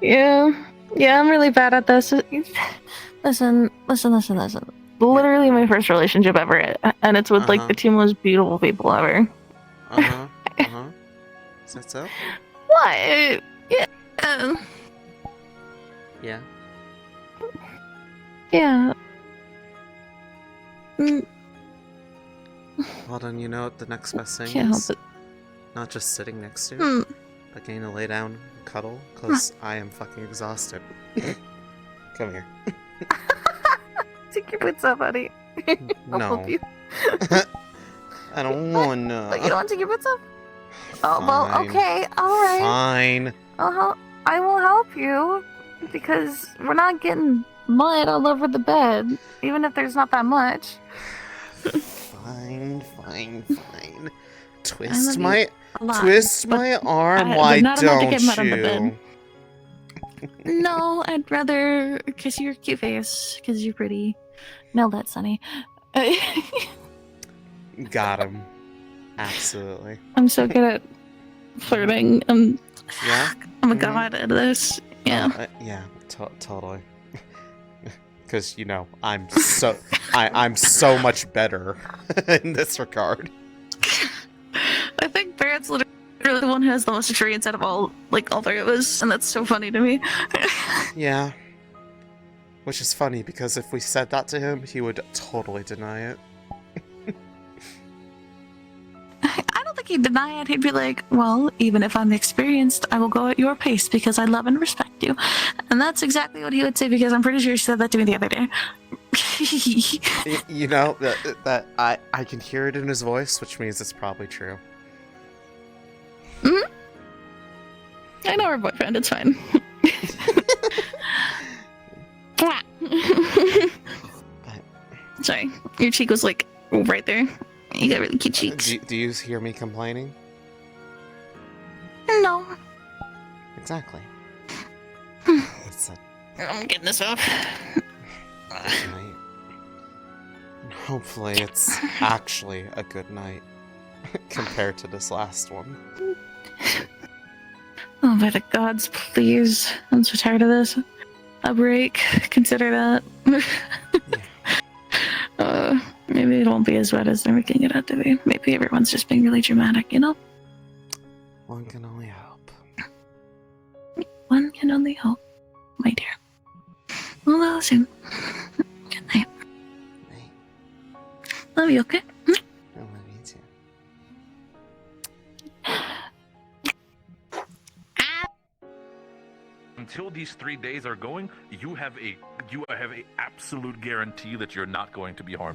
Yeah, I'm really bad at this. Listen. Literally my first relationship ever, and it's with like the two most beautiful people ever. Is that so? What? Yeah. Yeah. Yeah. Well then, you know what the next best thing Can't is? help Not just sitting next to Hmm. you, but getting to lay down and cuddle, because I am fucking exhausted. Come here. Take your boots off, honey. I'll No. help you. I don't wanna. Oh, you don't want to take your boots off? Oh, well, Fine. okay, alright. Fine. I will help you, because we're not getting mud all over the bed, even if there's not that much. Fine. Twist love my you a lot, my arm. but Why not enough to don't get mud on the you? bed. No, I'd rather kiss your cute face, because you're pretty. Nailed that, Sonny. Got him. Absolutely. I'm so good at flirting. Yeah. I'm a god at this. Yeah. Yeah. Totally. Because I'm so much better in this regard. I think Barrett's literally the one who has the most experience out of all three of us, and that's so funny to me. Yeah. Which is funny because if we said that to him, he would totally deny it. I don't think he'd deny it. He'd be like, well, even if I'm experienced, I will go at your pace because I love and respect you. And that's exactly what he would say, because I'm pretty sure he said that to me the other day. that I can hear it in his voice, which means it's probably true. Mm-hmm. I know her boyfriend, it's fine. Sorry, your cheek was right there. You got really cute cheeks. Do you hear me complaining? No. Exactly. It's a I'm getting this off. night. And hopefully it's actually a good night compared to this last one. Oh, by the gods, please. I'm so tired of this. A break. Consider that. Maybe it won't be as wet as they're making it out to be. Maybe everyone's just being really dramatic, you know? One can only hope. One can only hope, my dear. Well, that was soon. Good night. Love you, okay? I love you too. Until these 3 days are going, you have a absolute guarantee that you're not going to be harmed.